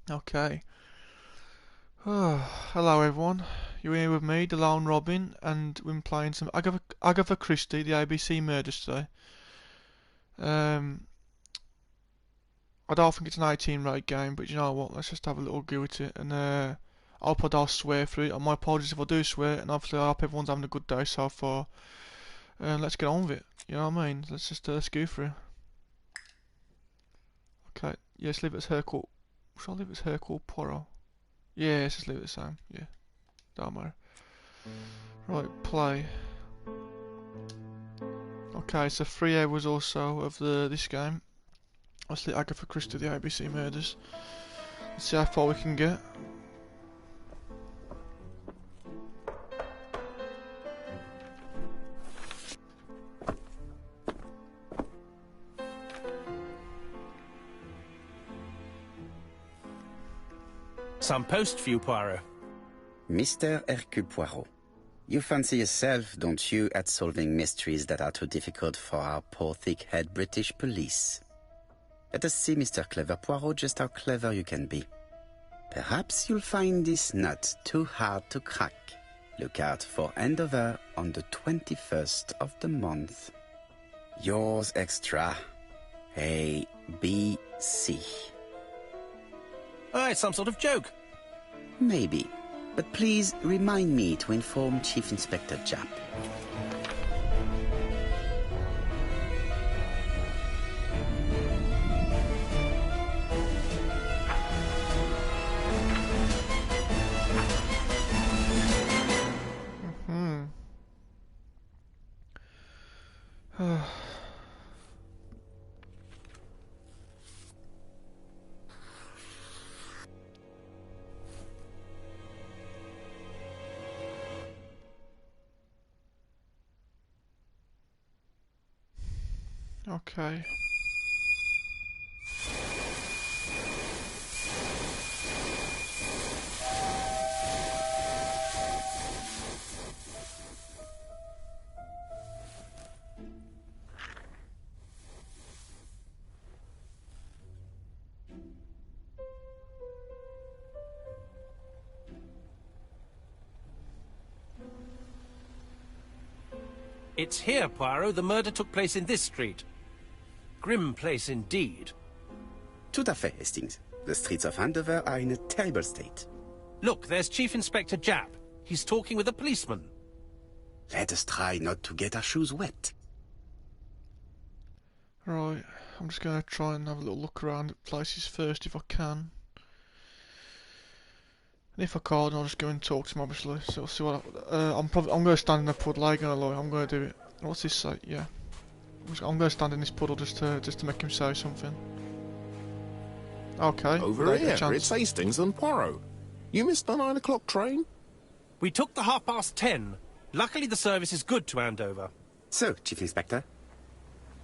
Okay. Hello everyone. You're here with me, the Lone Robin, and we're playing some Agatha Christie, the ABC murders today. I don't think it's an 18 rate game, but you know what? Let's just have a little go at it, and I hope I don't swear through it. And my apologies if I do swear, and obviously I hope everyone's having a good day so far. Let's get on with it. You know what I mean? Let's go through. Okay. Yes, leave it as Hercule. Should I leave it as Hercule Poirot? Yeah, let's just leave it the same. Yeah. Don't matter. Right, play. Okay, so 3 hours or so of this game. Obviously Agatha Christie, the ABC murders. Let's see how far we can get. Some post for you, Poirot. Mr. Hercule Poirot, you fancy yourself, don't you, at solving mysteries that are too difficult for our poor thick-head British police? Let us see, Mr. Clever Poirot, just how clever you can be. Perhaps you'll find this nut too hard to crack. Look out for handover on the 21st of the month. Yours extra. A, B, C. Oh, it's some sort of joke. Maybe. But please remind me to inform Chief Inspector Japp. Okay. It's here, Poirot. The murder took place in this street. Grim place indeed. Tout à fait, Hastings. The streets of Andover are in a terrible state. Look, there's Chief Inspector Japp. He's talking with a policeman. Let us try not to get our shoes wet. Right, I'm just going to try and have a little look around at places first if I can. And if I can't, I'll just go and talk to him, obviously. So we'll see what I'm going to stand in the puddle. I ain't gonna lie. I'm going to do it. What's this say? Yeah. I'm going to stand in this puddle just to make him say something. Okay. Over here, it's Hastings and Poirot. You missed the 9 o'clock train? We took the 10:30. Luckily the service is good to Andover. So, Chief Inspector,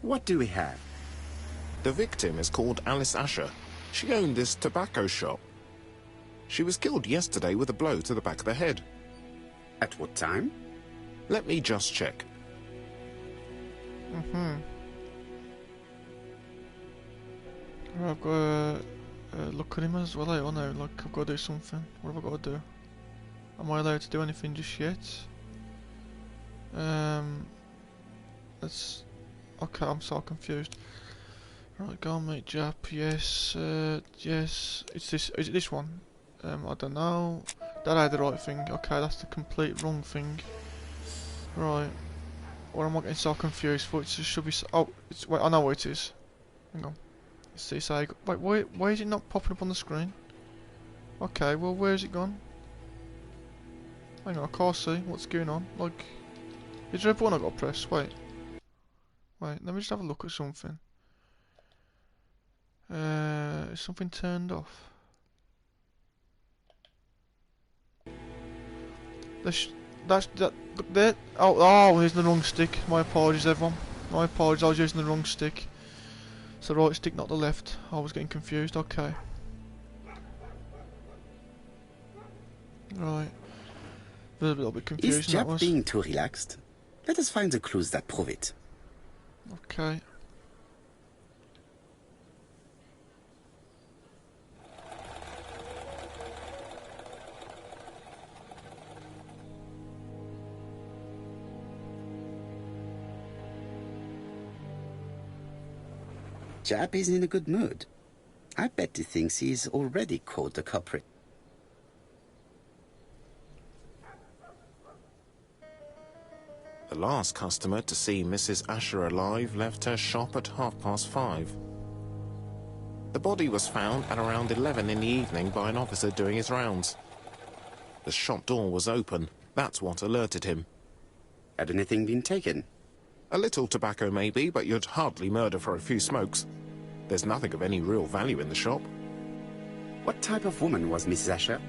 what do we have? The victim is called Alice Asher. She owned this tobacco shop. She was killed yesterday with a blow to the back of the head. At what time? Let me just check. I've got to look at him as well, I know, like I've got to do something. What have I got to do? Am I allowed to do anything just yet? Let's... Okay, I'm so confused. Right, go on mate, Japp, yes, yes, it's this, is it this one? I don't know. That ain't the right thing. Okay, that's the complete wrong thing. Right. Or am I getting so confused? For it should be. Oh, it's. Wait, I know what it is. Hang on. Let's see. Say. Wait. Why is it not popping up on the screen? Okay. Well, where's it gone? Hang on. I can't see what's going on. Like, is there a button I got to press? Wait. Wait. Let me just have a look at something. Is something turned off? That's that. Look there. Oh, here's the wrong stick. My apologies, everyone. My apologies. I was using the wrong stick. It's the right stick, not the left. I was getting confused. Okay. Right. A little bit confused. Is Japp being too relaxed? Let us find the clues that prove it. Okay. Jap is in a good mood. I bet he thinks he's already caught the culprit. The last customer to see Mrs. Asher alive left her shop at 5:30. The body was found at around 11 in the evening by an officer doing his rounds. The shop door was open. That's what alerted him. Had anything been taken? A little tobacco maybe, but you'd hardly murder for a few smokes. There's nothing of any real value in the shop. What type of woman was Mrs. Asher?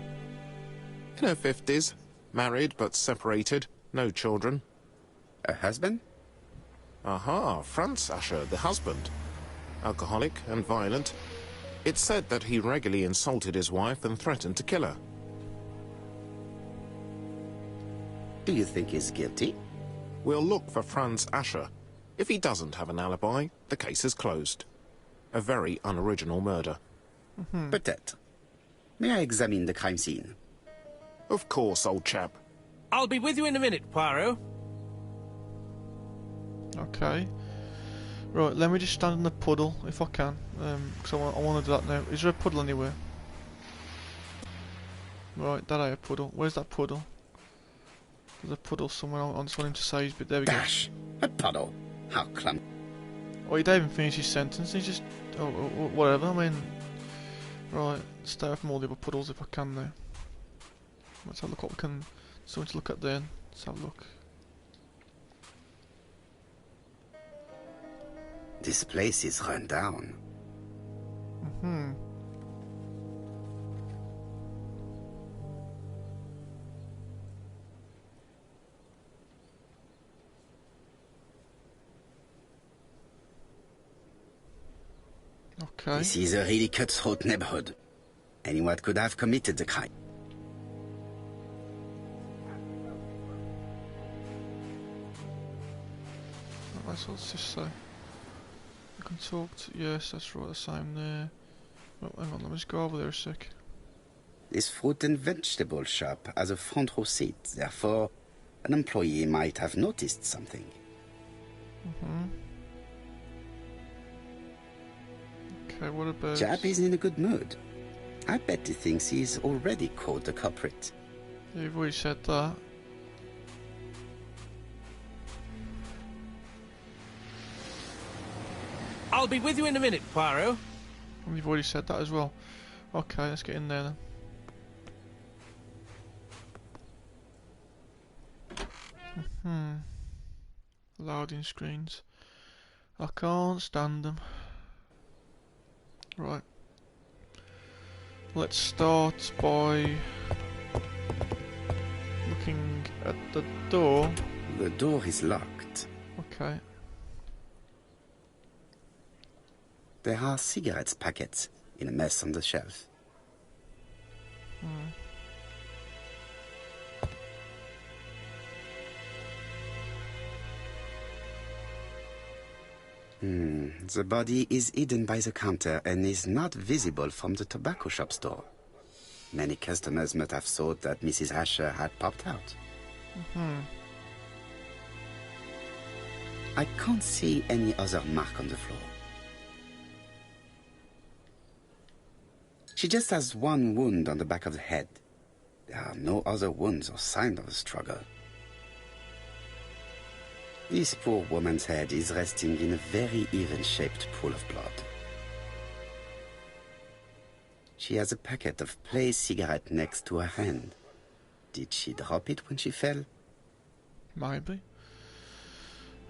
In her 50s, married but separated, no children. Her husband? Aha, Franz Asher, the husband. Alcoholic and violent. It's said that he regularly insulted his wife and threatened to kill her. Do you think he's guilty? We'll look for Franz Asher. If he doesn't have an alibi, the case is closed. A very unoriginal murder. Peut-être. May I examine the crime scene? Of course, old chap. I'll be with you in a minute, Poirot. Okay. Right, let me just stand in the puddle if I can, because I want to do that now. Is there a puddle anywhere? Right, that ain't a puddle. Where's that puddle? There's a puddle somewhere. I just want him to say his bit. There we go. Dash! A puddle. How clumsy. Oh, he didn't even finish his sentence. He's just... Oh, whatever, I mean... Right, stay away from all the other puddles if I can now. Let's have a look what we can... Something to look at there. Let's have a look. This place is run down. Okay. This is a really cutthroat neighborhood. Anyone could have committed the crime. Alright, so let's just say... I can talk to... Yes, that's right, the same there. Oh, hang on, let me just go over there a sec. This fruit and vegetable shop has a front row seat, therefore an employee might have noticed something. Okay, what about... Jap is in a good mood. I bet he thinks he's already caught the culprit. Yeah, you've already said that. I'll be with you in a minute, Poirot. And you've already said that as well. Okay, let's get in there then. Loading screens. I can't stand them. Right. Let's start by looking at the door. The door is locked. Okay. There are cigarettes packets in a mess on the shelf. The body is hidden by the counter and is not visible from the tobacco shop's door. Many customers must have thought that Mrs. Asher had popped out. I can't see any other mark on the floor. She just has one wound on the back of the head. There are no other wounds or signs of a struggle. This poor woman's head is resting in a very even-shaped pool of blood. She has a packet of Play cigarette next to her hand. Did she drop it when she fell? Maybe.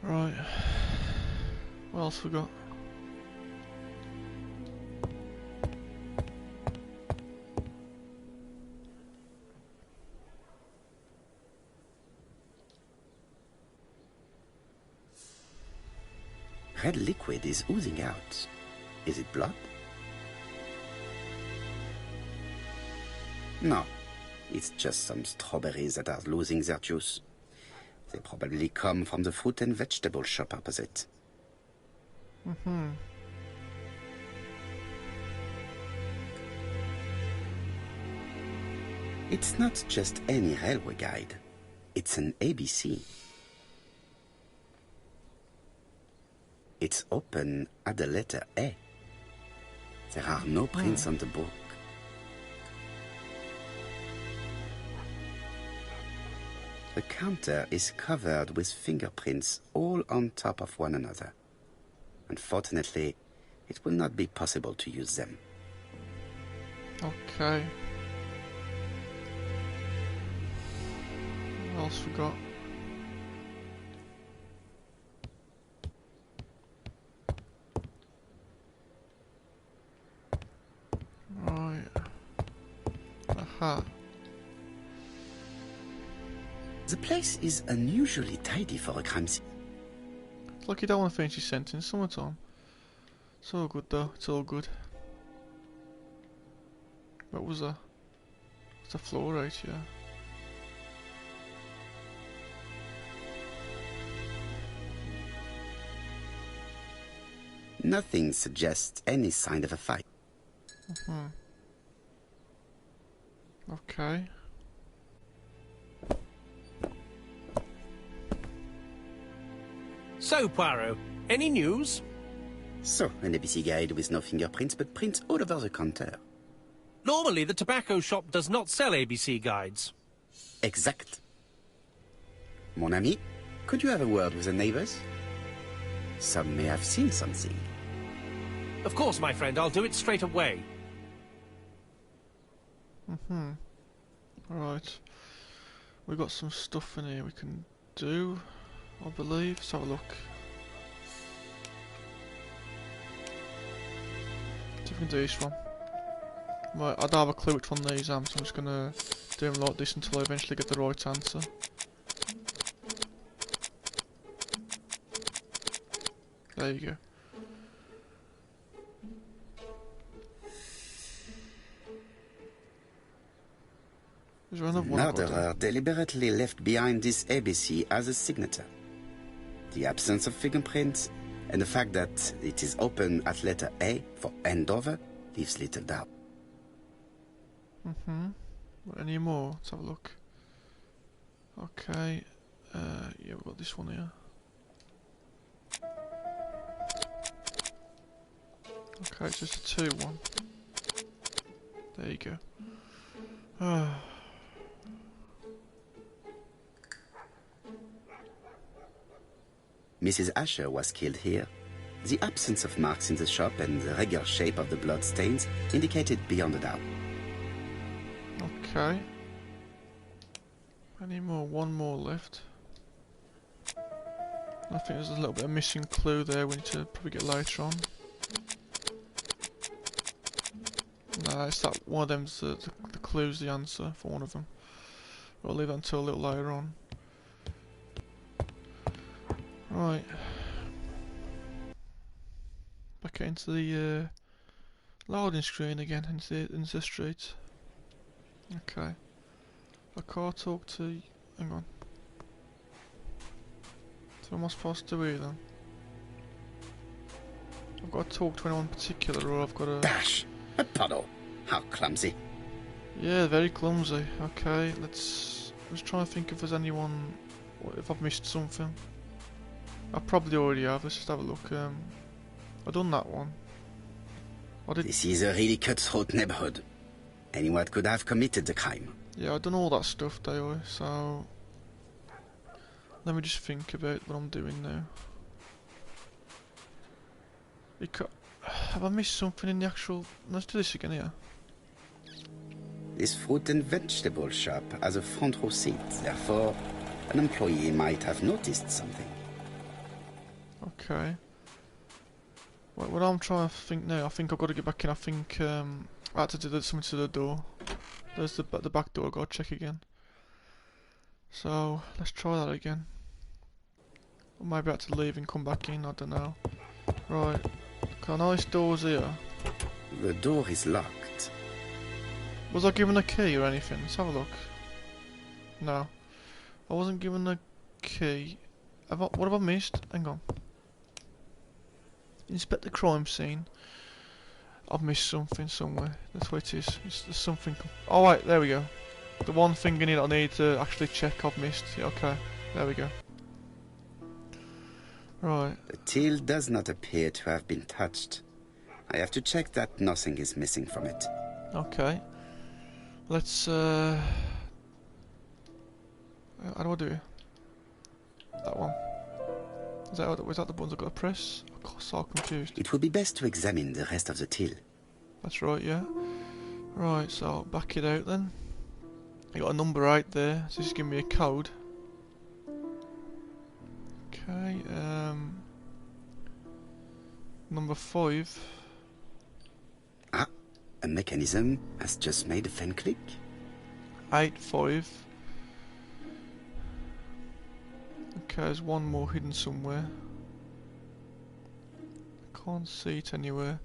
Right. What else we got? Red liquid is oozing out. Is it blood? No, it's just some strawberries that are losing their juice. They probably come from the fruit and vegetable shop opposite. It's not just any railway guide. It's an ABC. It's open at the letter A. There are no prints on the book. The counter is covered with fingerprints all on top of one another. Unfortunately, it will not be possible to use them. Okay. What else we got? Right. Aha. The place is unusually tidy for a crime scene. It's like you don't want to finish your sentence. Summertime. It's all good though. It's all good. What was that? It's a floor right, yeah. Nothing suggests any sign of a fight. Okay. So, Poirot, any news? So, an ABC guide with no fingerprints, but prints all over the counter. Normally, the tobacco shop does not sell ABC guides. Exact. Mon ami, could you have a word with the neighbors? Some may have seen something. Of course, my friend, I'll do it straight away. Alright. We've got some stuff in here we can do, I believe. Let's have a look. See if we can do this one. Right, I don't have a clue which one these are, so I'm just gonna do them like this until I eventually get the right answer. There you go. Is there another one I've got to do? Murderer deliberately left behind this ABC as a signature. The absence of fingerprints and the fact that it is open at letter A for Andover leaves little doubt. Any more? Let's have a look. Okay. Yeah, we've got this one here. Okay, it's just a 2-1. There you go. Mrs. Asher was killed here. The absence of marks in the shop and the regular shape of the blood stains indicated beyond a doubt. Okay. Any more? One more left. I think there's a little bit of missing clue there we need to probably get later on. No, it's that one of them's the clue's the answer for one of them. We'll leave that until a little later on. Right. Back into the loading screen again, into the streets. Okay. I can't talk to... hang on. So what am I supposed to do here then? I've got to talk to anyone in particular, or I've got to... Dash! A puddle! How clumsy. Yeah, very clumsy. Okay, let's try and think if there's anyone... if I've missed something. I probably already have. Let's just have a look. I've done that one. This is a really cutthroat neighborhood. Anyone could have committed the crime. Yeah, I've done all that stuff, Dale, so... let me just think about what I'm doing now. Have I missed something in the actual... let's do this again here. This fruit and vegetable shop has a front row seat, therefore an employee might have noticed something. Okay. What I'm trying to think now, I think I've got to get back in. I think I had to do something to the door. There's the back door, I've got to check again. So, let's try that again. Or maybe I had to leave and come back in, I don't know. Right. Okay, I know this door's here. The door is locked. Was I given a key or anything? Let's have a look. No. I wasn't given a key. What have I missed? Hang on. Inspect the crime scene. I've missed something somewhere. That's what it is. There's something. Oh wait, there we go. The one thing in here that I need to actually check I've missed. Yeah, okay, there we go. Right. The till does not appear to have been touched. I have to check that nothing is missing from it. Okay. Let's, how do I do it? That one. Was that the buttons I've got to press? I'm so confused. It would be best to examine the rest of the till. That's right, yeah. Right, so I'll back it out then. I got a number right there, so just give me a code. Okay, number 5. Ah, a mechanism has just made a fan click. 85. Okay, there's one more hidden somewhere. I can't see it anywhere.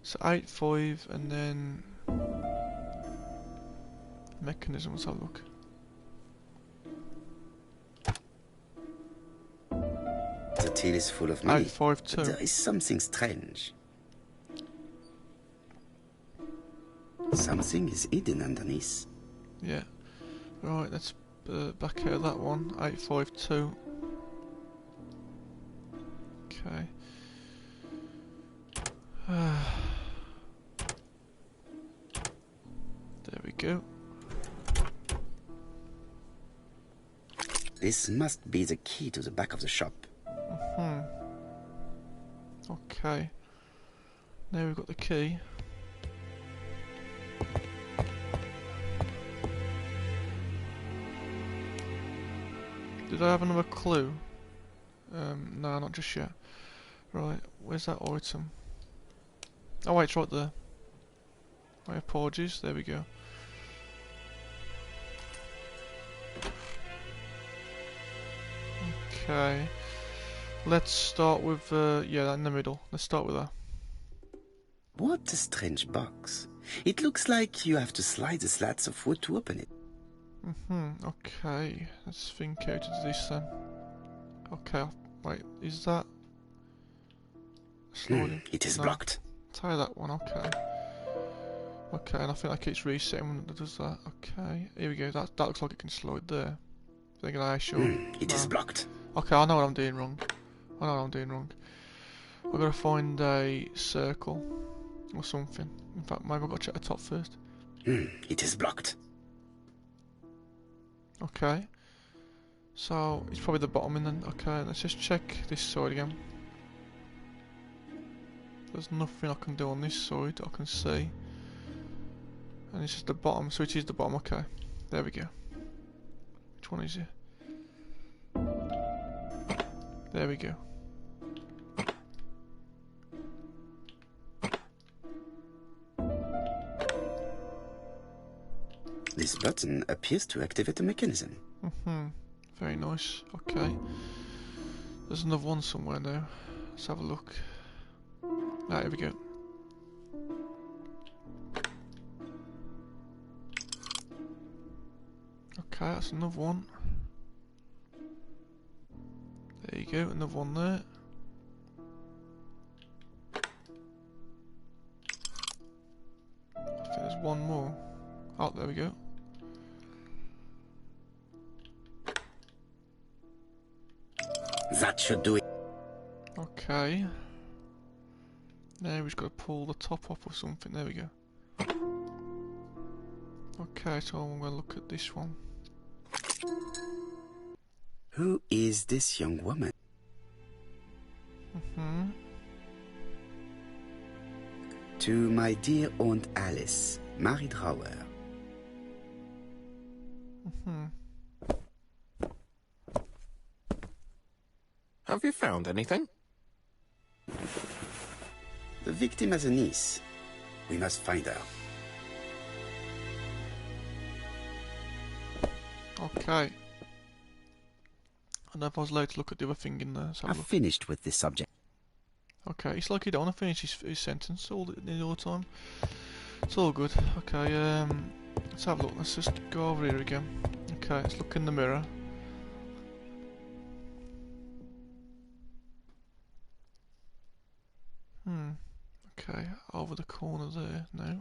So 85 and then mechanism, let's have a look. The till is full of money, 852. but there is something strange. Something is hidden underneath. Yeah. Right, let's back out of that one. 852. Okay. There we go. This must be the key to the back of the shop. Okay. Now we've got the key. Did I have another clue? No, not just yet. Right, where's that item? Oh wait, it's right there. My apologies, there we go. Okay. Let's start with, yeah, in the middle. Let's start with that. What a strange box. It looks like you have to slide the slats of wood to open it. Okay. Let's think how to do this then. Okay, wait, is that... sliding? It is No. blocked. Try that one, okay. Okay, and I think that keeps resetting when it does that. Okay, here we go. That looks like it can slide there. Thinking I sure. It is blocked. Okay, I know what I'm doing wrong. I've got to find a circle or something. In fact, maybe I've got to check the top first. It is blocked. Okay. So it's probably the bottom, and then okay. Let's just check this side again. There's nothing I can do on this side I can see. And it's just the bottom, so it is the bottom, okay. There we go. Which one is it? There we go. This button appears to activate the mechanism. Very nice, okay. There's another one somewhere now. Let's have a look. Ah, here we go. Okay, that's another one. There you go, another one there. I think there's one more. Oh, there we go. That should do it. Okay. Now we've just got to pull the top off or something. There we go. Okay, so I'm going to look at this one. Who is this young woman? To my dear Aunt Alice, Mary Drower. Have you found anything? The victim has a niece. We must find her. Okay. I don't know if I was allowed to look at the other thing in there. So I've finished with this subject. Okay, it's like he don't want to finish his sentence all the time. It's all good. Okay, let's have a look. Let's just go over here again. Okay, let's look in the mirror. Okay, over the corner there now.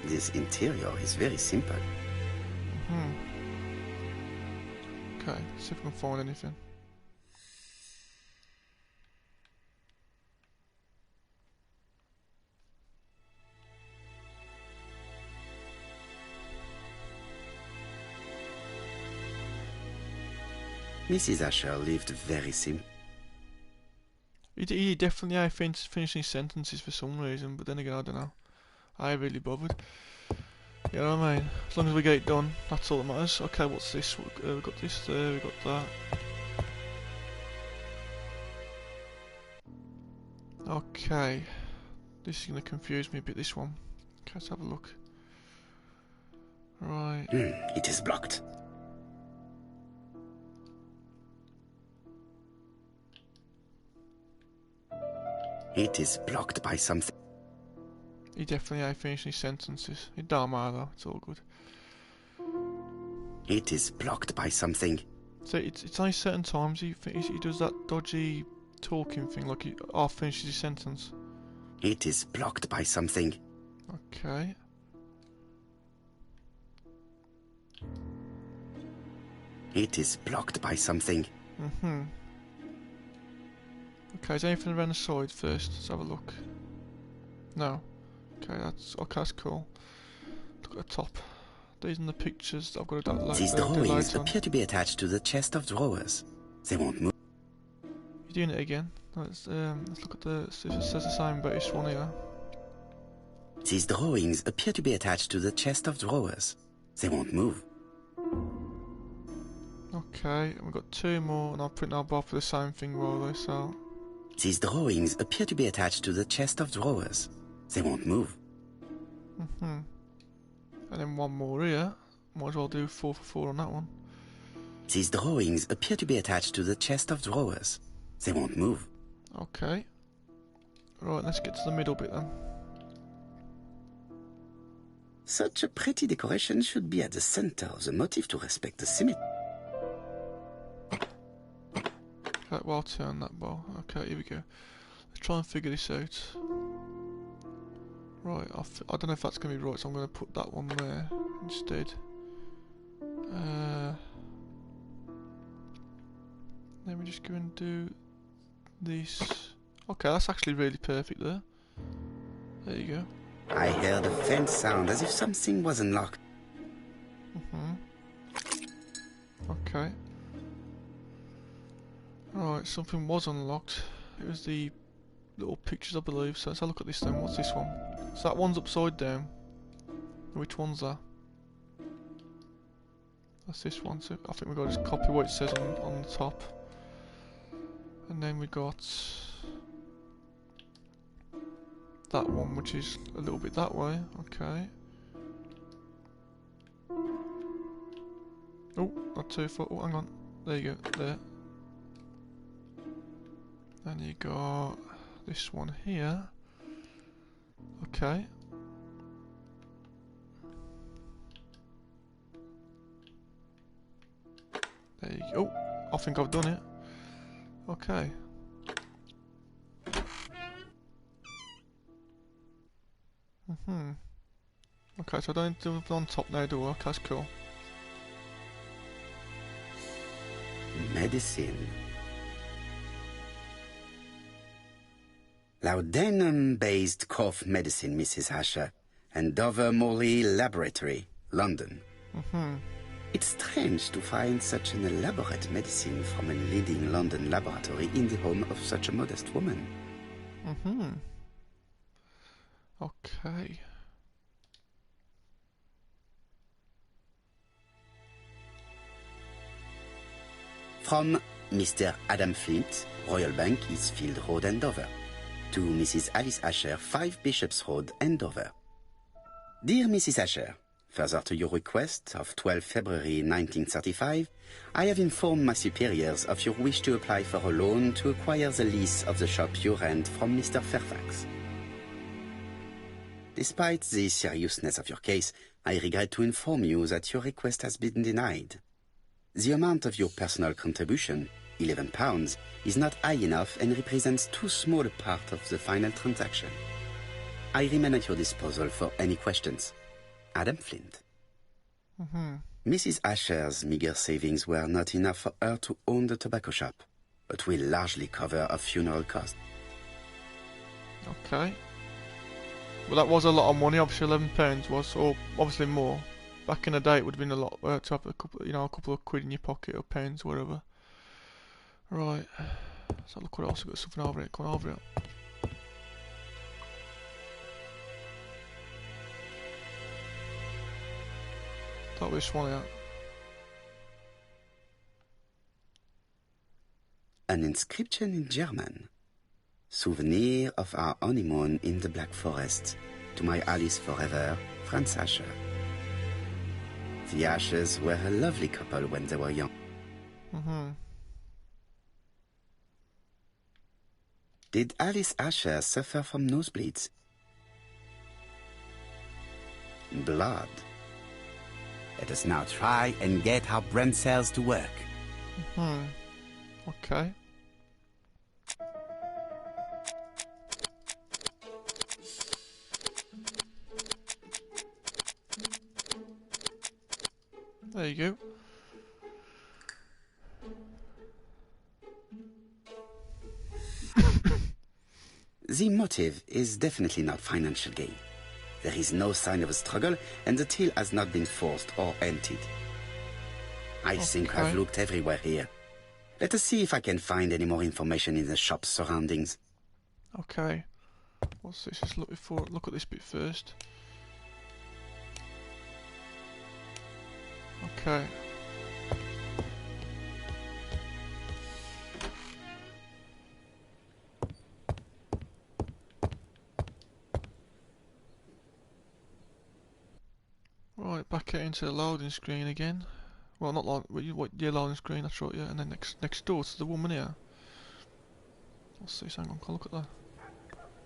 This interior is very simple. Okay, Okay, see if I can find anything. Mrs. Asher lived very simple. He definitely I finishing sentences for some reason, but then again I don't know. I ain't really bothered. You know what I mean? As long as we get it done, that's all that matters. Okay, what's this? We've got this there, we've got that. Okay. This is going to confuse me a bit, this one. Okay, let's have a look. Right. It is blocked. It is blocked by something. He definitely ain't finishing his sentences. It don't matter though, it's all good. It is blocked by something. So it's only certain times he does that dodgy talking thing, like he half finishes his sentence. It is blocked by something. Okay. It is blocked by something. Okay, is there anything around the side first? Let's have a look. No. Okay, that's cool. Look at the top. These are the pictures that I've got to These drawings appear to be attached to the chest of drawers. They won't move. You're doing it again. Let's look at the. It says the same, but it's one here. These drawings appear to be attached to the chest of drawers. They won't move. Okay, and we've got two more, and I'll print our both for the same thing, roll this out. These drawings appear to be attached to the chest of drawers. They won't move. And then one more here. Might as well do 4 for 4 on that one. These drawings appear to be attached to the chest of drawers. They won't move. Okay. Right, let's get to the middle bit then. Such a pretty decoration should be at the center of the motif to respect the symmetry. Okay, well, I'll turn that bar. Okay, here we go. Let's try and figure this out. Right, I don't know if that's going to be right, so I'm going to put that one there instead. Let me just go and do this. Okay, that's actually really perfect there. There you go. I heard a faint sound as if something was unlocked. Okay. Right, something was unlocked. It was the little pictures, I believe. So let's have a look at this then. What's this one? So that one's upside down. Which one's that? That's this one. So I think we've got to just copy what it says on the top. And then we got that one, which is a little bit that way. Okay. Oh, not too far. Oh, hang on. There you go. There. Then you got this one here. Okay. There you go. Oh, I think I've done it. Okay. Okay, so I don't do it on top now, do I? Okay, that's cool. Medicine. Laudanum-based cough medicine, Mrs. Asher, and Dover Morley Laboratory, London. It's strange to find such an elaborate medicine from a leading London laboratory in the home of such a modest woman. Okay. From Mr. Adam Flint, Royal Bank, Eastfield Road, Andover. To Mrs. Alice Asher, 5 Bishops Road, Andover. Dear Mrs. Asher, further to your request of 12 February 1935, I have informed my superiors of your wish to apply for a loan to acquire the lease of the shop you rent from Mr. Fairfax. Despite the seriousness of your case, I regret to inform you that your request has been denied. The amount of your personal contribution, £11, is not high enough and represents too small a part of the final transaction. I remain at your disposal for any questions. Adam Flint. Mrs. Asher's meager savings were not enough for her to own the tobacco shop, but will largely cover her funeral costs. Okay. Well, that was a lot of money. Obviously, £11 was, or obviously more. Back in the day, it would have been a lot to have a couple of quid in your pocket or pounds, whatever. Right. So look what else I've got. Something over it. Come on, over it. That was this one out. An inscription in German. Souvenir of our honeymoon in the Black Forest. To my Alice forever, Franz Asher. The Ashers were a lovely couple when they were young. Did Alice Asher suffer from nosebleeds? Blood. Let us now try and get our brain cells to work. Okay. There you go. The motive is definitely not financial gain. There is no sign of a struggle, and the till has not been forced or emptied. I think I've looked everywhere here. Let us see if I can find any more information in the shop's surroundings. Okay. What's this? Just look at this bit first. Okay. Right, back into the loading screen again. Well, not loading screen, that's right, yeah. And then next door to the woman here. What's this? Hang on, can I look at that?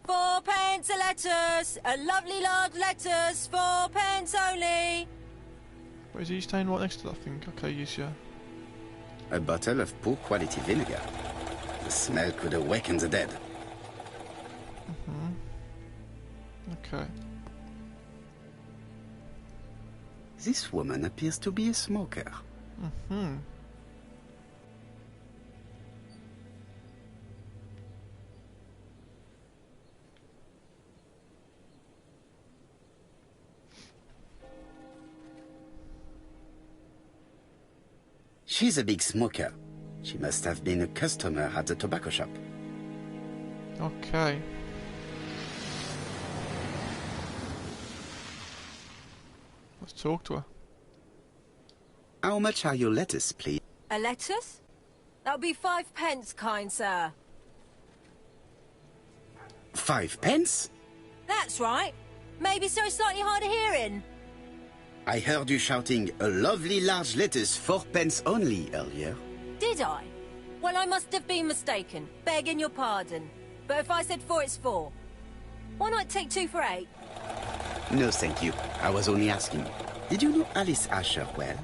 4 pence a lettuce, a lovely large lettuce, 4 pence only. Where is he staying right next to that thing? Okay, yes, yeah. A bottle of poor quality vinegar. The smell could awaken the dead. Okay. This woman appears to be a smoker. She's a big smoker. She must have been a customer at the tobacco shop. Okay. Let's talk to her. How much are your lettuce, please? A lettuce? That'll be 5 pence, kind sir. 5 pence? That's right. Maybe so slightly hard of hearing. I heard you shouting, a lovely large lettuce, 4 pence only, earlier. Did I? Well, I must have been mistaken. Begging your pardon. But if I said 4, it's 4. Why not take 2 for 8? No, thank you. I was only asking. Did you know Alice Asher well?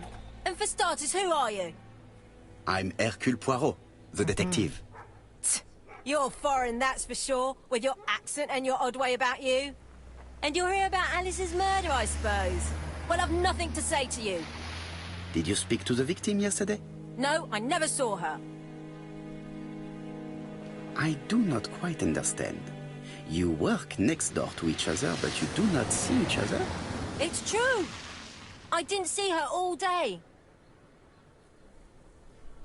And for starters, who are you? I'm Hercule Poirot, the detective. You're foreign, that's for sure, with your accent and your odd way about you. And you're here about Alice's murder, I suppose. Well, I've nothing to say to you. Did you speak to the victim yesterday? No, I never saw her. I do not quite understand. You work next door to each other, but you do not see each other? It's true. I didn't see her all day.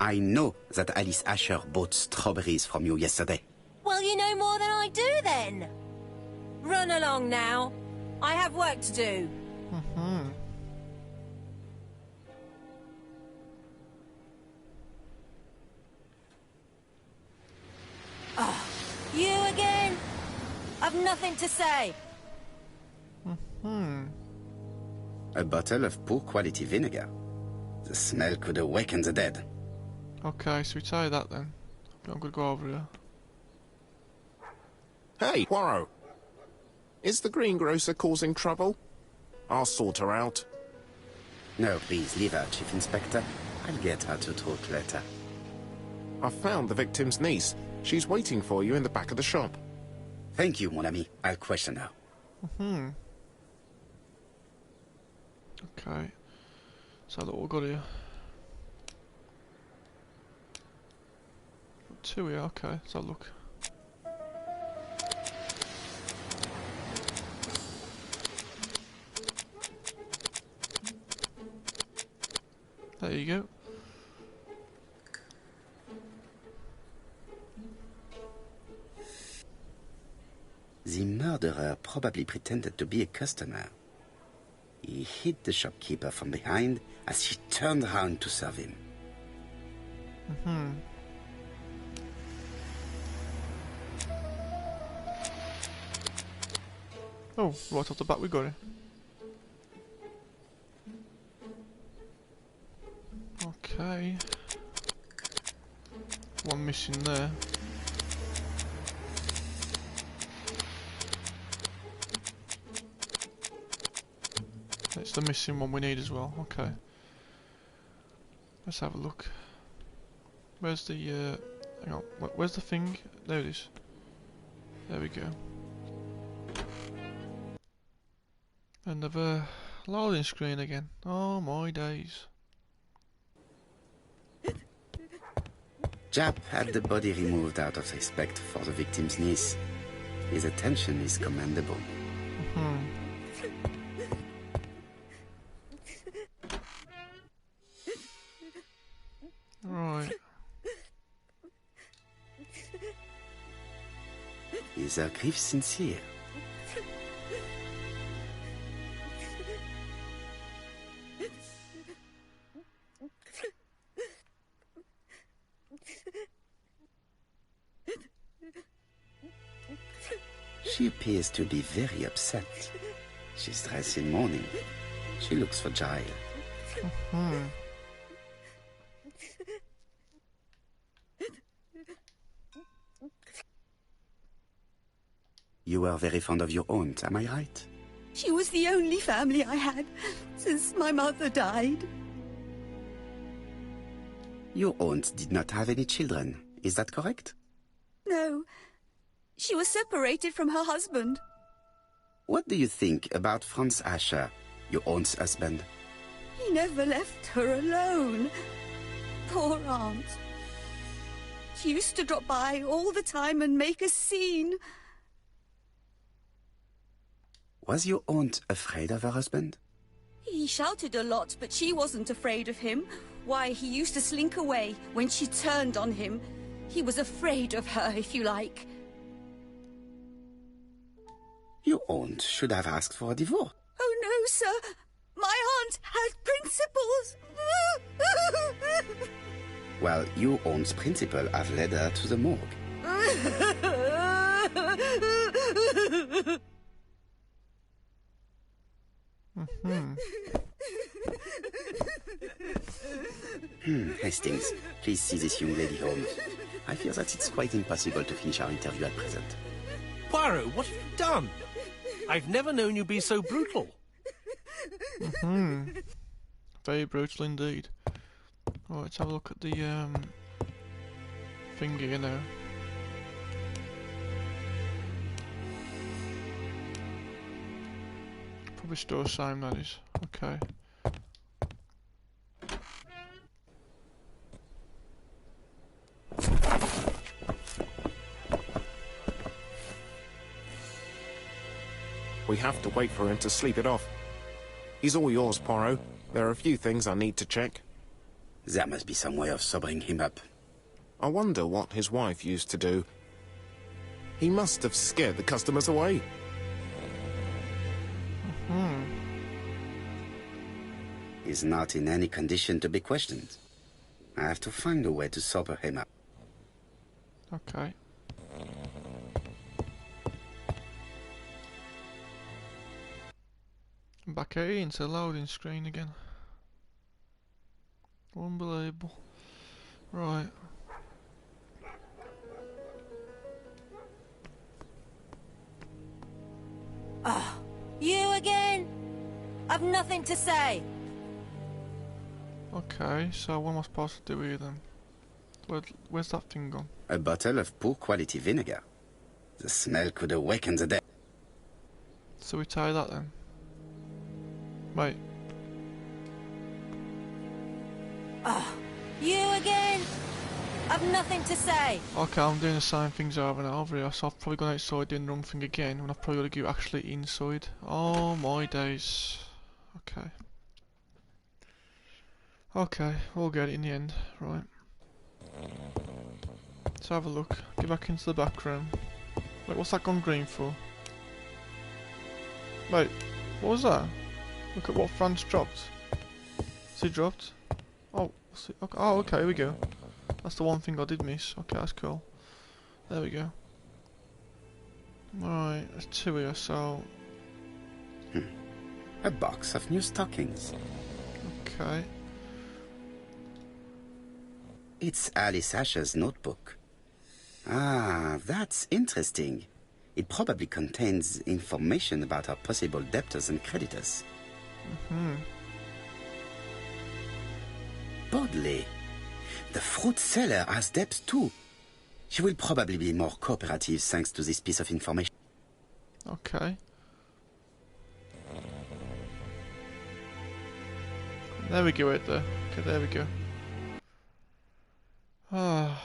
I know that Alice Asher bought strawberries from you yesterday. Well, you know more than I do, then. Run along now. I have work to do. Oh, you again? I've nothing to say. A bottle of poor quality vinegar. The smell could awaken the dead. Okay, so we try that then. I'm gonna go over here. Hey, Poirot. Is the greengrocer causing trouble? I'll sort her out. No, please, leave her, Chief Inspector. I'll get her to talk later. I found the victim's niece. She's waiting for you in the back of the shop. Thank you, mon ami. I'll question her. Okay. Let's have a look what we've got here. Got 2 here, okay, let's have a look. There you go. The murderer probably pretended to be a customer. He hit the shopkeeper from behind as she turned around to serve him. Oh, right off the bat we got it. Okay. One missing there. It's the missing one we need as well. Okay. Let's have a look. Where's the hang on, where's the thing? There it is. There we go. Another loading screen again. Oh my days. Jap had the body removed out of respect for the victim's niece. His attention is commendable. Right. Is her grief sincere? She appears to be very upset. She's dressed in mourning. She looks fragile. You were very fond of your aunt, am I right? She was the only family I had since my mother died. Your aunt did not have any children, is that correct? No. She was separated from her husband. What do you think about Franz Asher, your aunt's husband? He never left her alone. Poor aunt. She used to drop by all the time and make a scene. Was your aunt afraid of her husband? He shouted a lot, but she wasn't afraid of him. Why, he used to slink away when she turned on him. He was afraid of her, if you like. Your aunt should have asked for a divorce. Oh, no, sir. My aunt had principles. Well, your aunt's principle have led her to the morgue. Hastings, please see this young lady home. I fear that it's quite impossible to finish our interview at present. Poirot, what have you done? I've never known you be so brutal. Very brutal indeed. Right, let's have a look at the thing here now. Probably store sign that is. Okay. We have to wait for him to sleep it off. He's all yours, Poirot. There are a few things I need to check. There must be some way of sobering him up. I wonder what his wife used to do. He must have scared the customers away. He's not in any condition to be questioned. I have to find a way to sober him up. Okay. Back here into the loading screen again. Unbelievable. Right. Oh, you again? I've nothing to say. Okay, so what am I supposed to do here then? Where's that thing gone? A bottle of poor quality vinegar. The smell could awaken the dead. So we tie that then. Wait. Oh, you again? I've nothing to say. Okay, I'm doing the same things over and over here, so I've probably gone outside doing the wrong thing again, when I've probably got to go actually inside. Oh my days. Okay. Okay, we'll get it in the end, right. Let's have a look. Get back into the back room. Wait, what's that gone green for? Wait, what was that? Look at what Franz dropped. Has he dropped? Oh, okay. Oh, okay, here we go. That's the one thing I did miss. Okay, that's cool. There we go. Alright, there's two here, so... A box of new stockings. Okay. It's Alice Asher's notebook. Ah, that's interesting. It probably contains information about her possible debtors and creditors. Bodley. The fruit seller has debts too. She will probably be more cooperative thanks to this piece of information. Okay. There we go, right there. Okay, there we go. Ah.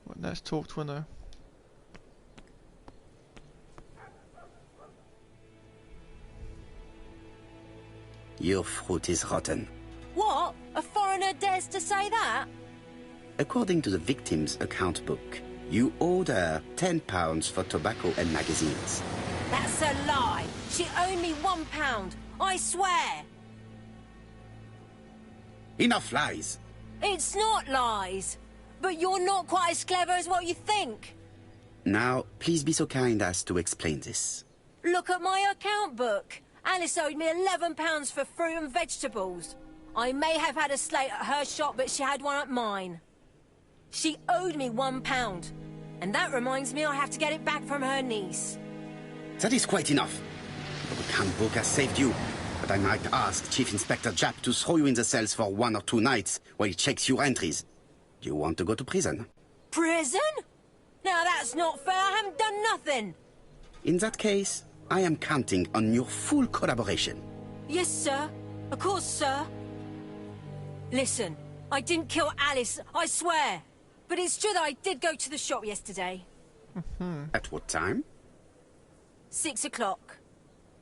Right, let's talk to her now. Your fruit is rotten. What? A foreigner dares to say that? According to the victim's account book, you owed her £10 for tobacco and magazines. That's a lie. She owed me £1. I swear. Enough lies! It's not lies. But you're not quite as clever as what you think. Now, please be so kind as to explain this. Look at my account book. Alice owed me £11 for fruit and vegetables. I may have had a slate at her shop, but she had one at mine. She owed me £1. And that reminds me I have to get it back from her niece. That is quite enough. Your account book has saved you, but I might ask Chief Inspector Japp to throw you in the cells for 1 or 2 nights while he checks your entries. Do you want to go to prison? Prison? Now that's not fair. I haven't done nothing. In that case, I am counting on your full collaboration. Yes, sir. Of course, sir. Listen, I didn't kill Alice, I swear. But it's true that I did go to the shop yesterday. At what time? 6 o'clock.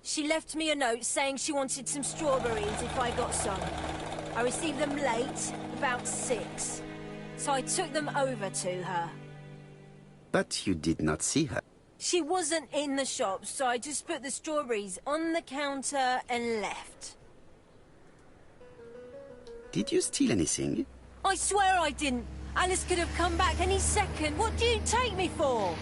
She left me a note saying she wanted some strawberries if I got some. I received them late, about 6. So I took them over to her. But you did not see her. She wasn't in the shop, so I just put the strawberries on the counter and left. Did you steal anything? I swear I didn't. Alice could have come back any second. What do you take me for?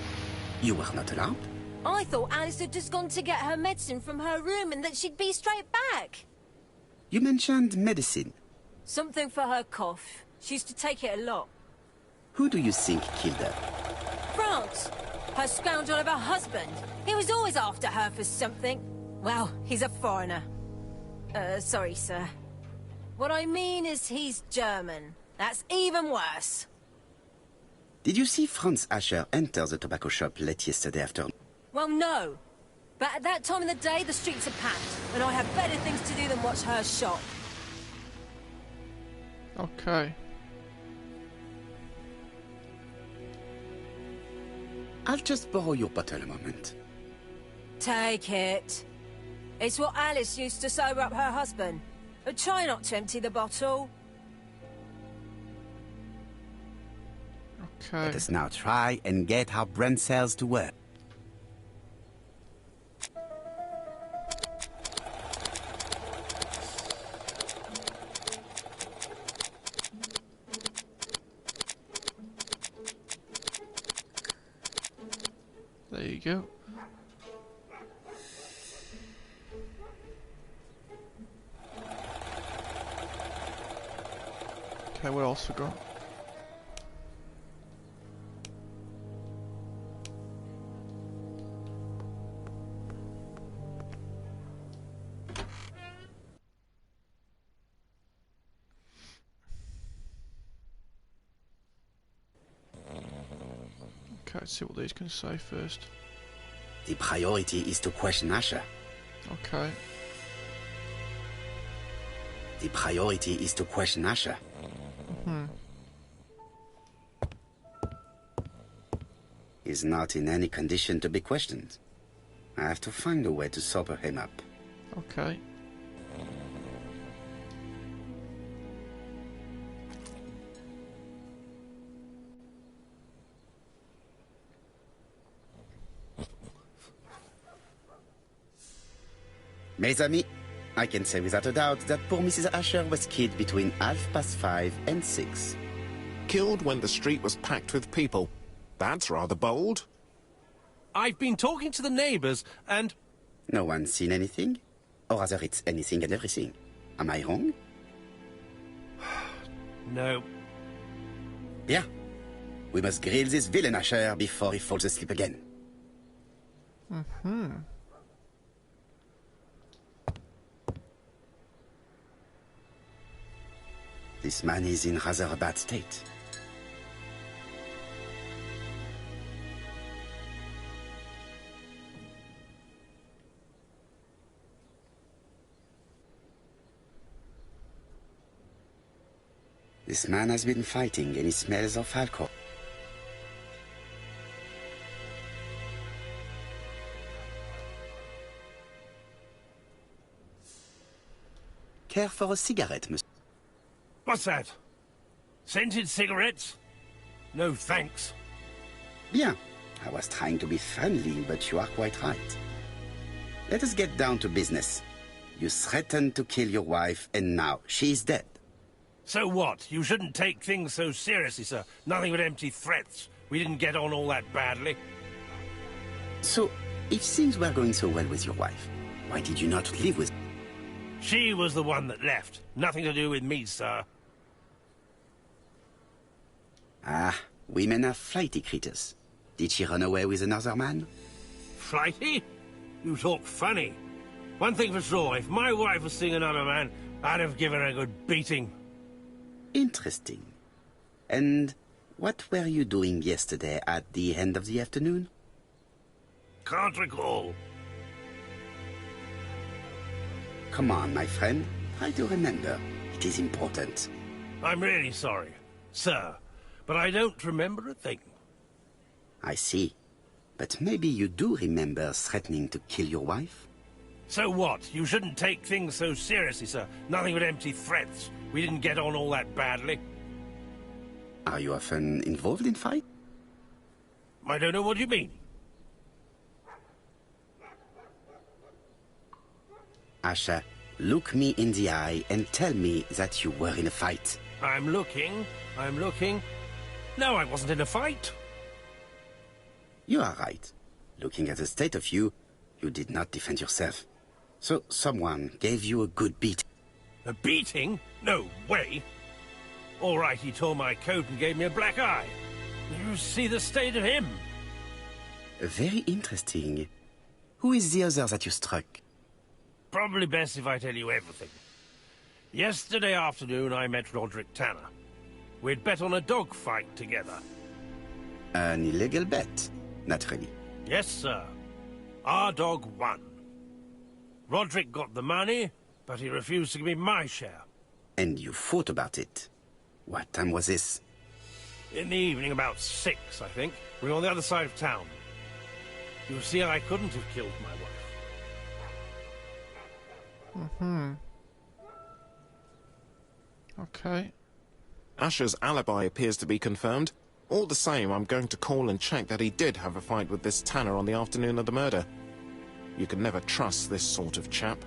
You were not allowed? I thought Alice had just gone to get her medicine from her room and that she'd be straight back. You mentioned medicine. Something for her cough. She used to take it a lot. Who do you think killed her? France. Her scoundrel of a husband. He was always after her for something. Well, he's a foreigner. Sorry, sir. What I mean is he's German. That's even worse. Did you see Franz Asher enter the tobacco shop late yesterday afternoon? Well, no. But at that time of the day, the streets are packed, and I have better things to do than watch her shop. Okay. I'll just borrow your bottle a moment. Take it. It's what Alice used to sober up her husband. But try not to empty the bottle. Okay. Let us now try and get our brain cells to work. There you go. Okay, what else we got? Okay, let's see what these can say first. The priority is to question Asher. Okay. The priority is to question Asher. He's not in any condition to be questioned. I have to find a way to sober him up. Okay. Mes amis, I can say without a doubt that poor Mrs. Asher was killed between 5:30 and 6. Killed when the street was packed with people. That's rather bold. I've been talking to the neighbours, and... No one's seen anything? Or rather, it's anything and everything. Am I wrong? No. Yeah. We must grill this villain Asher before he falls asleep again. This man is in rather a bad state. This man has been fighting and he smells of alcohol. Care for a cigarette, monsieur? What's that? Scented cigarettes? No, thanks. Bien. I was trying to be friendly, but you are quite right. Let us get down to business. You threatened to kill your wife, and now she is dead. So what? You shouldn't take things so seriously, sir. Nothing but empty threats. We didn't get on all that badly. So, if things were going so well with your wife, why did you not live with her? She was the one that left. Nothing to do with me, sir. Ah, women are flighty creatures. Did she run away with another man? Flighty? You talk funny. One thing for sure, if my wife was seeing another man, I'd have given her a good beating. Interesting. And what were you doing yesterday at the end of the afternoon? Can't recall. Come on, my friend. Try to remember. It is important. I'm really sorry, sir, but I don't remember a thing. I see. But maybe you do remember threatening to kill your wife? So what? You shouldn't take things so seriously, sir. Nothing but empty threats. We didn't get on all that badly. Are you often involved in fights? I don't know what you mean. Asha, look me in the eye and tell me that you were in a fight. I'm looking. No, I wasn't in a fight. You are right. Looking at the state of you, you did not defend yourself. So someone gave you a good beat. A beating? No way. All right, he tore my coat and gave me a black eye. You see the state of him? Very interesting. Who is the other that you struck? Probably best if I tell you everything. Yesterday afternoon, I met Roderick Tanner. We'd bet on a dog fight together. An illegal bet, naturally. Yes, sir. Our dog won. Roderick got the money, but he refused to give me my share. And you fought about it. What time was this? In the evening, about 6, I think. We were on the other side of town. You see, I couldn't have killed my wife. Okay. Asher's alibi appears to be confirmed. All the same, I'm going to call and check that he did have a fight with this Tanner on the afternoon of the murder. You can never trust this sort of chap.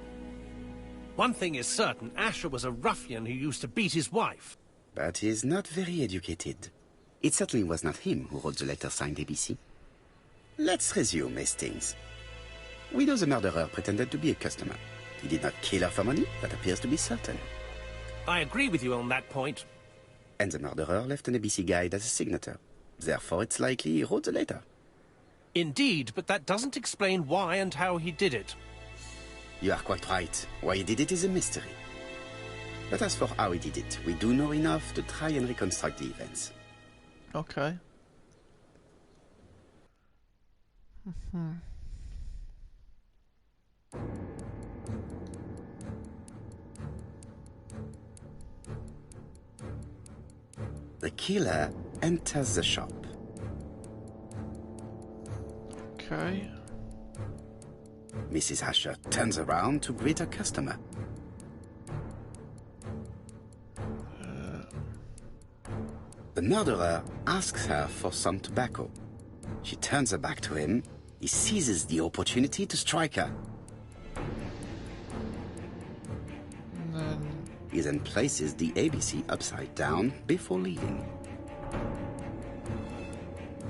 One thing is certain, Asher was a ruffian who used to beat his wife. But he is not very educated. It certainly was not him who wrote the letter signed ABC. Let's resume, Hastings. We know the murderer pretended to be a customer. He did not kill her for money, that appears to be certain. I agree with you on that point. And the murderer left an ABC guide as a signature. Therefore, it's likely he wrote the letter. Indeed, but that doesn't explain why and how he did it. You are quite right. Why he did it is a mystery. But as for how he did it, we do know enough to try and reconstruct the events. Okay. The killer enters the shop. Okay. Mrs. Asher turns around to greet her customer. The murderer asks her for some tobacco. She turns her back to him. He seizes the opportunity to strike her. And then... He then places the ABC upside down before leaving.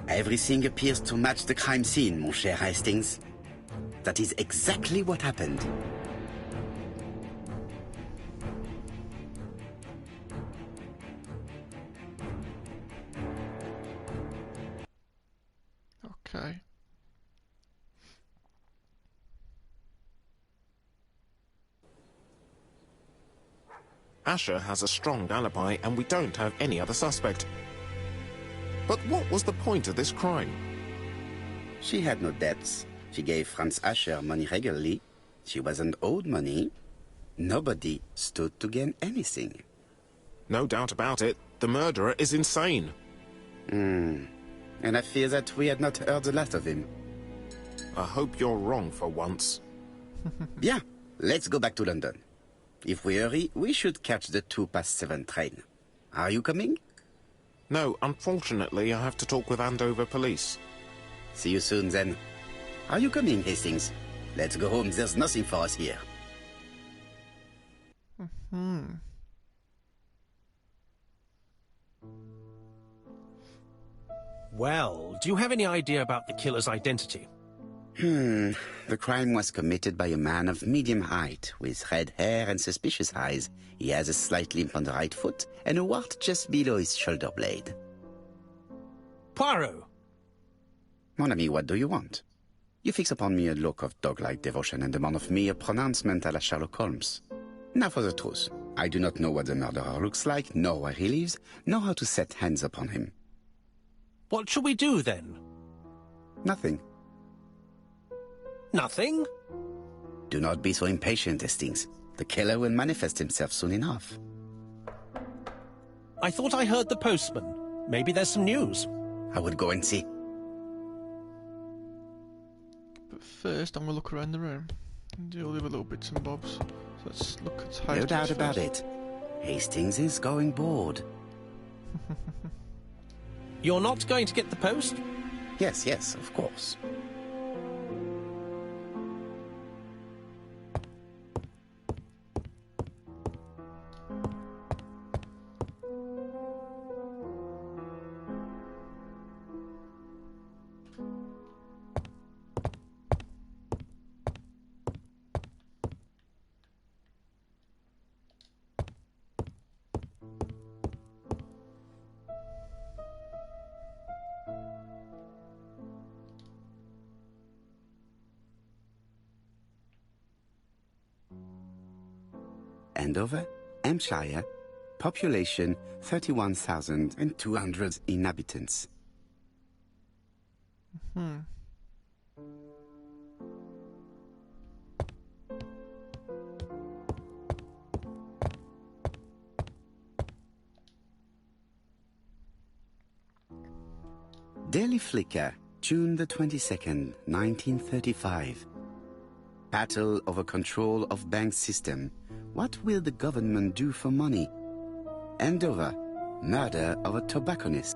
Everything appears to match the crime scene, mon cher Hastings. That is exactly what happened. Okay. Asher has a strong alibi and we don't have any other suspect. But what was the point of this crime? She had no debts. She gave Franz Asher money regularly. She wasn't owed money. Nobody stood to gain anything. No doubt about it, the murderer is insane. And I fear that we had not heard the last of him. I hope you're wrong for once. Bien, let's go back to London. If we hurry, we should catch the 7:02 train. Are you coming? No, unfortunately, I have to talk with Andover police. See you soon, then. Are you coming, Hastings? Let's go home. There's nothing for us here. Well, do you have any idea about the killer's identity? The crime was committed by a man of medium height, with red hair and suspicious eyes. He has a slight limp on the right foot, and a wart just below his shoulder blade. Poirot! Mon ami, what do you want? You fix upon me a look of dog-like devotion and demand of me a pronouncement à la Sherlock Holmes. Now for the truth. I do not know what the murderer looks like, nor where he lives, nor how to set hands upon him. What shall we do, then? Nothing. Nothing? Do not be so impatient, Hastings. The killer will manifest himself soon enough. I thought I heard the postman. Maybe there's some news. I would go and see. But first, I'm going to look around the room and do all the other little bits and bobs. So let's look at Hastings No doubt about first. it. Hastings is going bored. You're not going to get the post? Yes, yes, of course. Andover, Hampshire, population 31,200 inhabitants. Daily Flicker, June the 22nd, 1935. Battle over control of bank system. What will the government do for money? Andover, murder of a tobacconist.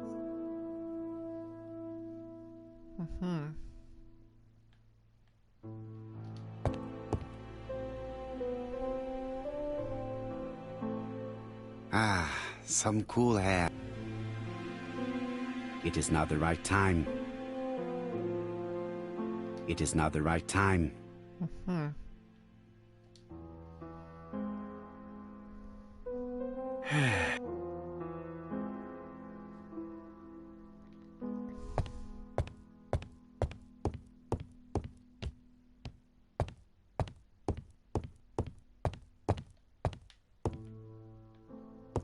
Ah, some cool air. It is not the right time. It is not the right time.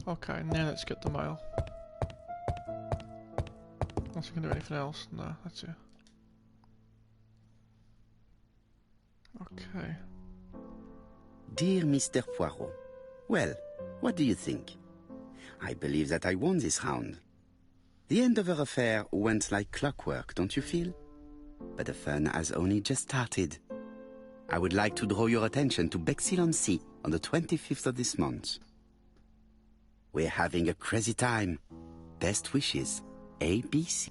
Okay, now let's get the mail. Unless we can do anything else. No, that's it. Okay. Dear Mr. Poirot, well, what do you think? I believe that I won this round. The end of our affair went like clockwork, don't you feel? But the fun has only just started. I would like to draw your attention to Bexhill-on-Sea on the 25th of this month. We're having a crazy time. Best wishes, ABC.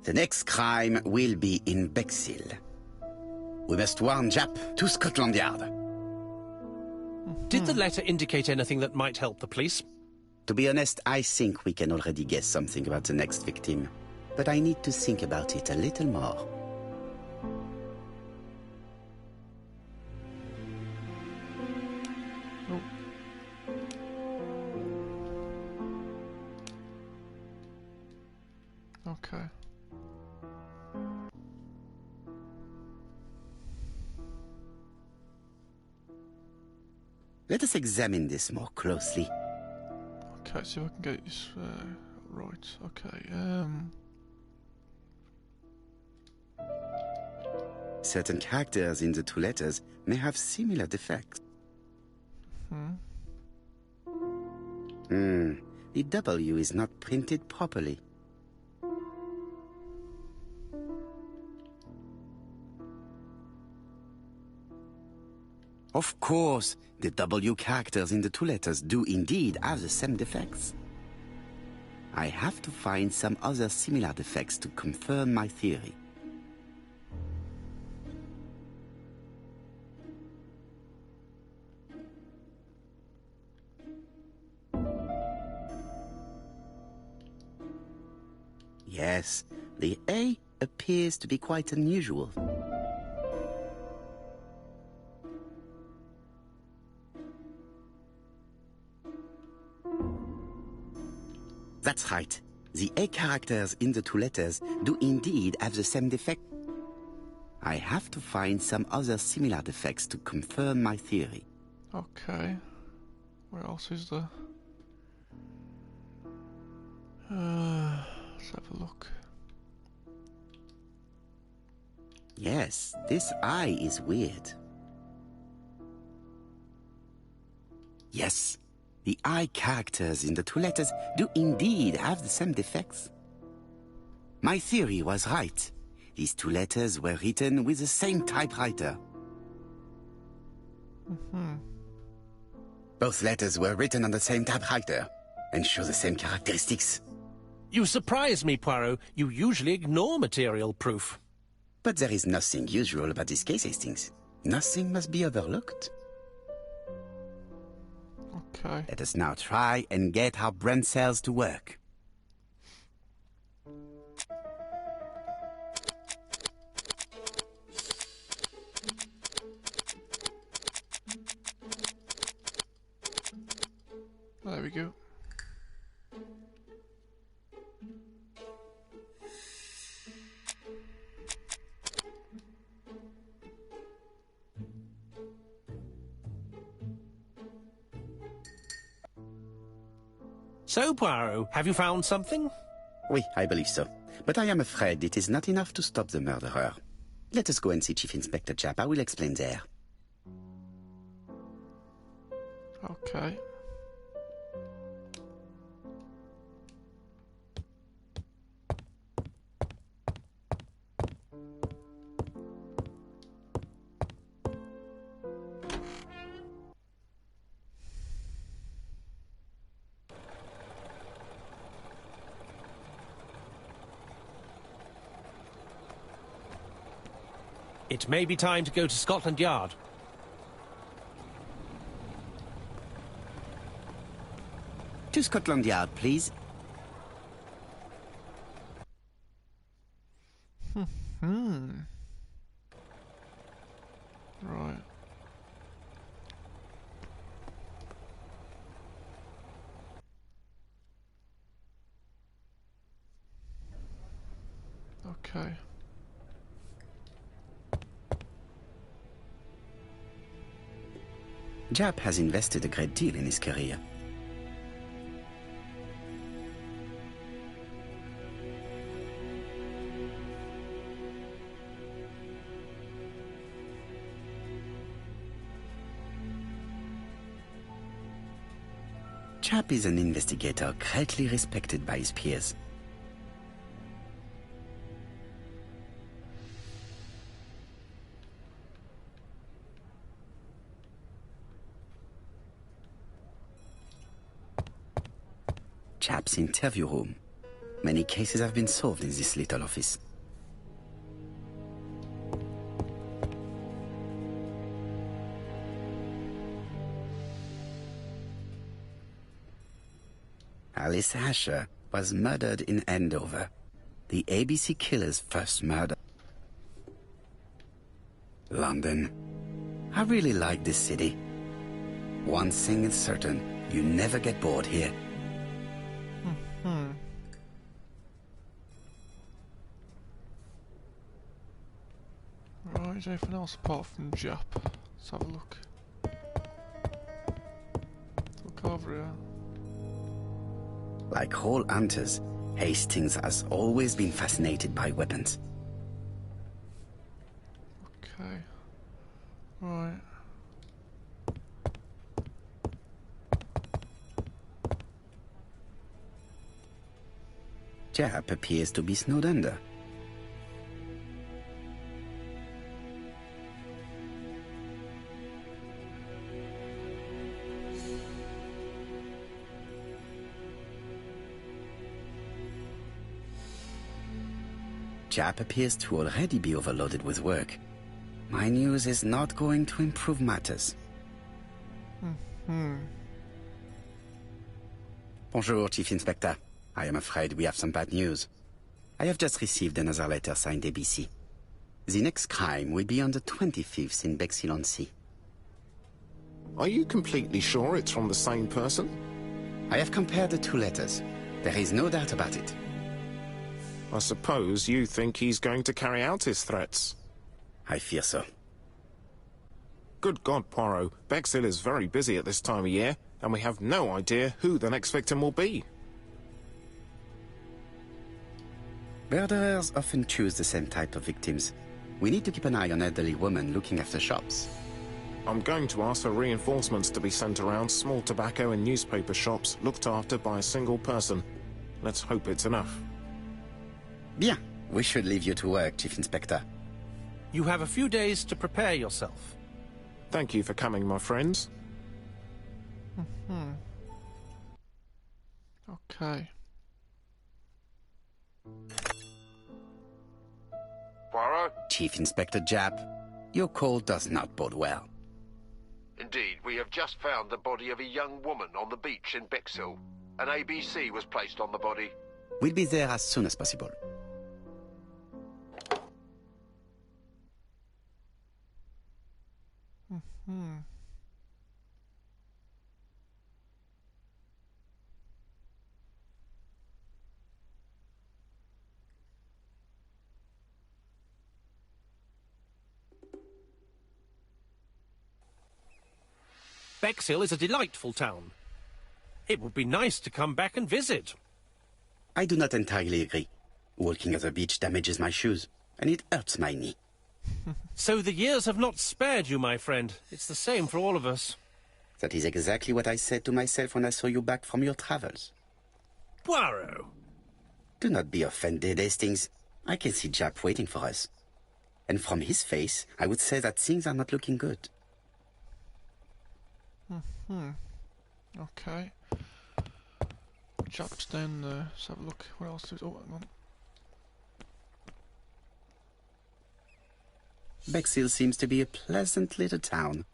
The next crime will be in Bexhill. We must warn Jap to Scotland Yard. Did the letter indicate anything that might help the police? To be honest, I think we can already guess something about the next victim. But I need to think about it a little more. Okay. Let us examine this more closely. Okay, see if I can get this right. Okay, Certain characters in the two letters may have similar defects. The W is not printed properly. Of course, the W characters in the two letters do indeed have the same defects. I have to find some other similar defects to confirm my theory. Yes, the A appears to be quite unusual. That's right. The A characters in the two letters do indeed have the same defect. I have to find some other similar defects to confirm my theory. okay. Where else is there? Let's have a look. Yes, this I is weird. Yes, the I characters in the two letters do indeed have the same defects. My theory was right. These two letters were written with the same typewriter. Both letters were written on the same typewriter and show the same characteristics. You surprise me, Poirot. You usually ignore material proof. But there is nothing usual about this case, Hastings. Nothing must be overlooked. Okay. Let us now try and get our brain cells to work. There we go. So, Poirot, have you found something? Oui, I believe so. But I am afraid it is not enough to stop the murderer. Let us go and see Chief Inspector Japp. I will explain there. Okay. It may be time to go to Scotland Yard. To Scotland Yard, please. Right. Okay. Japp has invested a great deal in his career. Chap is an investigator greatly respected by his peers. Chap's interview room. Many cases have been solved in this little office. Alice Asher was murdered in Andover. The ABC killer's first murder. London. I really like this city. One thing is certain, you never get bored here. Right, is there anything else apart from Jap? Let's have a look. Look over here. Like all hunters, Hastings has always been fascinated by weapons. Okay. Right. Jap appears to be snowed under. Jap appears to already be overloaded with work. My news is not going to improve matters. Bonjour, Chief Inspector. I am afraid we have some bad news. I have just received another letter signed ABC. The next crime will be on the 25th in Bexhill-on-Sea. Are you completely sure it's from the same person? I have compared the two letters. There is no doubt about it. I suppose you think he's going to carry out his threats. I fear so. Good God, Poirot. Bexhill is very busy at this time of year, and we have no idea who the next victim will be. Murderers often choose the same type of victims. We need to keep an eye on elderly women looking after shops. I'm going to ask for reinforcements to be sent around small tobacco and newspaper shops looked after by a single person. Let's hope it's enough. Bien. We should leave you to work, Chief Inspector. You have a few days to prepare yourself. Thank you for coming, my friends. Okay. Poirot? Chief Inspector Jap, your call does not bode well. Indeed, we have just found the body of a young woman on the beach in Bexhill. An ABC was placed on the body. We'll be there as soon as possible. Bexhill is a delightful town. It would be nice to come back and visit. I do not entirely agree. Walking at the beach damages my shoes, and it hurts my knee. So the years have not spared you, my friend. It's the same for all of us. That is exactly what I said to myself when I saw you back from your travels. Poirot! Do not be offended, Hastings. I can see Jap waiting for us. And from his face, I would say that things are not looking good. Okay. Jap's down there. Let's have a look. What else is... Oh, hang on. Bexhill seems to be a pleasant little town.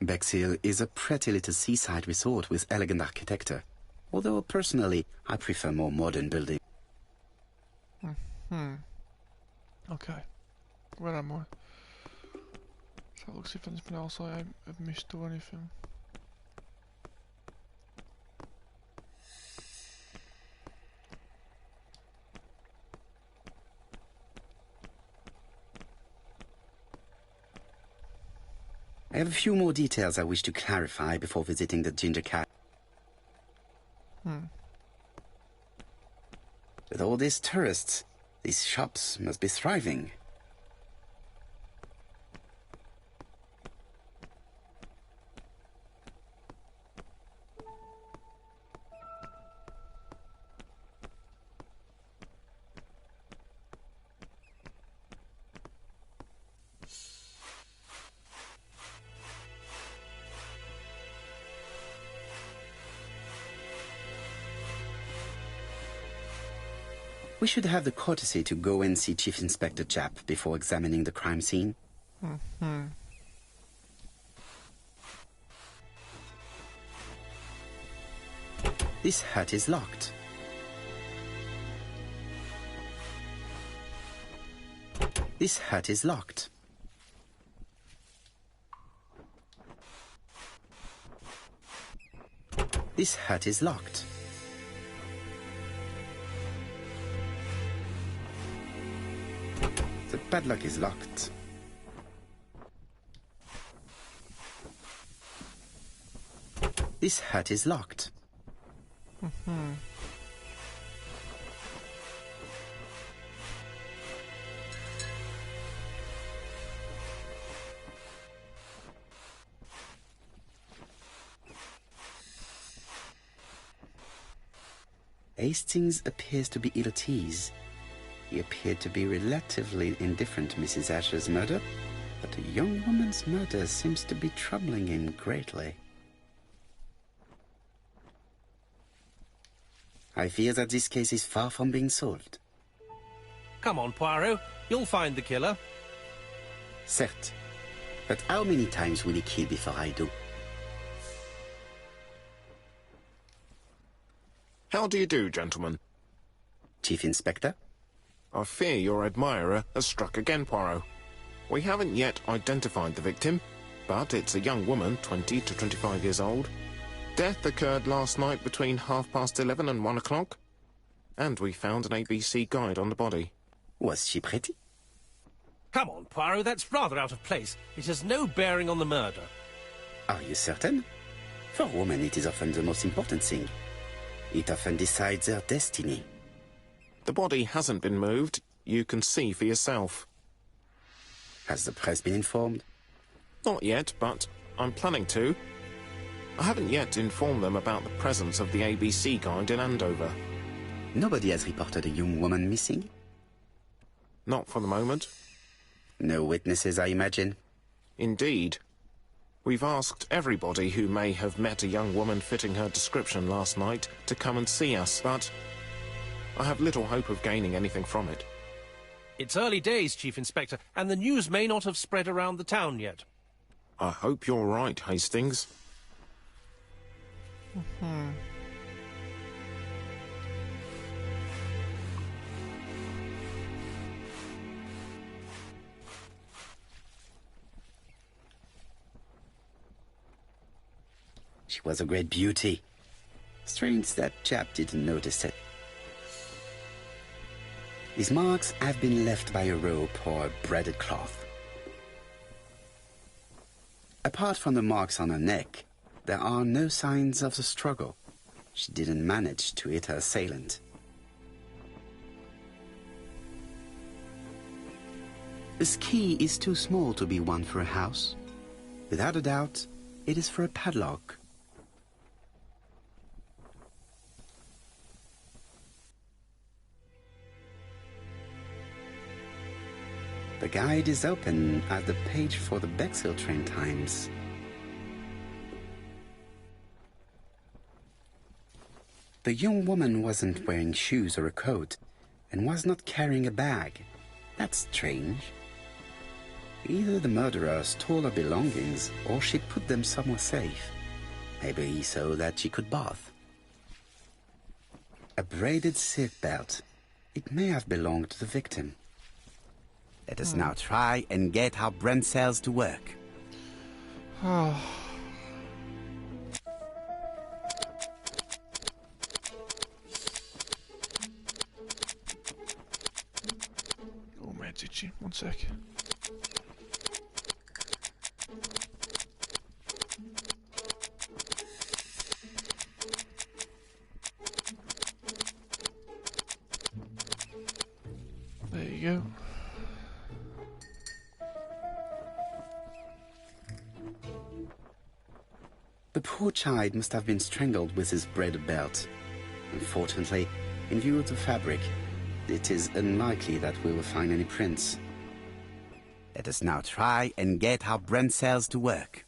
Bexhill is a pretty little seaside resort with elegant architecture. Although, personally, I prefer more modern buildings. Okay. Where am I? Let's have a look, see if there's anything else I have missed or anything. I have a few more details I wish to clarify before visiting the Ginger Cat. With all these tourists, these shops must be thriving. We should have the courtesy to go and see Chief Inspector Japp before examining the crime scene. This hut is locked. This hut is locked. This hut is locked. The padlock is locked. This hut is locked. Hastings appears to be ill at ease. He appeared to be relatively indifferent to Mrs. Asher's murder, but a young woman's murder seems to be troubling him greatly. I fear that this case is far from being solved. Come on, Poirot. You'll find the killer. Certes. But how many times will he kill before I do? How do you do, gentlemen? Chief Inspector? I fear your admirer has struck again, Poirot. We haven't yet identified the victim, but it's a young woman, 20 to 25 years old. Death occurred last night between 11:30 and 1 o'clock, and we found an ABC guide on the body. Was she pretty? Come on, Poirot, that's rather out of place. It has no bearing on the murder. Are you certain? For women, it is often the most important thing. It often decides their destiny. The body hasn't been moved. You can see for yourself. Has the press been informed? Not yet, but I'm planning to. I haven't yet informed them about the presence of the ABC guide in Andover. Nobody has reported a young woman missing? Not for the moment. No witnesses, I imagine. Indeed. We've asked everybody who may have met a young woman fitting her description last night to come and see us, but I have little hope of gaining anything from it. It's early days, Chief Inspector, and the news may not have spread around the town yet. I hope you're right, Hastings. She was a great beauty. Strange that chap didn't notice it. These marks have been left by a rope or a braided cloth. Apart from the marks on her neck, there are no signs of the struggle. She didn't manage to hit her assailant. This key is too small to be one for a house. Without a doubt, it is for a padlock. The guide is open at the page for the Bexhill train times. The young woman wasn't wearing shoes or a coat and was not carrying a bag. That's strange. Either the murderer stole her belongings or she put them somewhere safe. Maybe so that she could bath. A braided silk belt. It may have belonged to the victim. Let us now try and get our brain cells to work. Oh, Medici, one sec. you go. The poor child must have been strangled with his braided belt. Unfortunately, in view of the fabric, it is unlikely that we will find any prints. Let us now try and get our brain cells to work.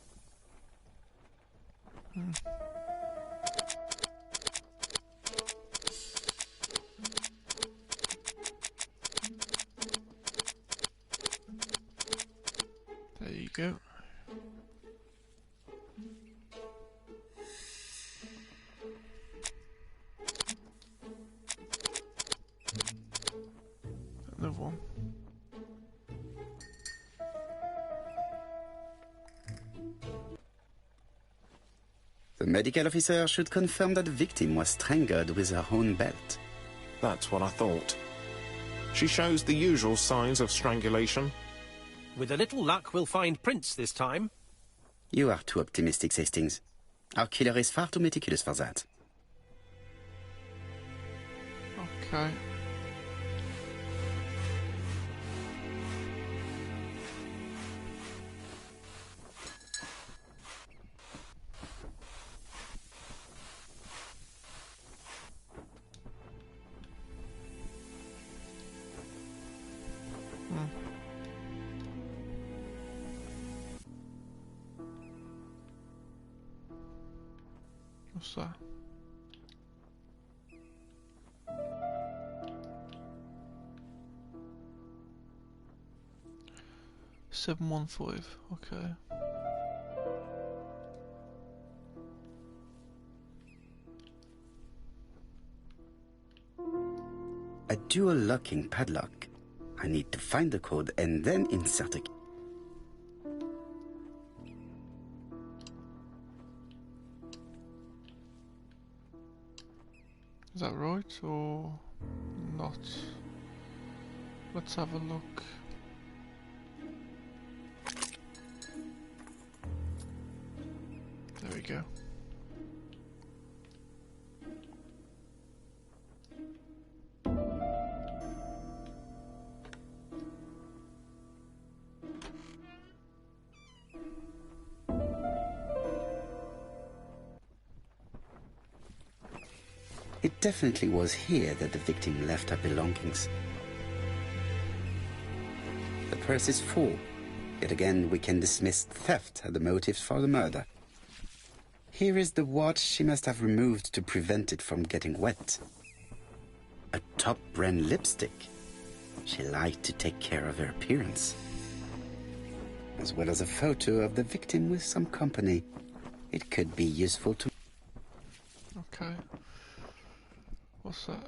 There you go. Another one. The medical officer should confirm that the victim was strangled with her own belt. That's what I thought. She shows the usual signs of strangulation. With a little luck, we'll find prints this time. You are too optimistic, Hastings. Our killer is far too meticulous for that. Okay. What's that? $715. Okay. A dual locking padlock. I need to find the code and then insert a key. Is that right or not? Let's have a look. There we go. It definitely was here that the victim left her belongings. The purse is full. Yet again, we can dismiss theft as the motive for the murder. Here is the watch she must have removed to prevent it from getting wet. A top-brand lipstick. She liked to take care of her appearance. As well as a photo of the victim with some company. It could be useful to... Okay. What's that?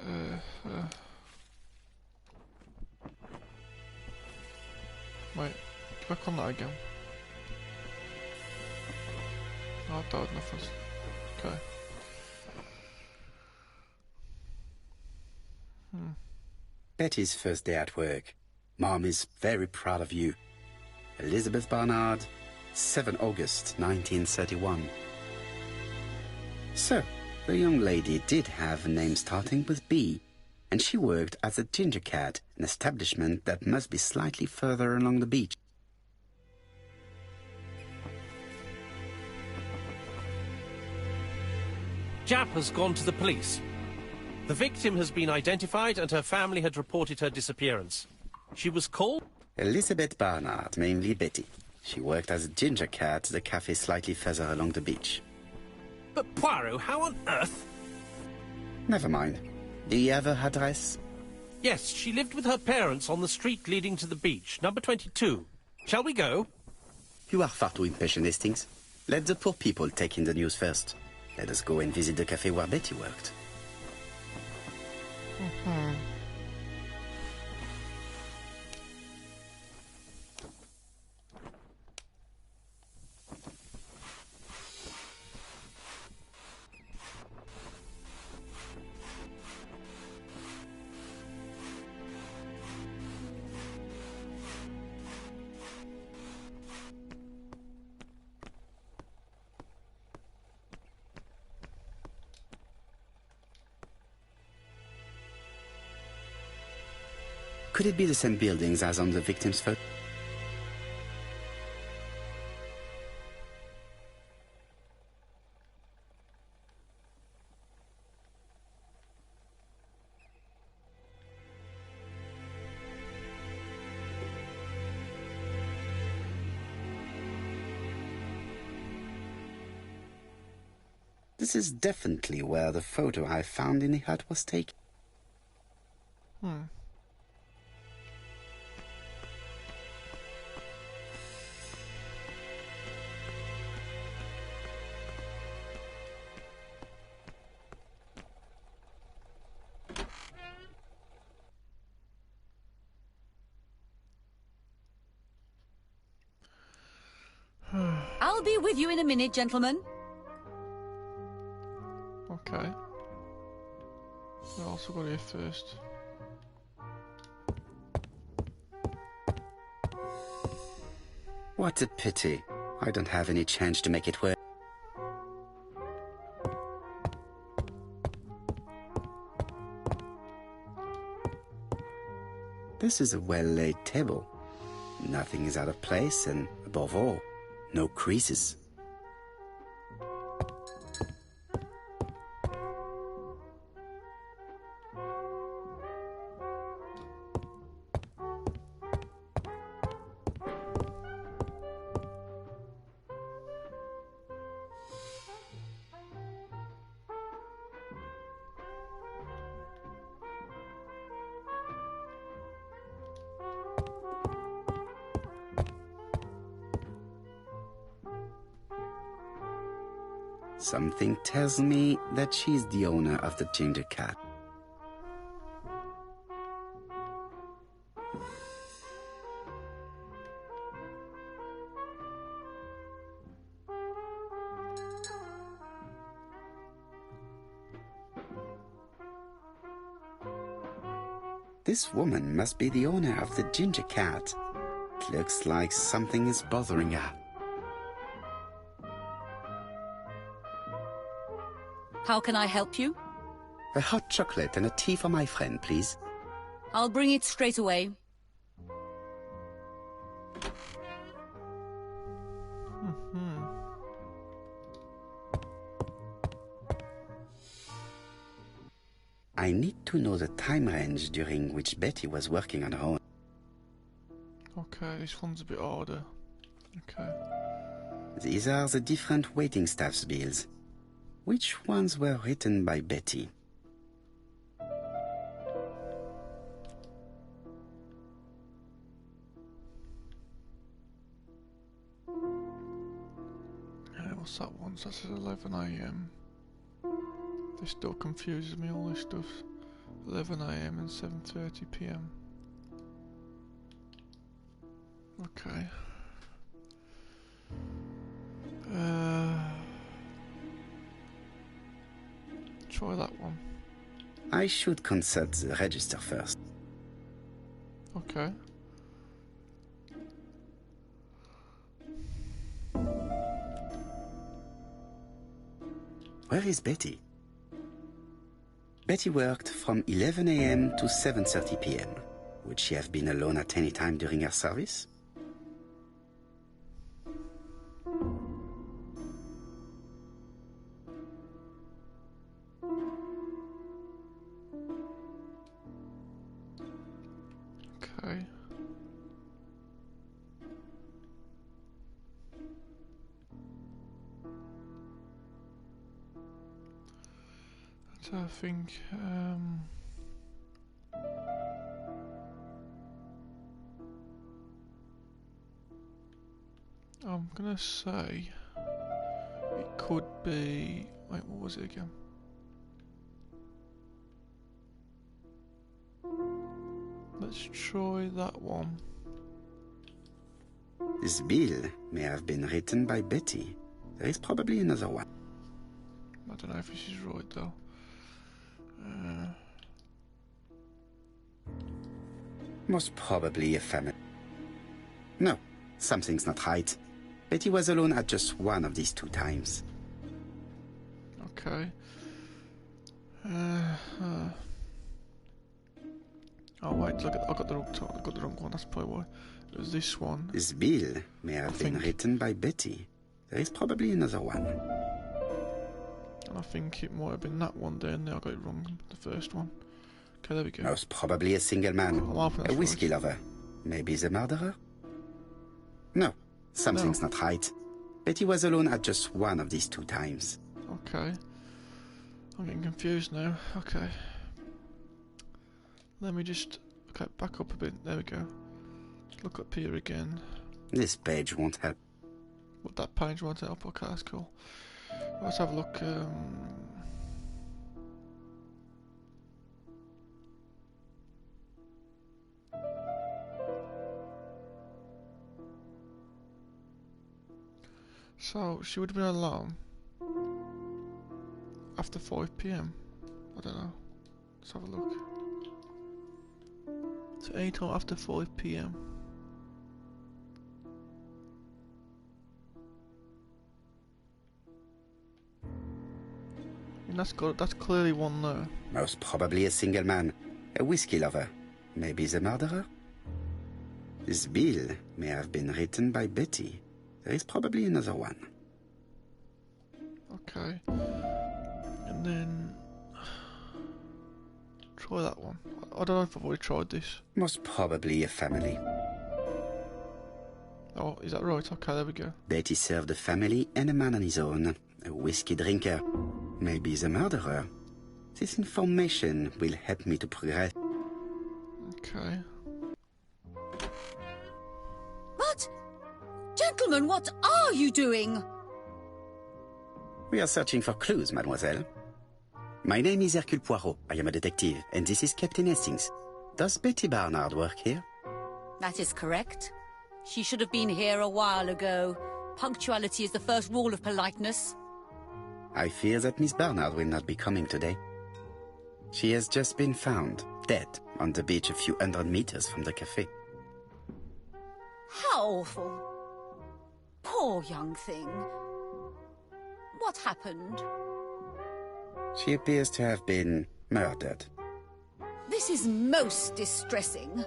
Wait, click on that again. Oh, I died nothing. Okay. Betty's first day at work. Mom is very proud of you. Elizabeth Barnard, 7 August 1931. So, the young lady did have a name starting with B, and she worked as a ginger cat, an establishment that must be slightly further along the beach. Jap has gone to the police. The victim has been identified and her family had reported her disappearance. She was called Elizabeth Barnard, mainly Betty. She worked as a ginger cat at the cafe slightly further along the beach. But Poirot, how on earth? Never mind. Do you have her address? Yes, she lived with her parents on the street leading to the beach, number 22. Shall we go? You are far too impatient, Hastings. Let the poor people take in the news first. Let us go and visit the cafe where Betty worked. Could it be the same buildings as on the victim's photo? This is definitely where the photo I found in the hut was taken. I'll be with you in a minute, gentlemen. Okay. What else have I got here first? What a pity. I don't have any change to make it work. This is a well-laid table. Nothing is out of place, and above all, no creases. Something tells me that she's the owner of the ginger cat. This woman must be the owner of the ginger cat. It looks like something is bothering her. How can I help you? A hot chocolate and a tea for my friend, please. I'll bring it straight away. I need to know the time range during which Betty was working on her own. Okay, this one's a bit harder. Okay. These are the different waiting staff's bills. Which ones were written by Betty? What's that one? So that's at 11 AM. This still confuses me, all this stuff. 11 AM and 7:30 PM. Okay. Try that one. I should consult the register first. Okay. Where is Betty? Betty worked from 11 AM to 7:30 PM. Would she have been alone at any time during her service? Okay. So I think I'm gonna say it could be, wait, what was it again? Let's try that one. This bill may have been written by Betty. There is probably another one. I don't know if this is right though. Most probably a family. No, something's not right. Betty was alone at just one of these 2 times. Okay. I'll wait, look, I got the wrong one. That's probably why. It was this one. This bill may have been written by Betty. There is probably another one. And I think it might have been that one there, and I got it wrong. The first one. Okay, there we go. Most probably a single man. A whiskey lover. Maybe the murderer? No, something's not right. Betty was alone at just one of these 2 times. Okay. I'm getting confused now. Okay. Let me just... Okay, back up a bit. There we go. Look up here again. This page won't help. What, that page won't help? Okay, that's cool. Let's have a look. So, she would have been alone after 5 PM. I don't know. Let's have a look. So, anytime after 5 PM. And that's clearly one there. Most probably a single man. A whiskey lover. Maybe the murderer? This bill may have been written by Betty. There is probably another one. Okay. And then... try that one. I don't know if I've already tried this. Most probably a family. Oh, is that right? Okay, there we go. Betty served a family and a man on his own. A whiskey drinker. Maybe the murderer. This information will help me to progress. Okay. But, gentlemen, what are you doing? We are searching for clues, mademoiselle. My name is Hercule Poirot. I am a detective, and this is Captain Hastings. Does Betty Barnard work here? That is correct. She should have been here a while ago. Punctuality is the first rule of politeness. I fear that Miss Barnard will not be coming today. She has just been found, dead, on the beach a few hundred meters from the cafe. How awful. Poor young thing. What happened? She appears to have been murdered. This is most distressing.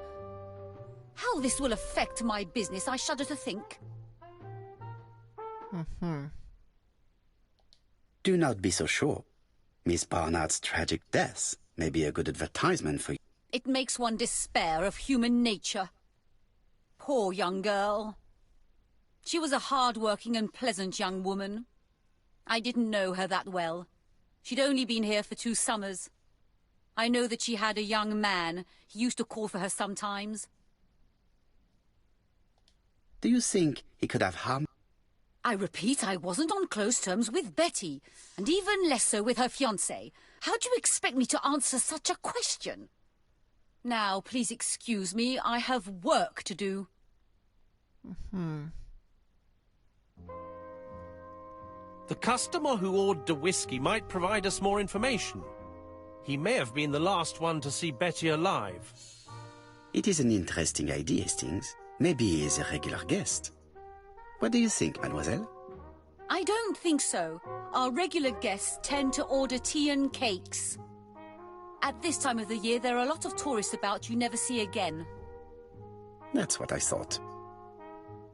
How this will affect my business, I shudder to think. Do not be so sure. Miss Barnard's tragic death may be a good advertisement for you. It makes one despair of human nature. Poor young girl. She was a hard-working and pleasant young woman. I didn't know her that well. She'd only been here for 2 summers. I know that she had a young man. He used to call for her sometimes. Do you think he could have harmed? I repeat, I wasn't on close terms with Betty, and even less so with her fiancé. How do you expect me to answer such a question? Now, please excuse me, I have work to do. The customer who ordered the whiskey might provide us more information. He may have been the last one to see Betty alive. It is an interesting idea, Hastings. Maybe he is a regular guest. What do you think, mademoiselle? I don't think so. Our regular guests tend to order tea and cakes. At this time of the year, there are a lot of tourists about you never see again. That's what I thought.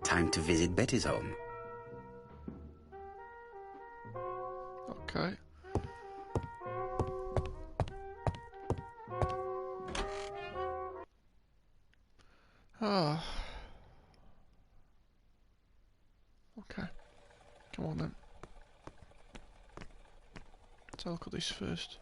Time to visit Betty's home. Okay. Ah. Okay. Come on then. Let's look at this first.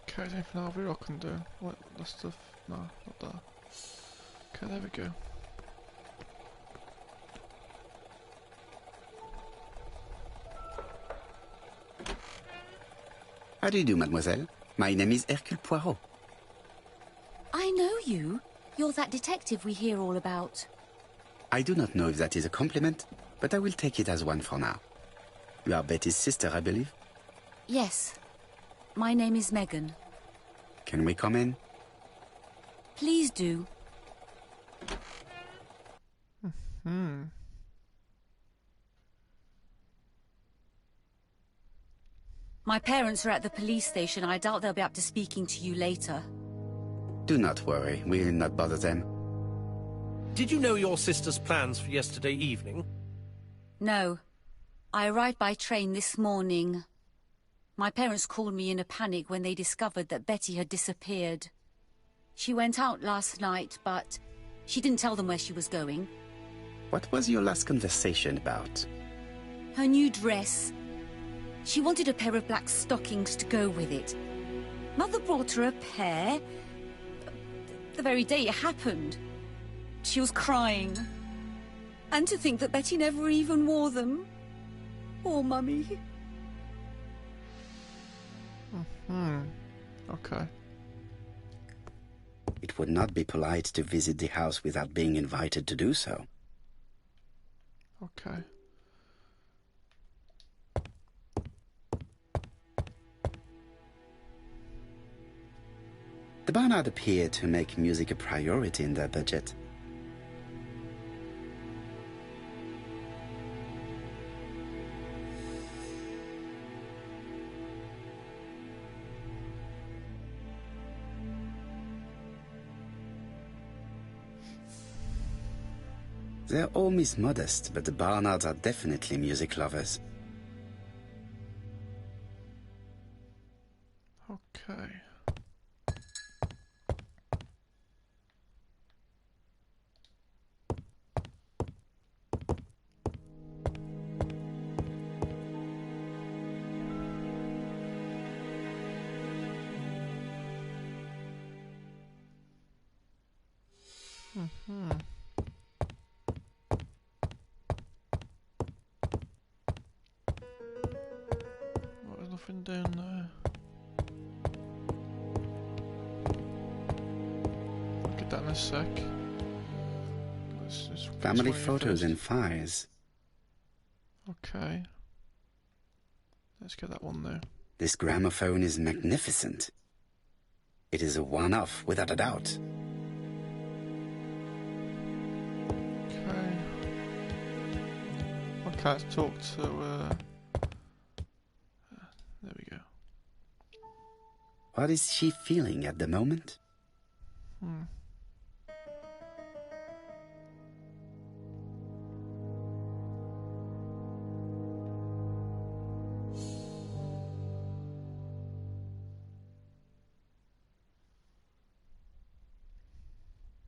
Okay, is there anything over here I can do? What, that stuff? No, not that. Okay, there we go. How do you do, mademoiselle? My name is Hercule Poirot. I know you. You're that detective we hear all about. I do not know if that is a compliment, but I will take it as one for now. You are Betty's sister, I believe? Yes. My name is Megan. Can we come in? Please do. My parents are at the police station. I doubt they'll be up to speaking to you later. Do not worry, we'll not bother them. Did you know your sister's plans for yesterday evening? No. I arrived by train this morning. My parents called me in a panic when they discovered that Betty had disappeared. She went out last night, but she didn't tell them where she was going. What was your last conversation about? Her new dress. She wanted a pair of black stockings to go with it. Mother brought her a pair. The very day it happened. She was crying. And to think that Betty never even wore them. Poor Mummy. Okay. It would not be polite to visit the house without being invited to do so. Okay. The Barnard appeared to make music a priority in their budget. They're all Miss Modest, but the Barnards are definitely music lovers. Okay. There's nothing down there. I'll get that in a sec. Let's just Family first. photos and files. Okay. Let's get that one there. This gramophone is magnificent. It is a one-off, without a doubt. Okay. Okay, let's talk to, there we go. What is she feeling at the moment?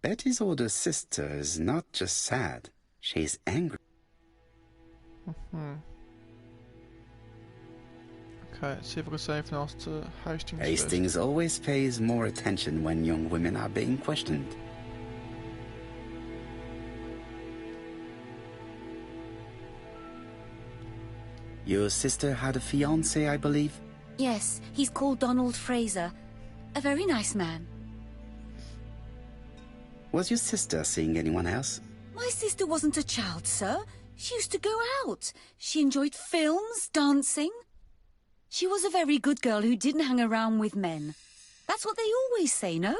Betty's older sister is not just sad, she's angry. Okay, let's see if I can say anything else to Hastings. Hastings always pays more attention when young women are being questioned. Your sister had a fiancé, I believe? Yes, he's called Donald Fraser. A very nice man. Was your sister seeing anyone else? My sister wasn't a child, sir. She used to go out. She enjoyed films, dancing. She was a very good girl who didn't hang around with men. That's what they always say, no?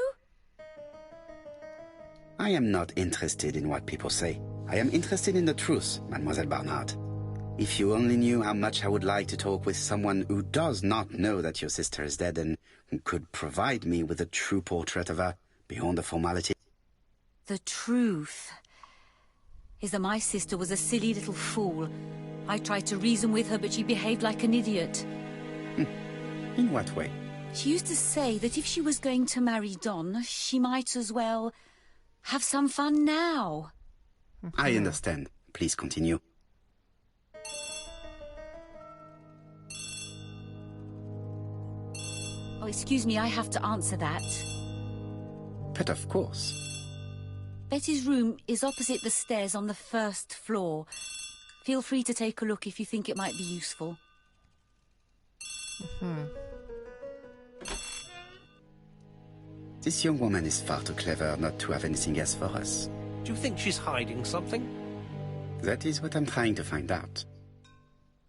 I am not interested in what people say. I am interested in the truth, Mademoiselle Barnard. If you only knew how much I would like to talk with someone who does not know that your sister is dead and who could provide me with a true portrait of her beyond the formality. The truth is that my sister was a silly little fool. I tried to reason with her, but she behaved like an idiot. In what way? She used to say that if she was going to marry Don, she might as well have some fun now. I understand. Please continue. Oh, excuse me, I have to answer that. But of course. Betty's room is opposite the stairs on the first floor. Feel free to take a look if you think it might be useful. This young woman is far too clever not to have anything else for us. Do you think she's hiding something? That is what I'm trying to find out.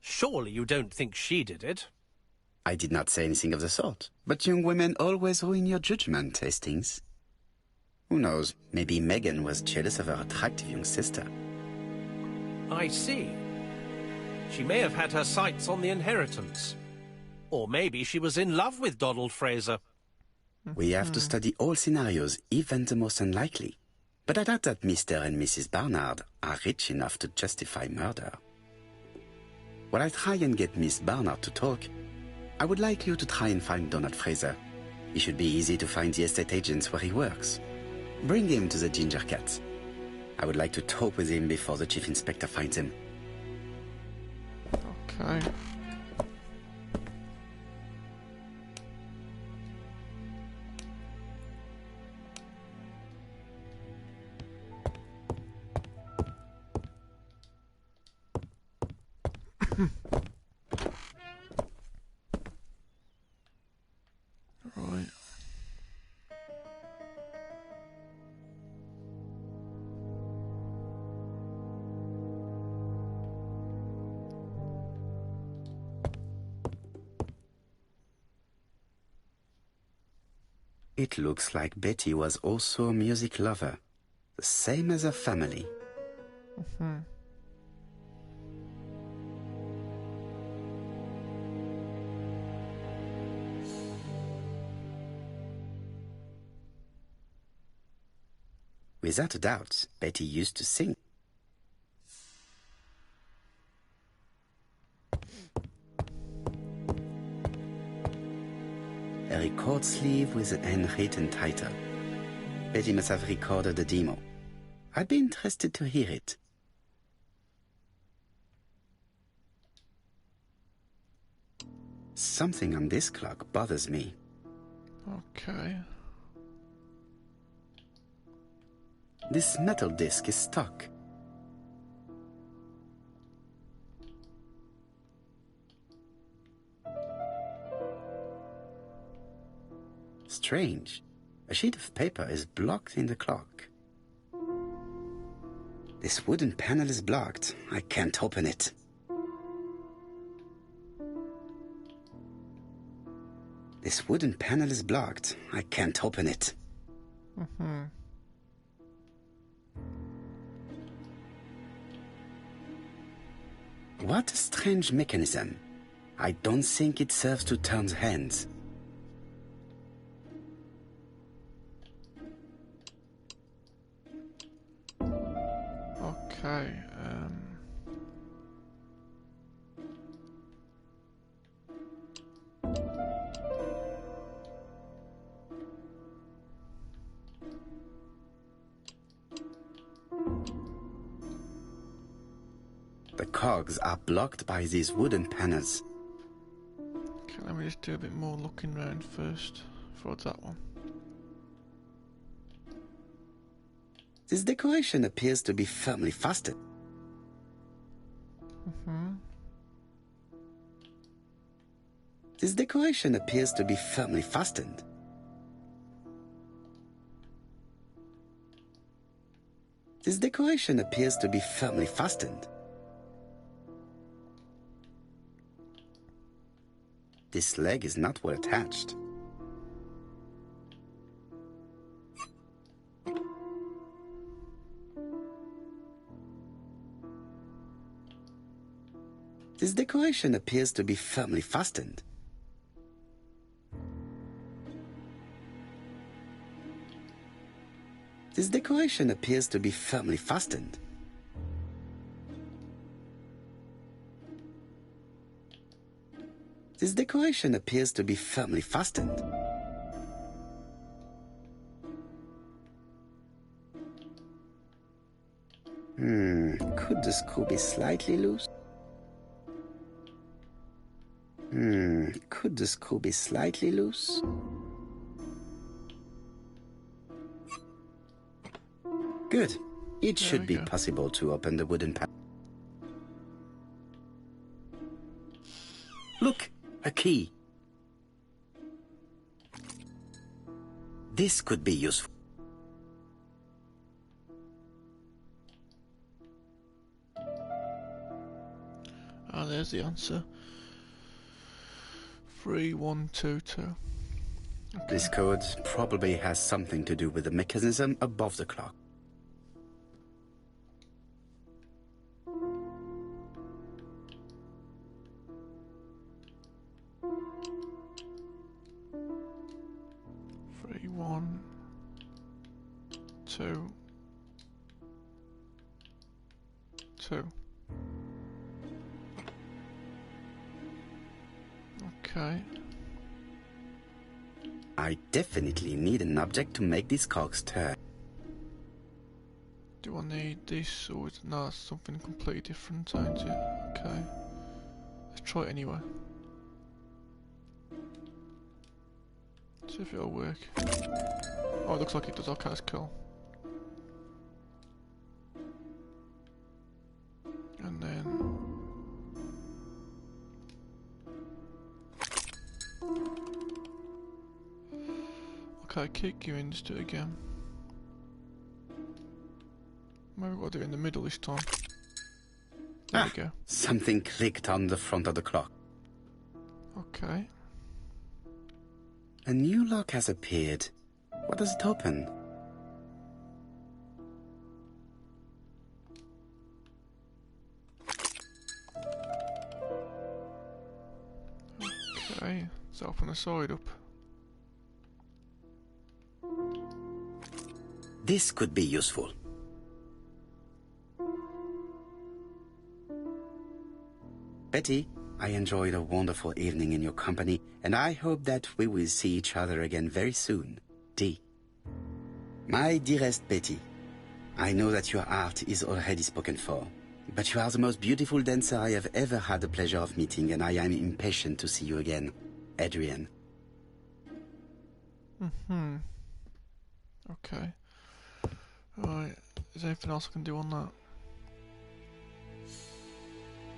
Surely you don't think she did it? I did not say anything of the sort. But young women always ruin your judgment, Hastings. Who knows, maybe Megan was jealous of her attractive young sister. I see. She may have had her sights on the inheritance. Or maybe she was in love with Donald Fraser. We have to study all scenarios, even the most unlikely. But I doubt that Mr. and Mrs. Barnard are rich enough to justify murder. While I try and get Miss Barnard to talk, I would like you to try and find Donald Fraser. It should be easy to find the estate agents where he works. Bring him to the Ginger Cat. I would like to talk with him before the Chief Inspector finds him. Okay. Right. It looks like Betty was also a music lover, the same as her family. Without a doubt, Betty used to sing. A record sleeve with an handwritten title. Betty must have recorded the demo. I'd be interested to hear it. Something on this clock bothers me. Okay. This metal disc is stuck. Strange. A sheet of paper is blocked in the clock. This wooden panel is blocked. I can't open it. This wooden panel is blocked. I can't open it. What a strange mechanism. I don't think it serves to turn the hands. Okay. The cogs are blocked by these wooden panels. Okay, let me just do a bit more looking around first for that one. This decoration appears to be firmly fastened. This decoration appears to be firmly fastened. This decoration appears to be firmly fastened. This leg is not well attached. This decoration appears to be firmly fastened. This decoration appears to be firmly fastened. This decoration appears to be firmly fastened. Could the screw be slightly loose? Could the screw be slightly loose? Good. It should be possible to open the wooden panel. Look, a key. This could be useful. Ah, there's the answer. 3122. Okay. This code probably has something to do with the mechanism above the clock. Three, one, two, two. Okay. I definitely need an object to make these cogs turn. Do I need this or is no, it's something completely different, ain't it? Okay. Let's try it anyway. See if it'll work. Oh, it looks like it does. Okay, that's cool. And then... Okay, keep going, just do it again. Maybe we've got to do it in the middle this time. There we go. Something clicked on the front of the clock. Okay. A new lock has appeared. What does it open? Okay, let's open the side up. This could be useful. Betty, I enjoyed a wonderful evening in your company, and I hope that we will see each other again very soon. D. My dearest Betty, I know that your art is already spoken for, but you are the most beautiful dancer I have ever had the pleasure of meeting, and I am impatient to see you again. Adrian. Okay. Right, is there anything else I can do on that?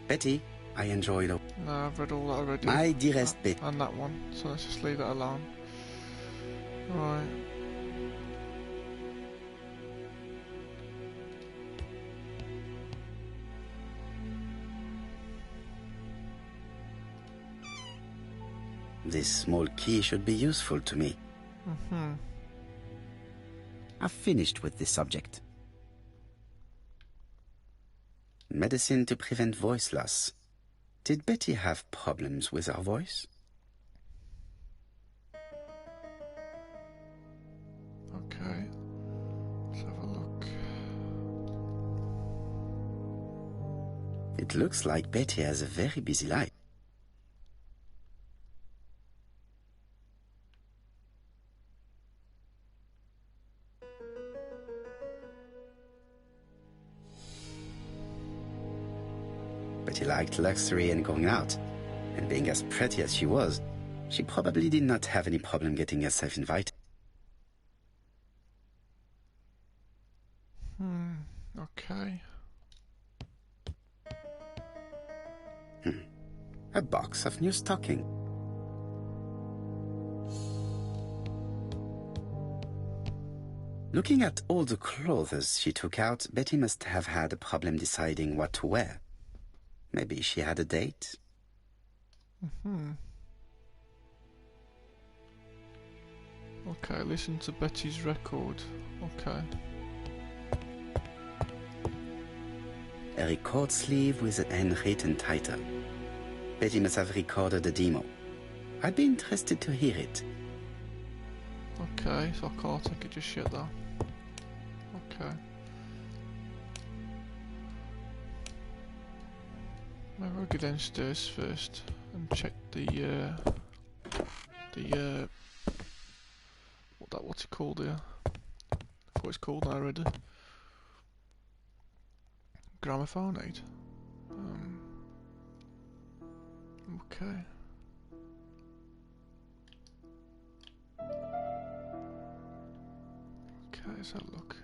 Betty, I enjoyed a... No, I've read all that already. My dearest Betty. And that one, so let's just leave that alone. Right. This small key should be useful to me. I've finished with this subject. Medicine to prevent voice loss. Did Betty have problems with her voice? Okay. Let's have a look. It looks like Betty has a very busy life. Betty liked luxury and going out, and being as pretty as she was, she probably did not have any problem getting herself invited. Okay. A box of new stocking. Looking at all the clothes she took out, Betty must have had a problem deciding what to wear. Maybe she had a date? Okay, listen to Betty's record. Okay. A record sleeve with a handwritten title. Betty must have recorded a demo. I'd be interested to hear it. Okay, so I can't take it just yet though. Okay. Maybe I'll go downstairs first and check what's it called here? I forgot what it's called now already. Gramophone aid. Okay. Okay, let's have a look.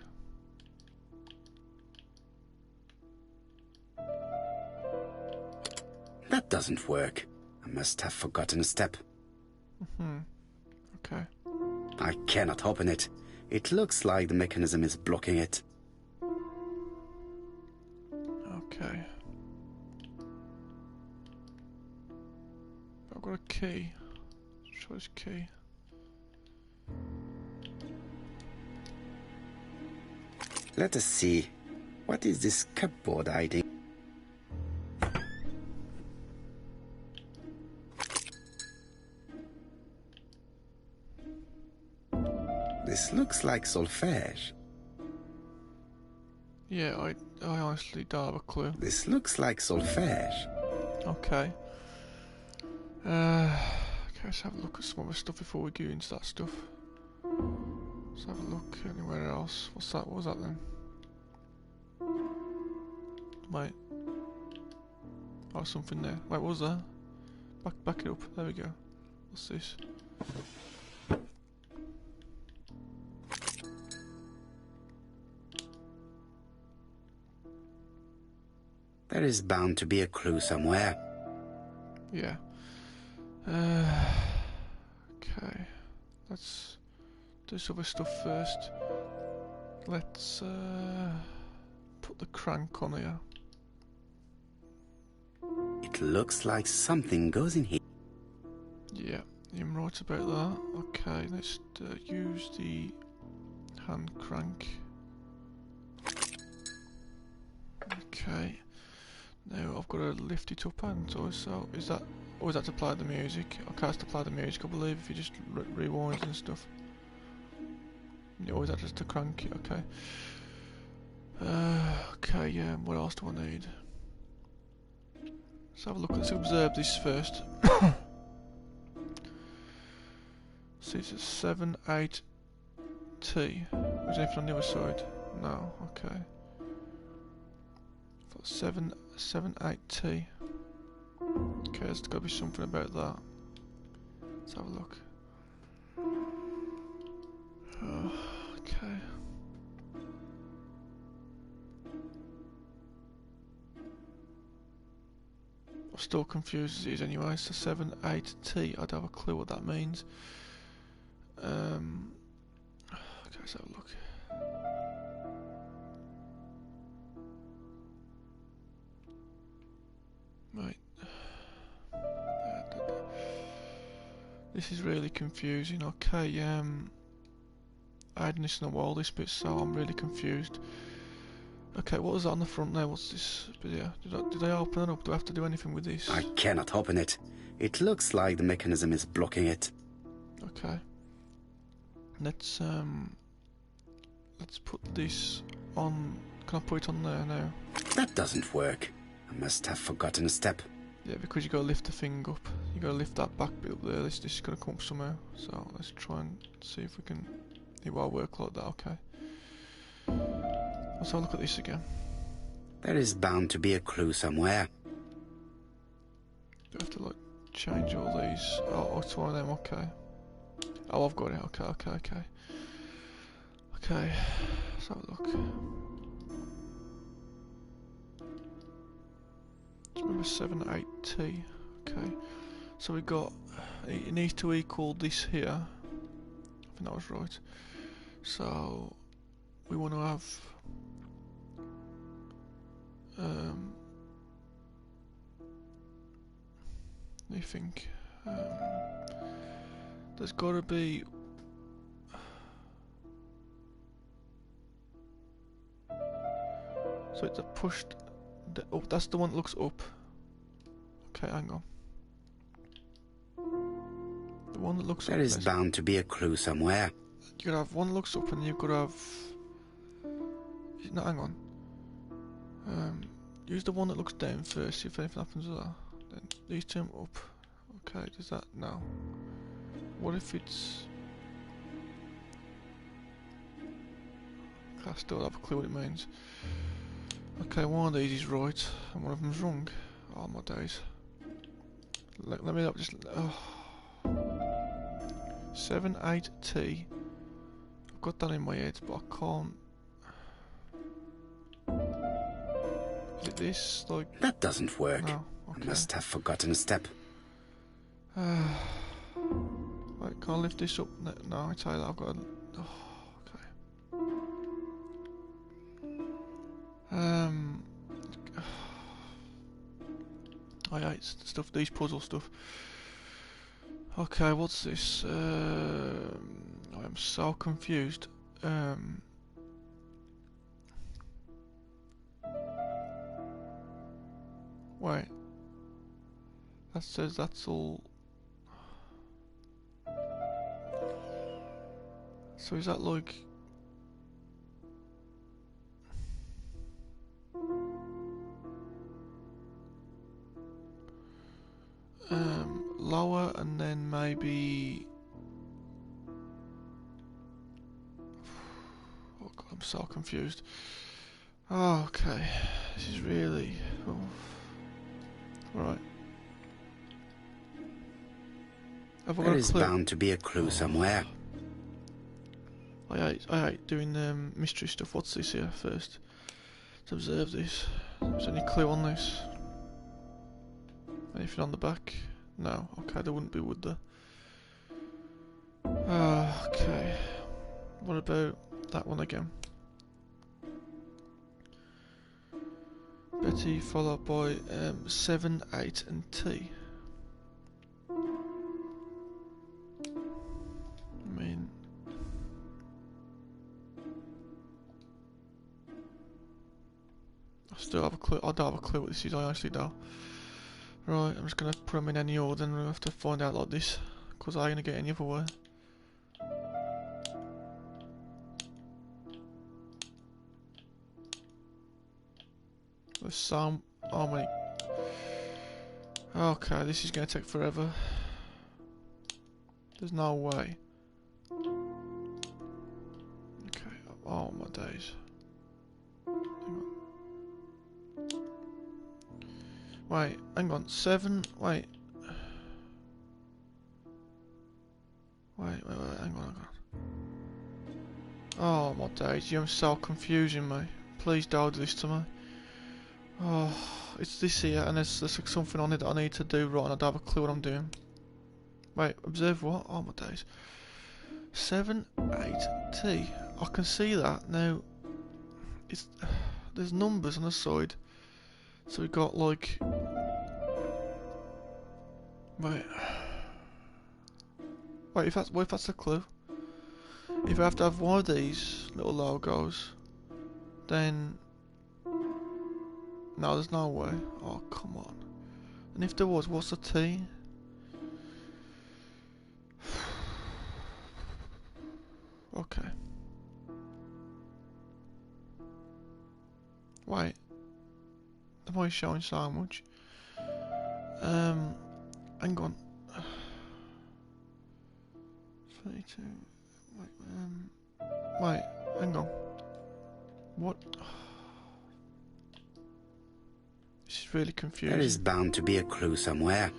That doesn't work. I must have forgotten a step. Okay. I cannot open it. It looks like the mechanism is blocking it. Okay. I've got a key. Try this key. Let us see. What is this cupboard hiding? This looks like solfège. Yeah, I honestly don't have a clue. This looks like solfège. Okay. Okay, let's have a look at some other stuff before we go into that stuff. Let's have a look anywhere else. What's that? What was that then? Wait. Oh, something there. Wait, what was that? Back it up. There we go. What's this? There is bound to be a clue somewhere. Yeah. Okay. Let's do some other stuff first. Let's put the crank on here. It looks like something goes in here. Yeah, you're right about that. Okay, let's use the hand crank. Okay. Now I've got to lift it up, and so is that, or is that to play the music? Okay, that's to play the music, I believe, if you just rewind and stuff. Yeah, or is that just to crank it? Okay. Okay, yeah, what else do I need? Let's have a look, let's observe this first. See, it's a 7-8 T. Is anything on the other side? No, okay. 7-8 T. Okay, there's got to be something about that. Let's have a look. Oh, okay. I'm still confused as it is anyway. So 7-8 T. I don't have a clue what that means. Okay, let's have a look. Right. This is really confusing. Okay, I hadn't this in a while, this bit, so I'm really confused. Okay, what was that on the front there? What's this bit here? Did I open it up? Do I have to do anything with this? I cannot open it. It looks like the mechanism is blocking it. Okay. Let's put this on. Can I put it on there now? That doesn't work. I must have forgotten a step. Yeah, because you gotta lift the thing up. You gotta lift that back bit up there. This is gonna come up somehow. So let's try and see if we can. It will work like that. Okay. Let's have a look at this again. There is bound to be a clue somewhere. Do I have to like change all these? Oh, it's one of them. Okay. Oh, I've got it. Okay. Okay. Let's have a look. Remember 7-8 T. Okay. So we got. It needs to equal this here. I think that was right. So we want to have. I think there's got to be. So it's a pushed. Oh, that's the one that looks up. Okay, hang on. The one that looks up. There is bound to be a clue somewhere. You gotta have one that looks up, and you've got to have. No, hang on. Use the one that looks down first. See if anything happens to that. Then these two up. Okay, does that now? What if it's? I still have a clue what it means. Okay, one of these is right, and one of them's wrong. Oh my days. Let me up just. 7-8 T. I've got that in my head, but I can't. Is it this? Like. That doesn't work. No. Okay. I must have forgotten a step. Wait, can I lift this up? No, I tell you that I've got to. I hate stuff, these puzzle stuff. Okay, what's this? I'm so confused. Wait. That says that's all. So is that like... lower and then maybe... Oh god, I'm so confused. Oh, okay, this is really... Oh. Right. Have I got There a is clue? bound to be a clue somewhere. I hate doing mystery stuff. What's this here first? Let's observe this. Is there any clue on this? Anything on the back? No. Okay, there wouldn't be, would there? Okay. What about that one again? Betty followed by 7, 8 and T. I mean... I still have a clue. I don't have a clue what this is, I actually don't. Right, I'm just going to put them in any order and we'll have to find out like this. Because I ain't going to get any other way. There's so many. Okay, this is going to take forever. There's no way. Okay, oh my days. Wait, hang on, 7, wait. Wait, hang on. Oh my days, you're so confusing me. Please don't do this to me. Oh, it's this here, and there's like something on it that I need to do right, and I don't have a clue what I'm doing. Wait, observe what? Oh my days. 7, 8, T. I can see that now. It's there's numbers on the side, so we got like. Wait. Wait, if that's a clue. If I have to have one of these little logos, then no, there's no way. Oh, come on. And if there was, what's the T? Okay. Wait. Am I showing so much? Hang on. 32. Wait, hang on. What? This is really confusing. There is bound to be a clue somewhere.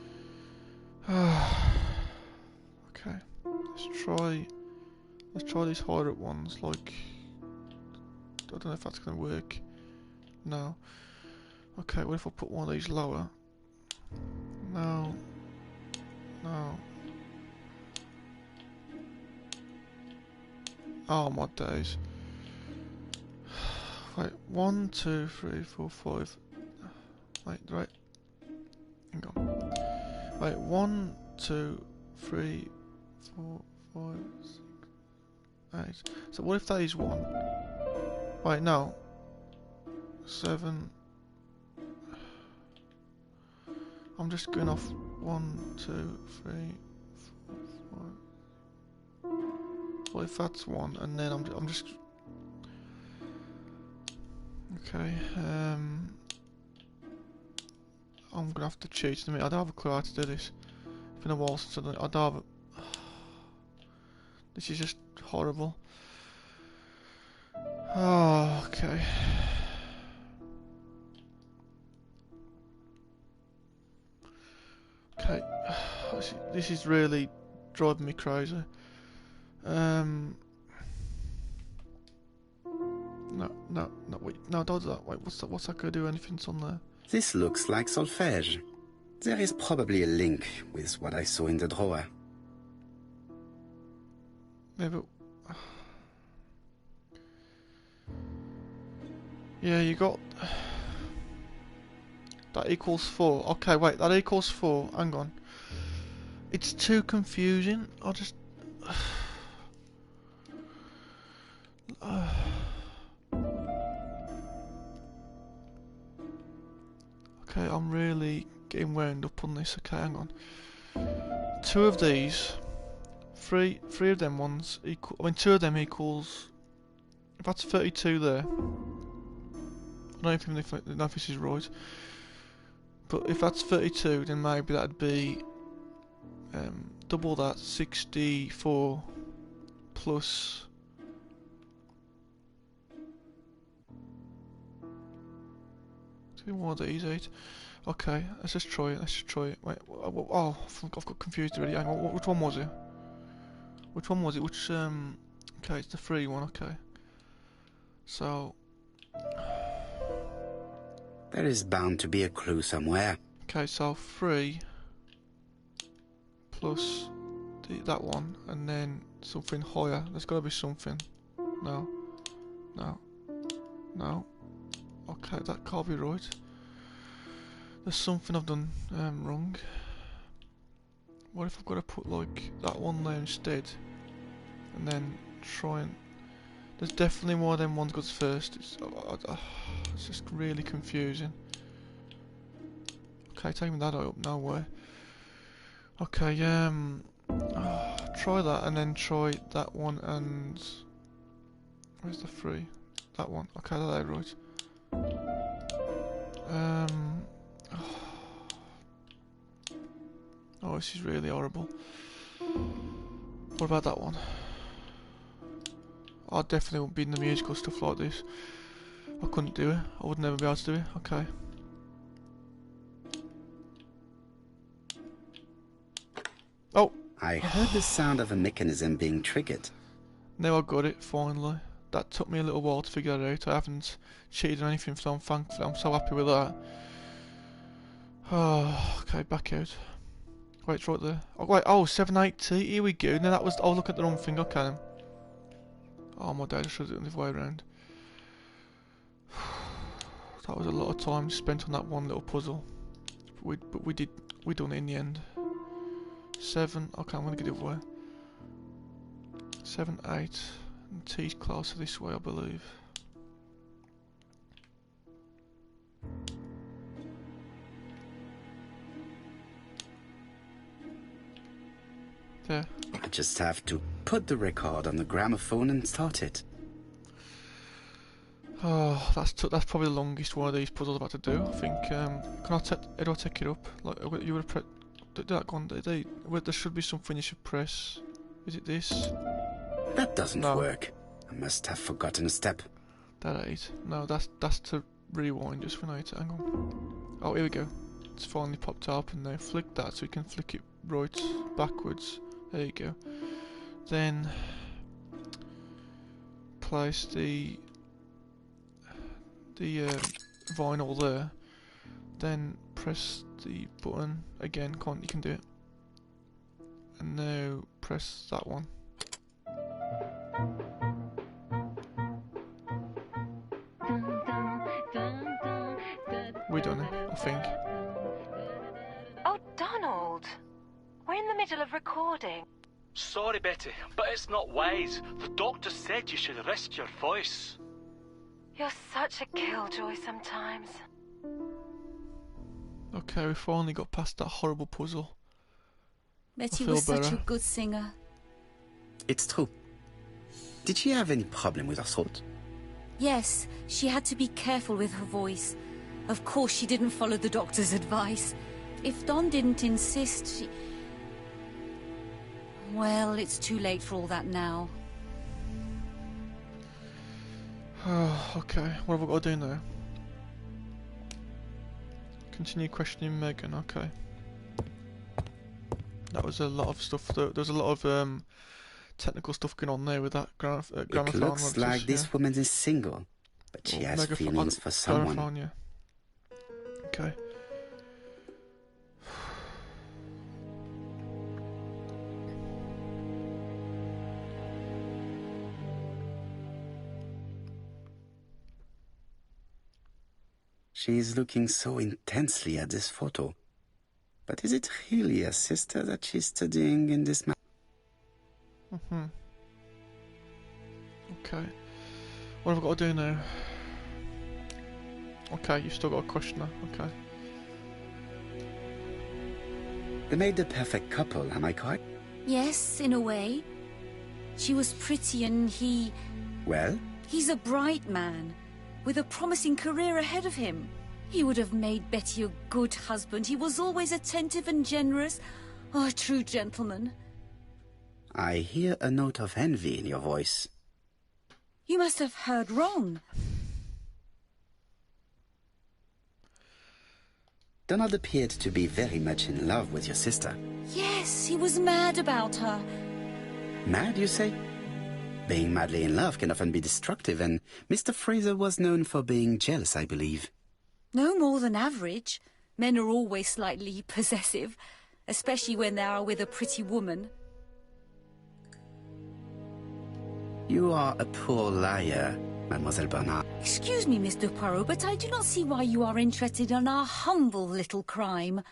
Okay, let's try these higher up ones. Like, I don't know if that's gonna work. No. Okay, what if I put one of these lower? No. No. Oh my days. Wait, 1, 2, 3, 4, 5. Wait, right. Hang on. Wait, 1, 2, 3, 4, 5, 6, 8. So what if that is 1? Wait, no. 7. I'm just going off 1, 2, 3, 4, 5. What if that's 1? And then I'm just. Okay. I'm gonna have to cheat in a minute. I don't have a clue how to do this. It's been a while since I don't have a... This is just horrible. Oh, okay. Okay. This is really driving me crazy. No, wait, no, don't do that. Wait, what's that gonna do? Anything's on there? This looks like solfège. There is probably a link with what I saw in the drawer. Yeah, but... Yeah, you got... That equals 4. Okay, wait, that equals 4. Hang on. It's too confusing. I'll just... Okay, I'm really getting wound up on this. Okay, hang on. Two of these, three of them ones equal. I mean, two of them equals. If that's 32 there, I don't even know if this is right. But if that's 32, then maybe that'd be double that, 64 plus. One of these 8. Okay, let's just try it. Let's just try it. Wait, oh, I've got confused already. Hang on, which one was it? Which one was it? Which okay, it's the 3 one. Okay, so There is bound to be a clue somewhere. okay, so 3 plus that one, and then something higher. There's got to be something. No, no, no. Okay, that can't be right. There's something I've done wrong. What if I've got to put like that one there instead, and then try and... There's definitely more than one goes first. It's just really confusing. Okay, taking that up now. Where? Okay, try that and then try that one and... Where's the 3? That one. Okay, that's right. Oh, this is really horrible. What about that one? I definitely won't be in the musical stuff like this. I couldn't do it. I would never be able to do it. Okay. Oh! I heard the sound of a mechanism being triggered. Now I got it, finally. That took me a little while to figure that out. I haven't cheated or anything, so thankfully I'm so happy with that. Oh, okay, back out. Wait, it's right there. Oh, wait, oh, 780, here we go. Now that was... Oh, look at the wrong thing, okay. Oh my god, I should have done it the other way around. That was a lot of time spent on that one little puzzle. But we done it in the end. 7, okay, I'm gonna get it the other way. 7, 8, and T's closer this way, I believe. There. I just have to put the record on the gramophone and start it. Oh, that's probably the longest one of these puzzles I've had to do. I think. How do I take it up? Like you would have do that one. There should be something you should press. Is it this? That doesn't No. work. I must have forgotten a step. That ain't. No, that's to rewind just when I hit it. Hang on. Oh, here we go. It's finally popped up, and now flick that so we can flick it right backwards. There you go. Then place the vinyl there. Then press the button again. You can do it. And now press that one. We done it, I think. Oh, Donald! We're in the middle of recording. Sorry, Betty, but it's not wise. The doctor said you should rest your voice. You're such a killjoy sometimes. Okay, we finally got past that horrible puzzle. Betty feel was such better. a good singer. It's true. Did she have any problem with her throat? Yes, she had to be careful with her voice. Of course she didn't follow the doctor's advice. If Don didn't insist, she... Well, it's too late for all that now. Okay, what have I got to do now? Continue questioning Megan, okay. That was a lot of stuff, there was a lot of technical stuff going on there with that gramophone. It looks like this woman is single, but she has feelings for someone. Gramophone, yeah. Okay. She is looking so intensely at this photo, But is it really a sister that she's studying in this Okay. What have I got to do now? Okay, you've still got a questioner. Okay. They made the perfect couple, am I correct? Yes, in a way. She was pretty and he... Well? He's a bright man, with a promising career ahead of him. He would have made Betty a good husband. He was always attentive and generous. Oh, a true gentleman. I hear a note of envy in your voice. You must have heard wrong. Donald appeared to be very much in love with your sister. Yes, he was mad about her. Mad, you say? Being madly in love can often be destructive, and Mr. Fraser was known for being jealous, I believe. No more than average. Men are always slightly possessive, especially when they are with a pretty woman. You are a poor liar, Mademoiselle Bernard. Excuse me, Mr. Poirot, but I do not see why you are interested in our humble little crime.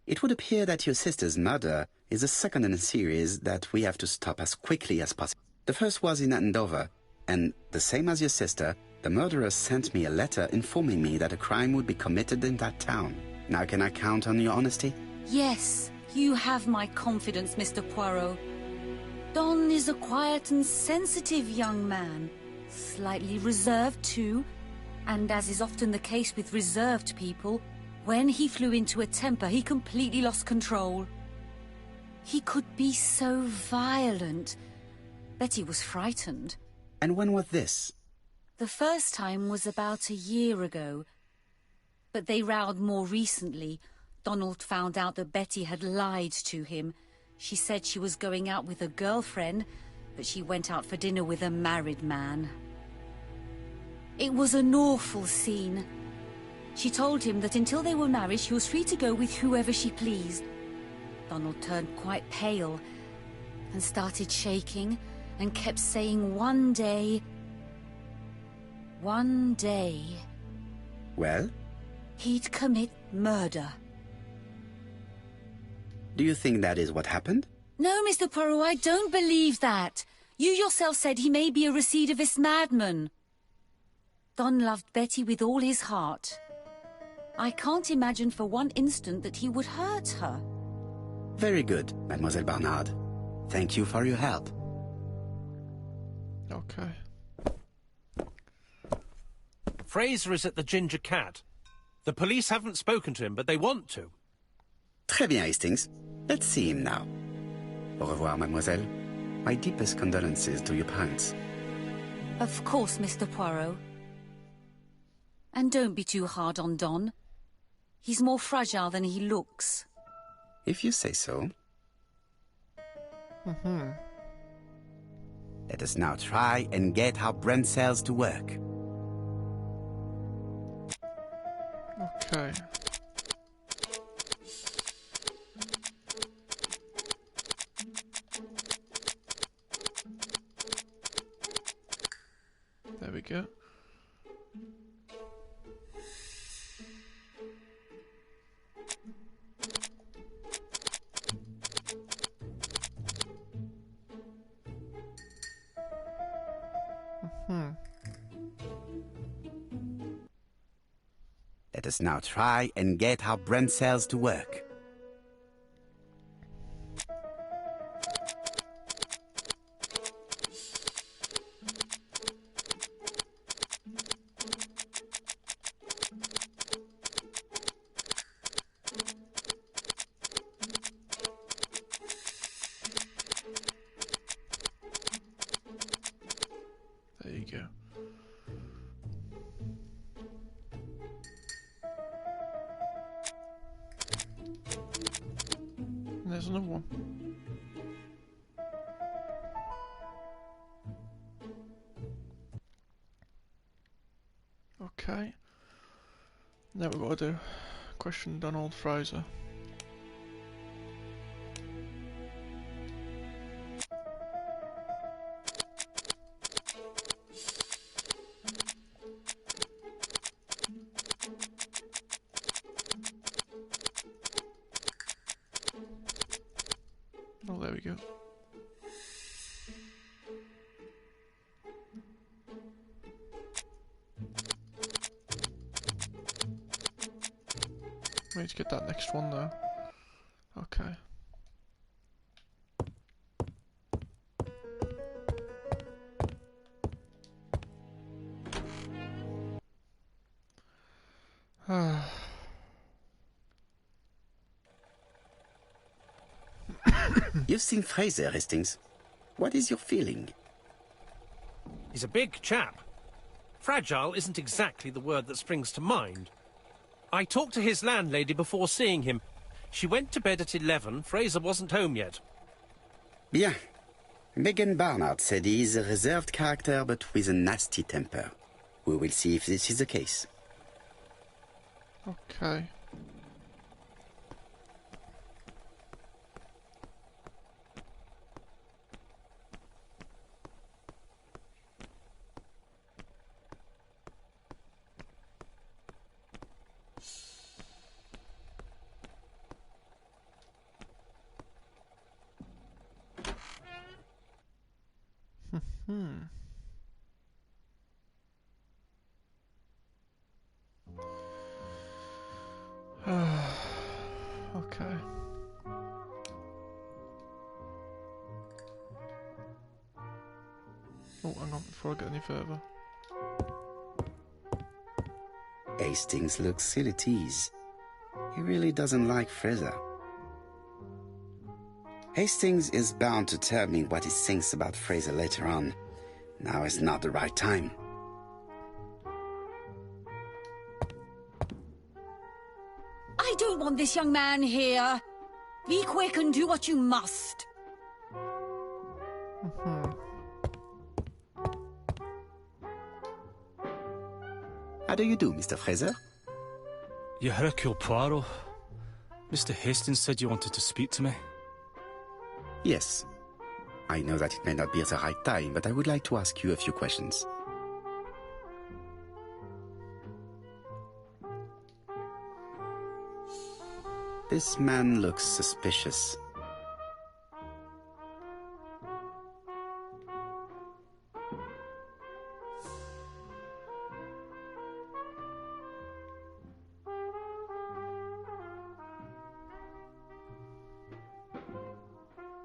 It would appear that your sister's murder is the second in a series that we have to stop as quickly as possible. The first was in Andover, and the same as your sister, the murderer sent me a letter informing me that a crime would be committed in that town. Now can I count on your honesty? Yes, you have my confidence, Mr. Poirot. Don is a quiet and sensitive young man. Slightly reserved, too. And as is often the case with reserved people, when he flew into a temper, he completely lost control. He could be so violent. Betty was frightened. And when was this? The first time was about a year ago. But they rowed more recently. Donald found out that Betty had lied to him. She said she was going out with a girlfriend, but she went out for dinner with a married man. It was an awful scene. She told him that until they were married, she was free to go with whoever she pleased. Donald turned quite pale and started shaking and kept saying one day... Well? He'd commit murder. Do you think that is what happened? No, Mr. Poirot, I don't believe that. You yourself said he may be a recidivist madman. Don loved Betty with all his heart. I can't imagine for one instant that he would hurt her. Very good, Mademoiselle Barnard. Thank you for your help. Okay. Fraser is at the Ginger Cat. The police haven't spoken to him, but they want to. Très bien, Hastings. Let's see him now. Au revoir, mademoiselle. My deepest condolences to your parents. Of course, Mr. Poirot. And don't be too hard on Don. He's more fragile than he looks. If you say so. Let us now try and get our brain cells to work. Okay. There we go. Let us now try and get our brain cells to work. There you go. And there's another one. Okay. Now we've got to do question Donald Fraser. we go. We need to get that next one though. Okay. You've seen Fraser, Hastings. What is your feeling? He's a big chap. Fragile isn't exactly the word that springs to mind. I talked to his landlady before seeing him. She went to bed at 11. Fraser wasn't home yet. Bien. Megan Barnard said he is a reserved character but with a nasty temper. We will see if this is the case. Okay. Okay. Oh, hang on, before I get any further. Hastings looks ill at ease. He really doesn't like Fraser. Hastings is bound to tell me what he thinks about Fraser later on. Now is not the right time. I don't want this young man here. Be quick and do what you must. How do you do, Mr. Fraser? You Hercule Poirot. Mr. Hastings said you wanted to speak to me. Yes. I know that it may not be at the right time, but I would like to ask you a few questions. This man looks suspicious.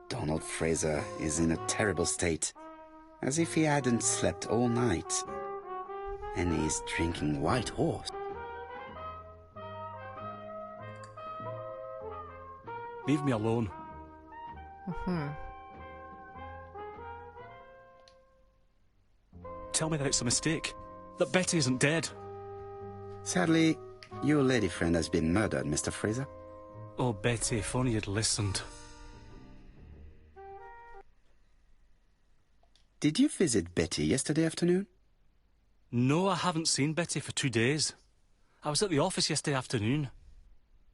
Donald Fraser is in a terrible state, as if he hadn't slept all night. And he's drinking White Horse. Leave me alone. Tell me that it's a mistake. That Betty isn't dead. Sadly, your lady friend has been murdered, Mr. Fraser. Oh, Betty, if only you'd listened. Did you visit Betty yesterday afternoon? No, I haven't seen Betty for 2 days. I was at the office yesterday afternoon.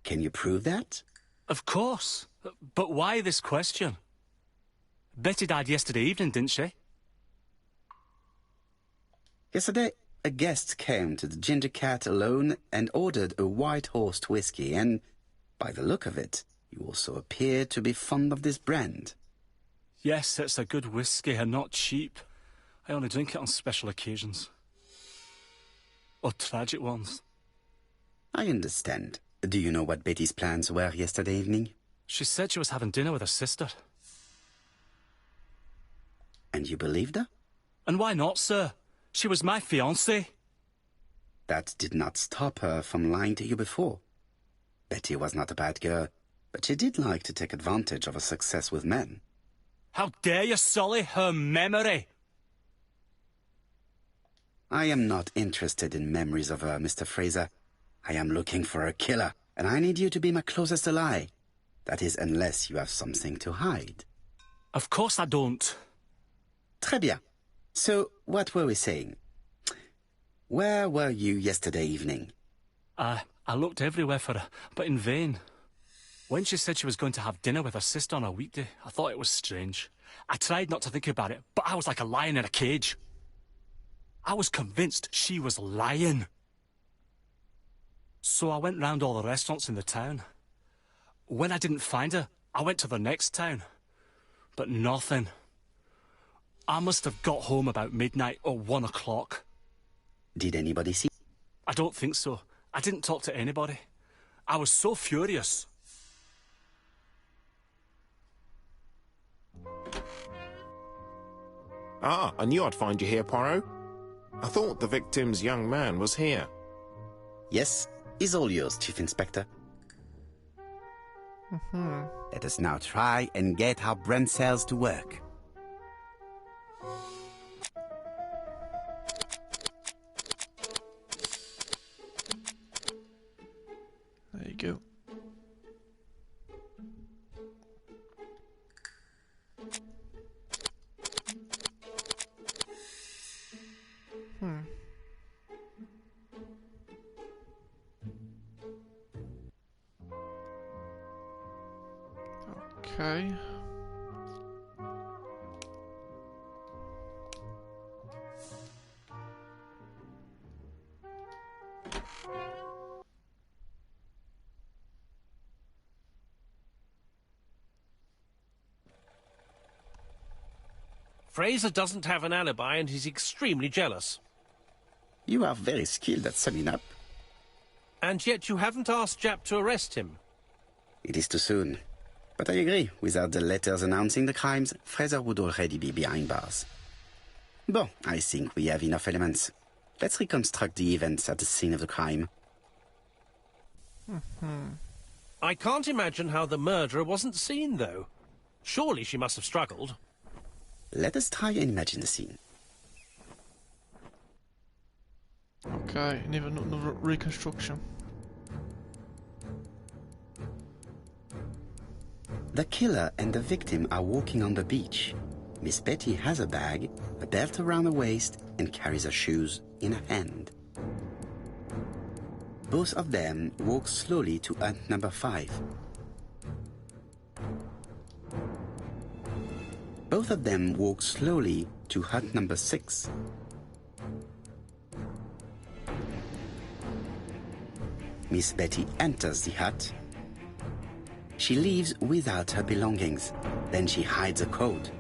Can you prove that? Of course. But why this question? Betty died yesterday evening, didn't she? Yesterday, a guest came to the Ginger Cat alone and ordered a White Horse whiskey, and by the look of it, you also appear to be fond of this brand. Yes, it's a good whiskey and not cheap. I only drink it on special occasions. Or tragic ones. I understand. Do you know what Betty's plans were yesterday evening? She said she was having dinner with her sister. And you believed her? And why not, sir? She was my fiancée. That did not stop her from lying to you before. Betty was not a bad girl, but she did like to take advantage of her success with men. How dare you sully her memory? I am not interested in memories of her, Mr. Fraser. I am looking for a killer, and I need you to be my closest ally. That is, unless you have something to hide. Of course I don't. Très bien. So, what were we saying? Where were you yesterday evening? I looked everywhere for her, but in vain. When she said she was going to have dinner with her sister on a weekday, I thought it was strange. I tried not to think about it, but I was like a lion in a cage. I was convinced she was lying. So I went round all the restaurants in the town. When I didn't find her, I went to the next town. but nothing. I must have got home about midnight or 1 o'clock. Did anybody see? I don't think so. I didn't talk to anybody. I was so furious. Ah, I knew I'd find you here, Poirot. I thought the victim's young man was here. Yes, he's all yours, Chief Inspector. Let us now try and get our brain cells to work. There you go. Okay. Fraser doesn't have an alibi and he's extremely jealous. You are very skilled at summing up. And yet you haven't asked Japp to arrest him. It is too soon. But I agree, without the letters announcing the crimes, Fraser would already be behind bars. Bon, I think we have enough elements. Let's reconstruct the events at the scene of the crime. I can't imagine how the murderer wasn't seen, though. Surely she must have struggled. Let us try and imagine the scene. Okay, and even another reconstruction. The killer and the victim are walking on the beach. Miss Betty has a bag, a belt around her waist, and carries her shoes in her hand. Both of them walk slowly to hut number 5. Both of them walk slowly to hut number 6. Miss Betty enters the hut. She leaves without her belongings. Then she hides a coat.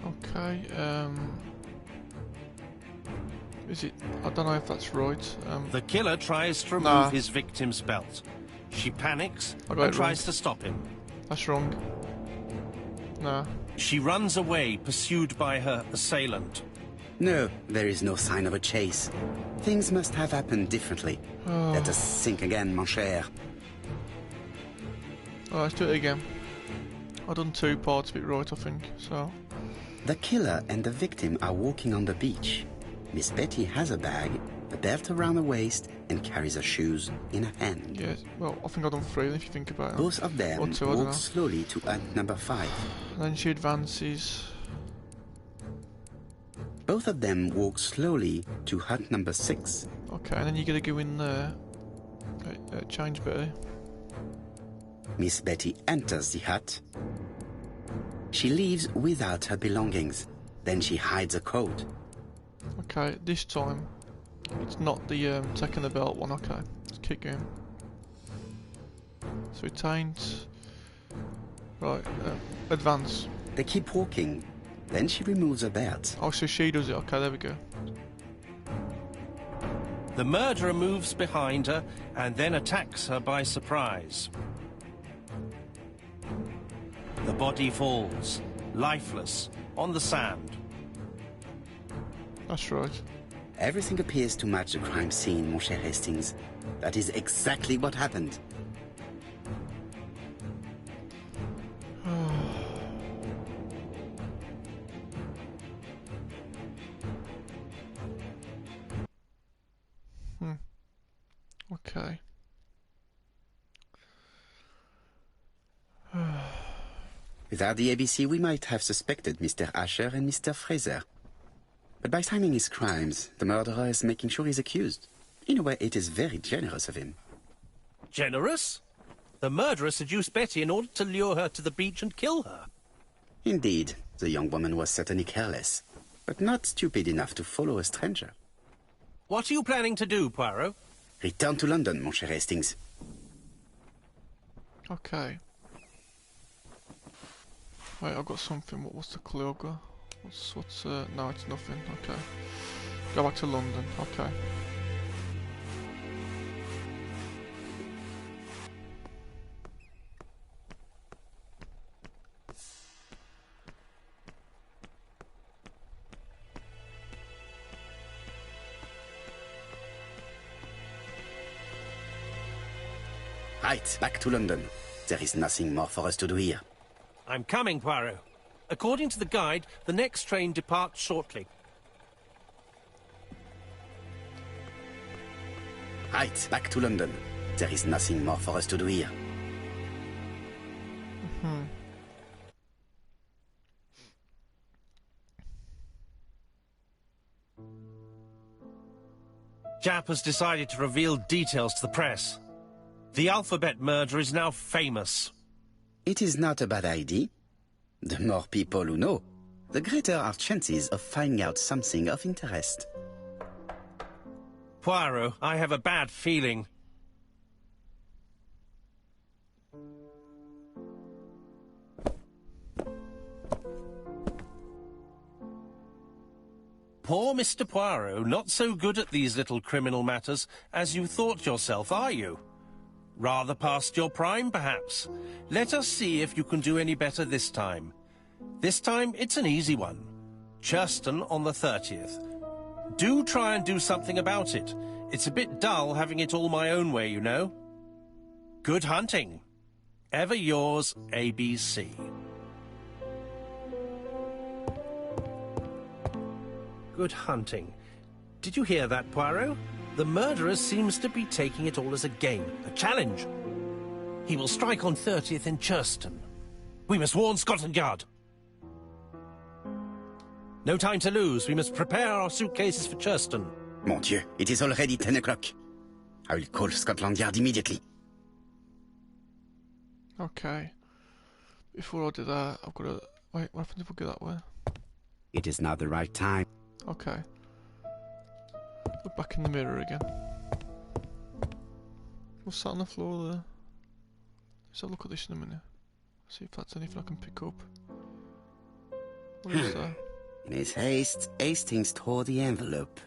Okay, is it? I don't know if that's right. The killer tries to remove his victim's belt. She panics and tries to stop him. That's wrong. Nah. She runs away, pursued by her assailant. No, there is no sign of a chase. Things must have happened differently. Let us think again, mon cher. Alright, let's do it again. I've done 2 parts of it right, I think, so... The killer and the victim are walking on the beach. Miss Betty has a bag, a belt around her waist, and carries her shoes in her hand. Yeah, well, I think I've done 3 if you think about it. Both of them Or 2, I don't know. walk slowly to hut number 5. Then she advances. Both of them walk slowly to hut number 6. Okay, and then you gotta go in there. Change Betty. Miss Betty enters the hut. She leaves without her belongings. Then she hides a coat. Okay, this time it's not the taking the belt one. Okay, let's keep going. So retained. Right, advance. They keep walking. Then she removes her belt. Oh, so she does it. Okay, there we go. The murderer moves behind her and then attacks her by surprise. The body falls, lifeless, on the sand. That's right. Everything appears to match the crime scene, mon cher Hastings. That is exactly what happened. Okay. Without the ABC, we might have suspected Mr. Asher and Mr. Fraser. But by timing his crimes, the murderer is making sure he's accused. In a way, it is very generous of him. Generous? The murderer seduced Betty in order to lure her to the beach and kill her. Indeed, the young woman was certainly careless, but not stupid enough to follow a stranger. What are you planning to do, Poirot? Return to London, mon cher Hastings. Okay. Wait, I've got something. What's the clue I've got? No, it's nothing. Okay. Go back to London. Okay. Right, back to London. There is nothing more for us to do here. I'm coming, Poirot. According to the guide, the next train departs shortly. Right, back to London. There is nothing more for us to do here. Japp has decided to reveal details to the press. The alphabet murder is now famous. It is not a bad idea. The more people who know, the greater our chances of finding out something of interest. Poirot, I have a bad feeling. Poor Mr. Poirot, not so good at these little criminal matters as you thought yourself, are you? Rather past your prime, perhaps. Let us see if you can do any better this time. This time, it's an easy one. Churston on the 30th. Do try and do something about it. It's a bit dull having it all my own way, you know. Good hunting. Ever yours, ABC. Good hunting. Did you hear that, Poirot? The murderer seems to be taking it all as a game, a challenge. He will strike on 30th in Churston. We must warn Scotland Yard. No time to lose. We must prepare our suitcases for Churston. Mon Dieu, it is already 10 o'clock. I will call Scotland Yard immediately. Okay. Before I do that, I've got to... Wait, what happens if I go that way? It is not the right time. Okay. Look back in the mirror again. What's that on the floor there? Let's have a look at this in a minute. See if that's anything I can pick up. What is that? In his haste, Hastings tore the envelope.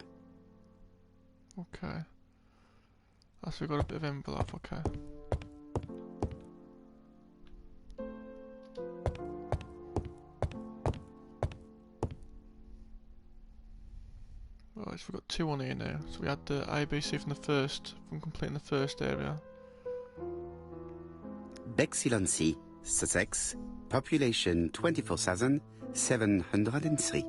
Okay. So we got a bit of envelope, okay. Right, so we've got 2 on here now. So we had the ABC from completing the first area. Bexhill-on-Sea, Sussex, population 24,703.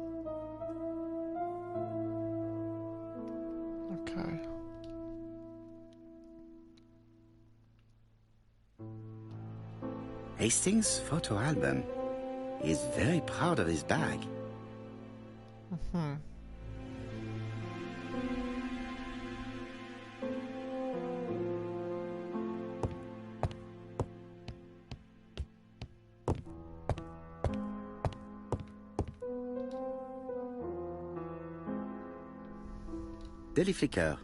Okay. Hastings' photo album. He is very proud of his bag. Daily Flicker,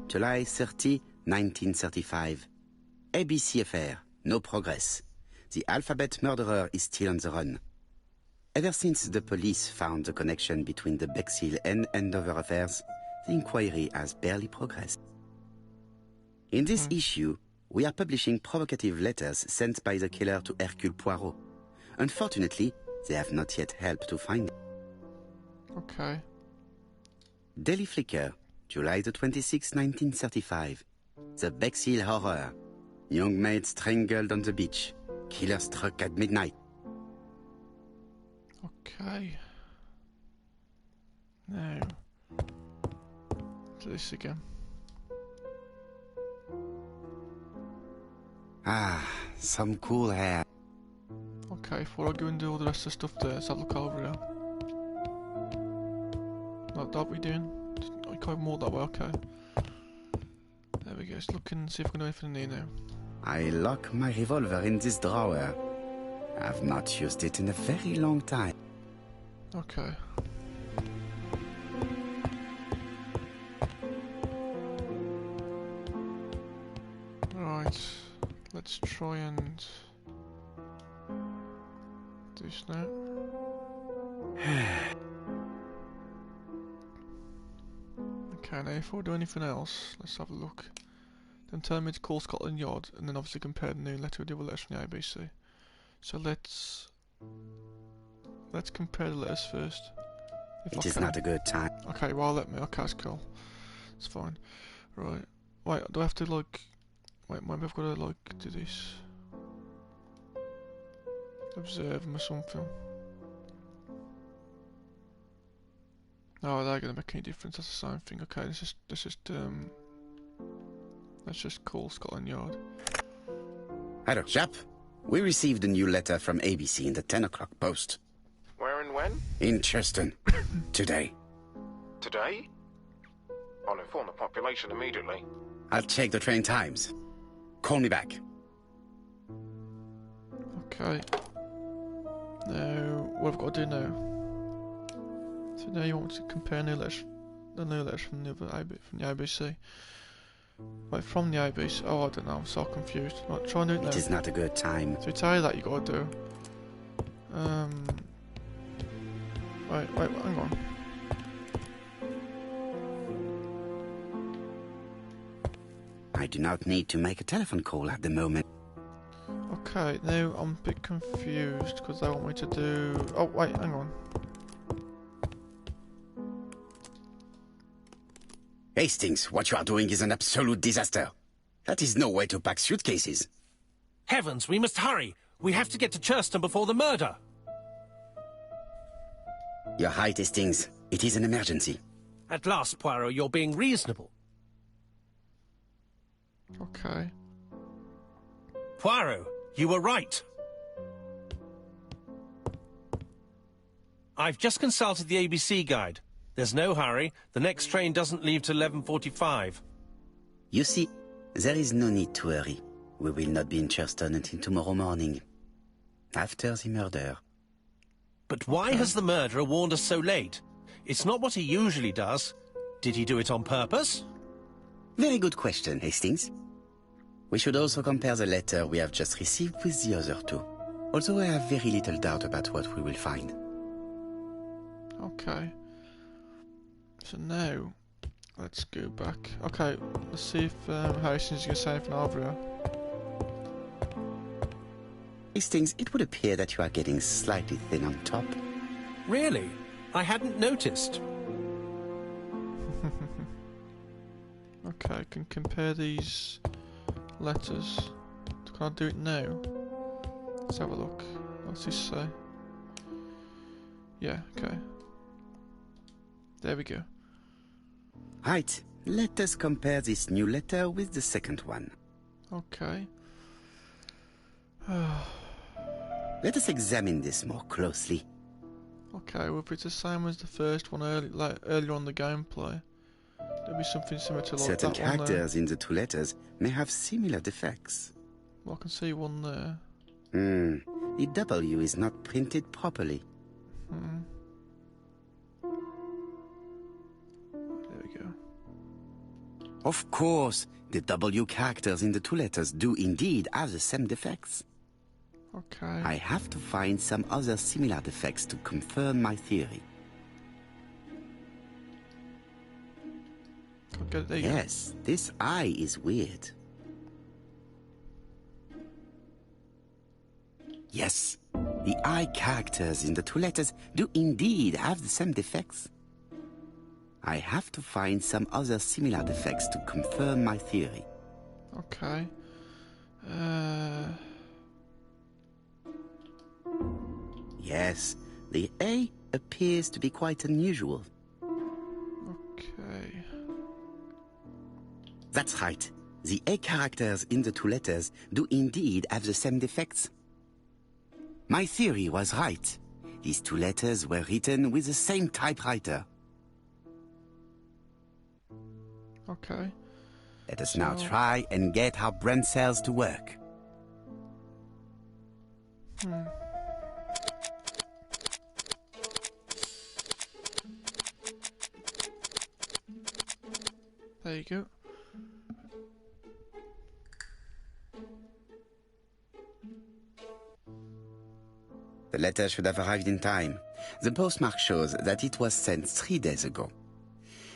July 30, 1935. ABC affair, no progress. The alphabet murderer is still on the run. Ever since the police found the connection between the Bexhill and Andover affairs, the inquiry has barely progressed. In this issue, we are publishing provocative letters sent by the killer to Hercule Poirot. Unfortunately, they have not yet helped to find him. Okay. Daily Flicker, July the 26th, 1935. The Bexhill Horror. Young maid strangled on the beach. Killer struck at midnight. Okay. Now, do this again. Ah, some cool hair. Okay, before I go and do all the rest of the stuff there, let's have a look over here. Like that we doing? I can't more that way, okay. There we go, let's look and see if we can do anything in here now. I lock my revolver in this drawer. I've not used it in a very long time. Okay. let's try and do this now. Okay, now if I do anything else, let's have a look. Then tell me to call Scotland Yard, and then obviously compare the new letter with the other letters from the ABC. So let's compare the letters first. It is not a good time. Okay, well let me. Okay, that's cool. It's fine. Right. Wait, do I have to like? Wait, maybe I've got to like do this. Observe them or something. No, they're gonna make any difference. That's the same thing. Okay, let's just call Scotland Yard. Hello, chap. We received a new letter from ABC in the 10 o'clock post. Where and when? In Churston. Today. Today? I'll inform the population immediately. I'll check the train times. Call me back. Okay. Now, what have I got to do now? So now you want to compare the new letters from the ABC. Wait, from the ABC? Oh, I don't know. I'm so confused. Right, try and do it now. It is not a good time. To tell you that, you got to do. Wait, hang on. I do not need to make a telephone call at the moment. Okay, now I'm a bit confused because they want me to do. Oh, wait, hang on. Hastings, what you are doing is an absolute disaster. That is no way to pack suitcases. Heavens, we must hurry. We have to get to Churston before the murder. You're right, Hastings. It is an emergency. At last, Poirot, you're being reasonable. Okay. Poirot, you were right. I've just consulted the ABC guide. There's no hurry. The next train doesn't leave till 11:45. You see, there is no need to hurry. We will not be in Churston until tomorrow morning. After the murder. But why has the murderer warned us so late? It's not what he usually does. Did he do it on purpose? Very good question, Hastings. We should also compare the letter we have just received with the other two. Although I have very little doubt about what we will find. Okay. So now, let's go back. Okay, let's see if Hastings is going to say anything over here. Hastings, it would appear that you are getting slightly thin on top. Really? I hadn't noticed. Okay, I can compare these letters. Can I do it now? Let's have a look. What's this say? Yeah, okay. There we go. Right, let us compare this new letter with the second one. Okay. Let us examine this more closely. Okay, well if it's the same as the first one earlier on the gameplay, there'll be something similar to like Certain that one there. characters in the two letters may have similar defects. Well, I can see one there. The W is not printed properly. There we go. Of course, the W characters in the two letters do indeed have the same defects. Okay. I have to find some other similar defects to confirm my theory. Okay, there you Yes, this I is weird. Yes, the I characters in the two letters do indeed have the same defects. I have to find some other similar defects to confirm my theory. go. Okay. Yes, the A appears to be quite unusual. Okay. That's right. The A characters in the two letters do indeed have the same defects. My theory was right. These two letters were written with the same typewriter. Okay. Let us now try and get our brain cells to work. There you go. letter should have arrived in time. The postmark shows that it was sent 3 days ago.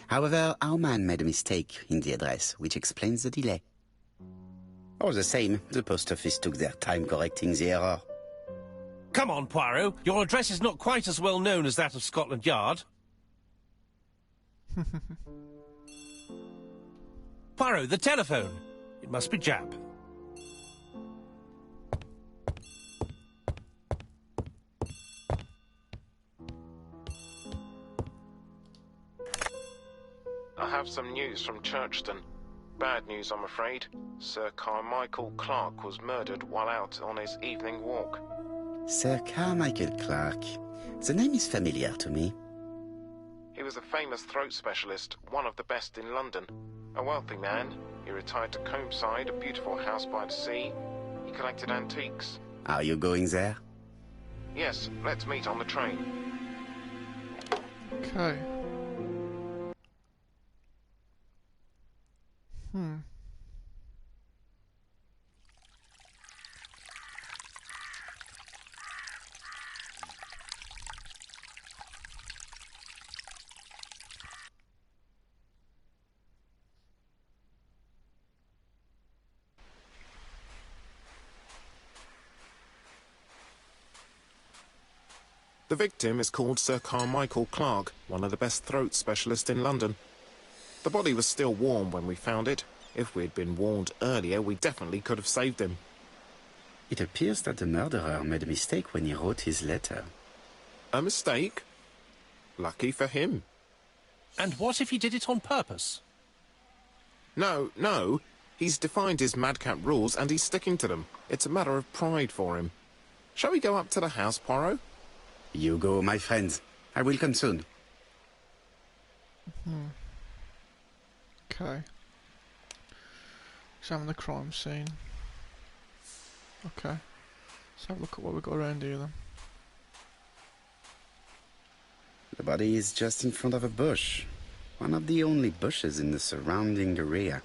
However, our man made a mistake in the address, which explains the delay. All the same, the post office took their time correcting the error. Come on, Poirot. Your address is not quite as well known as that of Scotland Yard. Poirot, the telephone. It must be Jap. I have some news from Churchton. Bad news, I'm afraid. Sir Carmichael Clark was murdered while out on his evening walk. Sir Carmichael Clark. The name is familiar to me. He was a famous throat specialist, one of the best in London. A wealthy man, he retired to Combside, a beautiful house by the sea. He collected antiques. Are you going there? Yes, let's meet on the train. Okay. The victim is called Sir Carmichael Clark, one of the best throat specialists in London. The body was still warm when we found it. If we'd been warned earlier, we definitely could have saved him. It appears that the murderer made a mistake when he wrote his letter. A mistake? Lucky for him. And what if he did it on purpose? No. He's defined his madcap rules and he's sticking to them. It's a matter of pride for him. Shall we go up to the house, Poirot? You go, my friends. I will come soon. Okay. Examine the crime scene. Okay. Let's have a look at what we've got around here then. The body is just in front of a bush. One of the only bushes in the surrounding area.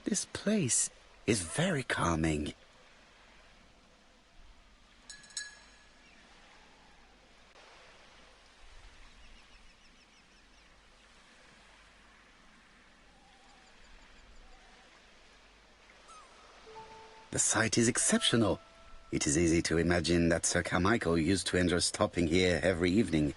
This place is very calming. The site is exceptional. It is easy to imagine that Sir Carmichael used to enjoy stopping here every evening.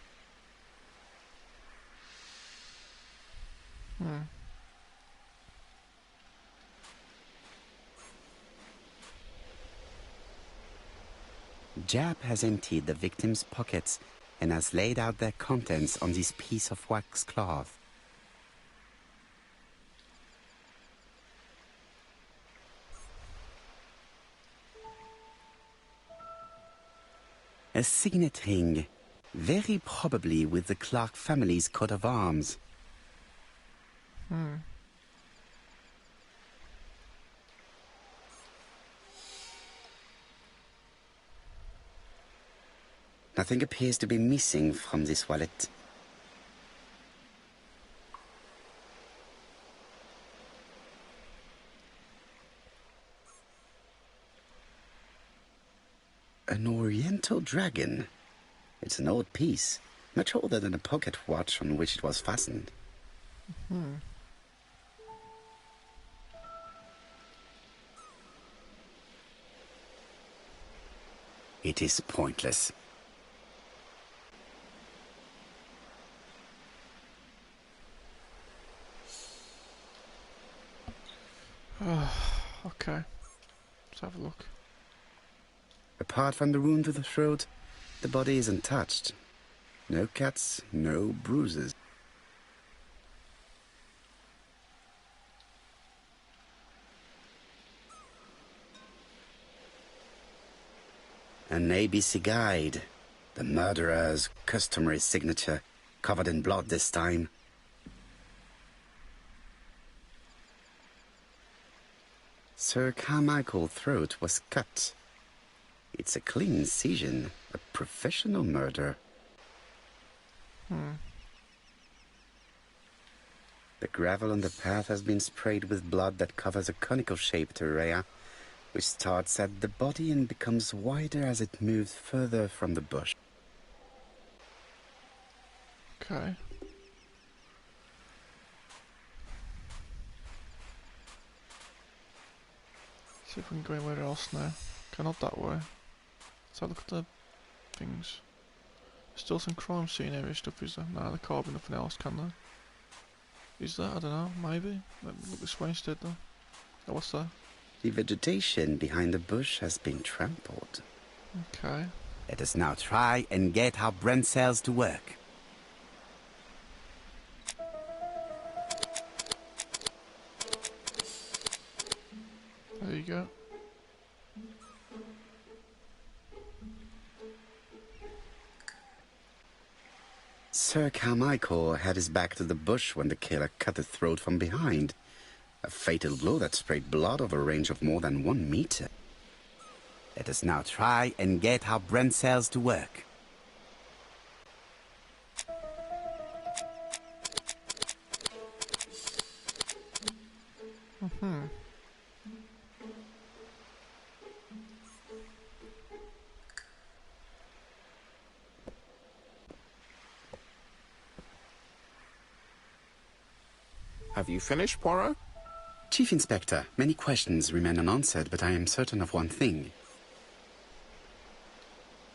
Jap has emptied the victim's pockets and has laid out their contents on this piece of wax cloth. A signet ring, very probably with the Clark family's coat of arms. Nothing appears to be missing from this wallet. An oriental dragon. It's an old piece, much older than the pocket watch on which it was fastened. It is pointless. Okay. Let's have a look. Apart from the wound to the throat, the body is untouched. No cuts, no bruises. An ABC guide. The murderer's customary signature, covered in blood this time. Sir Carmichael's throat was cut. It's a clean incision, a professional murder. The gravel on the path has been sprayed with blood that covers a conical-shaped area, which starts at the body and becomes wider as it moves further from the bush. Okay. See if we can go anywhere else now. Okay, not that way. Let's have a look at the things. Still some crime scene area stuff, is there? Nah, there can't be nothing else, can there? Is there? I don't know, maybe. Let me look this way instead though. Oh, what's that? The vegetation behind the bush has been trampled. Okay. Let us now try and get our brain cells to work. There you go. Sir Carmichael had his back to the bush when the killer cut the throat from behind. A fatal blow that sprayed blood over a range of more than 1 meter. Let us now try and get our brain cells to work. Have you finished, Poirot? Chief Inspector, many questions remain unanswered, but I am certain of one thing.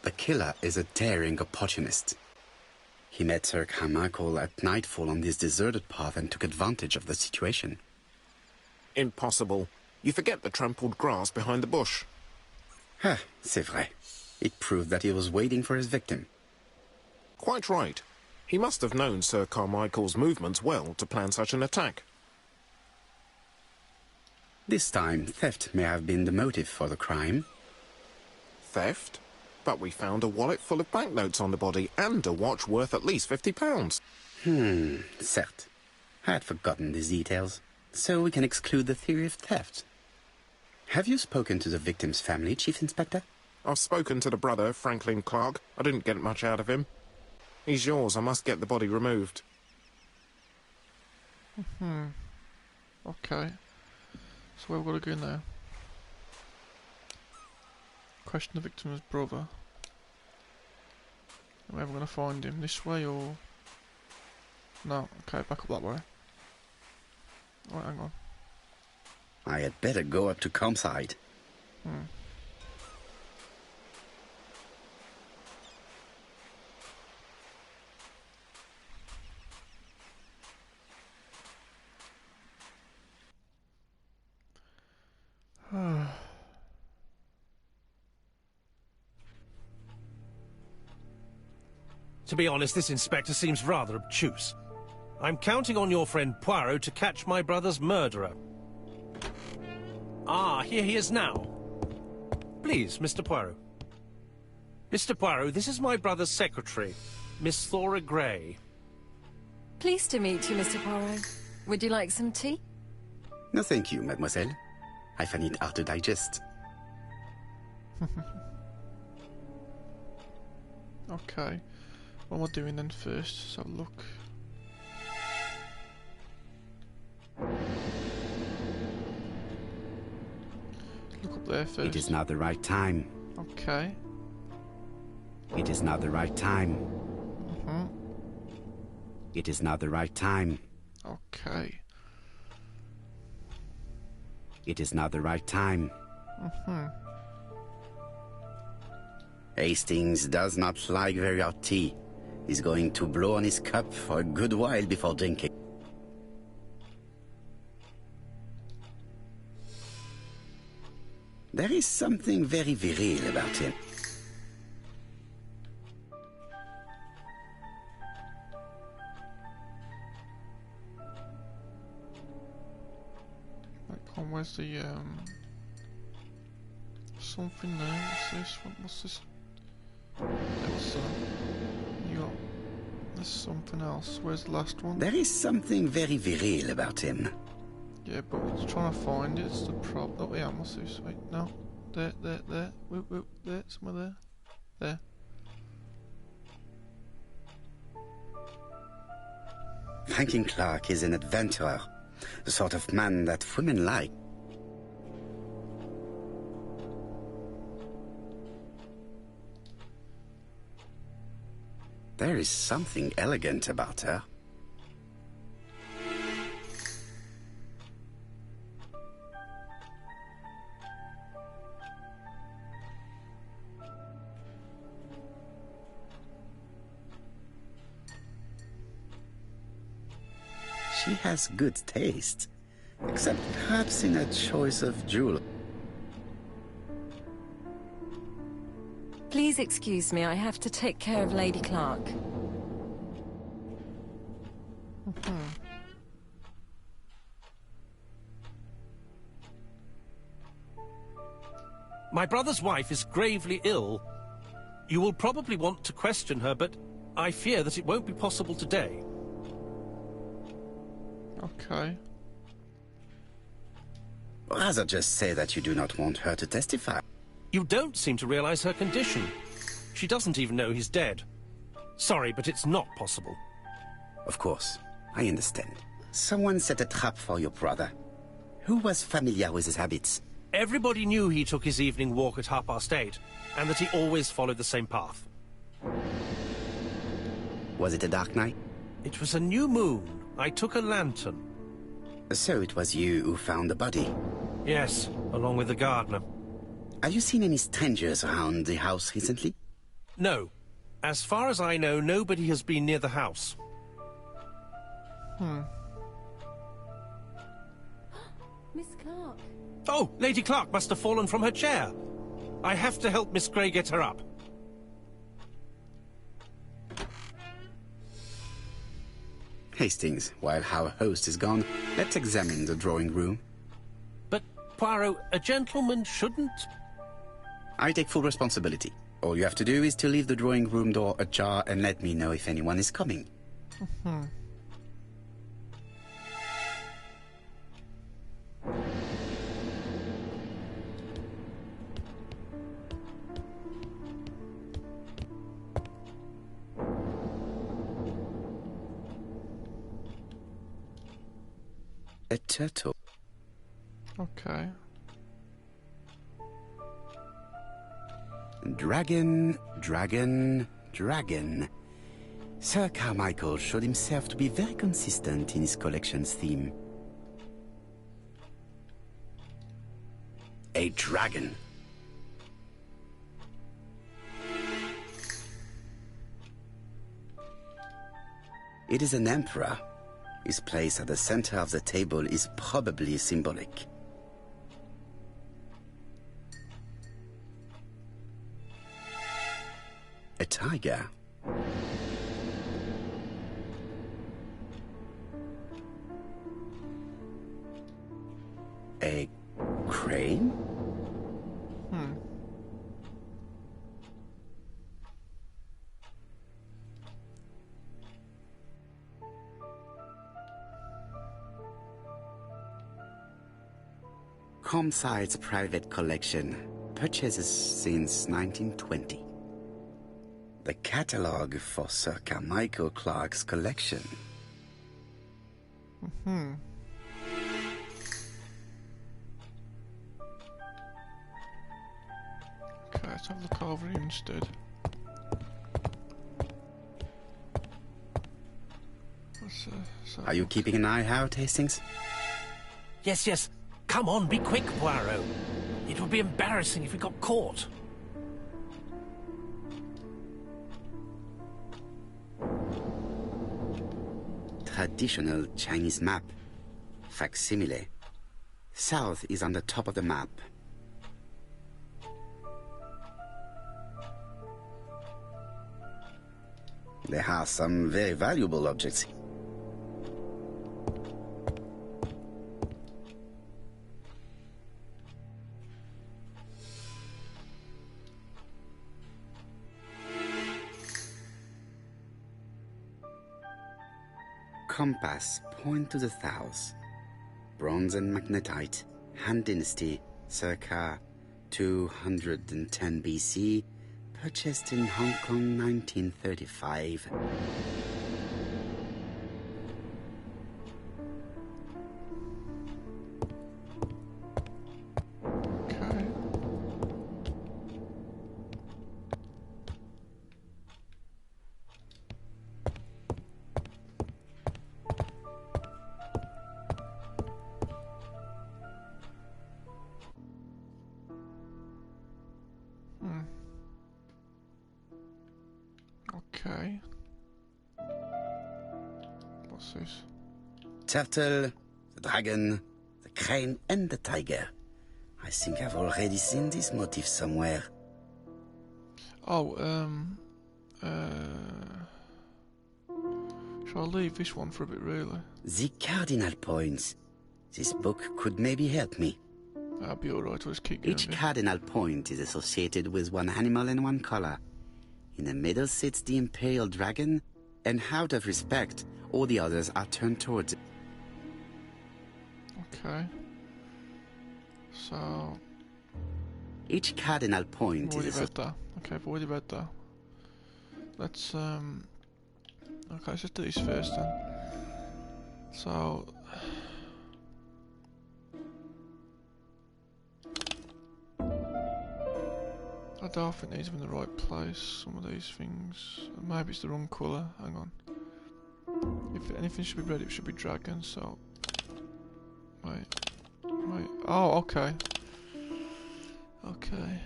The killer is a daring opportunist. He met Sir Carmichael at nightfall on this deserted path and took advantage of the situation. Impossible. You forget the trampled grass behind the bush. Ah, c'est vrai. It proved that he was waiting for his victim. Quite right. He must have known Sir Carmichael's movements well to plan such an attack. This time, theft may have been the motive for the crime. Theft? But we found a wallet full of banknotes on the body and a watch worth at least £50. Certes. I had forgotten these details. So we can exclude the theory of theft. Have you spoken to the victim's family, Chief Inspector? I've spoken to the brother, Franklin Clark. I didn't get much out of him. He's yours. I must get the body removed. Okay. So where we've got to go now? Question the victim's brother. Where are we going to find him? This way or... No, okay, back up that way. Right, hang on. I had better go up to campsite. To be honest, this inspector seems rather obtuse. I'm counting on your friend Poirot to catch my brother's murderer. Ah, here he is now. Please, Mr. Poirot. Mr. Poirot, this is my brother's secretary, Miss Thora Gray. Pleased to meet you, Mr. Poirot. Would you like some tea? No thank you, mademoiselle. I find it hard to digest. Okay. What am I doing then first? Let's have a look. Look up there first. It is not the right time. Okay. It is not the right time. It is not the right time. Okay. It is not the right time. Hastings does not like very hot tea. He's going to blow on his cup for a good while before drinking. There is something very viril about him. Where's the something there? What's this? What's this? What's that? You got... There's something else. Where's the last one? There is something very viril about him. Yeah, but we're trying to find it. It's the problem. Oh yeah, what's this? Wait, no. There. Whoop, whoop, there. Somewhere there. Franklin Clark is an adventurer, the sort of man that women like. There is something elegant about her. She has good taste, except perhaps in her choice of jewelry. Please excuse me, I have to take care of Lady Clark. My brother's wife is gravely ill. You will probably want to question her, but I fear that it won't be possible today. Okay. Rather just say that you do not want her to testify. You don't seem to realize her condition. She doesn't even know he's dead. Sorry, but it's not possible. Of course, I understand. Someone set a trap for your brother. Who was familiar with his habits? Everybody knew he took his evening walk at 8:30, and that he always followed the same path. Was it a dark night? It was a new moon. I took a lantern. So it was you who found the body? Yes, along with the gardener. Have you seen any strangers around the house recently? No. As far as I know, nobody has been near the house. Miss Clark. Oh, Lady Clark must have fallen from her chair. I have to help Miss Grey get her up. Hastings, while our host is gone, let's examine the drawing room. But, Poirot, a gentleman shouldn't... I take full responsibility. All you have to do is to leave the drawing room door ajar and let me know if anyone is coming. A turtle. Okay. Dragon, dragon, dragon. Sir Carmichael showed himself to be very consistent in his collection's theme. A dragon. It is an emperor. His place at the center of the table is probably symbolic. A tiger. A crane? Comside's private collection, purchases since 1920. The catalogue for Sir Carmichael Clark's collection. Okay, let's have a look over here instead. Are you keeping an eye out, Hastings? Yes, yes. Come on, be quick, Poirot. It would be embarrassing if we got caught. Traditional Chinese map. Facsimile. South is on the top of the map. There are some very valuable objects. Compass, point to the south. Bronze and magnetite, Han Dynasty, circa 210 BC, purchased in Hong Kong 1935. Okay. What's this? Turtle, the dragon, the crane, and the tiger. I think I've already seen this motif somewhere. Oh, shall I leave this one for a bit, really? The cardinal points. This book could maybe help me. That'll be alright, we'll just keep going. Each cardinal point is associated with one animal and one color. In the middle sits the imperial dragon, and out of respect, all the others are turned towards it. Okay. So... Each cardinal point I've already is read that. Okay, I've already read that. Let's, okay, let's just do this first then. So... I don't think these are in the right place, some of these things. Maybe it's the wrong colour, hang on. If anything should be red, it should be dragon, so... Wait. Oh, okay. Okay,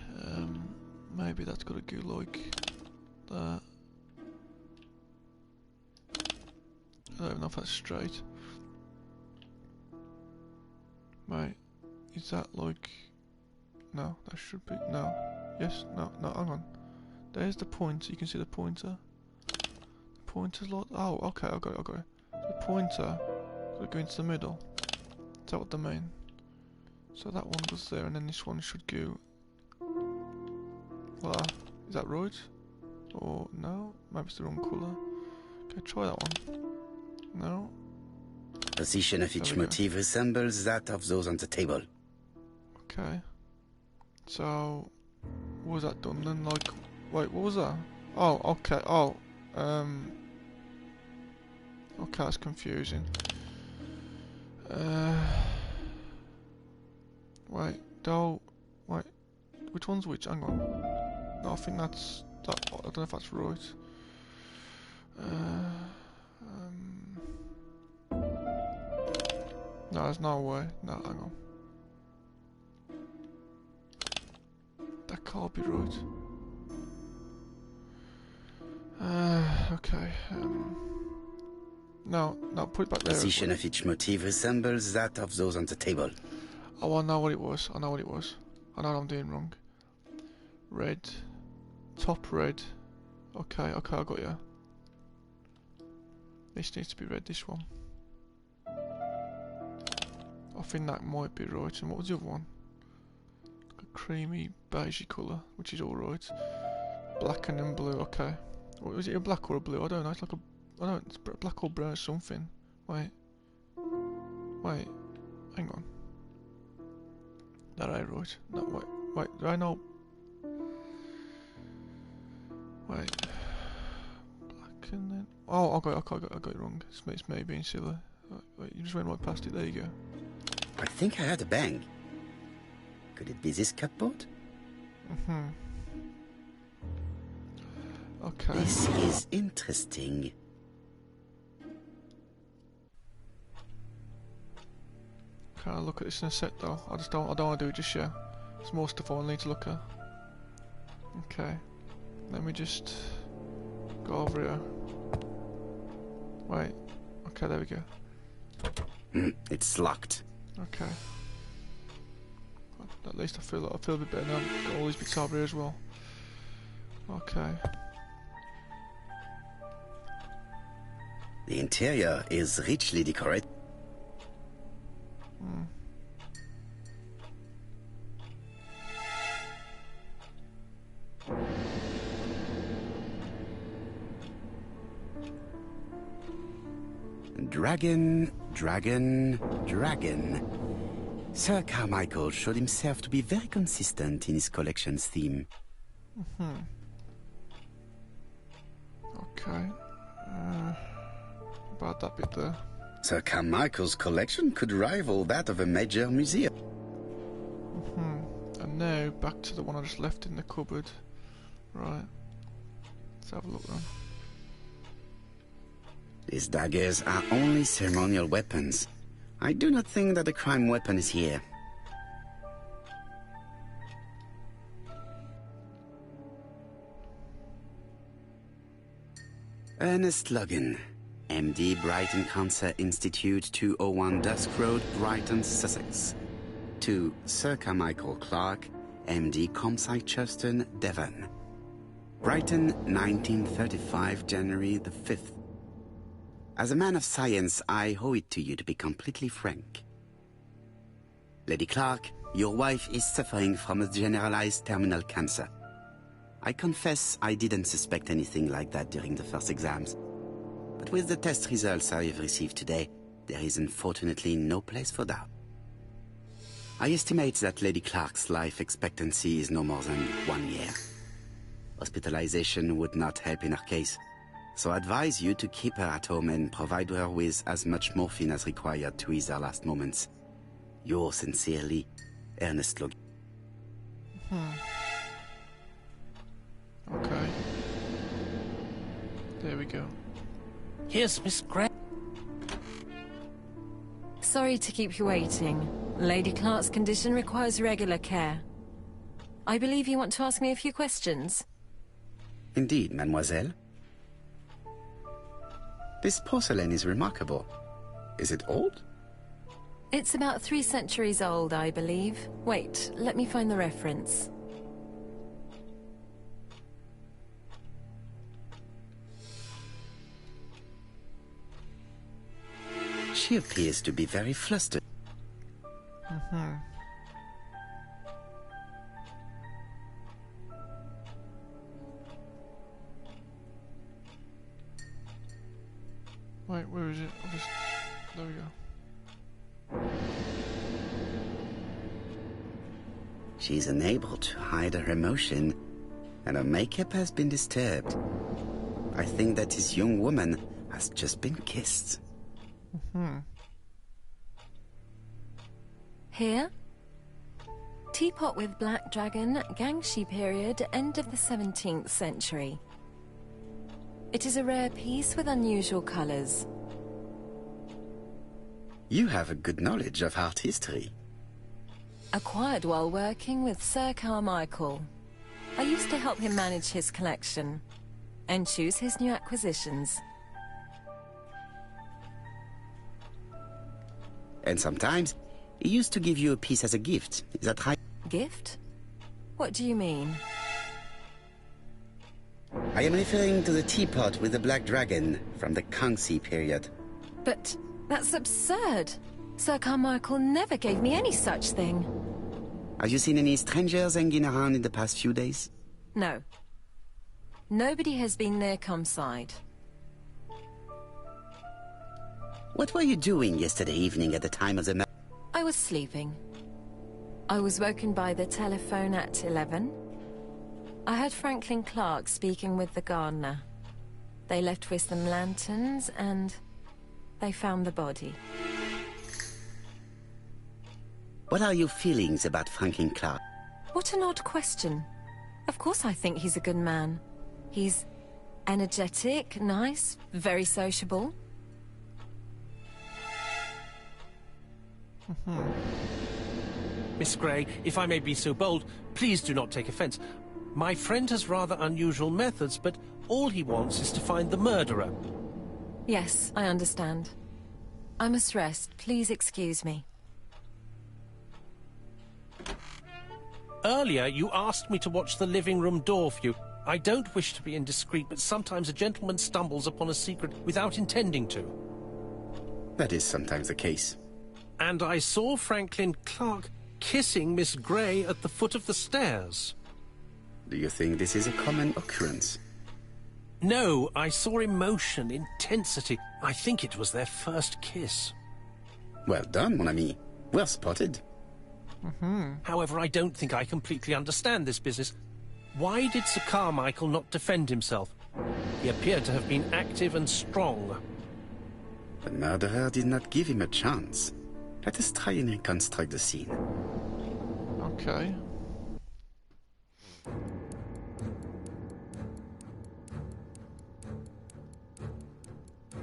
maybe that's gotta go like that. I don't even know if that's straight. Wait, is that like... No, that should be... No. Yes, no, hang on. There's the pointer, you can see the pointer. The pointer's like... Oh, okay, I got it. The pointer gotta go into the middle. Is that what they mean? So that one goes there, and then this one should go... Well, is that right? Or no? Maybe it's the wrong colour. Okay, try that one. No? Position of each motif resembles that of those on the table. Okay. So, what was that done then? Like, wait, what was that? Oh, okay, okay, that's confusing. Wait, which one's which? Hang on. No, I think that's that. I don't know if that's right. No, there's no way. No, hang on. That can't be right. Okay. No, put it back there. Position of each motif resembles that of those on the table. Oh, I know what it was. I know what I'm doing wrong. Red. Top red. Okay, I got you. This needs to be red, this one. I think that might be right. And what was the other one? A creamy beigey colour, which is alright. Black and then blue, okay. What, was it a black or a blue? I don't know, it's like a... I don't know, it's black or brown or something. Wait, hang on. That ain't right. No, wait, do I know? Wait. Black and then... Oh, I got it wrong. It's me being silly. Wait, you just went right past it, there you go. I think I heard a bang. Could it be this cupboard? Okay. This is interesting. Can I look at this in a sec though? I don't want to do it just yet. There's more stuff I need to look at. Okay. Let me just go over here. Wait. Okay, there we go. It's locked. Okay. At least I feel a bit better now. I've got all these bits over here as well. Okay. The interior is richly decorated. Dragon, dragon, dragon. Sir Carmichael showed himself to be very consistent in his collection's theme. Okay. About that bit there. Sir Carmichael's collection could rival that of a major museum. And now back to the one I just left in the cupboard. Right. Let's have a look then. These daggers are only ceremonial weapons. I do not think that the crime weapon is here. Ernest Logan, MD, Brighton Cancer Institute, 201 Dusk Road, Brighton, Sussex. To Sir Carmichael Clark, MD, Comsite Churchton, Devon. Brighton, 1935, January the 5th. As a man of science, I owe it to you to be completely frank. Lady Clark, your wife is suffering from a generalized terminal cancer. I confess I didn't suspect anything like that during the first exams. But with the test results I have received today, there is unfortunately no place for doubt. I estimate that Lady Clark's life expectancy is no more than 1 year. Hospitalization would not help in her case, so I advise you to keep her at home and provide her with as much morphine as required to ease her last moments. Yours sincerely, Ernest Logan. Okay. There we go. Here's Miss Gray. Sorry to keep you waiting. Lady Clark's condition requires regular care. I believe you want to ask me a few questions. Indeed, mademoiselle. This porcelain is remarkable. Is it old? It's about 3 centuries old, I believe. Wait, let me find the reference. She appears to be very flustered. Wait, where is it? There we go. She's unable to hide her emotion, and her makeup has been disturbed. I think that this young woman has just been kissed. Here? Teapot with black dragon, Gangxi period, end of the 17th century. It is a rare piece with unusual colors. You have a good knowledge of art history. Acquired while working with Sir Carmichael. I used to help him manage his collection and choose his new acquisitions. And sometimes, he used to give you a piece as a gift. Is that right? Gift? What do you mean? I am referring to the teapot with the black dragon from the Gangxi period. But that's absurd. Sir Carmichael never gave me any such thing. Have you seen any strangers hanging around in the past few days? No. Nobody has been near Comside. What were you doing yesterday evening at the time of the... I was sleeping. I was woken by the telephone at 11. I heard Franklin Clark speaking with the gardener. They left with some lanterns and they found the body. What are your feelings about Franklin Clark? What an odd question. Of course I think he's a good man. He's energetic, nice, very sociable. Miss Gray, if I may be so bold, please do not take offence. My friend has rather unusual methods, but all he wants is to find the murderer. Yes, I understand. I must rest. Please excuse me. Earlier, you asked me to watch the living room door for you. I don't wish to be indiscreet, but sometimes a gentleman stumbles upon a secret without intending to. That is sometimes the case. And I saw Franklin Clark kissing Miss Gray at the foot of the stairs. Do you think this is a common occurrence? No, I saw emotion, intensity. I think it was their first kiss. Well done, mon ami. Well spotted. However, I don't think I completely understand this business. Why did Sir Carmichael not defend himself? He appeared to have been active and strong. The murderer did not give him a chance. Let us try and reconstruct the scene. Okay.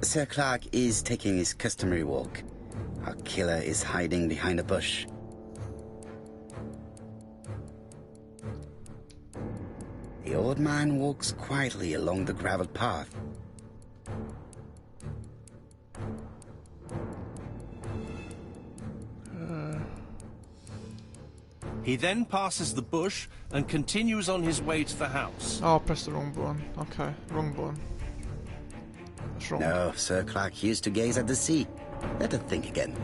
Sir Clark is taking his customary walk. Our killer is hiding behind a bush. The old man walks quietly along the gravel path. He then passes the bush and continues on his way to the house. Oh, I pressed the wrong button. Okay, wrong button. That's wrong. No, Sir Clark used to gaze at the sea. Let her think again.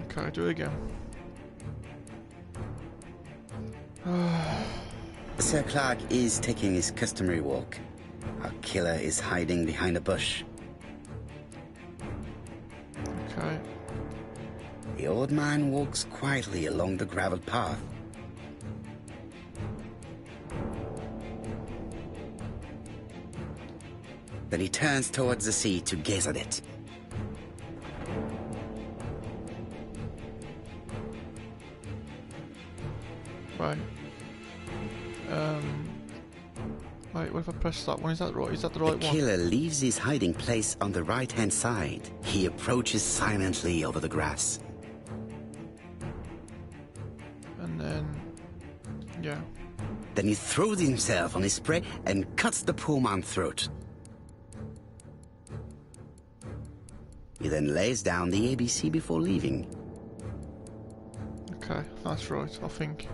Okay, do it again. Sir Clark is taking his customary walk. Our killer is hiding behind a bush. Okay. The old man walks quietly along the gravel path. Then he turns towards the sea to gaze at it. Right. Wait, what if I press that one? Is that right? Is that the right The one? killer leaves his hiding place on the right-hand side. He approaches silently over the grass. And then... yeah. Then he throws himself on his prey and cuts the poor man's throat. He then lays down the ABC before leaving. Okay, that's right, I think.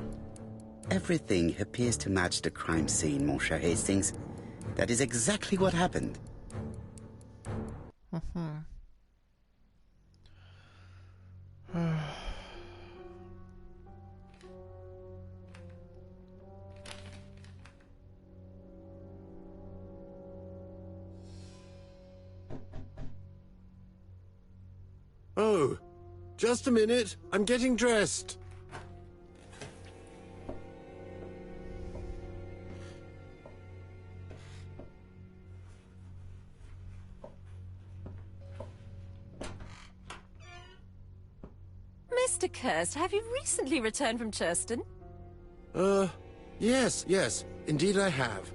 Everything appears to match the crime scene, mon cher Hastings. That is exactly what happened. Oh, just a minute. I'm getting dressed. Mr. Kirst, have you recently returned from Churston? Yes. Indeed I have.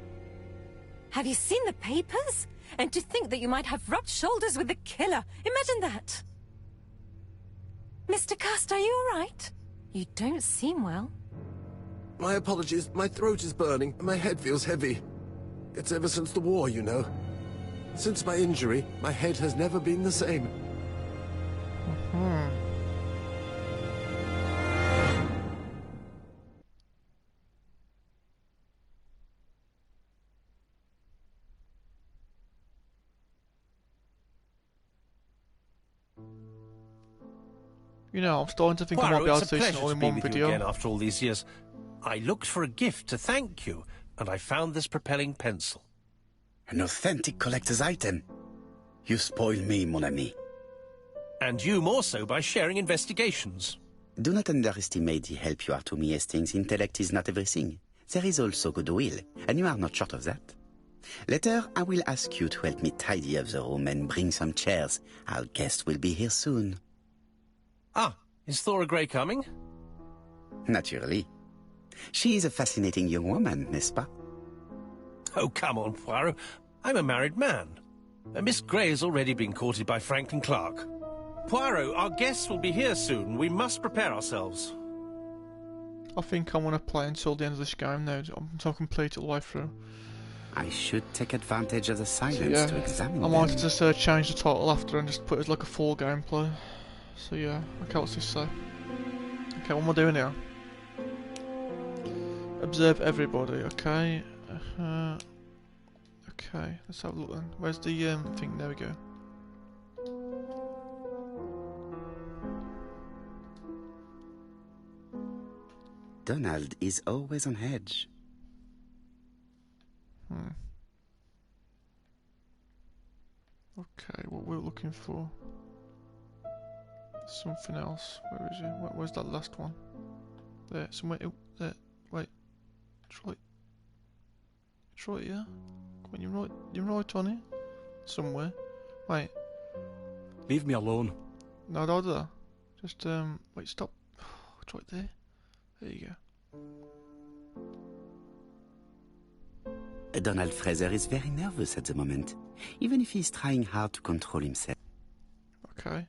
Have you seen the papers? And to think that you might have rubbed shoulders with the killer. Imagine that. Mr. Kirst, are you all right? You don't seem well. My apologies. My throat is burning and my head feels heavy. It's ever since the war, you know. Since my injury, my head has never been the same. You know, I'm starting to think I might be able to it's a do this pleasure all to in be one with you video. again after all these years. I looked for a gift to thank you, and I found this propelling pencil. An authentic collector's item. You spoil me, mon ami. And you more so by sharing investigations. Do not underestimate the help you are to me, Hastings. Intellect is not everything. There is also goodwill, and you are not short of that. Later, I will ask you to help me tidy up the room and bring some chairs. Our guest will be here soon. Ah, is Thora Grey coming? Naturally. She is a fascinating young woman, n'est-ce pas? Oh, come on, Poirot. I'm a married man. Miss Grey has already been courted by Franklin Clark. Poirot, our guests will be here soon. We must prepare ourselves. I think I want to play until the end of this game now, until I complete it all the way through. I should take advantage of the silence So, yeah, to examine I them. might just change the title after and just put it as like a full gameplay. So yeah, okay, what's this say? Okay, what am I doing now? Observe everybody, okay. Okay, let's have a look then. Where's the thing? There we go. Donald is always on edge. Okay, what we're looking for. Something else. Where is it? Where's that last one? There, somewhere. Oh, there. Wait. Try it. Try it, yeah? Come on, you're right on it. Somewhere. Wait. Leave me alone. No, don't do that. Just, wait, stop. Try it there. There you go. Donald Fraser is very nervous at the moment, even if he's trying hard to control himself. Okay.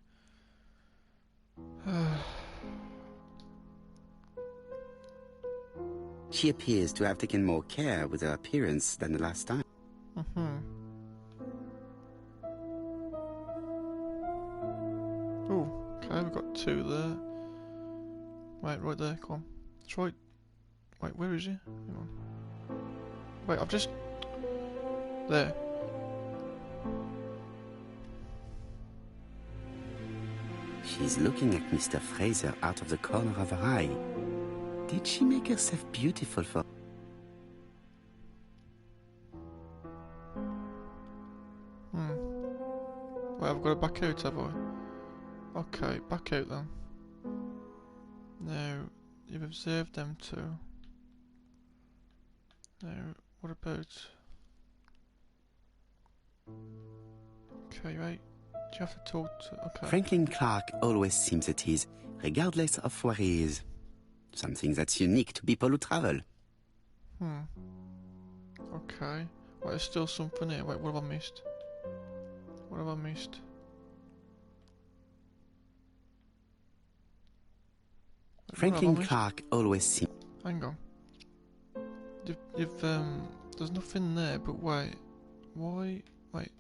She appears to have taken more care with her appearance than the last time. Oh, okay, we've got two there. Wait, right there, come on. Try. Wait, where is he? Hang on. Wait, I've just. There. She's looking at Mr. Fraser out of the corner of her eye. Did she make herself beautiful for... Wait, I've got to back out, have I? Okay, back out then. Now, you've observed them two. Now, what about... Okay, right. Do you have to talk to... Okay. Franklin Clark always seems at ease, regardless of where he is. Something that's unique to people who travel. Okay. Wait, there's still something here. Wait, what have I missed? What have I missed? Wait, Franklin Clark always seems... Hang on. You've there's nothing there, but wait. Why? Wait.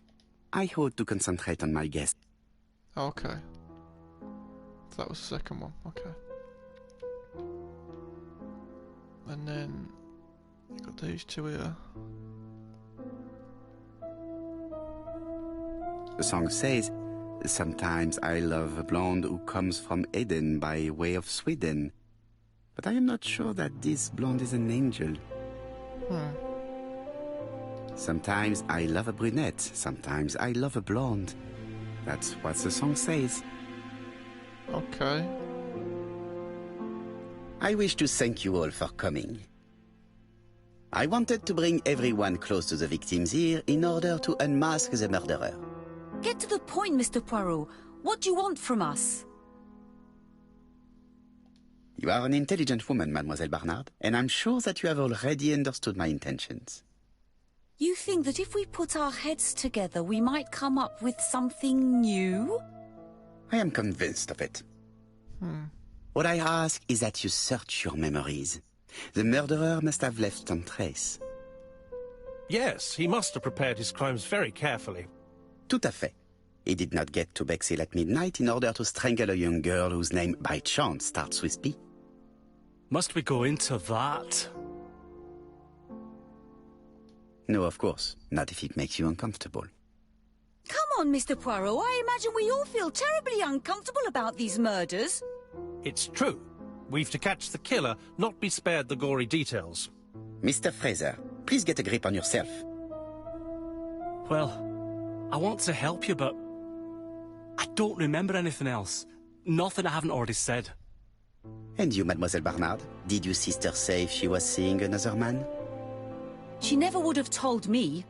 I ought to concentrate on my guest. Oh, okay. So that was the second one. Okay. And then you got these two here. The song says, sometimes I love a blonde who comes from Eden by way of Sweden. But I am not sure that this blonde is an angel. Sometimes I love a brunette, sometimes I love a blonde. That's what the song says. Okay. I wish to thank you all for coming. I wanted to bring everyone close to the victim's ear in order to unmask the murderer. Get to the point, Mr. Poirot. What do you want from us? You are an intelligent woman, Mademoiselle Barnard, and I'm sure that you have already understood my intentions. You think that if we put our heads together, we might come up with something new? I am convinced of it. What I ask is that you search your memories. The murderer must have left some trace. Yes, he must have prepared his crimes very carefully. Tout à fait. He did not get to Bexhill at midnight in order to strangle a young girl whose name by chance starts with P. Must we go into that? No, of course. Not if it makes you uncomfortable. Come on, Mr. Poirot. I imagine we all feel terribly uncomfortable about these murders. It's true. We've to catch the killer, not be spared the gory details. Mr. Fraser, please get a grip on yourself. Well, I want to help you, but I don't remember anything else. Nothing I haven't already said. And you, Mademoiselle Barnard, did your sister say if she was seeing another man? She never would have told me.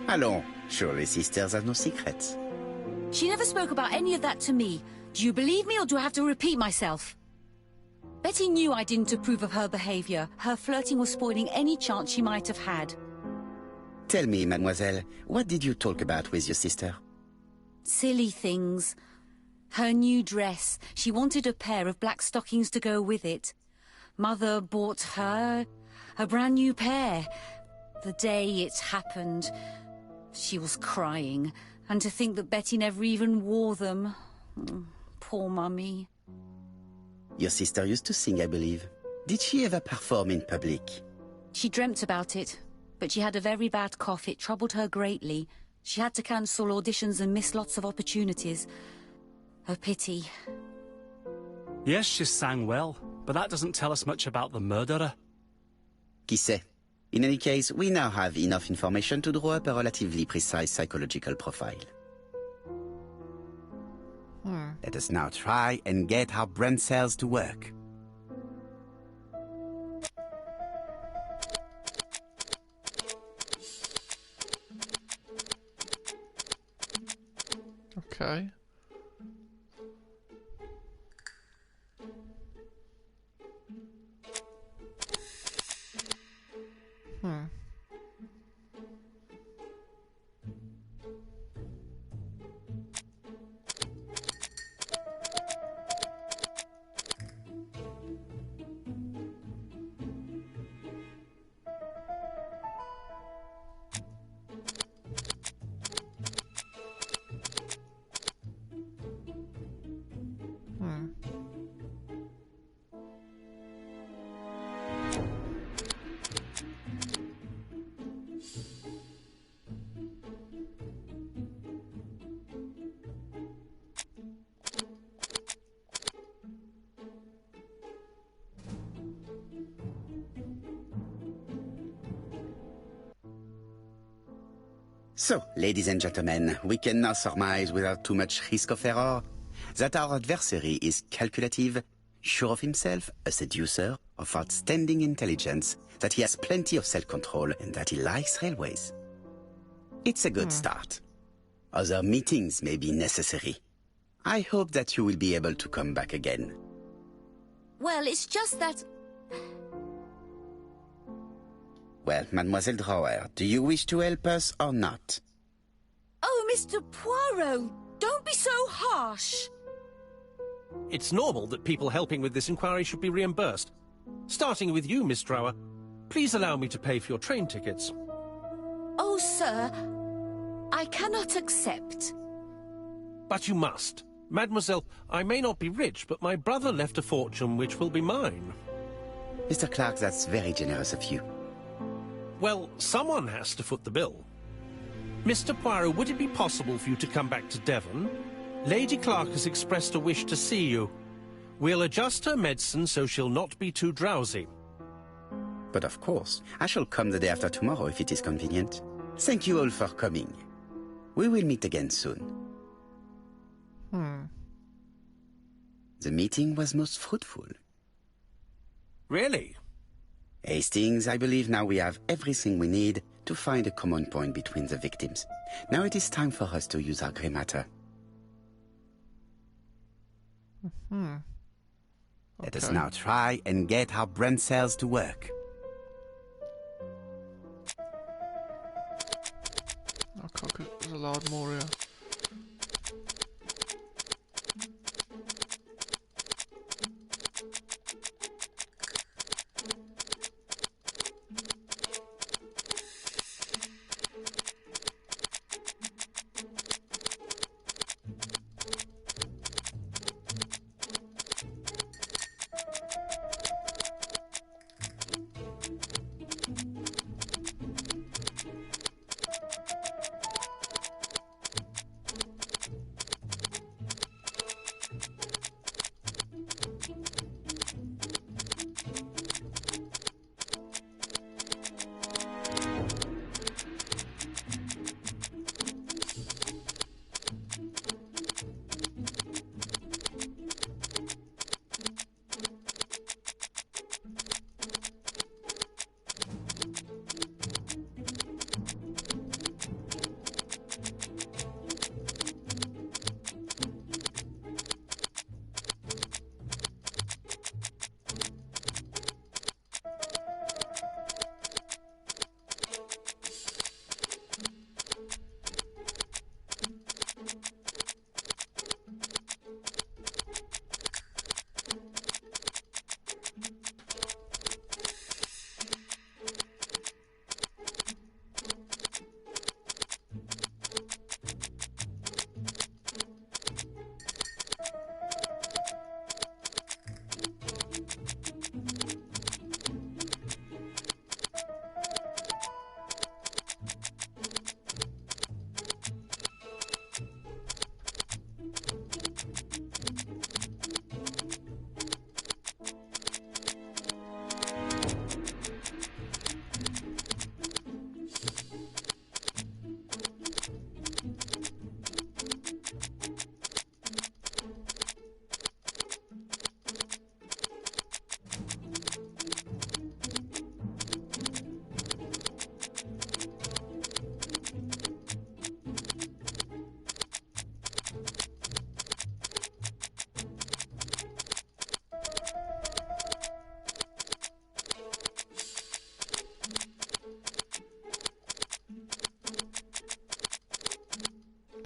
Allons, surely sisters have no secrets. She never spoke about any of that to me. Do you believe me, or do I have to repeat myself? Betty knew I didn't approve of her behavior. Her flirting was spoiling any chance she might have had. Tell me, mademoiselle, what did you talk about with your sister? Silly things. Her new dress. She wanted a pair of black stockings to go with it. Mother bought her a brand new pair. The day it happened, she was crying. And to think that Betty never even wore them. Poor Mummy. Your sister used to sing, I believe. Did she ever perform in public? She dreamt about it, but she had a very bad cough. It troubled her greatly. She had to cancel auditions and miss lots of opportunities. A pity. Yes, she sang well, but that doesn't tell us much about the murderer. Qui sait? In any case, we now have enough information to draw up a relatively precise psychological profile. Let us now try and get our brain cells to work. Okay. So, ladies and gentlemen, we can now surmise without too much risk of error that our adversary is calculative, sure of himself, a seducer, of outstanding intelligence, that he has plenty of self-control, and that he likes railways. It's a good start. Other meetings may be necessary. I hope that you will be able to come back again. Well, it's just that... Well, Mademoiselle Drower, do you wish to help us or not? Oh, Mr. Poirot, don't be so harsh. It's normal that people helping with this inquiry should be reimbursed. Starting with you, Miss Drower. Please allow me to pay for your train tickets. Oh, sir, I cannot accept. But you must. Mademoiselle, I may not be rich, but my brother left a fortune which will be mine. Mr. Clark, that's very generous of you. Well, someone has to foot the bill. Mr. Poirot, would it be possible for you to come back to Devon? Lady Clark has expressed a wish to see you. We'll adjust her medicine so she'll not be too drowsy. But of course, I shall come the day after tomorrow if it is convenient. Thank you all for coming. We will meet again soon. The meeting was most fruitful. Really? Hastings, I believe now we have everything we need to find a common point between the victims. Now it is time for us to use our grey matter. Let us now try and get our brain cells to work. Okay, there's a lot more here.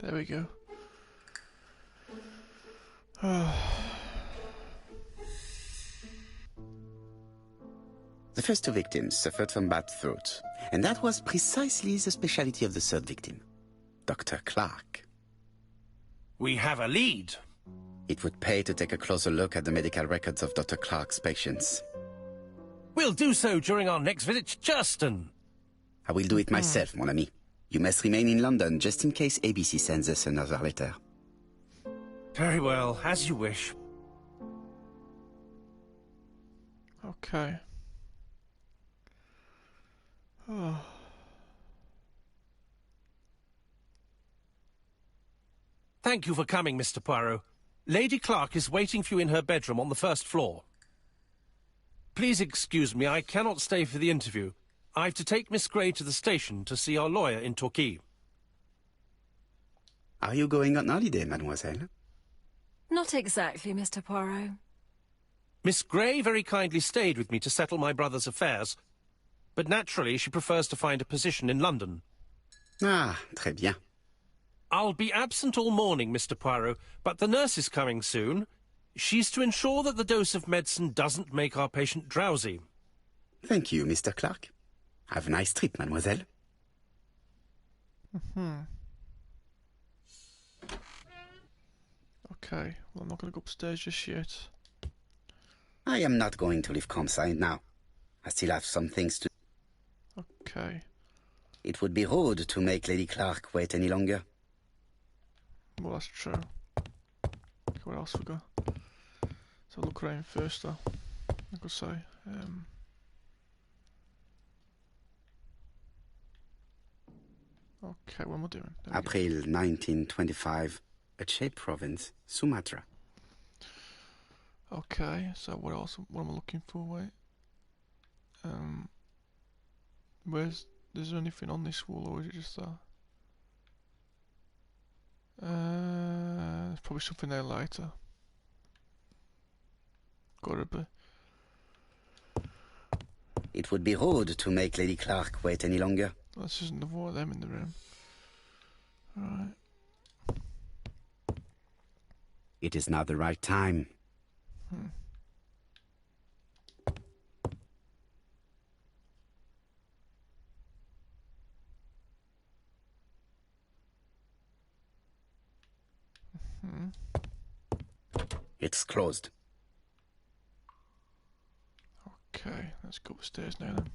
There we go. The first two victims suffered from bad throat, and that was precisely the specialty of the third victim, Dr. Clark. We have a lead. It would pay to take a closer look at the medical records of Dr. Clark's patients. We'll do so during our next visit to Churston. I will do it myself, mon ami. You must remain in London just in case ABC sends us another letter. Very well, as you wish. Okay. Oh. Thank you for coming, Mr. Poirot. Lady Clark is waiting for you in her bedroom on the first floor. Please excuse me, I cannot stay for the interview. I've to take Miss Grey to the station to see our lawyer in Torquay. Are you going on holiday, mademoiselle? Not exactly, Mr. Poirot. Miss Grey very kindly stayed with me to settle my brother's affairs, but naturally she prefers to find a position in London. Ah, très bien. I'll be absent all morning, Mr. Poirot, but the nurse is coming soon. She's to ensure that the dose of medicine doesn't make our patient drowsy. Thank you, Mr. Clark. Have a nice trip, mademoiselle. Okay, well, I'm not going to go upstairs just yet. I am not going to leave Campside now. I still have some things to... Okay. It would be rude to make Lady Clark wait any longer. Well, that's true. Okay, what else we got? So look around first, though. I could say. Okay, what am I doing? April 1925, Aceh Province, Sumatra. Okay, so what else? What am I looking for? Wait. Is there anything on this wall, or is it just that? There's probably something there later. Gotta be. It would be rude to make Lady Clark wait any longer. This isn't the one of them in the room. Alright. It is not the right time. It's closed. Okay, let's go upstairs now then.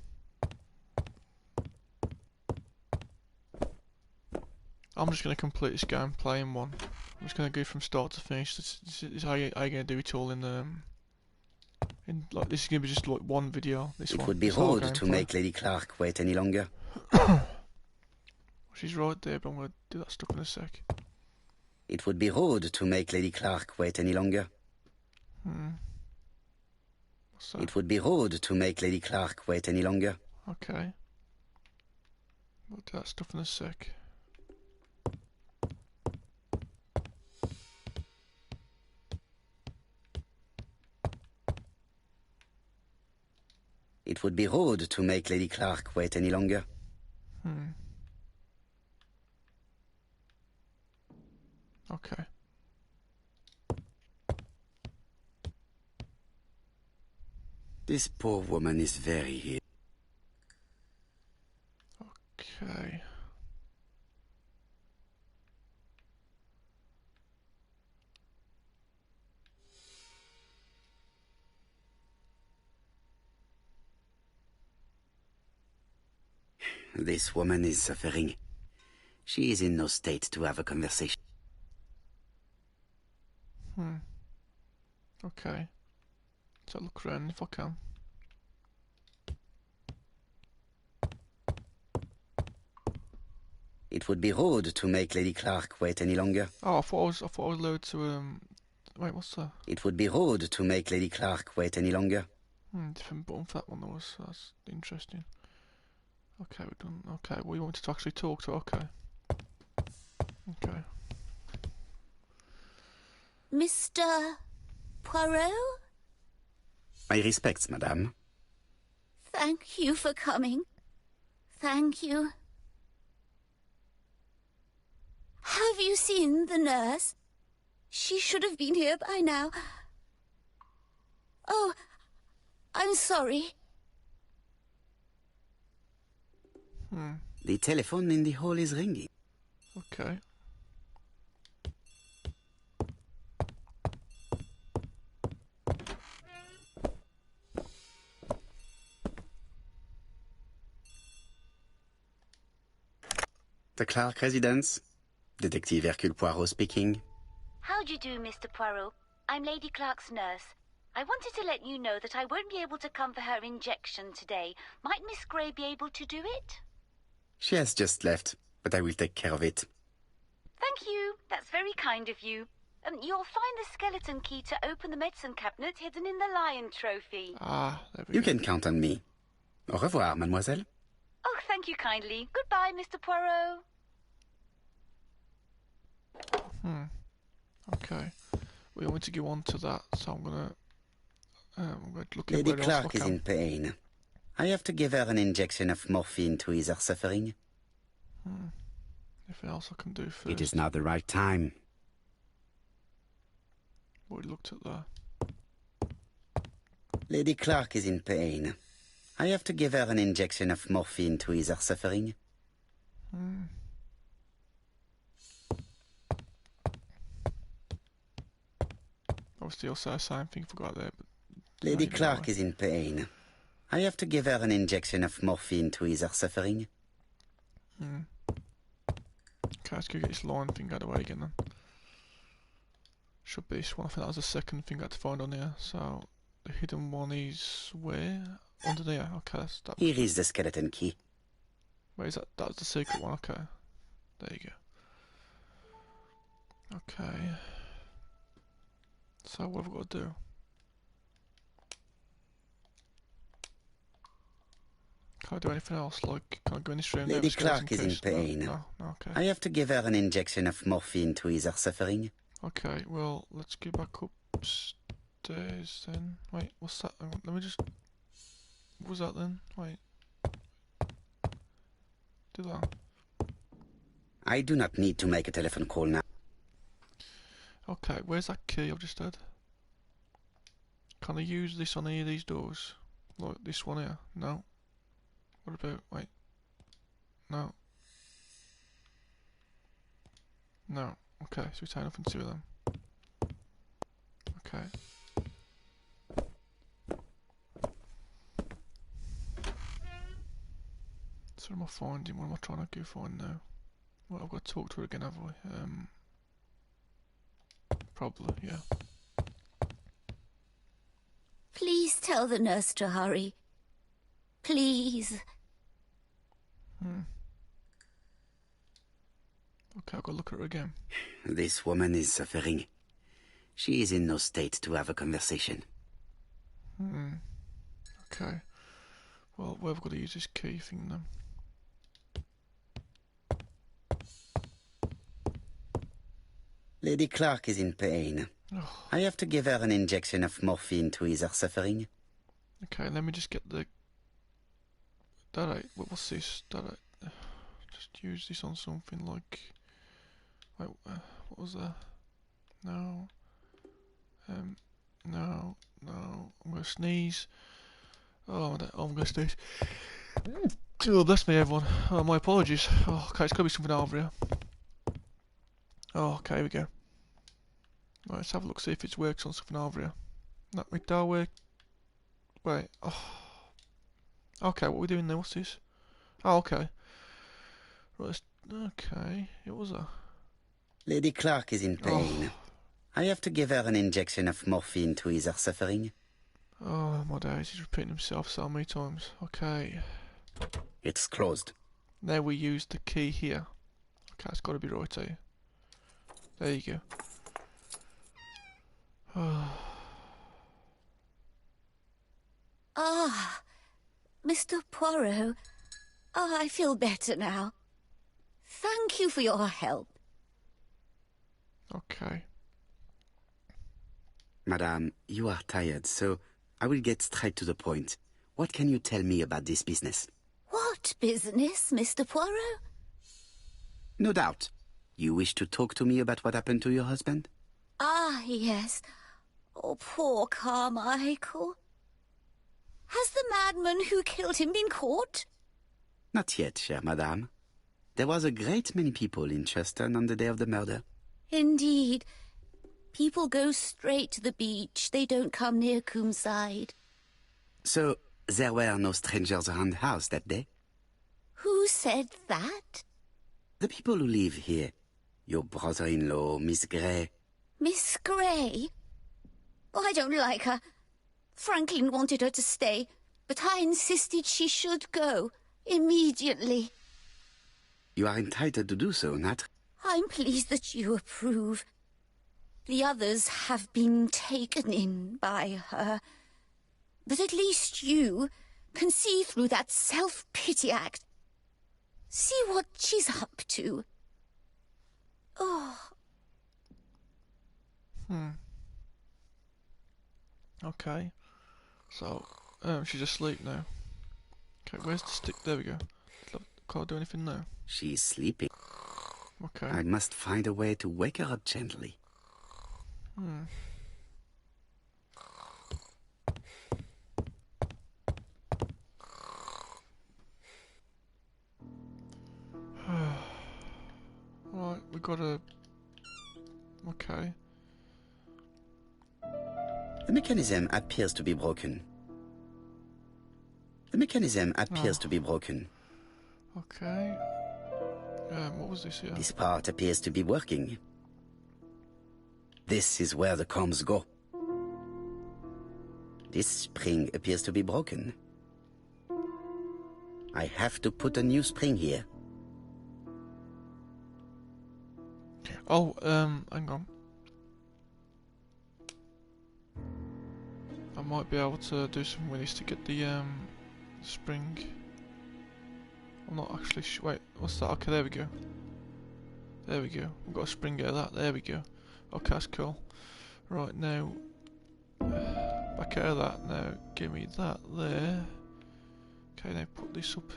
I'm just going to complete this game playing one. I'm just going to go from start to finish. This is how you're going to do it all in like, this is going to be just like one video. This one. It would be rude to make Lady Clark wait any longer. She's right there, but I'm going to do that stuff in a sec. It would be rude to make Lady Clark wait any longer. What's that? It would be rude to make Lady Clark wait any longer. Okay. We'll do that stuff in a sec. It would be rude to make Lady Clark wait any longer. Okay. This poor woman is very ill. Okay. This woman is suffering. She is in no state to have a conversation. Okay. So look around if I can. It would be rude to make Lady Clark wait any longer. Oh, I thought I was allowed to wait, what's that? It would be rude to make Lady Clark wait any longer. Different button for that one though, so that's interesting. Okay, we're done. Okay, well you wanted to actually talk to, okay. Okay. Mr. Poirot? My respects, madame. Thank you for coming. Thank you. Have you seen the nurse? She should have been here by now. Oh, I'm sorry. The telephone in the hall is ringing. Okay. The Clark residence. Detective Hercule Poirot speaking. How do you do, Mr. Poirot? I'm Lady Clark's nurse. I wanted to let you know that I won't be able to come for her injection today. Might Miss Grey be able to do it? She has just left, but I will take care of it. Thank you. That's very kind of you. You'll find the skeleton key to open the medicine cabinet hidden in the lion trophy. Ah, there we You go. can count on me. Au revoir, mademoiselle. Oh, thank you kindly. Goodbye, Mr. Poirot. Okay. We want to go on to that, so I'm gonna look at Lady where else Clark I is can. in pain. I have to give her an injection of morphine to ease her suffering. Anything else I can do first? It is now the right time. We looked at that. Lady Clark is in pain. I have to give her an injection of morphine to ease her suffering. Obviously, I'll say the same thing. Forgot there, but Lady no, Clark no. is in pain. I have to give her an injection of morphine to ease her suffering. Okay, let's go get this line thing out of the way again then. Should be this one. I think that was the second thing I had to find on here. So the hidden one is where? Under there. Okay, that's that. Here is the skeleton key. Where is that? That's the secret one. Okay, there you go. Okay. So what have I got to do? Can I do anything else? Like, can I go in this room? Lady There's a skeleton Clark is in case? pain. No, okay. I have to give her an injection of morphine to ease her suffering. Okay, well, let's go back upstairs then. Wait, what's that? Hang on, let me just... What was that then? Wait. Do that. I do not need to make a telephone call now. Okay, where's that key I've just had? Can I use this on any of these doors? Like this one here? No. What about... Wait. No. No. Okay, so we tie nothing to them. Okay. So what am I finding? What am I trying to go find now? Well, I've got to talk to her again, have I? Probably, yeah. Please tell the nurse to hurry. Please. Okay, I've got to look at her again. This woman is suffering. She is in no state to have a conversation. Okay. Well, we've got to use this key thing then. Lady Clark is in pain. Oh. I have to give her an injection of morphine to ease her suffering. Okay, let me just get the... what's this? Just use this on something like... Wait, what was that? No. No. I'm gonna sneeze. Oh, I'm gonna sneeze. Oh, bless me, everyone. Oh, my apologies. Oh, okay, it's gotta be something over here. Oh, okay, here we go. Right, let's have a look, see if it works on something over here. No, it don't work. Wait, oh. Okay, what are we doing now? What's this? Oh, okay. Right, okay, it was a... Lady Clark is in pain. I have to give her an injection of morphine to ease her suffering. Oh, my days, he's repeating himself so many times. Okay. It's closed. Now we use the key here. Okay, it's got to be right here. There you go. Ah, Mr. Poirot. Oh, I feel better now. Thank you for your help. Okay. Madame, you are tired, so I will get straight to the point. What can you tell me about this business? What business, Mr. Poirot? No doubt. You wish to talk to me about what happened to your husband? Ah, yes. Oh, poor Carmichael. Has the madman who killed him been caught? Not yet, chère madame. There was a great many people in Cheston on the day of the murder. Indeed. People go straight to the beach. They don't come near Coomside. So, there were no strangers around the house that day? Who said that? The people who live here. Your brother-in-law, Miss Gray. Miss Gray? Oh, I don't like her. Franklin wanted her to stay, but I insisted she should go. Immediately. You are entitled to do so, not? I'm pleased that you approve. The others have been taken in by her. But at least you can see through that self-pity act. See what she's up to. Oh. Okay. So, she's asleep now. Okay, where's the stick? There we go. Can't do anything now. She's sleeping. Okay. I must find a way to wake her up gently. Right, we gotta... Okay. The mechanism appears to be broken. Okay. What was this here? This part appears to be working. This is where the comms go. This spring appears to be broken. I have to put a new spring here. Oh, hang on. I might be able to do something with this to get the spring. I'm not actually sure. Wait, what's that? Okay, there we go. There we go. We've got a spring out of that. There we go. Okay, that's cool. Right, now, back out of that. Now, give me that there. Okay, now put this up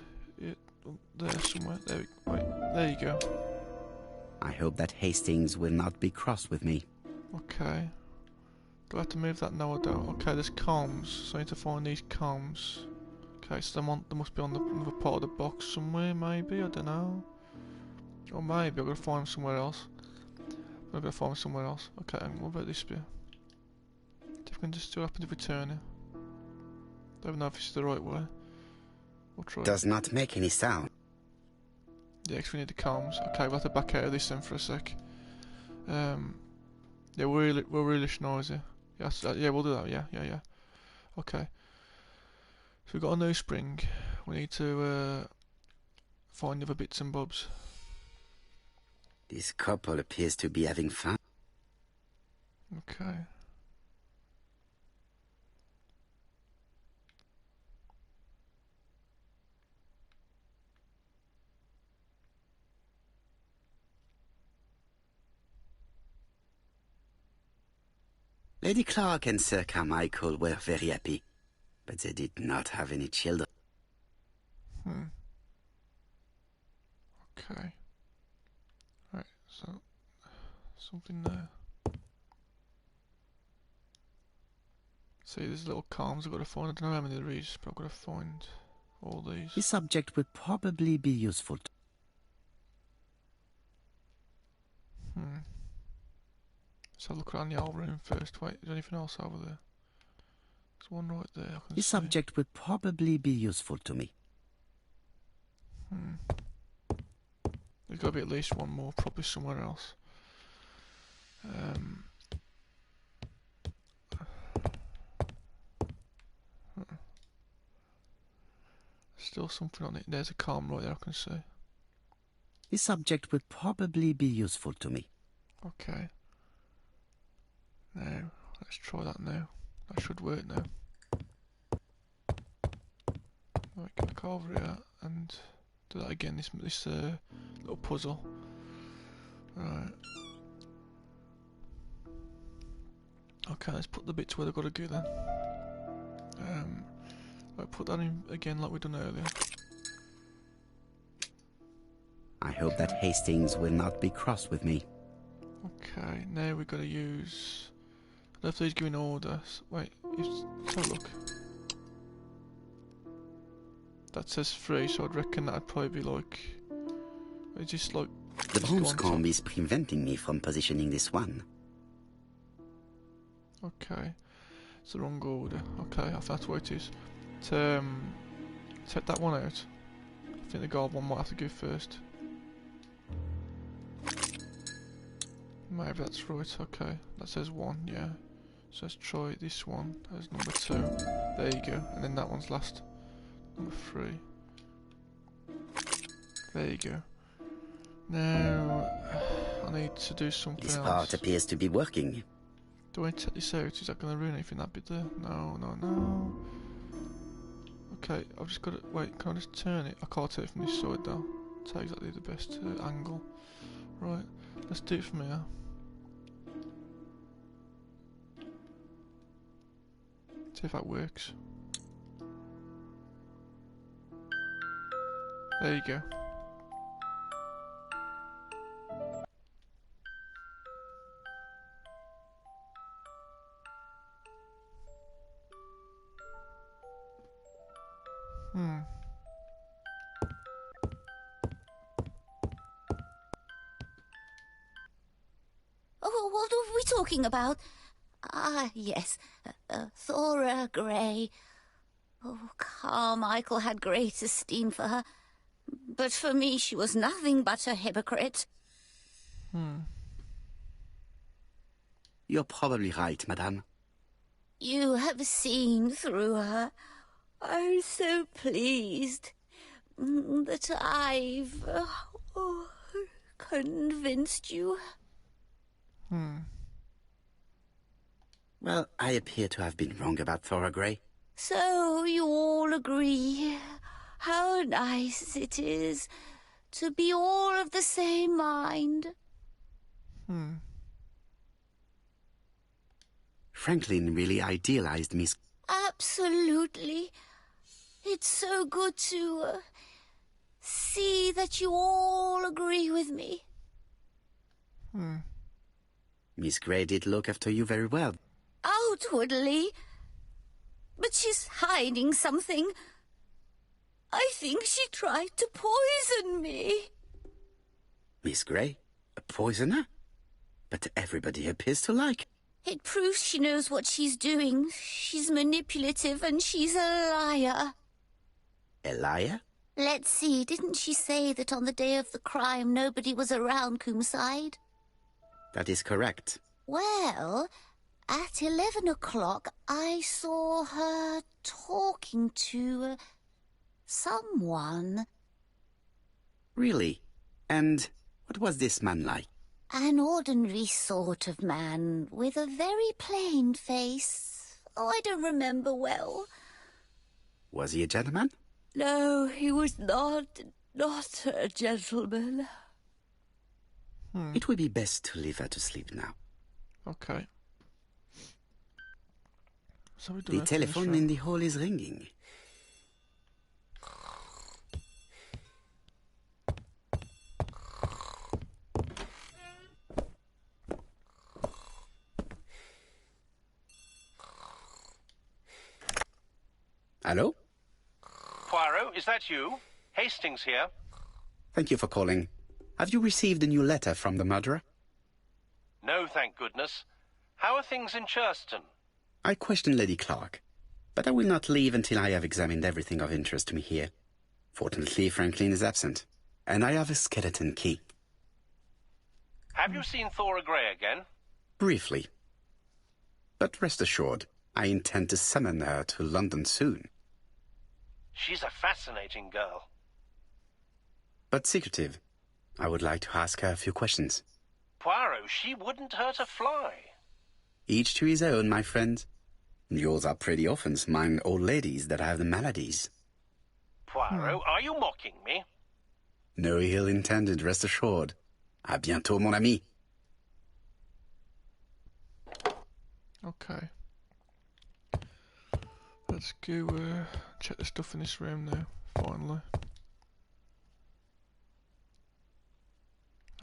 there somewhere. There we, wait, there you go. I hope that Hastings will not be cross with me. Okay. Do I have to move that? No, I don't. Okay, there's comms, so I need to find these comms. Okay, so they must be on the other part of the box somewhere, maybe? I don't know. Or maybe I've got to find them somewhere else. I've got to find them somewhere else. Okay, and what about this bit? If we can just do happen if we turn it. Don't know if it's the right way. We'll try. Does not make any sound. Yeah, because we need the comms. Okay, we'll have to back out of this then for a sec. Yeah, we're really noisy. Yes, yeah, we'll do that. Yeah. Okay. So we've got a new spring. We need to find the other bits and bobs. This couple appears to be having fun. Okay. Lady Clark and Sir Carmichael were very happy, but they did not have any children. Okay. Right, so something there. See, there's little comms I've got to find. I don't know how many there is, but I've got to find all these. This subject would probably be useful. Let's have a look around the old room first. Wait, is there anything else over there? There's one right there. I can This see. subject would probably be useful to me. There's got to be at least one more, probably somewhere else. Still something on it. There's a calm right there, I can see. This subject would probably be useful to me. Okay. Now, let's try that now. That should work now. Right, can I go over here and do that again, this little puzzle. Right. Okay, let's put the bits where they've got to go then. Right, put that in again like we done earlier. I hope that Hastings will not be cross with me. Okay, now we've got to use... I don't know if these go in order. Wait, let's have a look. That says 3, so I'd reckon that'd probably be like... It's just like... The bronze comb is preventing me from positioning this one. Okay, it's the wrong order. Okay, I think that's what it is. To take that one out, I think the gold one might have to go first. Maybe that's right. Okay, that says 1, yeah. So let's try this one as number 2. There you go, and then that one's last. Number 3. There you go. Now, I need to do something This else. part appears to be working. Do I take this out? Is that going to ruin anything, that bit there? No, no, no. Okay, I've just got to... Wait, can I just turn it? I can't take it from this side though. It's not exactly the best angle. Right, let's do it from here. See if that works. There you go. Oh, what are we talking about? Ah, yes, Thora Grey. Oh, Carmichael had great esteem for her, but for me she was nothing but a hypocrite. You're probably right, madame. You have seen through her. I'm so pleased that I've convinced you. Well, I appear to have been wrong about Thora Grey. So you all agree. How nice it is to be all of the same mind. Franklin really idealized Miss... Absolutely. It's so good to see that you all agree with me. Miss Grey did look after you very well. Outwardly. But she's hiding something. I think she tried to poison me. Miss Grey? A poisoner? But everybody appears to like. It proves she knows what she's doing. She's manipulative and she's a liar. A liar? Let's see, didn't she say that on the day of the crime nobody was around Coomside? That is correct. Well, at 11 o'clock I saw her talking to someone. Really? And what was this man like? An ordinary sort of man with a very plain face. Oh, I don't remember well. Was he a gentleman? No, he was not a gentleman. It would be best to leave her to sleep now. Okay. So we do The everything telephone straight. in the hall is ringing. Hello? Poirot, is that you? Hastings here. Thank you for calling. Have you received a new letter from the murderer? No, thank goodness. How are things in Churston? I questioned Lady Clark, but I will not leave until I have examined everything of interest to me here. Fortunately, Franklin is absent, and I have a skeleton key. Have you seen Thora Grey again? Briefly. But rest assured, I intend to summon her to London soon. She's a fascinating girl. But secretive. I would like to ask her a few questions. Poirot, she wouldn't hurt a fly. Each to his own, my friend. Yours are pretty orphans, mine old ladies that have the maladies. Poirot, are you mocking me? No ill intended, rest assured. À bientôt, mon ami. Okay. Let's go check the stuff in this room now, finally.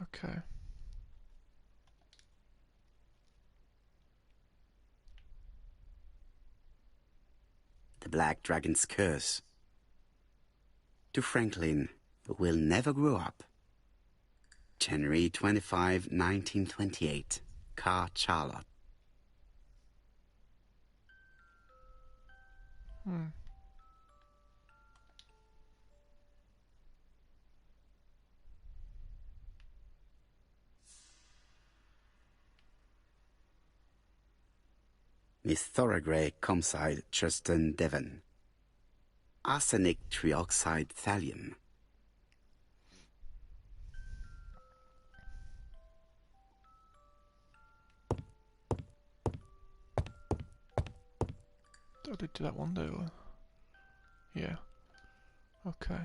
Okay. The Black Dragon's Curse. To Franklin, who will never grow up. January 25, 1928. Car Charlotte. Miss Thora Grey, Comside, Churston, Devon. Arsenic trioxide thallium. I did do that one, do I? Yeah. Okay.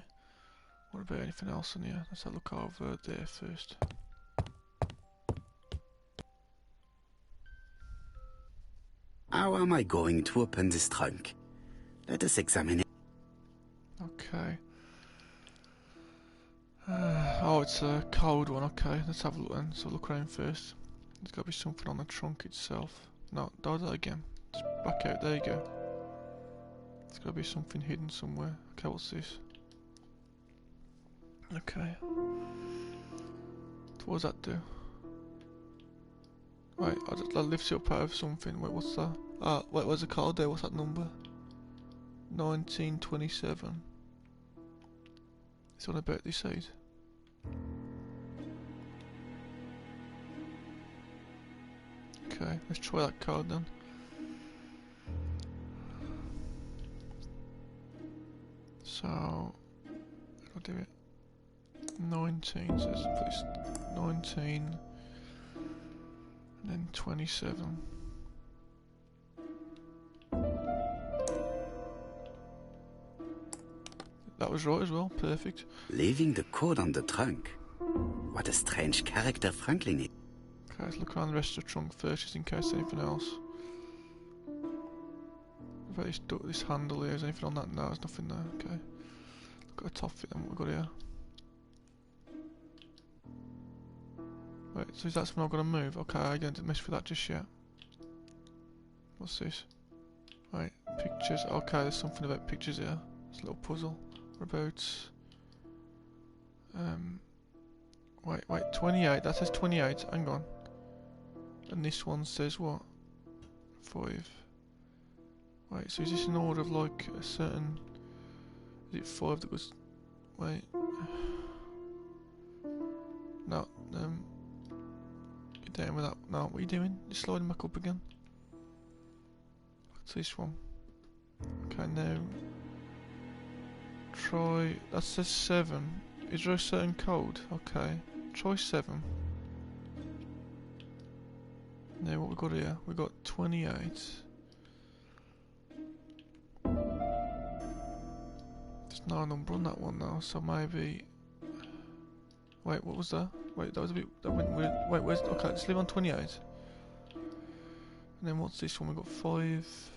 What about anything else in here? Let's have a look over there first. How am I going to open this trunk? Let us examine it. Okay. Oh, it's a cold one. Okay, let's have a look then. So look around first. There's got to be something on the trunk itself. No, do that again. Just back out. There you go. There's got to be something hidden somewhere. Okay, what's this? Okay. What does that do? Wait, that lifts it up out of something. Wait, what's that? Ah, wait, where's the card there? What's that number? 1927. It's on about this side. Okay, let's try that card then. So, I'll do it. 19, so let's put this 19, and then 27. That was right as well, perfect. Leaving the code on the trunk. What a strange character Franklin is. Okay, let's look around the rest of the trunk first, just in case anything else. What about this handle here? Is anything on that? No, there's nothing there. Okay. Got a top fit then, what we've got here. Wait, so is that something I've got to move? Okay, I didn't mess with that just yet. What's this? Right, pictures. Okay, there's something about pictures here. It's a little puzzle. What about... Wait, 28. That says 28. Hang on. And this one says what? 5. Wait, so is this in order of like a certain... Is it 5 that was... Wait. No, get down with that. No, what are you doing? You're sliding back up again. What's this one? Okay, now... Try... That says 7. Is there a certain code? Okay. Try 7. Now what we got here? We got 28. There's no number on that one now, so maybe... Wait, what was that? Wait, that was a bit... That went weird. Wait, where's... Okay, let's leave on 28. And then what's this one? We got 5...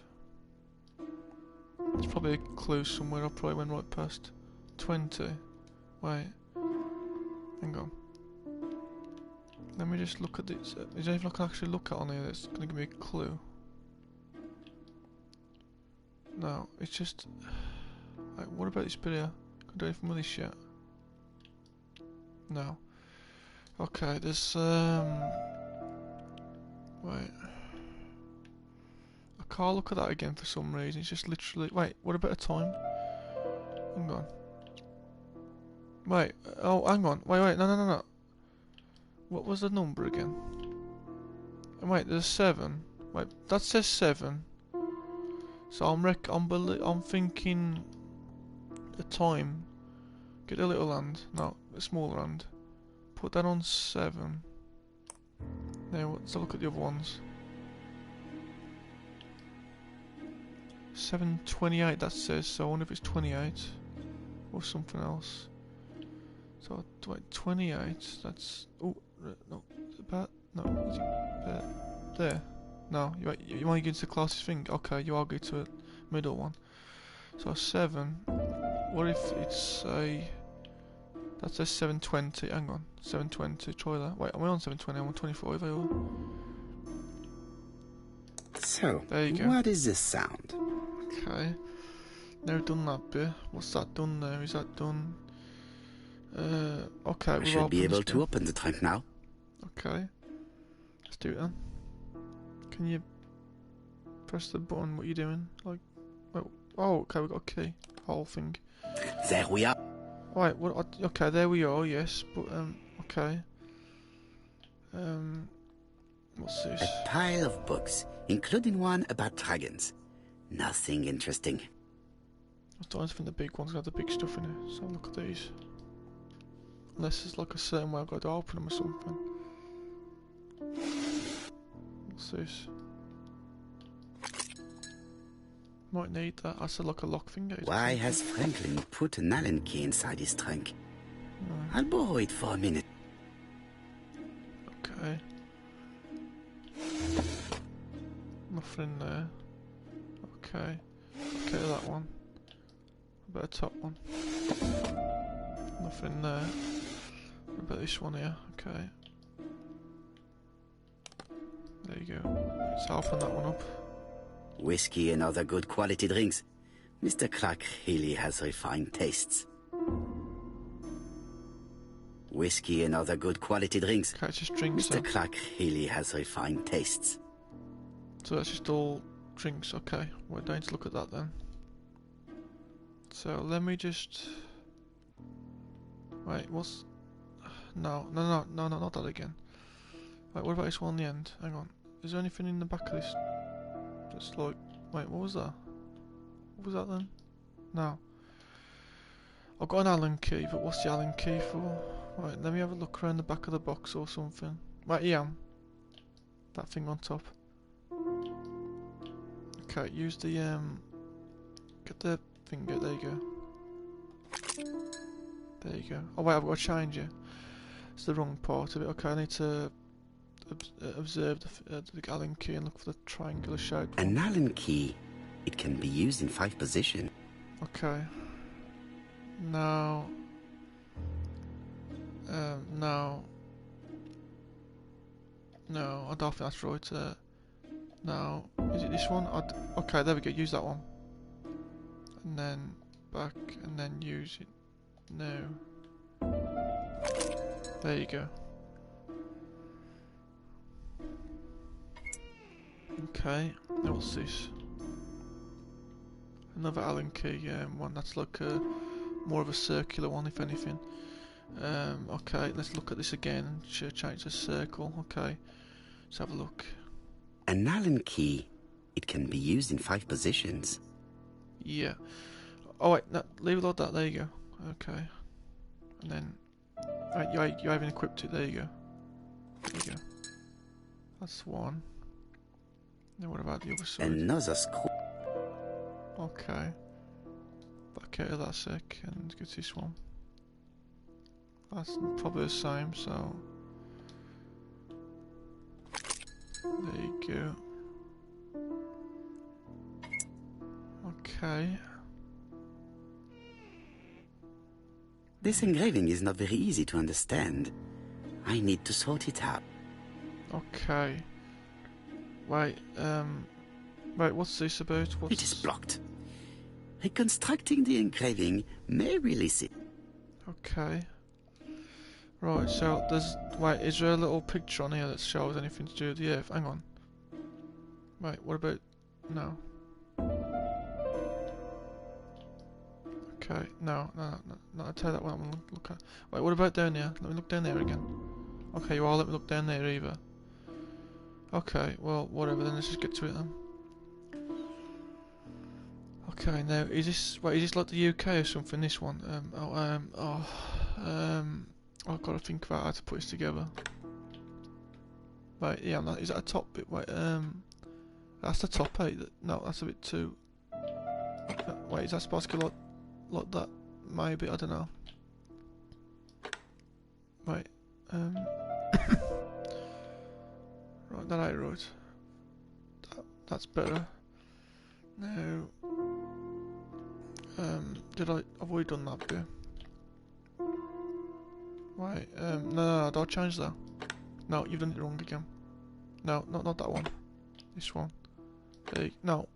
There's probably a clue somewhere. I probably went right past 20. Wait. Hang on. Let me just look at this. Is there anything I can actually look at on here that's going to give me a clue? No, it's just... Like, what about this bit here? Can I do anything with this yet? No. Okay, there's... Wait. I can't look at that again for some reason. It's just literally... Wait, what about a time? Hang on. Wait, oh, hang on. Wait, no. What was the number again? Wait, there's 7. Wait, that says 7. So I'm thinking a time. Get a little hand. No, a smaller hand. Put that on 7. Now let's have a look at the other ones. 7:28 that says, so I wonder if it's 28 or something else. So wait, 28. That's no, about no. Is it about there? No, you want to get to the closest thing? Okay, you are going to a middle one. So 7. What if it's a... That says 7:20. Hang on, 7:20. Try that. Wait, am I on 7:20? I'm on 25. So, there you go. What is this sound? Okay. Now we've done that bit. What's that done now? Is that done? Okay. I should be able to open the trunk now. Okay. Let's do it then. Can you press the button? What are you doing? Like, oh, okay. We got a key. Whole thing. There we are. Right. What? Okay. There we are. Yes. But okay. What's this? A pile of books, including one about dragons. Nothing interesting. I don't think the big one's got the big stuff in it. So look at these. Unless there's like a certain way I've got to open them or something. What's this? Might need that. That's like a lock finger. Why has Franklin put an Allen key inside his trunk? I'll borrow it for a minute. Okay. Nothing there. Okay. Okay, that one. What about the top one? Nothing there. What about this one here? Okay. There you go. Let's open that one up. Whiskey and other good quality drinks. Mr. Clark really has refined tastes. Whiskey and other good quality drinks. Okay, it's just drinks. Mr. Clark really has refined tastes. So that's just all drinks, okay. We're going to look at that then. So let me just... Wait, what's... No, not that again. Wait, what about this one on the end? Hang on. Is there anything in the back of this? Just like... Wait, what was that? What was that then? No. I've got an Allen key, but what's the Allen key for? Right, let me have a look around the back of the box or something. Right, yeah. That thing on top. Okay, use the, get the finger, there you go. There you go. Oh wait, I've got to change it. It's the wrong part of it. Okay, I need to observe the Allen key and look for the triangular shape. An Allen key. It can be used in 5 positions. Okay. Now... no. No, I don't think that's right. Now, is it this one? Okay, there we go, use that one. And then back, and then use it. No. There you go. Okay, now what's this? Another Allen key, one that's like a more of a circular one, if anything. Okay, let's look at this again and change the circle. Okay, let's have a look. An Allen key. It can be used in 5 positions. Yeah. Oh wait, no, leave it like that. There you go. Okay. And then, right, you haven't equipped it. There you go. There you go. That's one. Then what about the other side? Another screw. Okay. Back out of that sec and get this one. That's probably the same, so... There you go. Okay. This engraving is not very easy to understand. I need to sort it out. Okay. Wait, what's this about? It is blocked. Reconstructing the engraving may release it. Okay. Right, so wait, is there a little picture on here that shows anything to do with the Earth? Hang on. Wait, what about... No. Okay, no, I'll tell you that one I'm gonna look at. Wait, what about down here? Let me look down there again. Okay, you all let me look down there either. Okay, well, whatever, then let's just get to it then. Okay, now, is this like the UK or something, this one? I've got to think about how to put this together. Right, yeah, is that a top bit? Wait, that's the top, eh? No, that's a bit too... wait, is that supposed to go like that? Maybe, I don't know. Right, right, that ain't right. That's better. Now, have we done that bit? Right, no, don't change that. No, you've done it wrong again. No, not that one. This one. No.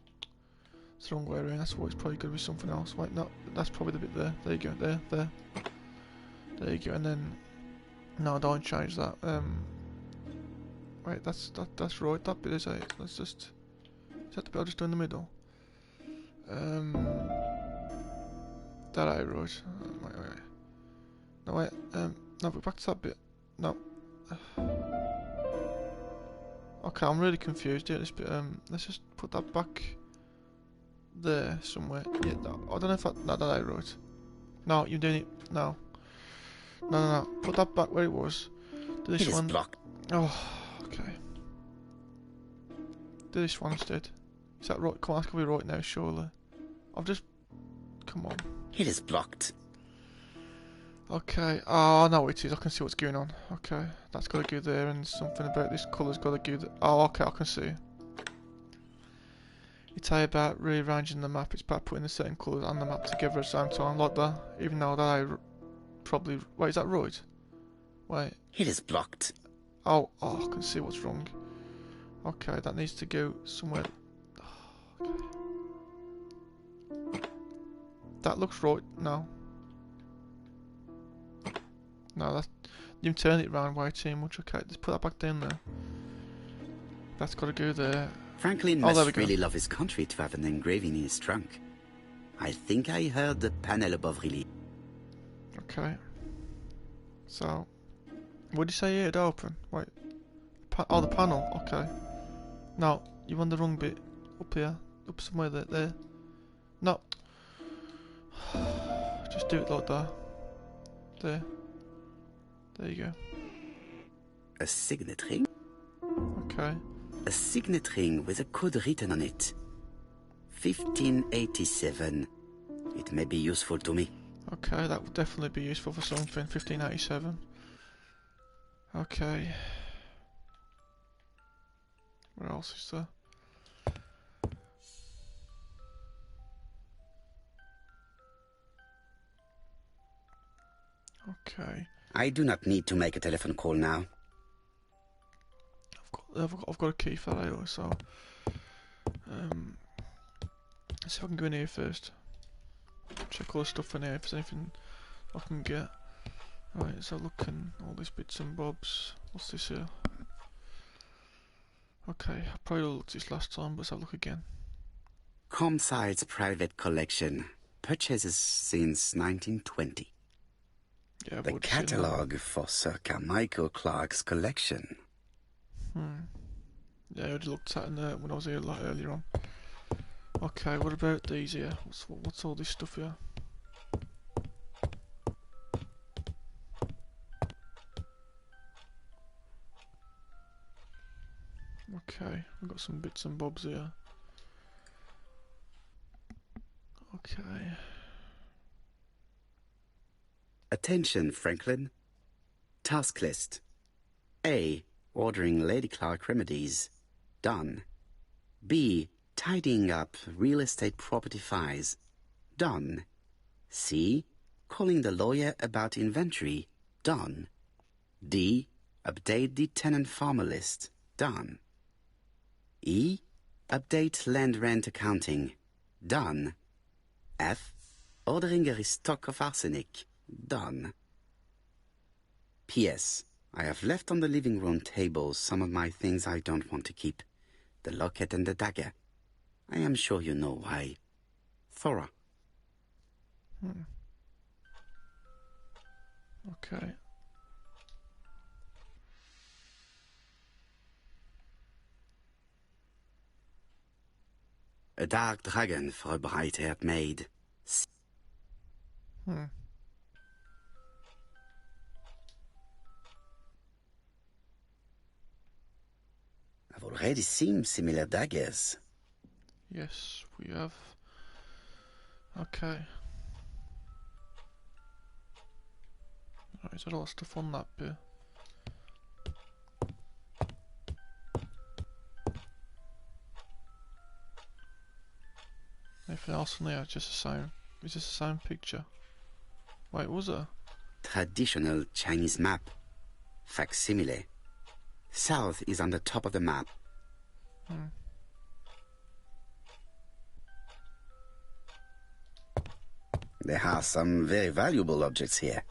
It's the wrong way around, that's why it's probably going to be something else. Wait, no, that's probably the bit there. There you go, there. There you go, and then... No, don't change that. Wait, that's right, that bit is it. Let's just... Is that the bit I'll just do in the middle? That ain't right. Wait. No, wait, no, but back to that bit. No. Okay, I'm really confused here, this bit. Let's just put that back there somewhere. Yeah, no, I don't know if that ain't right. No, you're doing it. No. No. Put that back where it was. Do this one. Blocked. Oh, okay. Do this one instead. Is that right? Come on, that's gonna be right now, surely. I've just... Come on. It is blocked. Okay, oh, I know what it is. I can see what's going on. Okay, that's got to go there, and something about this colour's got to go there. Oh, okay, I can see. It's how about rearranging the map. It's about putting the certain colours and the map together at the same time, like that. Even though that I probably... Wait, is that right? Wait. It is blocked. Oh, I can see what's wrong. Okay, that needs to go somewhere. Oh, okay. That looks right. No. No, that's... You've turned it round way too much. Okay, let's put that back down there. That's got to go there. Franklin must really love his country to have an engraving in his trunk. I think I heard the panel above really. Okay. So, what did you say here? It open? Wait. Oh, the panel. Okay. No, you want the wrong bit. Up here. Up somewhere there. There. No. Just do it like that. There. There you go. A signet ring? Okay. A signet ring with a code written on it. 1587. It may be useful to me. Okay, that would definitely be useful for something. 1587. Okay. What else is there? Okay. I do not need to make a telephone call now. I've got a key for that anyway, so let's see if I can go in here first. Check all the stuff in here, if there's anything I can get. Right, so looking all these bits and bobs. What's this here? Okay, I probably looked this last time, but let's have a look again. Comside's private collection. Purchases since 1920. Yeah, the catalogue for Sir Carmichael Clark's collection. Yeah, I already looked at it when I was here a lot earlier on. Okay, what about these here? What's all this stuff here? Okay, we've got some bits and bobs here. Okay. Attention, Franklin. Task list. A. Ordering Lady Clark remedies. Done. B. Tidying up real estate property files. Done. C. Calling the lawyer about inventory. Done. D. Update the tenant farmer list. Done. E. Update land rent accounting. Done. F. Ordering a restock of arsenic. Done. P.S. I have left on the living room table some of my things I don't want to keep. The locket and the dagger. I am sure you know why. Thora. Okay. A dark dragon for a bright-haired maid. I've already seen similar daggers. Yes, we have. Okay. Right, is there a lot of stuff on that bit? Anything else on there? Just the same. It's just the same picture. Wait, was it? Traditional Chinese map. Facsimile. South is on the top of the map. There are some very valuable objects here.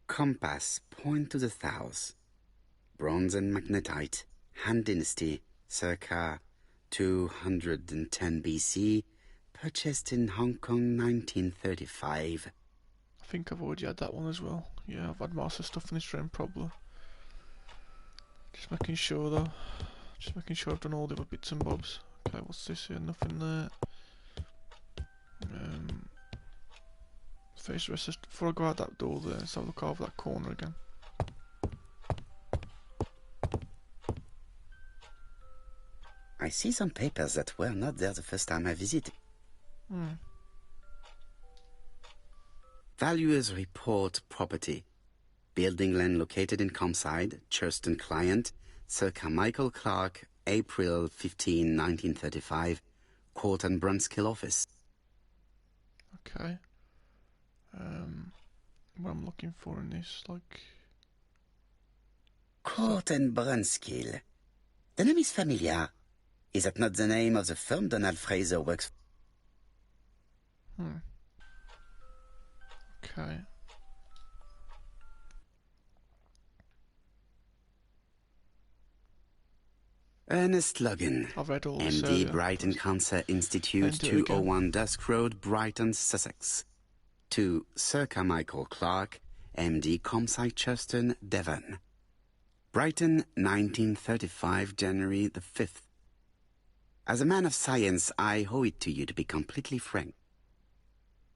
Compass, point to the south. Bronze and magnetite, Han Dynasty, circa 210 BC, purchased in Hong Kong 1935. I think I've already had that one as well. Yeah, I've had most of the stuff in this room probably. Just making sure though. Just making sure I've done all the other bits and bobs. Okay, what's this here? Nothing there. finish the rest of before I go out that door there. Let's have a look over that corner again. I see some papers that were not there the first time I visited. Valuers report property. Building land located in Comside, Churston client, Sir Carmichael Clark, April 15, 1935, Court and Brunskill office. Okay. What I'm looking for in this, like... Court and Brunskill. The name is familiar. Is that not the name of the firm Donald Fraser works for? Okay. Ernest Logan, I've read all this MD, earlier. Brighton Cancer Institute, Then do it 201 Dusk Road, Brighton, Sussex. To Sir Carmichael Clark, MD, Comside, Churston, Devon. Brighton, 1935, January the 5th. As a man of science, I owe it to you to be completely frank.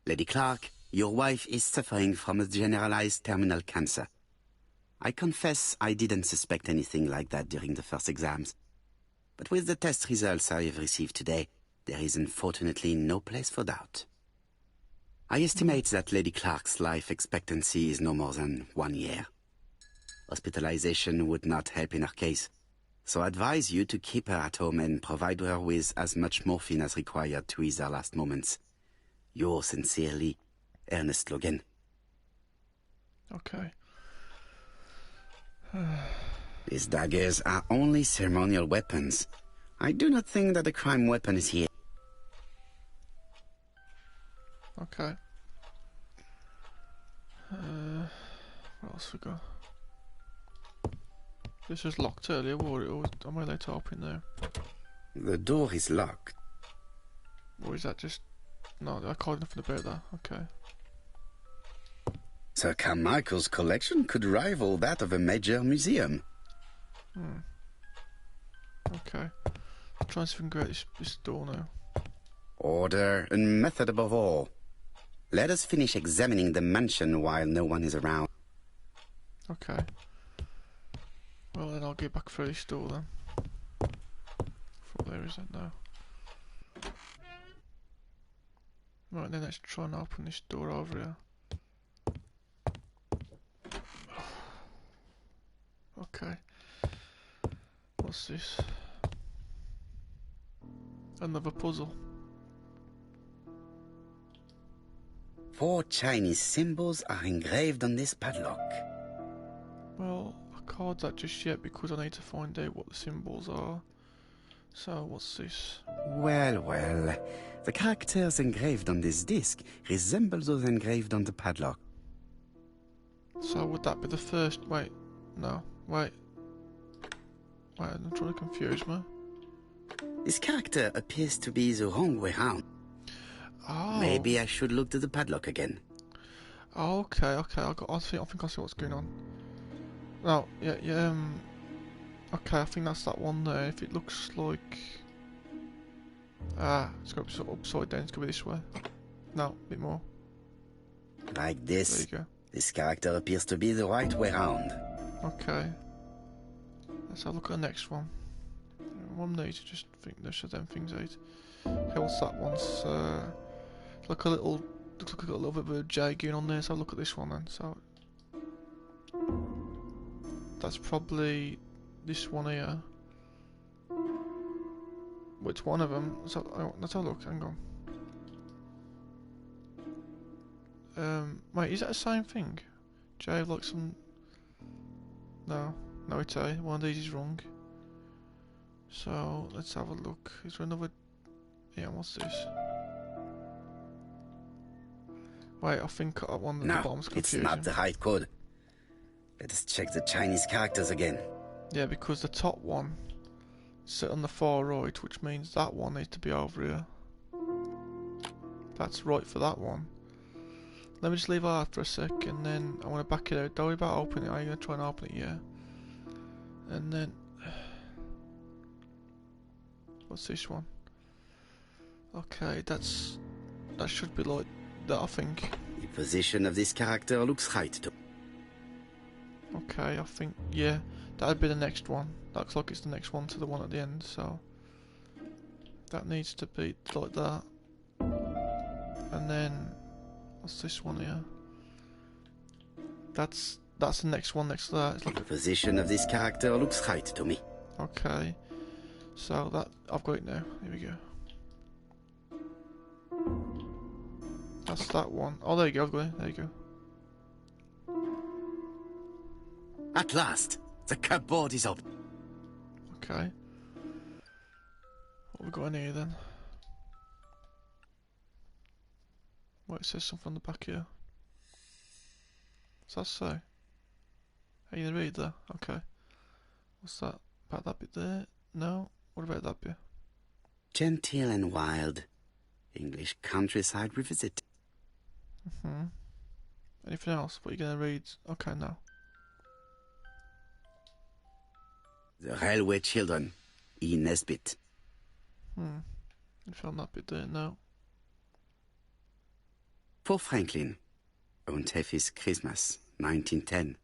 Lady Clark, your wife is suffering from a generalized terminal cancer. I confess I didn't suspect anything like that during the first exams. But with the test results I have received today, there is unfortunately no place for doubt. I estimate that Lady Clark's life expectancy is no more than 1 year. Hospitalization would not help in her case, so I advise you to keep her at home and provide her with as much morphine as required to ease her last moments. Yours sincerely, Ernest Logan. Okay. These daggers are only ceremonial weapons. I do not think that the crime weapon is here. Okay. What else we got? This was locked earlier, or am I allowed to open there? The door is locked. Or is that just... No, I can't nothing about that. Okay. Sir Carmichael's collection could rival that of a major museum. Okay. I'm trying to figure out this door now. Order and method above all. Let us finish examining the mansion while no one is around. Okay. Well, then I'll get back through this door then. There is that now. Right, then let's try and open this door over here. Okay. What's this? Another puzzle. 4 Chinese symbols are engraved on this padlock. Well, I can't do that just yet because I need to find out what the symbols are. So, what's this? Well, well. The characters engraved on this disc resemble those engraved on the padlock. So, would that be the first... Wait. No. Wait. Wait, I'm trying to confuse me. This character appears to be the wrong way round. Oh. Maybe I should look to the padlock again. Oh, okay. I think I see what's going on. No, yeah, okay, I think that's that one there. If it looks like... it's got to be sort of upside down. It's got to be this way. No, a bit more. Like this. There you go. This character appears to be the right way round. Okay. Let's have a look at the next one. One needs to just think there's them things out. Okay, what's that one? It's like a little... Looks like a little bit of a J going on there, so I'll look at this one then. So... That's probably this one here. Which one of them? So, let's have a look, hang on. Wait, is that the same thing? J like some... No, it's A. One of these is wrong. So, let's have a look. Is there another... Yeah, what's this? Wait, I think that one at the bottom's confusing. It's not the right code. Let us check the Chinese characters again. Yeah, because the top one is on the far right, which means that one needs to be over here. That's right for that one. Let me just leave that for a sec, and then I want to back it out. Don't worry about opening it. I'm going to try and open it, yeah. And then... What's this one? Okay, that should be like that, I think. The position of this character looks right to... Okay, I think, yeah, that'd be the next one. That looks like it's the next one to the one at the end, so that needs to be like that. And then what's this one here? That's the next one next to that. It's like The position of this character looks right to me. okay. So that I've got it now. Here we go. That's that one. Oh, there you go. I've got it. There you go. At last, the cupboard is open. Okay. What have we got in here then? What, it says something on the back here. What's that say? Are you gonna read that? Okay. What's that? About that bit there? No? What about that bit? Genteel and wild. English countryside revisit. Anything else? What are you gonna read? Okay, no. The Railway Children. E. Nesbit. Anything on that bit there? No. For Franklin. Und Effie's Christmas, 1910.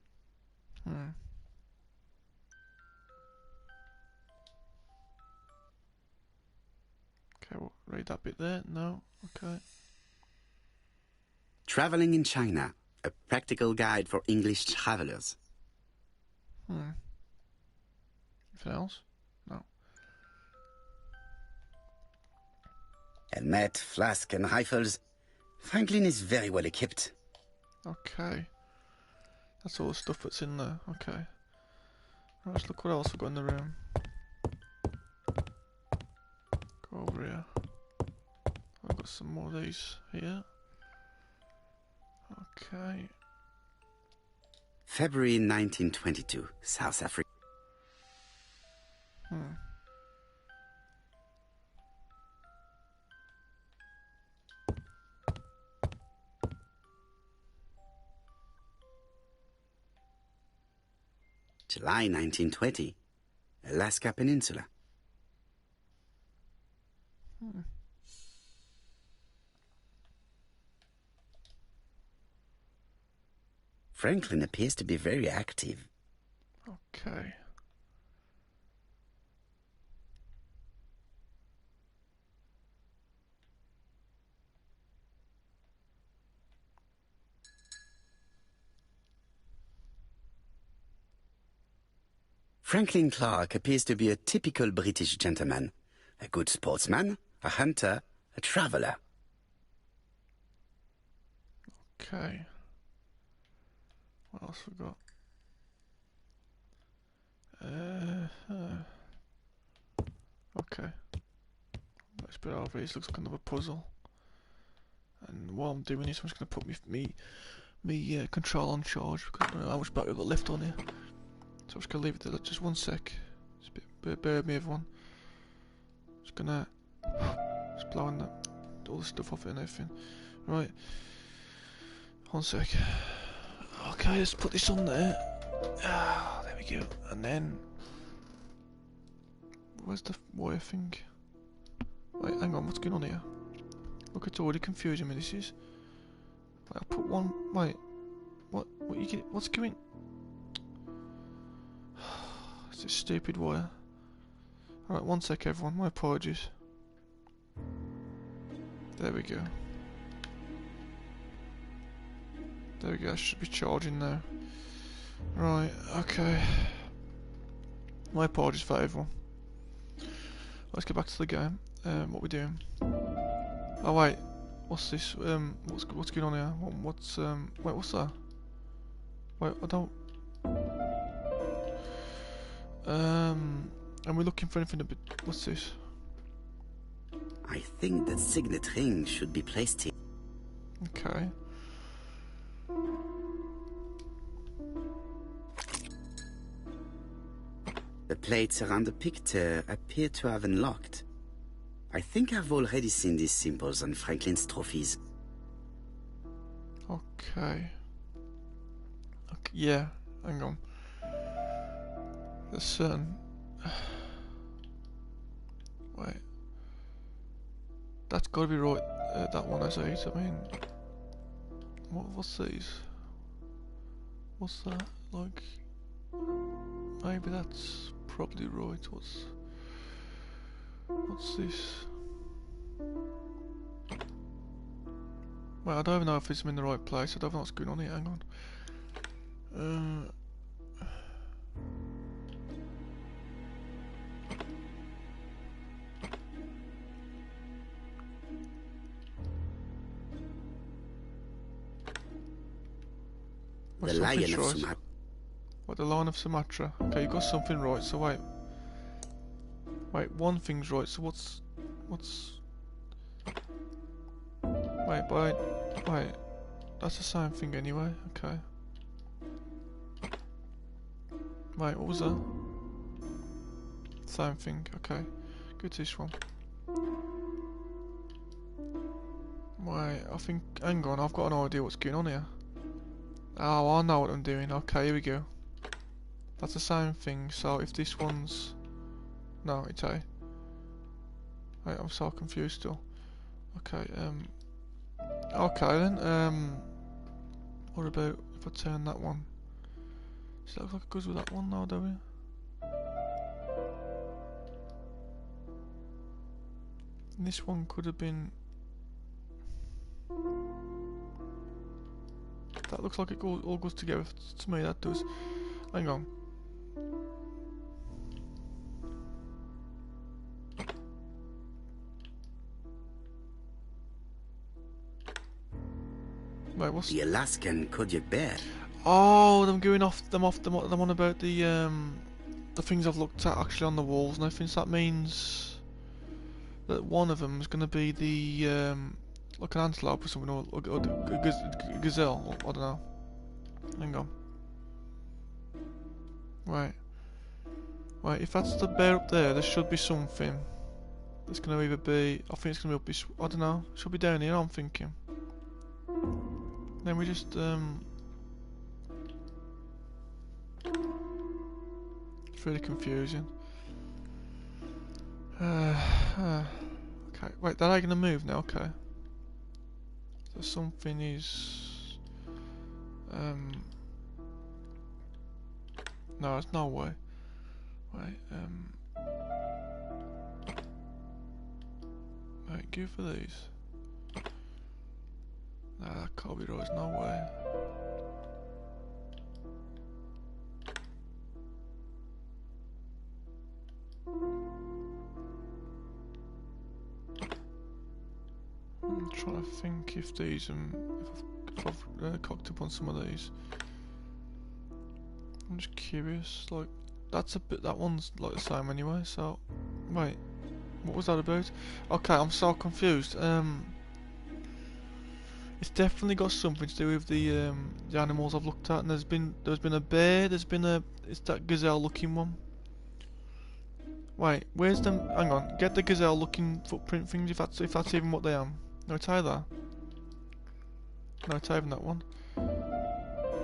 Okay, well, read that bit there? No. Okay. Traveling in China. A practical guide for English travelers. Anything else? No. Helmet, flask and rifles. Franklin is very well equipped. Okay. That's all the stuff that's in there. Okay. Right, let's look what else we've got in the room. Go over here. I've got some more of these here. Okay. February 1922, South Africa. July 1920, Alaska Peninsula. Franklin appears to be very active. Okay. Franklin Clark appears to be a typical British gentleman. A good sportsman, a hunter, a traveller. Okay. What else we got? Okay. Let's put it over here. This looks like another puzzle. And while I'm doing this, I'm just going to put me control on charge because I don't know how much battery I've got left on here. So I'm just going to leave it there. Just one sec. Just bear with me, everyone. Just gonna blowing all the stuff off it and everything. Right. 1 sec. Okay, let's put this on there. There we go. And then where's the wire thing? Wait, hang on, what's going on here? Look, it's already confusing me, this is. Wait, I'll put one. Wait. What you get? What's going? It's a stupid wire. Alright, 1 sec, everyone. My apologies. There we go. There we go, I should be charging now. Right, okay. My apologies for everyone. Let's get back to the game. What we doing? Oh wait, what's this? What's going on here? Wait, what's that? Wait, I don't. And we're looking for anything a bit. What's this? I think that signet ring should be placed here. Okay. The plates around the picture appear to have unlocked. I think I've already seen these symbols on Franklin's trophies. Okay. Yeah, hang on. There's certain. Wait. That's gotta be right. That one has 8. I mean, What's these? What's that? Like, maybe that's probably right. What's this? Well, I don't even know if it's in the right place. I don't know what's going on here. Hang on. The Lion of Sumatra. What, the Lion of Sumatra? Okay, you got something right. So wait, one thing's right. So what's? Wait. That's the same thing anyway. Okay. Wait, what was that? Same thing. Okay. Go to this one. Wait, I think. Hang on, I've got an idea what's going on here. Oh, I know what I'm doing. Okay, here we go. That's the same thing. So if this one's, no, it's A. Wait, I'm so confused still. Okay. Okay then. What about if I turn that one? Does that look like it goes with that one now, do we? And this one could have been. That looks like it all goes together to me. That does. Hang on. Wait, what's the Alaskan Kodiak bear? Oh, them going off them on about the things I've looked at actually on the walls and everything. So that means that one of them is going to be the like an antelope or something, or a gazelle. Or, I don't know. Hang on. Wait, if that's the bear up there should be something. It's going to either be. I think it's going to be up this. I don't know. It should be down here. I'm thinking. Then we just it's really confusing. Okay, wait, that ain't gonna move now. Okay, so something is no, there's no way. Wait, wait, go for these. Nah, that can't be right, there's no way. I'm trying to think if these, if I've cocked up on some of these. I'm just curious, like, that's a bit, that one's like the same anyway, so, wait, what was that about? Okay, I'm so confused. It's definitely got something to do with the animals I've looked at, and there's been a bear, it's that gazelle looking one. Wait, where's them? Hang on, get the gazelle looking footprint things if that's even what they are. No, it's either. No, it's even that one. I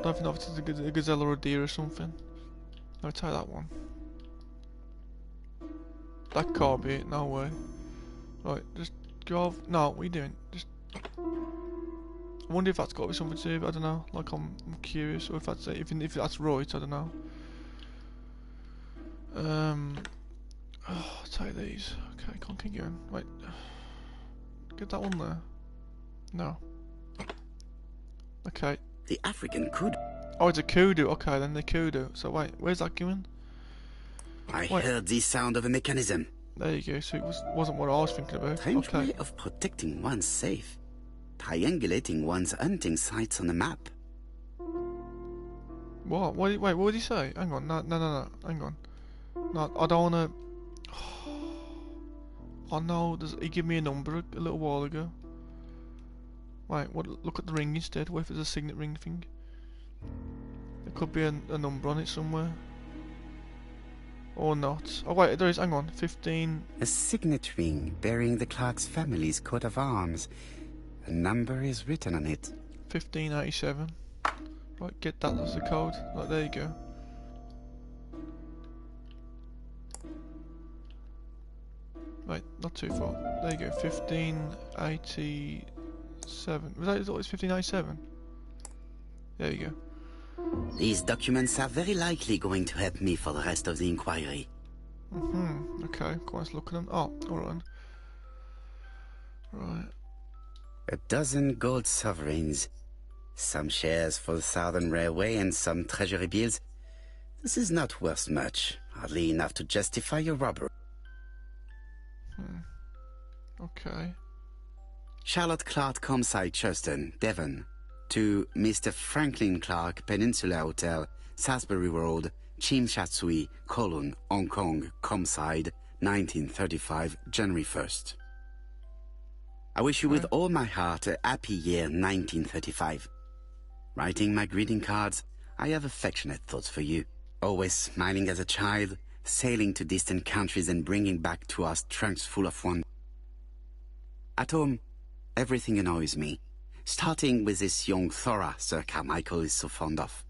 don't know if it's a gazelle or a deer or something. No, it's that one. That can't be it, no way. Right, just go off. No, what are you doing? Just. I wonder if that's got to be something to do. I don't know. Like I'm curious, or if that's if that's right. I don't know. I'll take these. Okay, can't keep going. Wait, get that one there. No. Okay. The African kudu. Oh, it's a kudu. Okay, then the kudu. So wait, where's that going? I heard the sound of a mechanism. There you go. So it wasn't what I was thinking about. Strange Okay. way of protecting one's safe. Triangulating one's hunting sites on a map. What? Wait, what did he say? Hang on. No. Hang on. No, I don't wanna. I know. He gave me a number a little while ago. Wait. What? Look at the ring instead. What if it's a signet ring thing? There could be a number on it somewhere. Or not. Oh wait, there is. Hang on. 15. A signet ring bearing the Clark's family's coat of arms. A number is written on it. 1587. Right, get that as the code. Right, there you go. Right, not too far. There you go. 1587. Was that always 1587? There you go. These documents are very likely going to help me for the rest of the inquiry. Okay, quite looking at them. Oh, alright. Right. A dozen gold sovereigns, some shares for the Southern Railway and some treasury bills. This is not worth much, hardly enough to justify your robbery. Okay. Charlotte Clark Comside Churston, Devon, to Mr. Franklin Clark, Peninsula Hotel, Salisbury Road, Chim Sha Tsui, Kowloon, Hong Kong, Comside, 1935, January 1st. I wish you with all my heart a happy year 1935. Writing my greeting cards, I have affectionate thoughts for you. Always smiling as a child, sailing to distant countries and bringing back to us trunks full of wonder. At home, everything annoys me, starting with this young Thora Sir Carmichael is so fond of.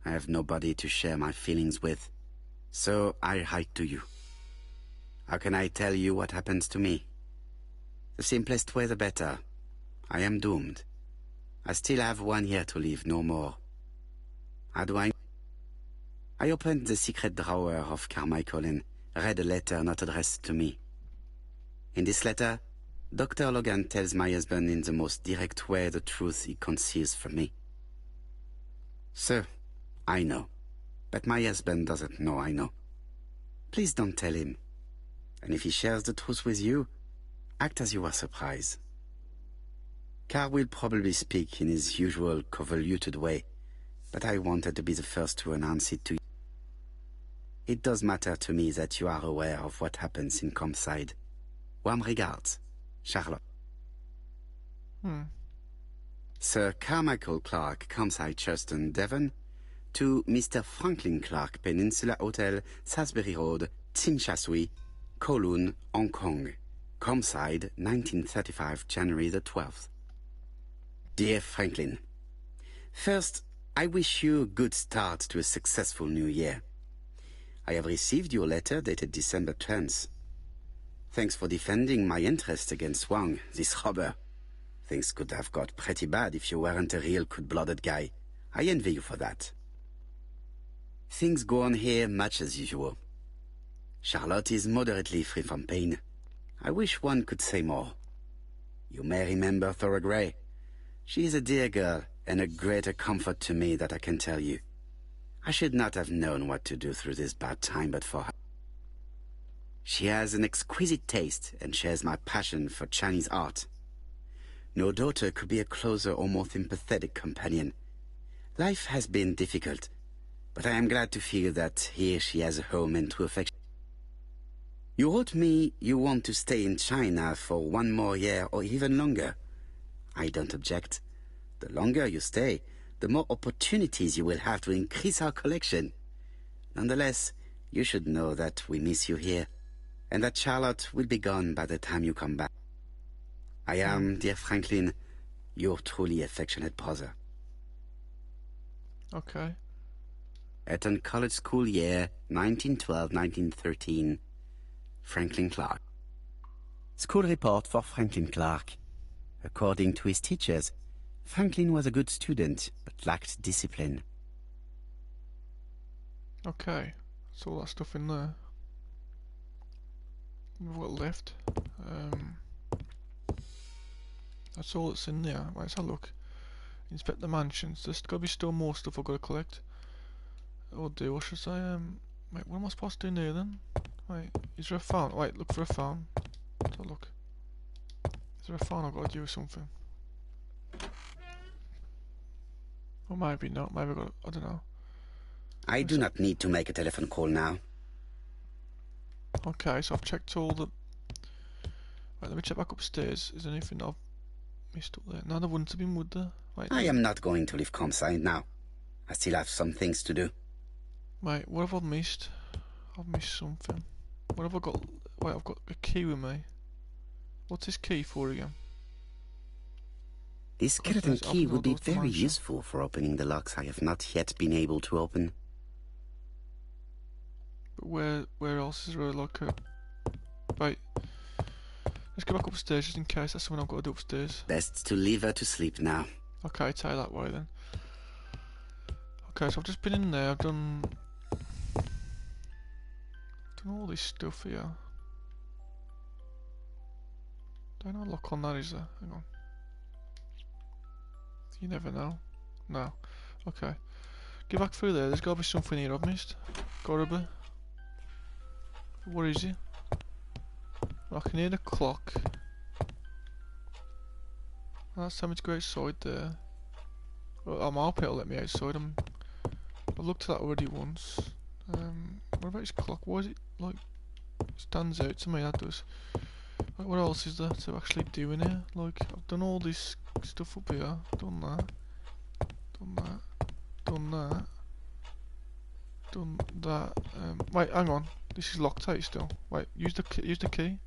I have nobody to share my feelings with, so I write to you. How can I tell you what happens to me? The simplest way the better. I am doomed. I still have 1 year to live, no more. How do I opened the secret drawer of Carmichael and read a letter not addressed to me. In this letter, Dr. Logan tells my husband in the most direct way the truth he conceals from me. Sir, I know, but my husband doesn't know I know. Please don't tell him. And if he shares the truth with you, act as you are surprised. Carl will probably speak in his usual convoluted way, but I wanted to be the first to announce it to you. It does matter to me that you are aware of what happens in Comside. Warm regards, Charlotte. Sir Carmichael Clark, Comside Churston, Devon, to Mr. Franklin Clark, Peninsula Hotel, Salisbury Road, Tsim Sha Tsui, Kowloon, Hong Kong, Comside, 1935, January the 12th. Dear Franklin, first, I wish you a good start to a successful new year. I have received your letter dated December 10th. Thanks for defending my interest against Wang, this robber. Things could have got pretty bad if you weren't a real cold-blooded guy. I envy you for that. Things go on here much as usual. Charlotte is moderately free from pain. I wish one could say more. You may remember Thora Gray. She is a dear girl and a greater comfort to me that I can tell you. I should not have known what to do through this bad time but for her. She has an exquisite taste and shares my passion for Chinese art. No daughter could be a closer or more sympathetic companion. Life has been difficult, but I am glad to feel that here she has a home and true affection. You wrote me you want to stay in China for 1 more year or even longer. I don't object. The longer you stay, the more opportunities you will have to increase our collection. Nonetheless, you should know that we miss you here, and that Charlotte will be gone by the time you come back. I am, dear Franklin, your truly affectionate brother. Okay. Eton College School Year, 1912-1913. Franklin Clark. School report for Franklin Clark. According to his teachers, Franklin was a good student, but lacked discipline. Okay, that's all that stuff in there. We've got left. That's all that's in there. Right, let's have a look. Inspect the mansions. There's got to be still more stuff I've got to collect. Or do, what should I say? Wait, what am I supposed to do here then? Wait, is there a phone? Wait, look for a phone. Let's have a look. Is there a phone I've got to do or something? Or maybe not, maybe I've got, I don't know. I do not need to make a telephone call now. Okay, so I've checked all the... Right, let me check back upstairs. Is there anything I've missed up there? No, there wouldn't have been, would there? Wait, I am not going to leave Comside now. I still have some things to do. Wait, what have I missed? I've missed something. What have I got? Wait, I've got a key with me. What's this key for again? This skeleton key would be very useful for opening the locks I have not yet been able to open. But where else is there like a... Wait. Let's go back upstairs just in case that's something I've got to do upstairs. Best to leave her to sleep now. Okay, take that way then. Okay, so I've just been in there, I've done all this stuff here. Don't know a lock on that, is there? Hang on. You never know. No. Okay. Get back through there, there's gotta be something here I've missed. Gotta be. What is it? I can hear the clock. That's time to go outside there. Well, I'm hoping it'll let me outside. I've looked at that already once. What about his clock? Why is it like stands out to me? That does. Like, what else is there to actually do in here? Like, I've done all this stuff up here. Done that. Done that. Done that. Done that. Wait, hang on. This is locked out still. Wait, use the key.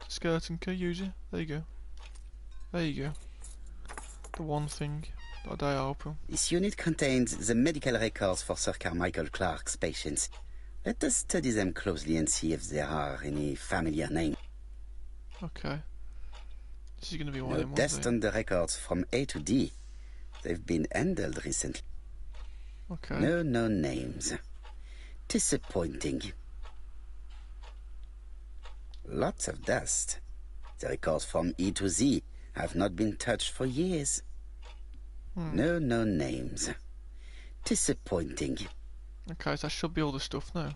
Skeleton key. Use it. There you go. There you go. The one thing that I open. This unit contains the medical records for Sir Carmichael Clark's patients. Let us study them closely and see if there are any familiar names. Okay. This is going to be one No of them test ones, on the records from A to D. They've been handled recently. Okay. No names. Disappointing. Lots of dust. The records from E to Z have not been touched for years. No names. Disappointing. Okay, so that should be all the stuff now.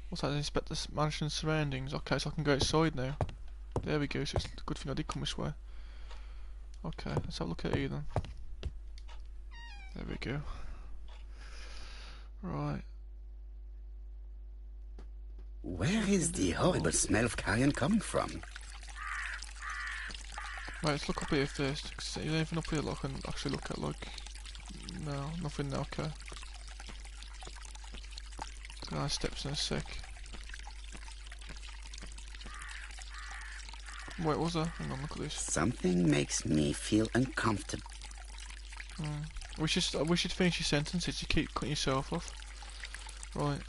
What's that? Inspect the mansion surroundings. Okay, so I can go outside now. There we go, so it's a good thing I did come this way. Okay, let's have a look at it then. There we go. Right. Where is the horrible smell of carrion coming from? Right, let's look up here first. Is there anything up here that I can actually look at? Like, no, nothing there. Okay. Gonna have steps in a sec. Wait, what was that? Hang on, look at this. Something makes me feel uncomfortable. We should finish your sentences. You keep cutting yourself off. Right.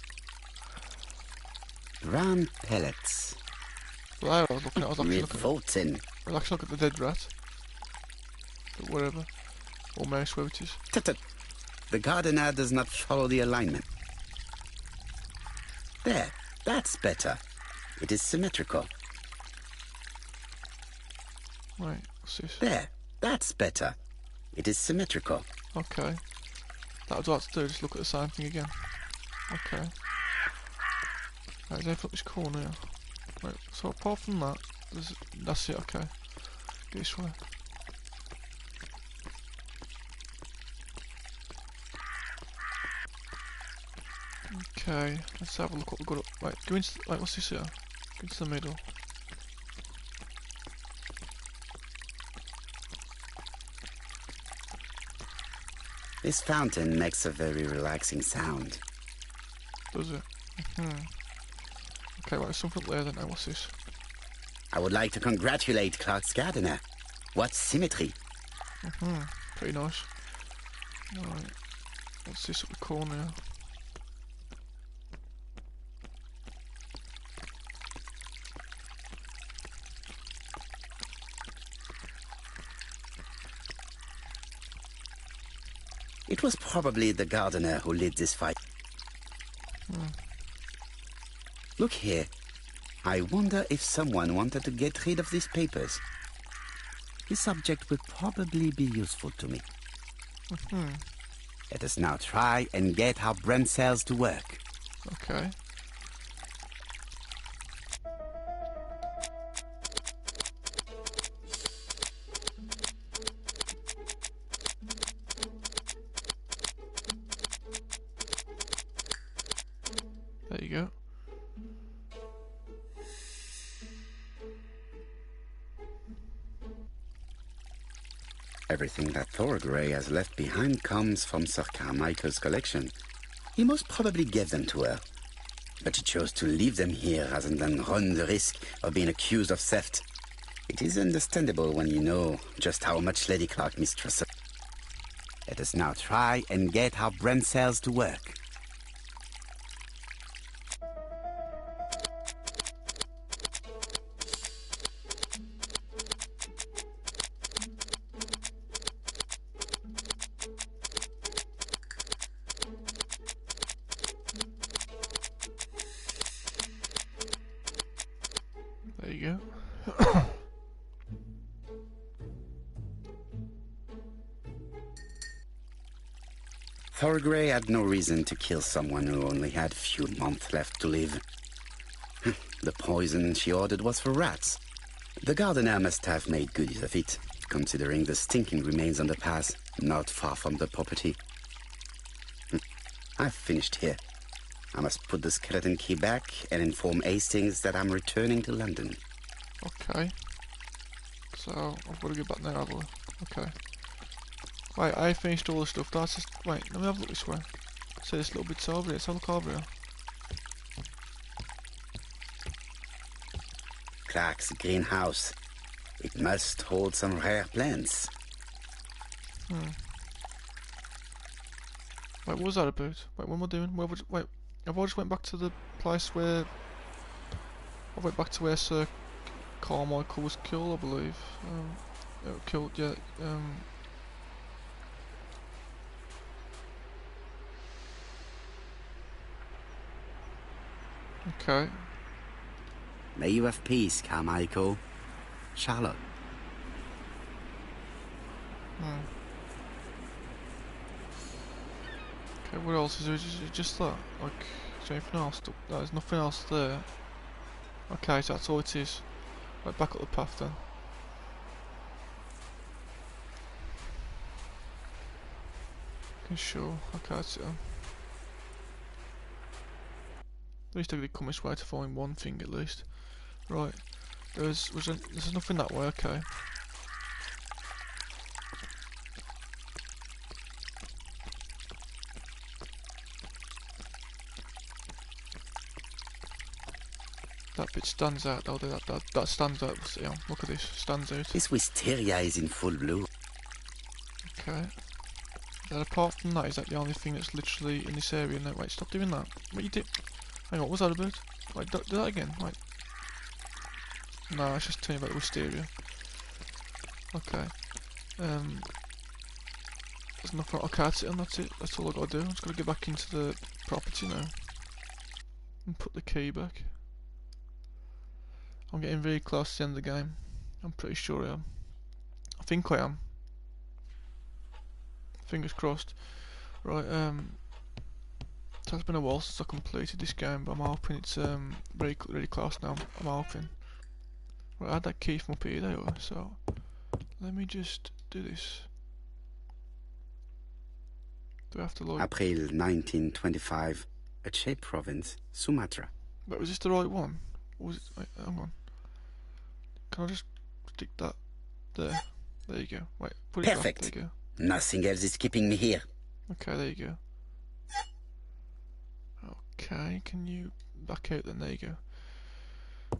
Brown pellets. Well, I was looking at. I was actually Revolting. I was actually looking at the dead rat. But whatever. Or mouse, whatever it is. Tut-tut. The gardener does not follow the alignment. There. That's better. It is symmetrical. Right, what's this? There. That's better. It is symmetrical. Okay. That was what to do, just look at the same thing again. Okay. Right, is anything up this corner here? Right, so apart from that, that's it, okay. Go this way. Okay, let's have a look what we've got up. Right, go into, wait, what's this here? Go into the middle. This fountain makes a very relaxing sound. Does it? Okay, right, there's something up there then. Now, what's this? I would like to congratulate Clark's gardener. What symmetry. Pretty nice. Right, what's this up the corner here? It was probably the gardener who led this fight. Look here. I wonder if someone wanted to get rid of these papers. This object will probably be useful to me. Let us now try and get our brain cells to work. Okay. There you go. Everything that Thorgray has left behind comes from Sir Carmichael's collection. He most probably gave them to her. But she chose to leave them here rather than run the risk of being accused of theft. It is understandable when you know just how much Lady Clark mistrusts her. Let us now try and get our brain cells to work. Thorgray had no reason to kill someone who only had a few months left to live. The poison she ordered was for rats. The gardener must have made good use of it, considering the stinking remains on the path, not far from the property. I've finished here. I must put the skeleton key back and inform Hastings that I'm returning to London. Okay. So, I've got to go back now, have a look. Okay. Right, I finished all the stuff. That's just... Wait, let me have a look this way. See this little bit's over here. Let's have a look over here. Clark's greenhouse. It must hold some rare plants. Wait, what was that about? Wait, what am I doing? Wait, I've already went back to the place where... I went back to where Sir Carmichael was killed, I believe. Killed, yeah. Okay. May you have peace, Carmichael. Charlotte. Okay, what else is there? Is it just that? Like, is there anything else? There's nothing else there. Okay, so that's all it is. Right, back up the path then. Okay, sure. Okay, that's it then. At least I did come this way to find one thing at least. Right. There's nothing that way, okay. That bit stands out though, that stands out, yeah, look at this, stands out. This wisteria is in full bloom. Okay. Then apart from that, is that the only thing that's literally in this area now? Wait, stop doing that. What you did? Hang on, what was that about? Wait, do that again, wait. No, it's just telling you about the wisteria. Okay. There's nothing, okay, that's it, and that's it. That's all I gotta do. I'm just gonna get back into the property now. And put the key back. I'm getting very close to the end of the game. I'm pretty sure I am. I think I am. Fingers crossed. Right, it has been a while since I completed this game, but I'm hoping it's really close now. I'm hoping. Right, I had that key from up here though, so let me just do this. Do I have to like... April 1925, Aceh Province, Sumatra. But was this the right one? Or was it... Wait, hang on. Can I just stick that there? There you go. Wait, put it Perfect. back. There you go. Nothing else is keeping me here. Okay, there you go. Okay, can you back out then? There you go.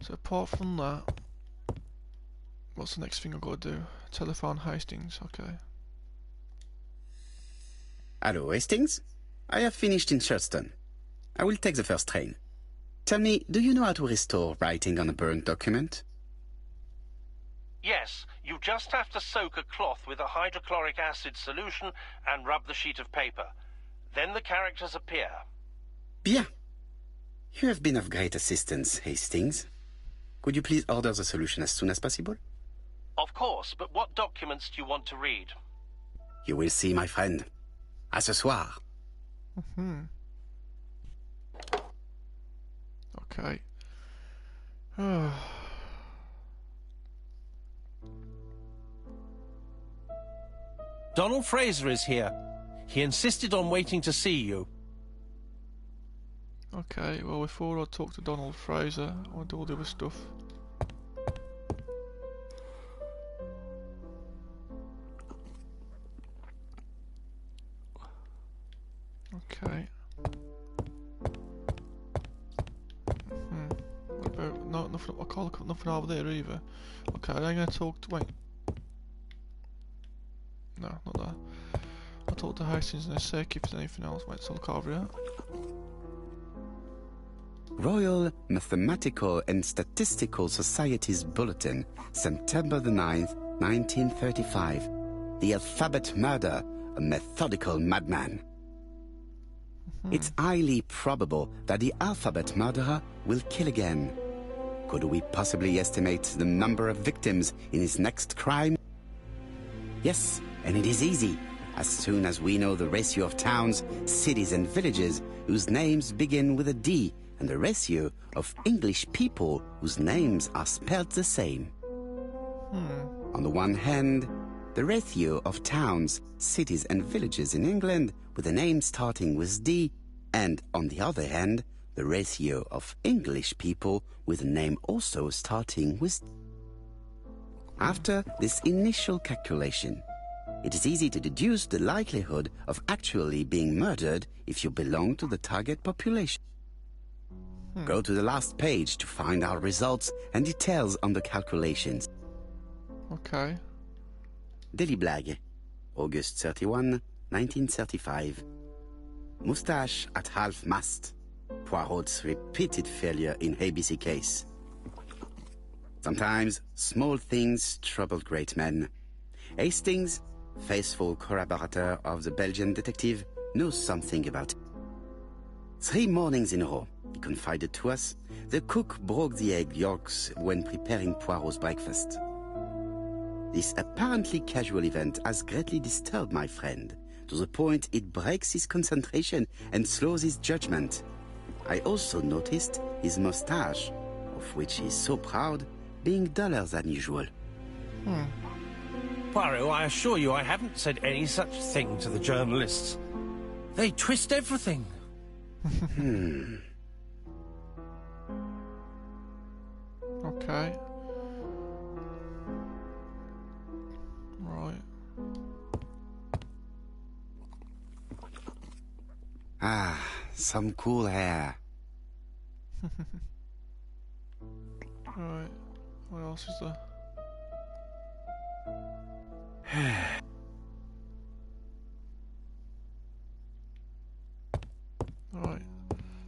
So apart from that, what's the next thing I've got to do? Telephone Hastings, okay. Hello, Hastings? I have finished in Shurston. I will take the first train. Tell me, do you know how to restore writing on a burned document? Yes, you just have to soak a cloth with a hydrochloric acid solution and rub the sheet of paper. Then the characters appear. Bien. You have been of great assistance, Hastings. Could you please order the solution as soon as possible? Of course, but what documents do you want to read? You will see, my friend. À ce soir. Okay. Donald Fraser is here. He insisted on waiting to see you. Okay, well before I talk to Donald Fraser, I'll do all the other stuff. Okay. What about... No, nothing, I can't look at nothing over there either. Okay, I'm gonna talk to... Wait. No, not that. I'll talk to Hastings in a sec if there's anything else. Wait, so look over here. Royal Mathematical and Statistical Society's Bulletin, September the 9th, 1935. The Alphabet Murder, a methodical madman. It's highly probable that the Alphabet Murderer will kill again. Could we possibly estimate the number of victims in his next crime? Yes, and it is easy. as soon as we know the ratio of towns, cities and villages whose names begin with a D and the ratio of English people whose names are spelled the same. On the one hand, the ratio of towns, cities and villages in England with a name starting with D, and on the other hand, the ratio of English people with a name also starting with D. After this initial calculation, it is easy to deduce the likelihood of actually being murdered if you belong to the target population. Go to the last page to find our results and details on the calculations. Okay. Daily Blag, August 31, 1935. Moustache at half-mast. Poirot's repeated failure in ABC case. Sometimes small things troubled great men. Hastings, faithful collaborator of the Belgian detective, knows something about it. 3 mornings in a row, he confided to us, the cook broke the egg yolks when preparing Poirot's breakfast. This apparently casual event has greatly disturbed my friend, to the point it breaks his concentration and slows his judgment. I also noticed his moustache, of which he is so proud, being duller than usual. Poirot, I assure you I haven't said any such thing to the journalists. They twist everything. Okay. Right. Ah, some cool hair. Right. What else is there? Right.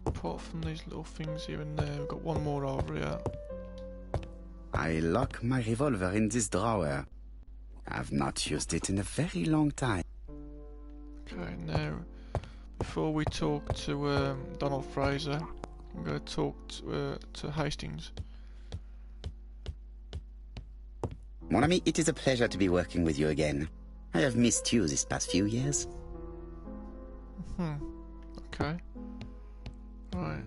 Apart from these little things here and there, we've got one more over here. I lock my revolver in this drawer. I've not used it in a very long time. Okay, now, before we talk to Donald Fraser, I'm going to talk to Hastings. Mon ami, it is a pleasure to be working with you again. I have missed you this past few years. Okay. Right.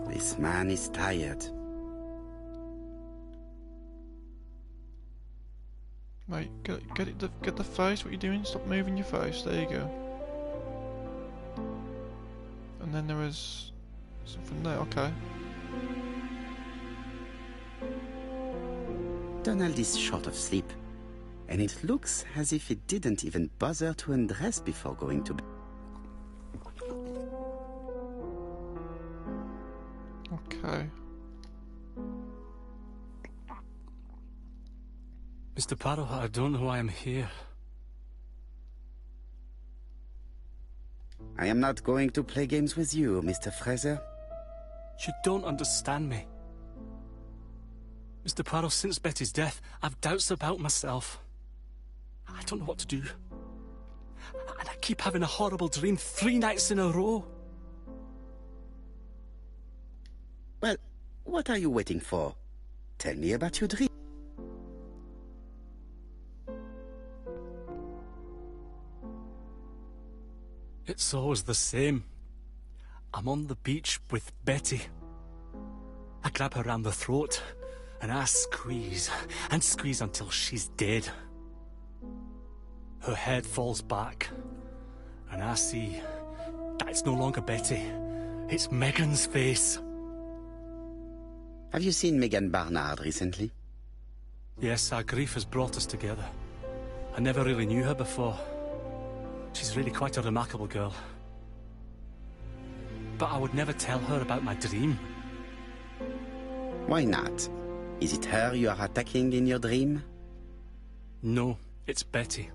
This man is tired. Mate, get the face. What are you doing? Stop moving your face. There you go. And then there is something there. Okay. Donald is short of sleep, and it looks as if he didn't even bother to undress before going to bed. Okay. Mr. Poirot, I don't know why I'm here. I am not going to play games with you, Mr. Fraser. You don't understand me. Mr. Poirot, since Betty's death, I've doubts about myself. I don't know what to do. And I keep having a horrible dream 3 nights in a row. Well, what are you waiting for? Tell me about your dream. It's always the same. I'm on the beach with Betty. I grab her round the throat, and I squeeze, and squeeze until she's dead. Her head falls back, and I see that it's no longer Betty. It's Megan's face. Have you seen Megan Barnard recently? Yes, our grief has brought us together. I never really knew her before. She's really quite a remarkable girl. But I would never tell her about my dream. Why not? Is it her you are attacking in your dream? No, it's Betty.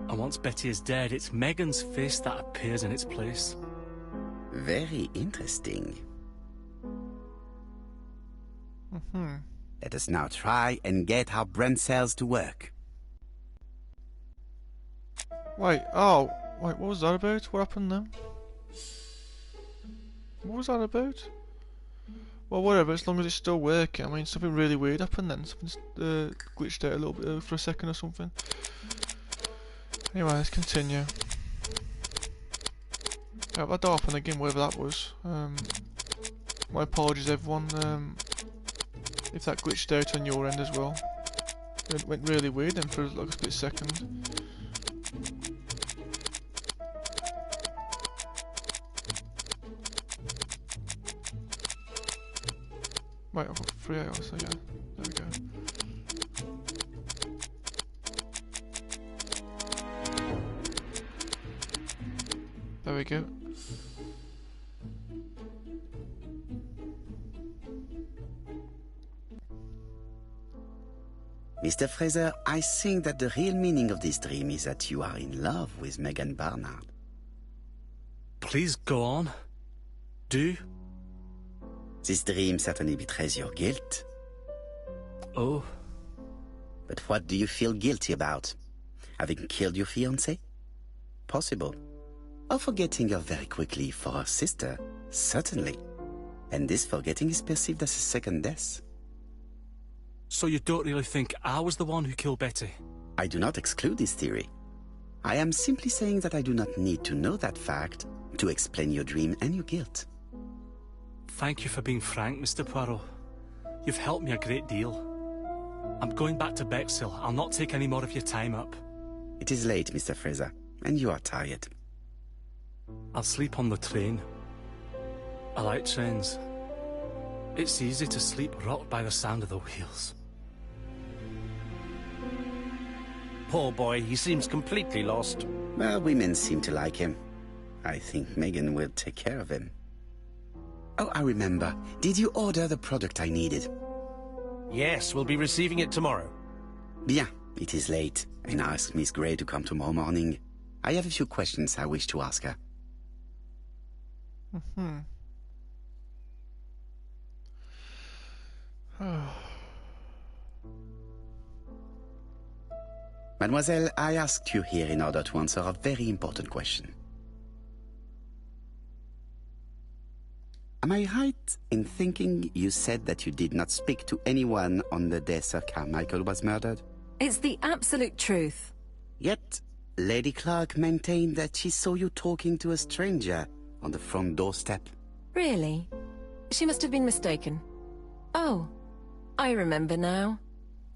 And once Betty is dead, it's Megan's face that appears in its place. Very interesting. Let us now try and get our brain cells to work. Wait, what was that about? What happened then? What was that about? Well, whatever, as long as it's still working. I mean, something really weird happened then. Something glitched out a little bit for a second or something. Anyway, let's continue. Yeah, that door open again, whatever that was. My apologies, everyone. If that glitched out on your end as well. It went really weird then for like a split second. Right, I've got 3 hours, so yeah, there we go. There we go. Mr. Fraser, I think that the real meaning of this dream is that you are in love with Megan Barnard. Please go on. Do. This dream certainly betrays your guilt. Oh. But what do you feel guilty about? Having killed your fiancé? Possible. Or forgetting her very quickly for her sister? Certainly. And this forgetting is perceived as a second death. So you don't really think I was the one who killed Betty? I do not exclude this theory. I am simply saying that I do not need to know that fact to explain your dream and your guilt. Thank you for being frank, Mr. Poirot. You've helped me a great deal. I'm going back to Bexhill. I'll not take any more of your time up. It is late, Mr. Fraser, and you are tired. I'll sleep on the train. I like trains. It's easy to sleep rocked by the sound of the wheels. Poor boy, he seems completely lost. Well, women seem to like him. I think Megan will take care of him. Oh, I remember. Did you order the product I needed? Yes, we'll be receiving it tomorrow. Bien, it is late, and I asked Miss Grey to come tomorrow morning. I have a few questions I wish to ask her. Mademoiselle, I asked you here in order to answer a very important question. Am I right in thinking you said that you did not speak to anyone on the day Sir Carmichael was murdered? It's the absolute truth. Yet, Lady Clark maintained that she saw you talking to a stranger on the front doorstep. Really? She must have been mistaken. Oh, I remember now.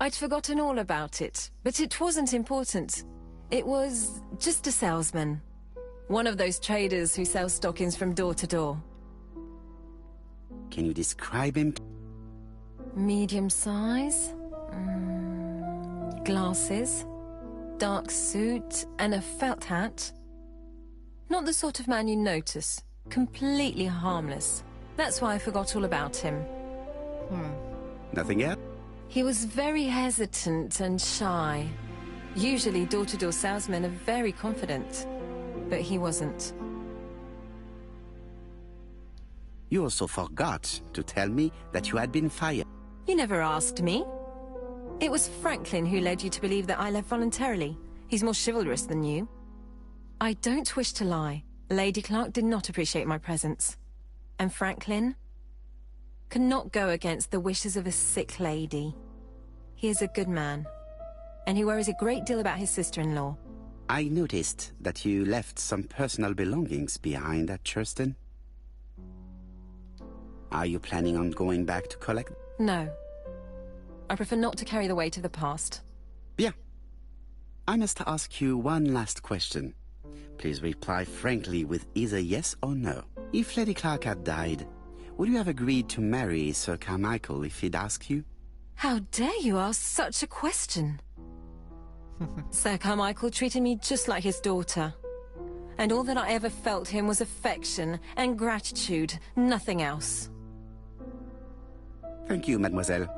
I'd forgotten all about it, but it wasn't important. It was just a salesman. One of those traders who sell stockings from door to door. Can you describe him? Medium size, glasses, dark suit, and a felt hat. Not the sort of man you notice. Completely harmless. That's why I forgot all about him. Nothing yet? He was very hesitant and shy. Usually door-to-door salesmen are very confident, but he wasn't. You also forgot to tell me that you had been fired. You never asked me. It was Franklin who led you to believe that I left voluntarily. He's more chivalrous than you. I don't wish to lie. Lady Clark did not appreciate my presence. And Franklin cannot go against the wishes of a sick lady. He is a good man, and he worries a great deal about his sister-in-law. I noticed that you left some personal belongings behind at Churston. Are you planning on going back to collect? No. I prefer not to carry the weight of the past. Bien. I must ask you one last question. Please reply frankly with either yes or no. If Lady Clark had died, would you have agreed to marry Sir Carmichael if he'd asked you? How dare you ask such a question? Sir Carmichael treated me just like his daughter. And all that I ever felt him was affection and gratitude, nothing else. Thank you, mademoiselle.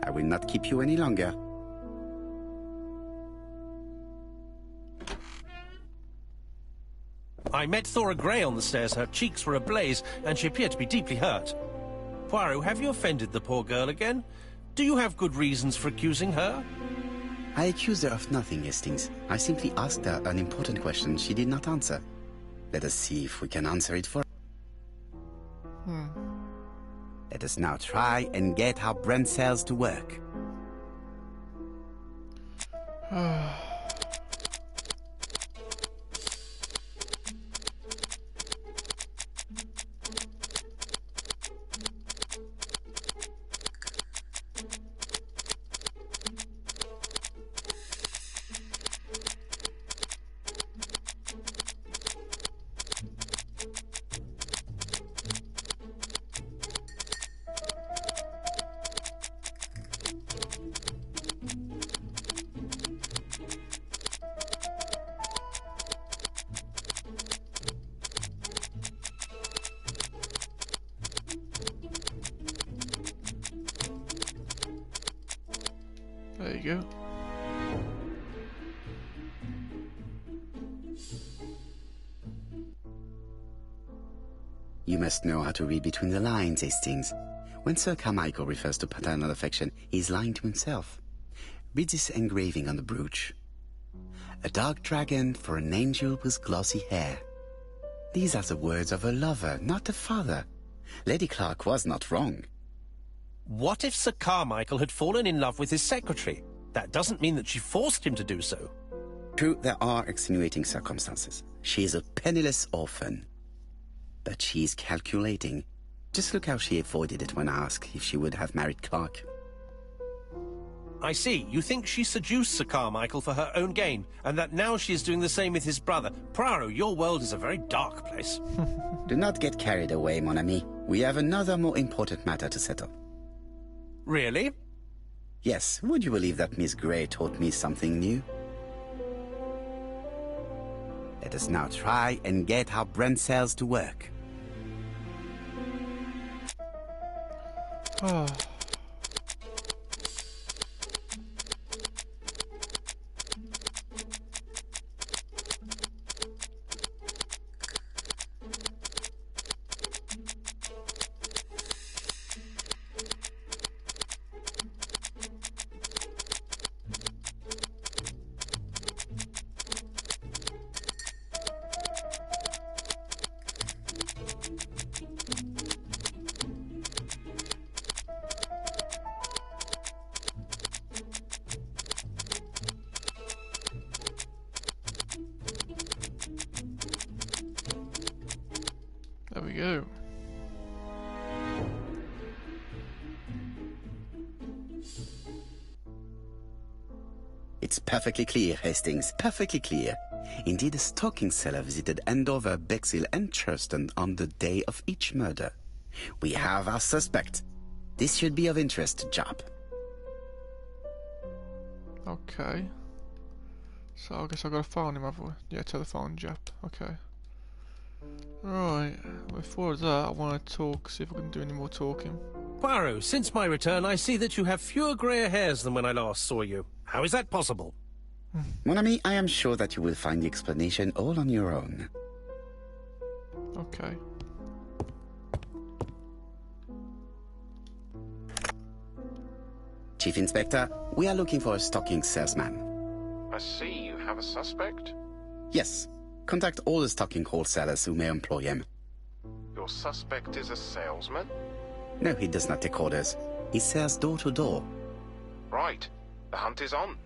I will not keep you any longer. I met Thora Grey on the stairs. Her cheeks were ablaze, and she appeared to be deeply hurt. Poirot, have you offended the poor girl again? Do you have good reasons for accusing her? I accused her of nothing, Hastings. I simply asked her an important question she did not answer. Let us see if we can answer it for her. Let us now try and get our brain cells to work. There you go. You must know how to read between the lines, Hastings. When Sir Carmichael refers to paternal affection, he's lying to himself. Read this engraving on the brooch. A dark dragon for an angel with glossy hair. These are the words of a lover, not a father. Lady Clark was not wrong. What if Sir Carmichael had fallen in love with his secretary? That doesn't mean that she forced him to do so. True, there are extenuating circumstances. She is a penniless orphan. But she's calculating. Just look how she avoided it when asked if she would have married Clark. I see. You think she seduced Sir Carmichael for her own gain, and that now she is doing the same with his brother. Poirot, your world is a very dark place. Do not get carried away, mon ami. We have another more important matter to settle. Really? Yes, would you believe that Miss Grey taught me something new? Let us now try and get our brain cells to work. Oh. There we go. It's perfectly clear, Hastings, perfectly clear. Indeed, a stalking seller visited Andover, Bexhill and Churston on the day of each murder. We have our suspect. This should be of interest to Jap. Okay. So I guess I've got to phone him, have we? Yeah, telephone Jap. Okay. Right, before that I want to talk, see if I can do any more talking. Poirot, since my return I see that you have fewer grey hairs than when I last saw you. How is that possible? Mon ami, I am sure that you will find the explanation all on your own. Okay. Chief Inspector, we are looking for a stalking salesman. I see you have a suspect. Yes. Contact all the stalking wholesalers who may employ him. Your suspect is a salesman? No, he does not take orders. He sells door to door. Right. The hunt is on.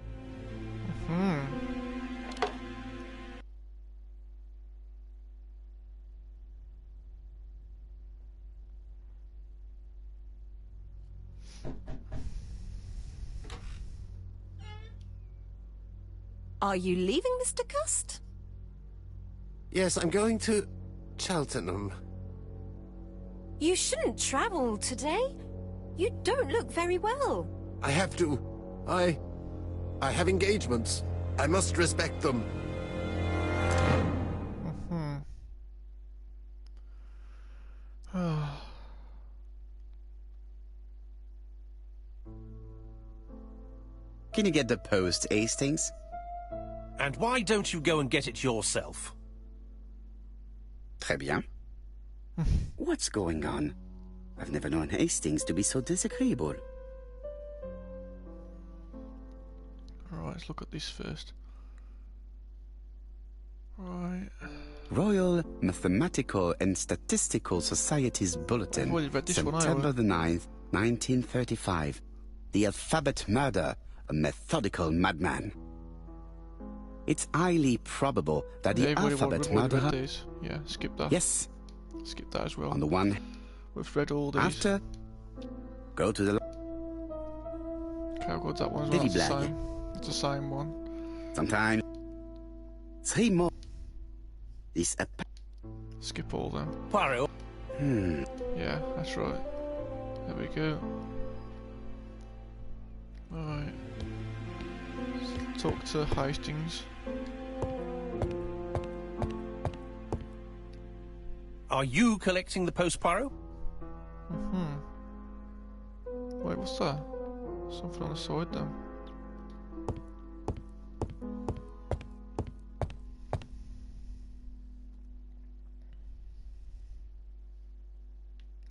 Are you leaving, Mr. Cust? Yes, I'm going to Cheltenham. You shouldn't travel today. You don't look very well. I have to. I have engagements. I must respect them. Can you get the post, Hastings? And why don't you go and get it yourself? Très bien. What's going on? I've never known Hastings to be so disagreeable. Alright, let's look at this first. Right. Royal Mathematical and Statistical Society's Bulletin, September the 9th, 1935. The alphabet murder, a methodical madman. It's highly probable that the alphabet murderer... Yeah, skip that. Yes. Skip that as well. On the one... We've read all these. After... Go to the... Okay, I'll go to that one as well. It's the same. It's the same one. Sometimes... 3 more... This... Skip all them. Poirot. Yeah, that's right. There we go. Alright. Talk to Hastings. Are you collecting the post, Poirot? Wait, what's that? Something on the side then.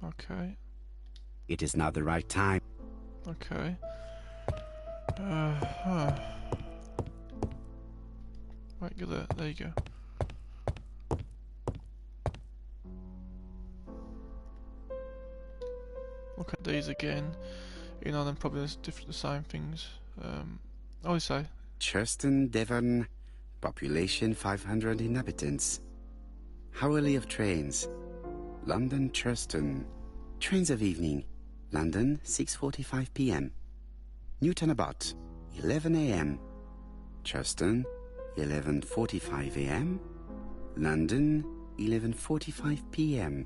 Okay. It is not the right time. Okay. Right, go there. There you go. Look at these again. You know, them probably the same things. I would say. Churston, Devon, population 500 inhabitants. Hourly of trains. London, Churston. Trains of evening. London, 6:45 p.m. Newton about 11 a.m. Churston, 11:45 a.m. London, 11:45 p.m.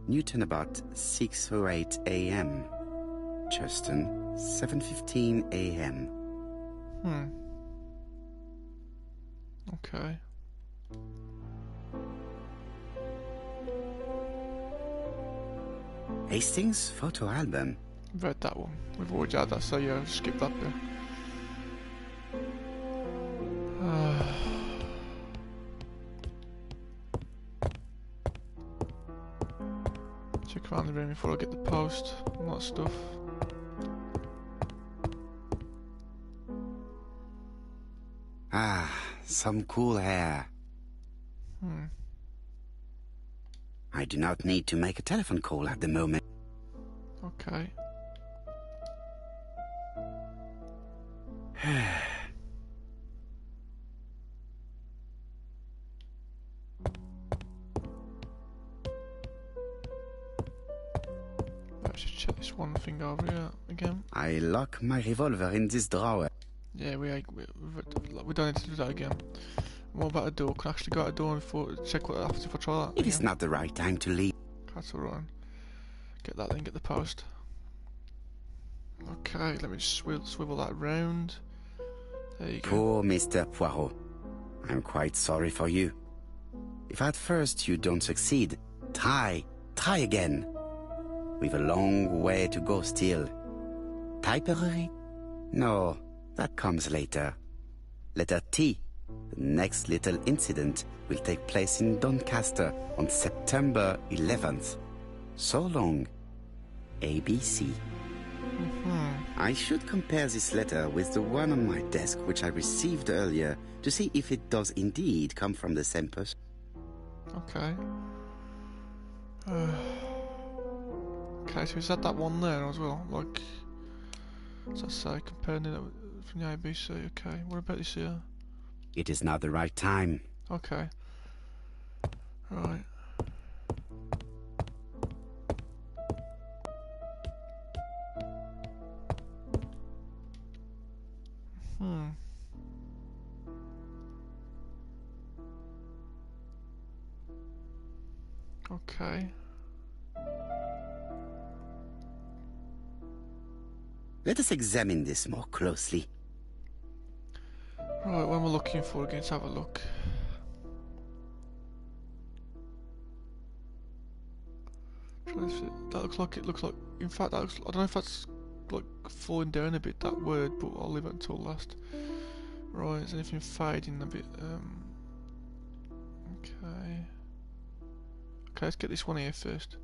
Newton about 6:08 a.m. Churston, 7:15 a.m. Okay. Hastings photo album. Read that one. We've already had that, so yeah, skip that bit. Check around the room before I get the post and that stuff. Ah, some cool hair. I do not need to make a telephone call at the moment. Okay. Let's just check this one thing over here again. I lock my revolver in this drawer. Yeah, we don't need to do that again. What about a door? Can I actually go out a door and check what happens if I try that? It is not the right time to leave. That's alright. Get that then, get the post. Okay, let me just swivel that round. There you go. Poor Mr. Poirot. I'm quite sorry for you. If at first you don't succeed, try again. We've a long way to go still. Typery? No, that comes later. Letter T. The next little incident will take place in Doncaster on September 11th. So long, ABC. I should compare this letter with the one on my desk which I received earlier to see if it does indeed come from the same person. Okay. Okay, so is that one there as well? Like, as I say, comparing it from the ABC. Okay, what about this here? It is not the right time. Okay. Right. Okay. Let us examine this more closely. Right, what am I looking for again? Let's have a look. That looks like in fact that looks, I don't know if that's like falling down a bit, that word, but I'll leave it until last. Right, is anything fading a bit? Okay. Okay, let's get this one here first.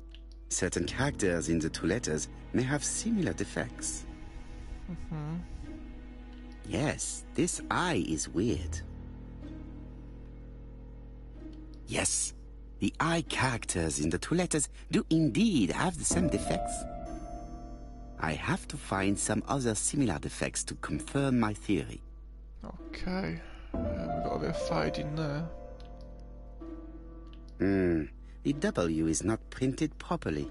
Certain characters in the two letters may have similar defects. Yes, this I is weird. Yes, the eye characters in the two letters do indeed have the same defects. I have to find some other similar defects to confirm my theory. Okay, we've got a bit of fading there. The W is not printed properly.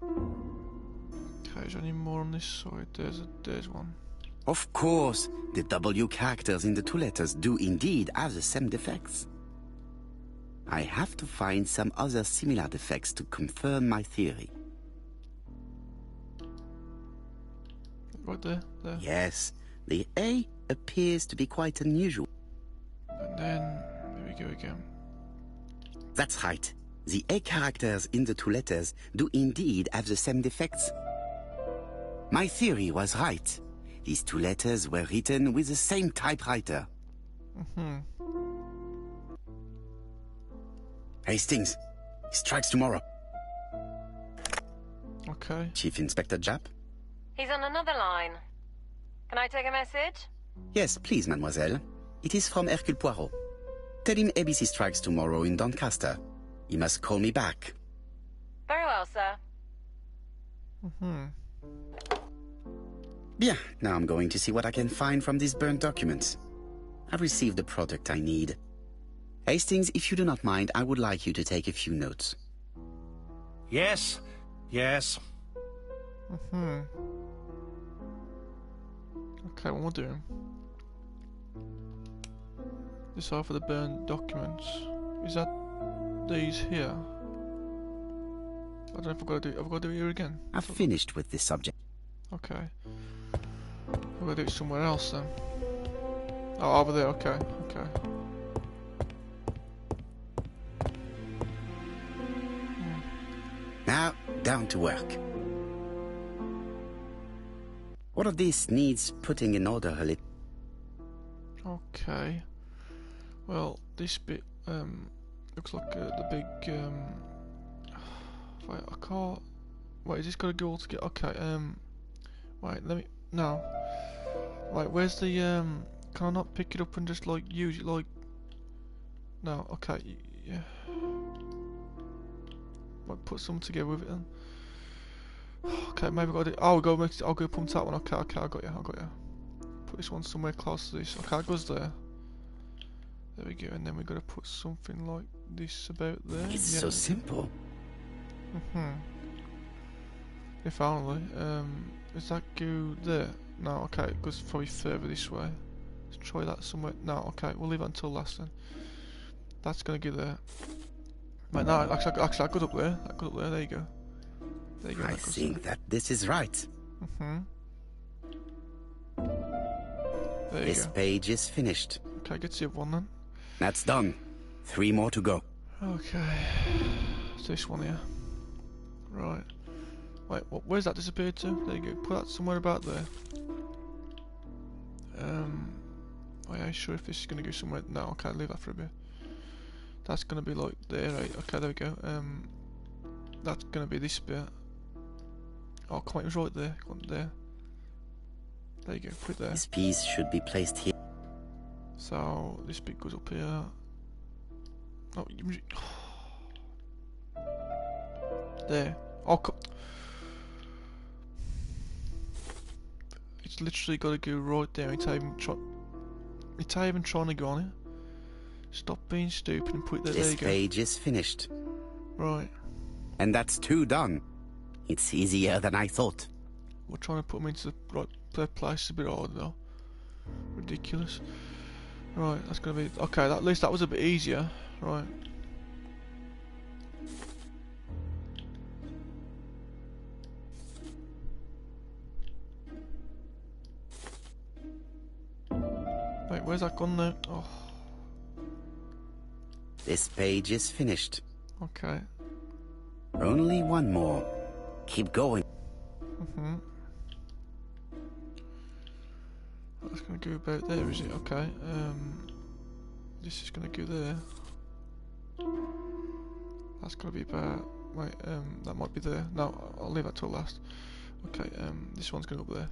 Okay, is there any more on this side? There's one. Of course, the W characters in the two letters do indeed have the same defects. I have to find some other similar defects to confirm my theory. Right there. Yes, the A appears to be quite unusual. And then, there we go again. That's right. The A characters in the two letters do indeed have the same defects. My theory was right. These two letters were written with the same typewriter. Hastings, he strikes tomorrow. Okay. Chief Inspector Japp? He's on another line. Can I take a message? Yes, please, mademoiselle. It is from Hercule Poirot. Tell him ABC strikes tomorrow in Doncaster. He must call me back. Very well, sir. Bien, now I'm going to see what I can find from these burnt documents. I've received the product I need. Hastings, if you do not mind, I would like you to take a few notes. Yes. Okay, what we'll do. This are for the burned documents. Is that these here? I don't know if I've got to do it here again. I've finished with this subject. Okay. I've got to do it somewhere else then. Oh, over there, okay. Now, down to work. All of this needs putting in order a little. Okay. Well, this bit looks like the big wait, I can't. Wait, is this got to go all together? Okay. Wait, let me. No. Wait, where's the Can I not pick it up and just like use it like? No. Okay. Yeah. Might put something together with it then. Okay, maybe I got it. Oh, I'll go pump that one. Okay, I got you. Put this one somewhere close to this. Okay, it goes there. There we go, and then we got to put something like this about there. It's so simple. If only. Does that go there? No, okay, it goes probably further this way. Let's try that somewhere. No, okay, we'll leave it until last then. That's gonna go there. Right, no, actually, I got up there. There you go. I think that this is right. There you This go. page is finished. Okay, get to the other one then. That's done. 3 more to go. Okay. It's this one here. Right. Wait, where's that disappeared to? There you go. Put that somewhere about there. Are you sure if this is gonna go somewhere? No, okay, leave that for a bit. That's gonna be like there, right? Okay, there we go. That's gonna be this bit. Oh, come on, it was right there. Go on, there. There you go. Put it there. This piece should be placed here. So this bit goes up here. Oh, there. Oh, it's literally got to go right there. It's even trying to go on it. Stop being stupid and put it there. This There you go. page is finished. Right. And that's 2 done. It's easier than I thought. We're trying to put them into the right place. It's a bit hard though. Ridiculous. Right, that's gonna be okay. At least that was a bit easier. Right. Wait, where's that gone now? Oh. This page is finished. Okay. Only 1 more. Keep going. That's gonna go about there, is it? Okay. This is gonna go there. That's gonna be about. Wait, that might be there. No, I'll leave that till last. Okay. This one's gonna go up there.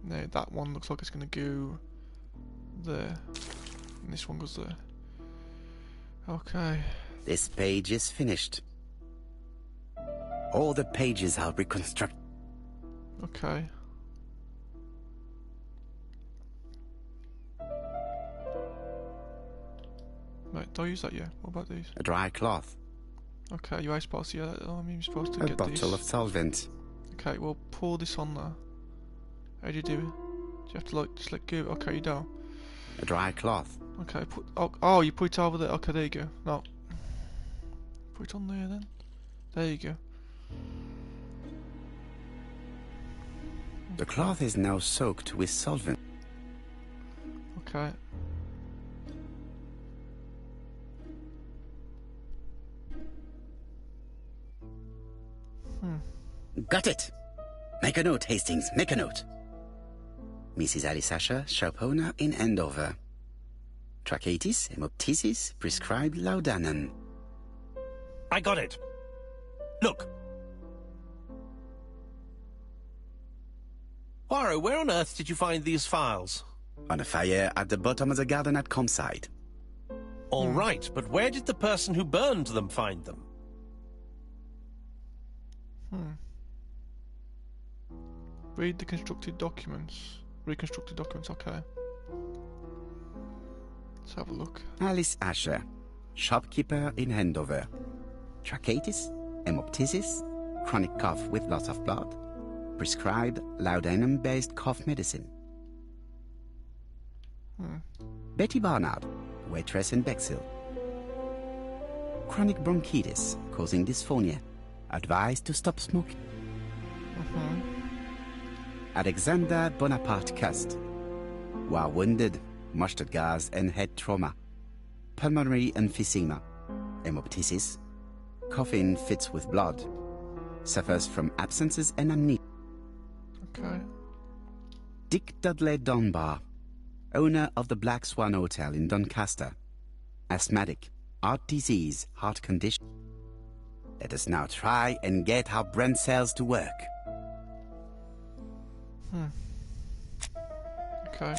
No, that one looks like it's gonna go there, and this one goes there. Okay. This page is finished. All the pages are reconstructed. Okay. Right, don't use that yet. What about these? A dry cloth. Okay, you are supposed to, yeah, I mean, you're supposed to A get bottle this. of solvent. Okay, well, pour this on there. How do you do it? Do you have to, like, just let go? Okay, you don't. A dry cloth. Okay, put, oh, you put it over there. Okay, there you go. No. Put it on there then. There you go. The cloth is now soaked with solvent. Okay. Got it! Make a note, Hastings, make a note. Mrs. Alice Asher, shop owner in Andover. Tracheitis, hemoptysis, prescribed laudanum. I got it. Look. Poirot, where on earth did you find these files? On a fire at the bottom of the garden at campsite. All right, but where did the person who burned them find them? Read the constructed documents. Reconstructed documents, okay. Let's have a look. Alice Asher, shopkeeper in Andover. Tracheitis, hemoptysis, chronic cough with loss of blood. Prescribed laudanum-based cough medicine. Betty Barnard, waitress in Bexhill. Chronic bronchitis causing dysphonia. Advised to stop smoking. Alexander Bonaparte Cust. War wounded, mustard gas and head trauma. Pulmonary emphysema. Hemoptysis. Coughing fits with blood. Suffers from absences and amnesia. Okay. Dick Dudley Dunbar, owner of the Black Swan Hotel in Doncaster. Asthmatic, heart disease, heart condition. Let us now try and get our brain cells to work. Okay.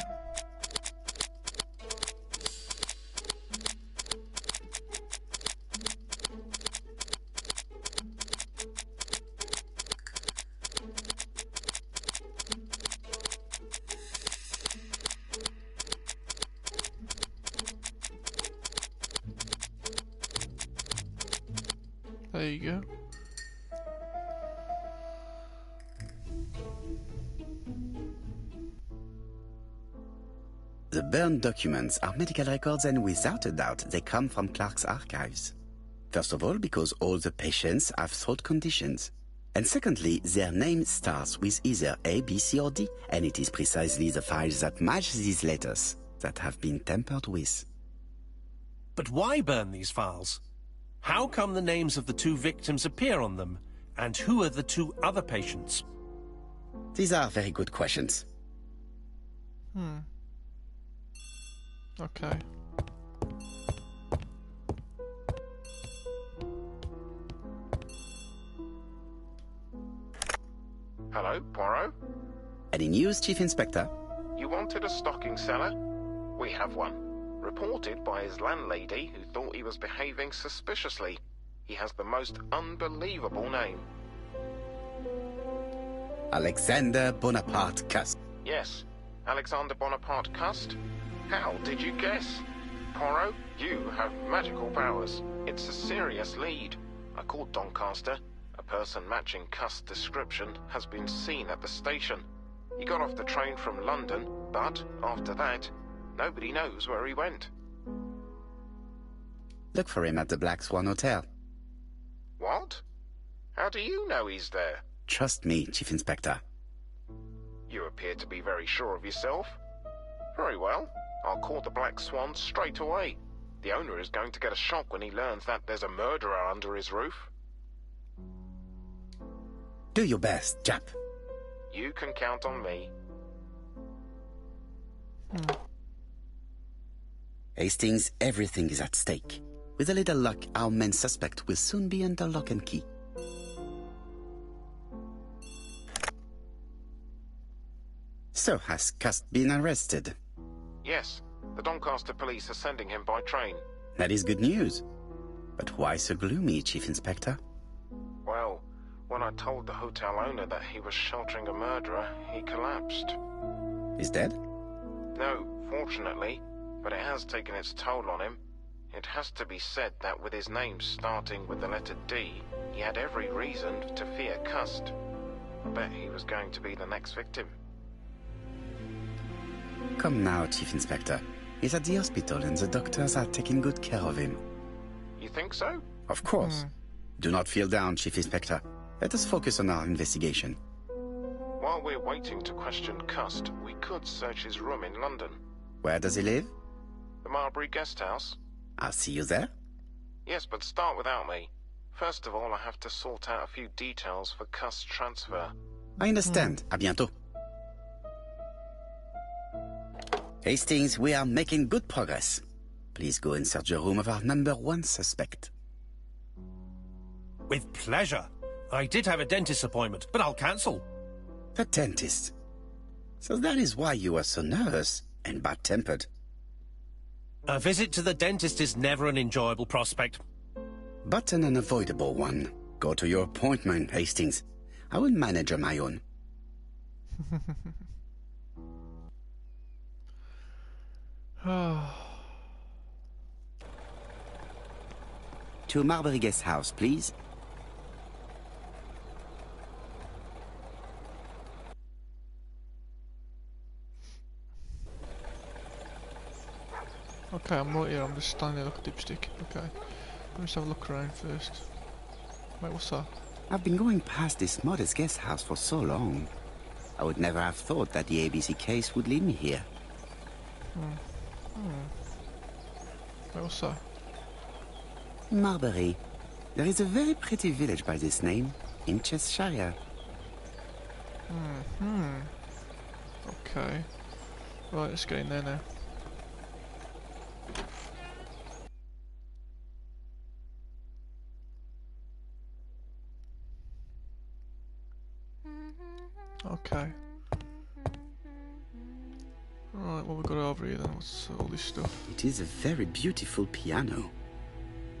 There you go. The burned documents are medical records, and without a doubt they come from Clark's archives. First of all, because all the patients have throat conditions. And secondly, their name starts with either A, B, C or D, and it is precisely the files that match these letters that have been tampered with. But why burn these files? How come the names of the two victims appear on them? And who are the two other patients? These are very good questions. Okay. Hello, Poirot? Any news, Chief Inspector? You wanted a stocking seller? We have one. Reported by his landlady, who thought he was behaving suspiciously. He has the most unbelievable name. Alexander Bonaparte Cust. Yes, Alexander Bonaparte Cust. How did you guess? Poirot, you have magical powers. It's a serious lead. I called Doncaster. A person matching Cust's description has been seen at the station. He got off the train from London, but after that, nobody knows where he went. Look for him at the Black Swan Hotel. What? How do you know he's there? Trust me, Chief Inspector. You appear to be very sure of yourself. Very well. I'll call the Black Swan straight away. The owner is going to get a shock when he learns that there's a murderer under his roof. Do your best, Jap. You can count on me. Hastings, everything is at stake. With a little luck, our main suspect will soon be under lock and key. So, has Cust been arrested? Yes, the Doncaster police are sending him by train. That is good news. But why so gloomy, Chief Inspector? Well, when I told the hotel owner that he was sheltering a murderer, he collapsed. He's dead? No, fortunately, but it has taken its toll on him. It has to be said that with his name starting with the letter D, he had every reason to fear Cust. I bet he was going to be the next victim. Come now, Chief Inspector. He's at the hospital and the doctors are taking good care of him. You think so? Of course. Do not feel down, Chief Inspector. Let us focus on our investigation. While we're waiting to question Cust, we could search his room in London. Where does he live? The Marbury Guest House. I'll see you there. Yes, but start without me. First of all, I have to sort out a few details for Cust's transfer. I understand. À bientôt. Hastings, we are making good progress. Please go and search the room of our #1 suspect. With pleasure. I did have a dentist appointment, but I'll cancel. The dentist. So that is why you are so nervous and bad-tempered. A visit to the dentist is never an enjoyable prospect. But an unavoidable one. Go to your appointment, Hastings. I will manage on my own. To Marbury Guest House, please. Okay, I'm right here. I'm just standing there like a dipstick. Okay. Let me just have a look around first. Wait, what's that? I've been going past this modest guest house for so long. I would never have thought that the ABC case would lead me here. Wait, what's that? Marbury. There is a very pretty village by this name, in Cheshire. Okay. Right, let's get in there now. Okay. Right, what we got over here then? What's all this stuff? It is a very beautiful piano.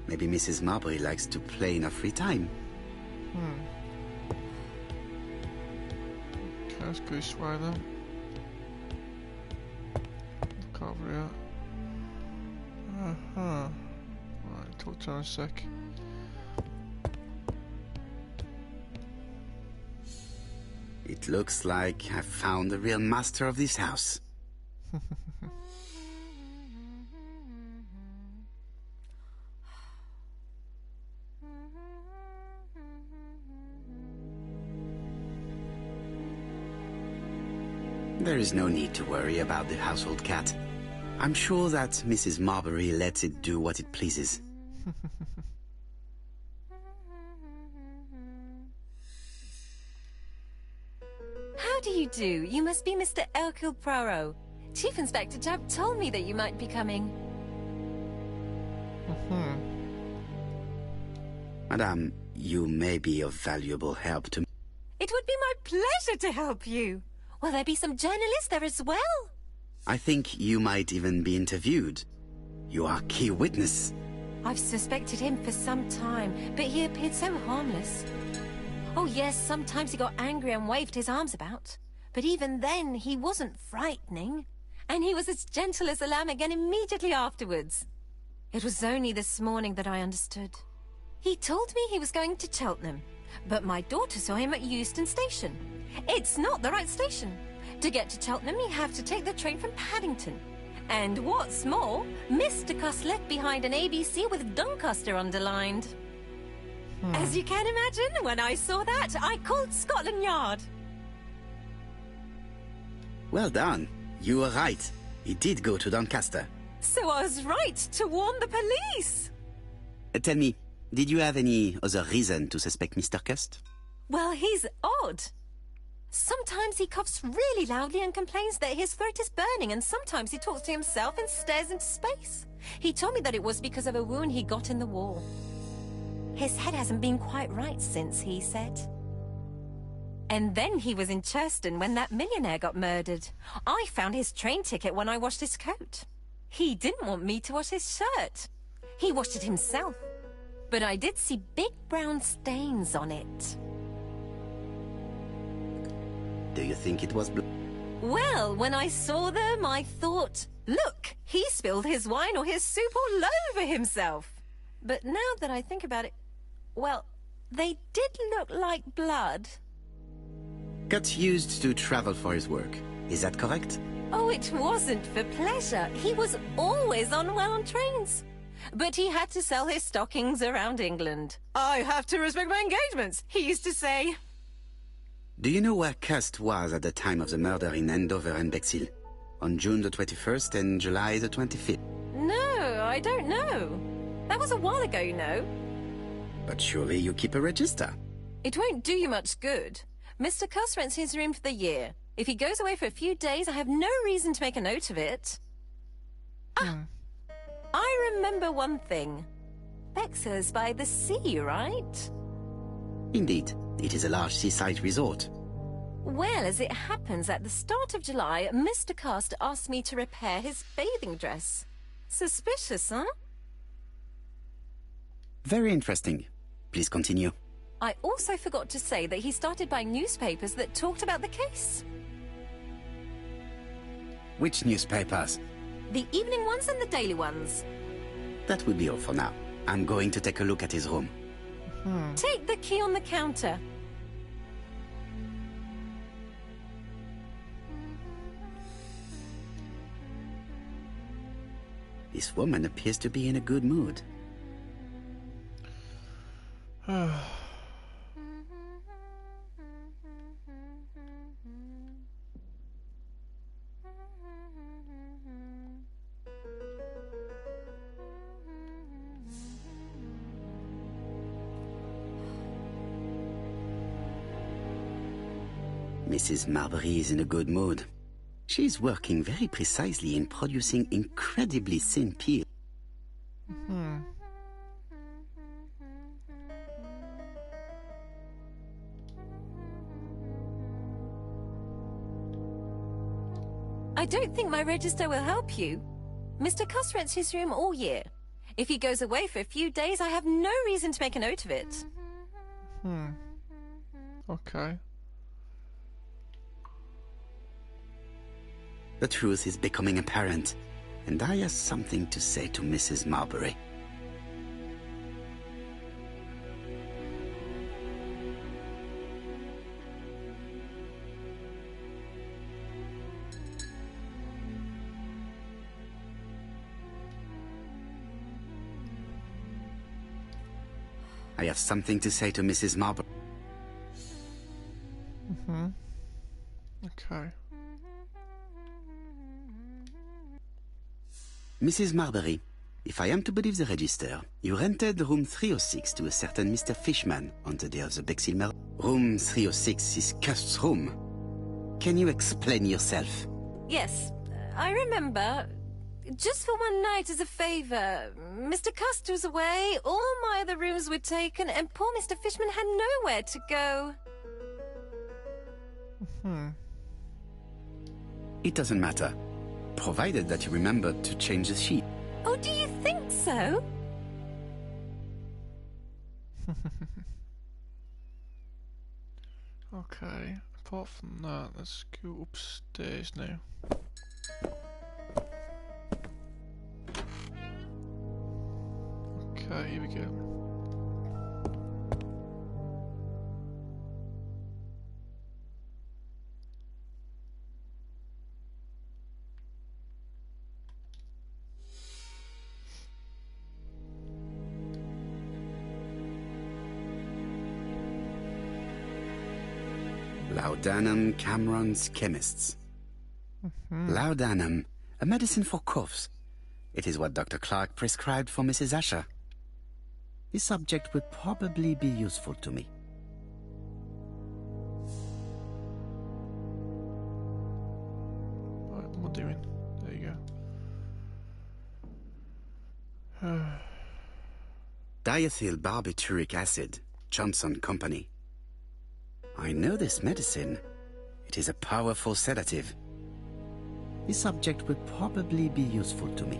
Maybe Mrs. Marbury likes to play in her free time. Okay, let's go this way then. Look over here. Right, talk to her in a sec. It looks like I've found the real master of this house. There is no need to worry about the household cat. I'm sure that Mrs. Marbury lets it do what it pleases. How do you do? You must be Mr. Hercule Poirot. Chief Inspector Jubb told me that you might be coming. Madame, you may be of valuable help to me. It would be my pleasure to help you. Will there be some journalists there as well? I think you might even be interviewed. You are a key witness. I've suspected him for some time, but he appeared so harmless. Oh yes, sometimes he got angry and waved his arms about. But even then, he wasn't frightening. And he was as gentle as a lamb again immediately afterwards. It was only this morning that I understood. He told me he was going to Cheltenham, but my daughter saw him at Euston Station. It's not the right station. To get to Cheltenham, you have to take the train from Paddington. And what's more, Mr. Cust left behind an ABC with Doncaster underlined. As you can imagine, when I saw that, I called Scotland Yard. Well done. You were right. He did go to Doncaster. So I was right to warn the police. Tell me, did you have any other reason to suspect Mr. Cust? Well, he's odd. Sometimes he coughs really loudly and complains that his throat is burning, and sometimes he talks to himself and stares into space. He told me that it was because of a wound he got in the wall. His head hasn't been quite right since, he said. And then he was in Churston when that millionaire got murdered. I found his train ticket when I washed his coat. He didn't want me to wash his shirt. He washed it himself. But I did see big brown stains on it. Do you think it was Well, when I saw them, I thought, look, he spilled his wine or his soup all over himself. But now that I think about it, well, they did look like blood. Got used to travel for his work? Is that correct? Oh, it wasn't for pleasure. He was always unwell on trains. But he had to sell his stockings around England. I have to respect my engagements, he used to say. Do you know where Cust was at the time of the murder in Andover and Bexhill? On June the 21st and July the 25th? No, I don't know. That was a while ago, you know. But surely you keep a register. It won't do you much good. Mr. Cust rents his room for the year. If he goes away for a few days, I have no reason to make a note of it. I remember one thing. Bexhill's by the sea, right? Indeed, it is a large seaside resort. Well, as it happens, at the start of July, Mr. Cust asked me to repair his bathing dress. Suspicious, huh? Very interesting. Please continue. I also forgot to say that he started buying newspapers that talked about the case. Which newspapers? The evening ones and the daily ones. That will be all for now. I'm going to take a look at his room. Take the key on the counter. This woman appears to be in a good mood. Mrs. Marbury is in a good mood. She's working very precisely in producing incredibly thin peel. I don't think my register will help you. Mr. Cust rents his room all year. If he goes away for a few days, I have no reason to make a note of it. Okay. The truth is becoming apparent, and I have something to say to Mrs. Marbury. I have something to say to Mrs. Marbury. Okay. Mrs. Marbury, if I am to believe the register, you rented room 306 to a certain Mr. Fishman on the day of the Bexhill murder. Room 306 is Cust's room. Can you explain yourself? Yes, I remember. Just for one night as a favour. Mr. Cust was away, all my other rooms were taken, and poor Mr. Fishman had nowhere to go. It doesn't matter, provided that you remembered to change the sheet. Oh, do you think so? Okay, apart from that, let's go upstairs now. Okay, here we go. Laudanum Cameron's Chemists. Laudanum, a medicine for coughs. It is what Dr. Clark prescribed for Mrs. Asher. This subject would probably be useful to me. What am I doing? There you go. Diethyl barbituric acid, Johnson Company. I know this medicine. It is a powerful sedative. This subject would probably be useful to me.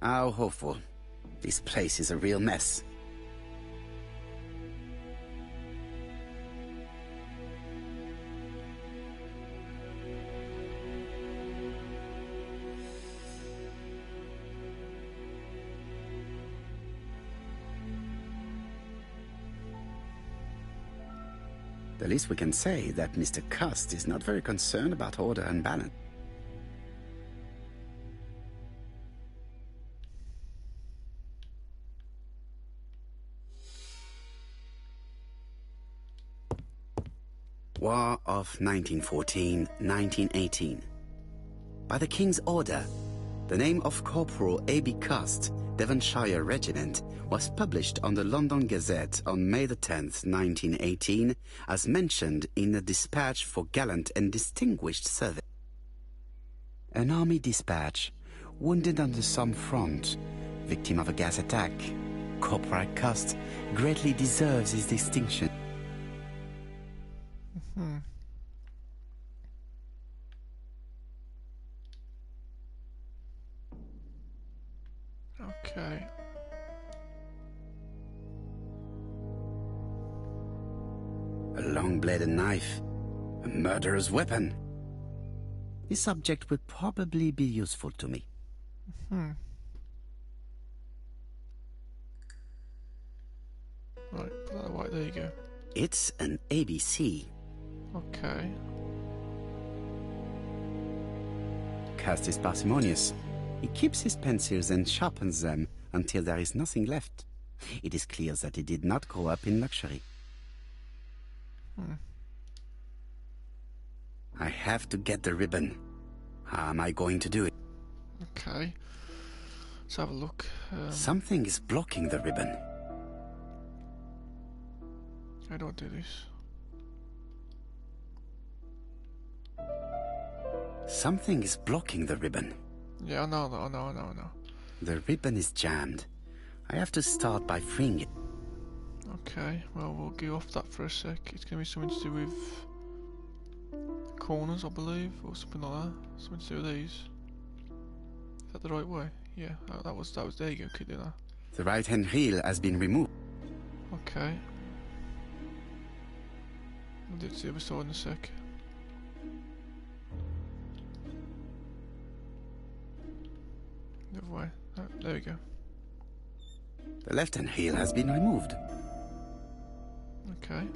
How hopeful. This place is a real mess. The least we can say that Mr. Cust is not very concerned about order and balance. War of 1914-1918. By the King's order, the name of Corporal A.B. Cust, Devonshire Regiment, was published on the London Gazette on May the 10th, 1918, as mentioned in a dispatch for gallant and distinguished service. An army dispatch, wounded on the Somme front, victim of a gas attack. Corporal Cust greatly deserves his distinction. Okay. A long-bladed knife. A murderer's weapon. This object will probably be useful to me. Right, put that away. There you go. It's an ABC. Okay. Cust is parsimonious. He keeps his pencils and sharpens them until there is nothing left. It is clear that he did not grow up in luxury. I have to get the ribbon. How am I going to do it? Okay. Let's have a look. Something is blocking the ribbon. How do I do this? Something is blocking the ribbon. Yeah, I know. The ribbon is jammed. I have to start by freeing it. Okay, well, we'll go off that for a sec. It's going to be something to do with corners, I believe, or something like that. Something to do with these. Is that the right way? Yeah, that was there you go, keep doing that. The right-hand heel has been removed. Okay. We'll do it to the other side in a sec. The other way. Oh, there we go. The left-hand heel has been removed. Okay.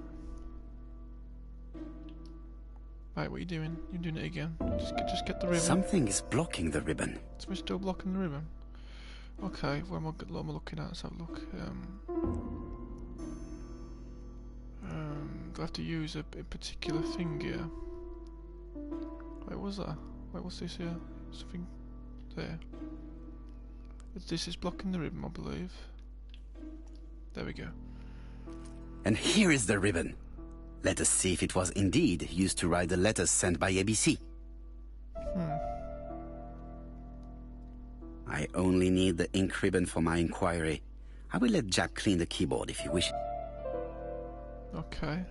Right, what are you doing? You're doing it again. Just get the ribbon. Something is blocking the ribbon. Something's still blocking the ribbon. Okay, what am I looking at? Let's have a look. Do I have to use a particular thing here? Wait, what was that? Wait, what's this here? Something there. This is blocking the ribbon, I believe. There we go. And here is the ribbon. Let us see if it was indeed used to write the letters sent by ABC. I only need the ink ribbon for my inquiry. I will let Jack clean the keyboard if you wish. Okay.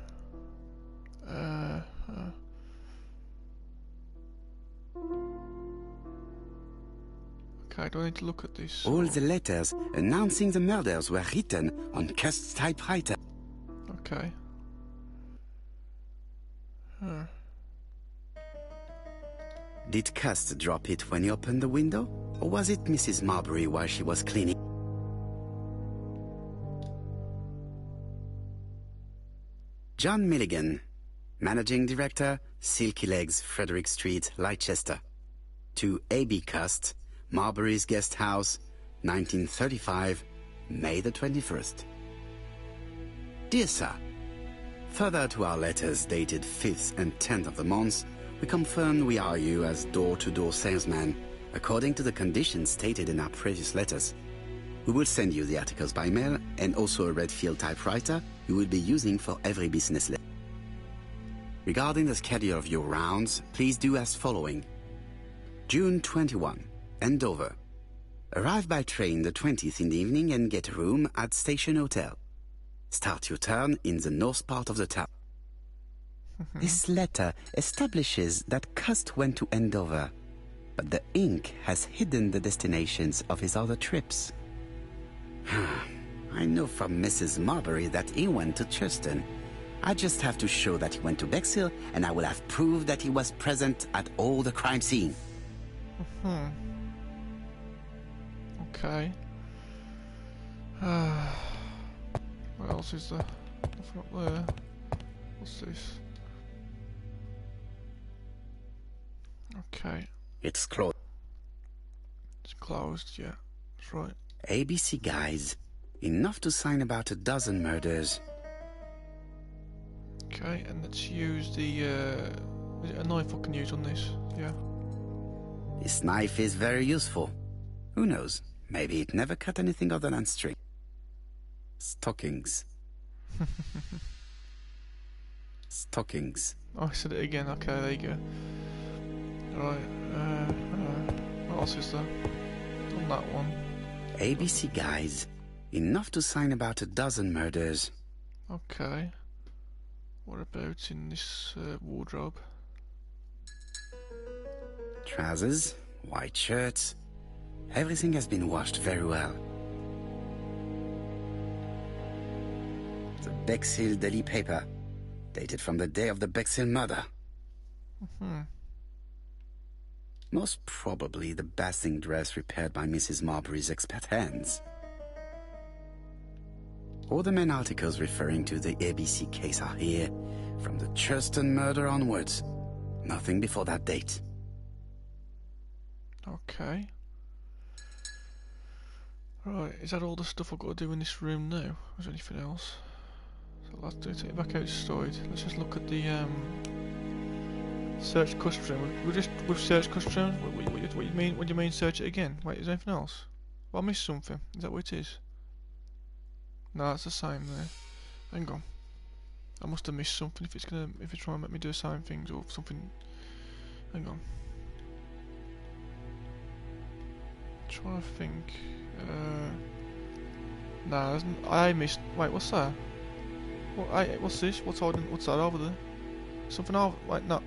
Okay, do I need to look at this? All the letters announcing the murders were written on Cust's typewriter. Okay. Did Cust drop it when he opened the window? Or was it Mrs. Marbury while she was cleaning? John Milligan, Managing Director, Silky Legs, Frederick Street, Leicester. To A.B. Cust, Marbury's Guest House, 1935, May the 21st. Dear Sir, further to our letters dated 5th and 10th of the month, we confirm we are you as door-to-door salesman, according to the conditions stated in our previous letters. We will send you the articles by mail and also a Redfield typewriter you will be using for every business letter. Regarding the schedule of your rounds, please do as following. June 21, Andover. Arrive by train the 20th in the evening and get a room at Station Hotel. Start your turn in the north part of the town. This letter establishes that Cust went to Andover. but the ink has hidden the destinations of his other trips. I know from Mrs. Marbury that he went to Churston. I just have to show that he went to Bexhill, and I will have proved that he was present at all the crime scene. Okay. What else is there? Nothing up there. What's this? Okay. It's closed. It's closed, yeah. That's right. ABC guys. Enough to sign about a dozen murders. Okay, and let's use the, is it a knife I can use on this? Yeah. This knife is very useful. Who knows? Maybe it never cut anything other than string. Stockings. Stockings. Oh, I said it again. Okay, there you go. Right, what else is there? On that one. ABC guys. Enough to sign about a dozen murders. Okay. What about in this wardrobe? Trousers, white shirts. Everything has been washed very well. The Bexhill daily paper, dated from the day of the Bexhill murder. Most probably the bathing dress repaired by Mrs. Marbury's expert hands. All the main articles referring to the ABC case are here, from the Churston murder onwards. Nothing before that date. Okay. Right, is that all the stuff I've got to do in this room now? Or is there anything else? So let's take it back outside. Let's just look at the search custom. We're just with search custom. What do you mean? What do you mean? Search it again? Wait, is there anything else? Well, I missed something. Is that what it is? No, it's the same there. Hang on. I must have missed something if it's trying to make me do the same things or something. Hang on. Trying to think. Nah, I missed. Wait, what's that? What's this? What's that over there? Something over. Wait, no.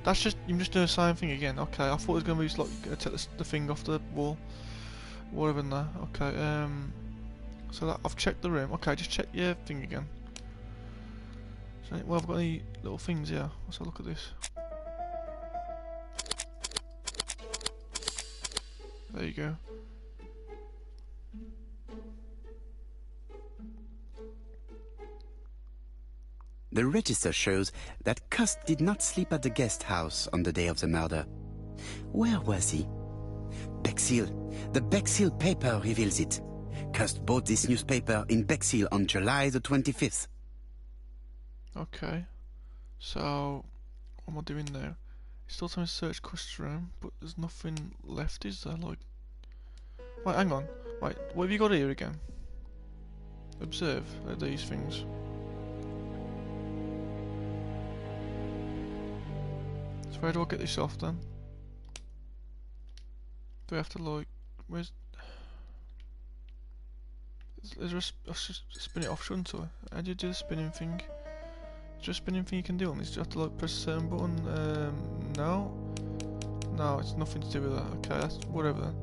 That's just you're just doing the same thing again. Okay, I thought it was gonna be just like gonna take the thing off the wall, whatever. That. Okay. So that I've checked the room. Okay, just check your thing again. So, well, I've got any little things here. Let's have a look at this. There you go. The register shows that Cust did not sleep at the guest house on the day of the murder. Where was he? Bexhill. The Bexhill paper reveals it. Cust bought this newspaper in Bexhill on July the 25th. Okay. So, what am I doing now? It's still trying to search Cust's room, but there's nothing left, is there? Like, wait, hang on. Wait, what have you got here again? Observe these things. So where do I get this off then? Do I have to like, where's... Is there I should spin it off, shouldn't I? How do you do the spinning thing? Is there a spinning thing you can do on this? Do you have to like press a certain button? No? No, it's nothing to do with that. Okay, that's whatever then.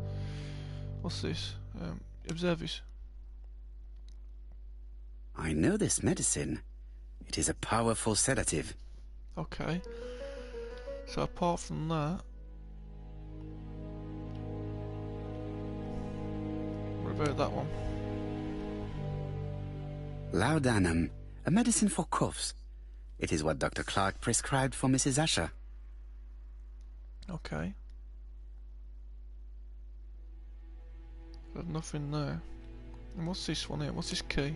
What's this? Observe this. I know this medicine. It is a powerful sedative. Okay. So apart from that... What about that one? Laudanum, a medicine for coughs. It is what Dr. Clark prescribed for Mrs. Asher. Okay. There's nothing there. And what's this one here? What's this key?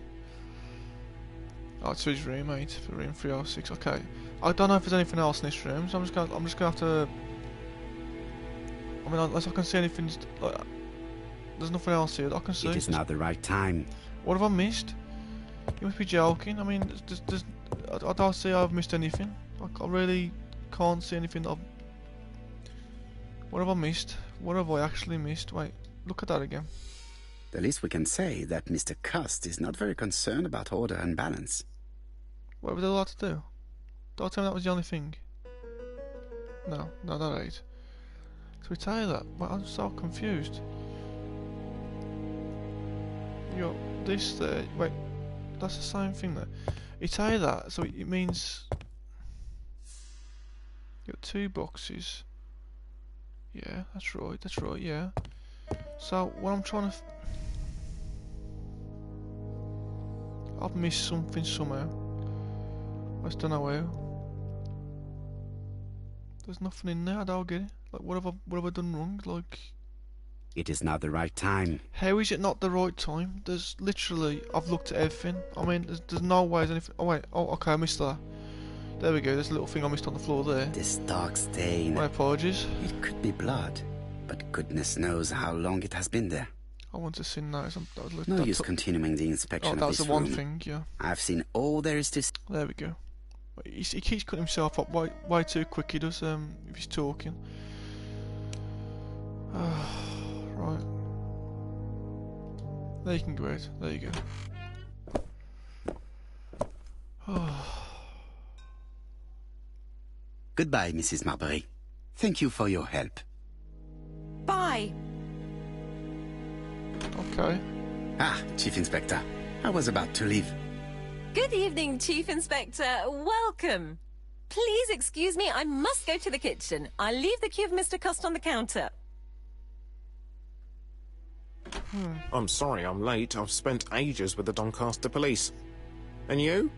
Oh, it's his room, mate. For room 306. Okay. I don't know if there's anything else in this room, so I'm just gonna have to. I mean, unless I can see anything. Like, there's nothing else here that I can see. It is not the right time. What have I missed? You must be joking. I mean, I don't see I've missed anything. I really can't see anything that I've... What have I missed? What have I actually missed? Wait, look at that again. The least we can say that Mr. Cust is not very concerned about order and balance. What were they allowed to do? Don't tell me that was the only thing. No, that ain't. So we tell you that, but I'm so confused. You got this there. Wait, that's the same thing there. You tell you that, so it means you got 2 boxes. Yeah, that's right. That's right. Yeah. So what I'm trying to, I've missed something somehow. I just don't know how. There's nothing in there. I don't get it. Like, what have I done wrong? Like, It is not the right time. how is it not the right time? There's literally, I've looked at everything. I mean, there's no way there's anything. Oh wait, oh okay, I missed that. There we go. There's a little thing I missed on the floor there. This dark stain. My apologies. It could be blood, but goodness knows how long it has been there. I want to see now. No use continuing the inspection that of was this the one room. thing, yeah. I've seen all there is to see. There we go. He keeps cutting himself up way too quick. He does if he's talking. Right. There you can go out. There you go. Goodbye, Mrs. Marbury. Thank you for your help. Bye. Okay. Ah, Chief Inspector. I was about to leave. Good evening, Chief Inspector. Welcome. Please excuse me, I must go to the kitchen. I'll leave the key of Mr. Cust on the counter. I'm sorry I'm late. I've spent ages with the Doncaster police. And you?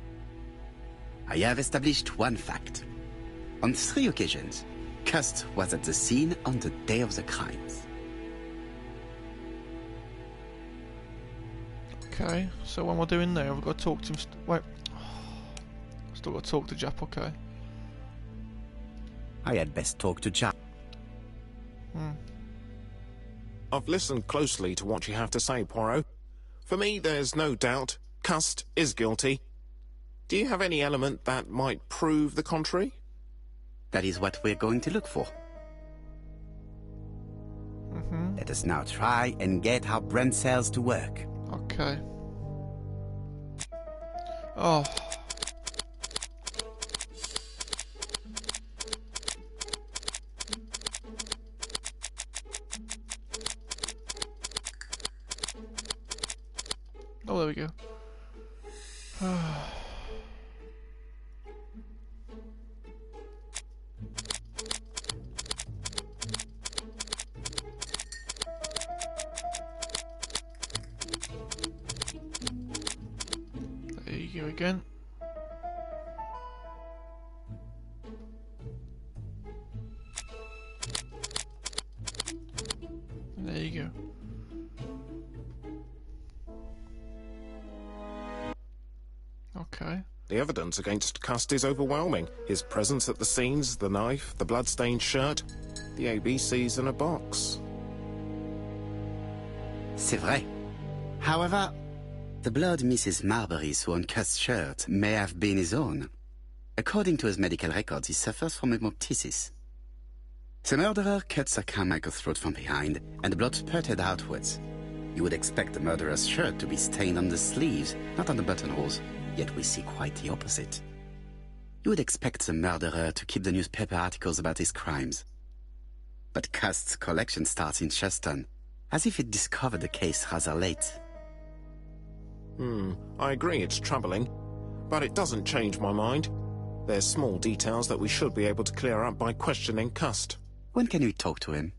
I have established one fact. On 3 occasions, Cust was at the scene on the day of the crimes. Okay, so what am I doing now? I've got to talk to him. Wait. Still got to talk to Jap, okay. I had best talk to Jack. I've listened closely to what you have to say, Poirot. For me, there's no doubt Cust is guilty. Do you have any element that might prove the contrary? That is what we're going to look for. Let us now try and get our brain cells to work. Okay. Oh. Oh, there we go. There you go again. There you go. Okay. The evidence against Cust is overwhelming. His presence at the scenes, the knife, the blood-stained shirt, the ABCs in a box. C'est vrai. However, the blood Mrs. Marbury saw on Cust's shirt may have been his own. According to his medical records, he suffers from hemoptysis. The murderer cut Sir Carmichael's throat from behind, and the blood spurted outwards. You would expect the murderer's shirt to be stained on the sleeves, not on the buttonholes, yet we see quite the opposite. You would expect the murderer to keep the newspaper articles about his crimes. But Cust's collection starts in Cheston, as if it discovered the case rather late. I agree it's troubling, but it doesn't change my mind. There's small details that we should be able to clear up by questioning Cust. When can we talk to him?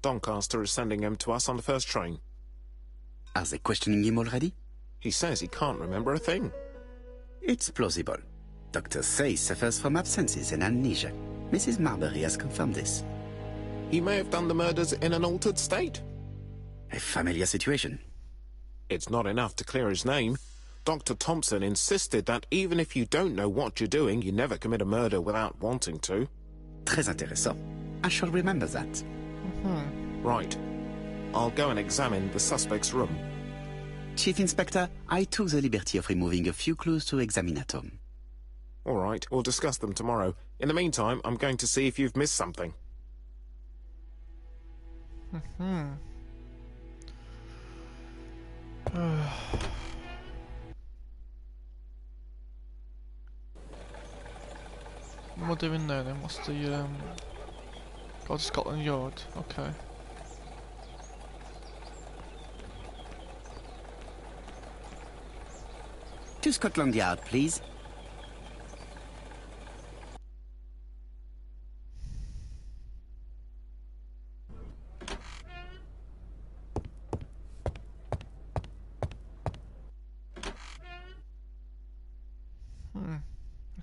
Doncaster is sending him to us on the first train. Are they questioning him already? He says he can't remember a thing. It's plausible. Doctors say he suffers from absences and amnesia. Mrs. Marbury has confirmed this. He may have done the murders in an altered state. A familiar situation. It's not enough to clear his name. Dr. Thompson insisted that even if you don't know what you're doing, you never commit a murder without wanting to. Très intéressant. I shall remember that. Right. I'll go and examine the suspect's room. Chief Inspector, I took the liberty of removing a few clues to examinatum. All right, we'll discuss them tomorrow. In the meantime, I'm going to see if you've missed something. What am I doing now then? What's the Go to Scotland Yard. Okay. To Scotland Yard, please.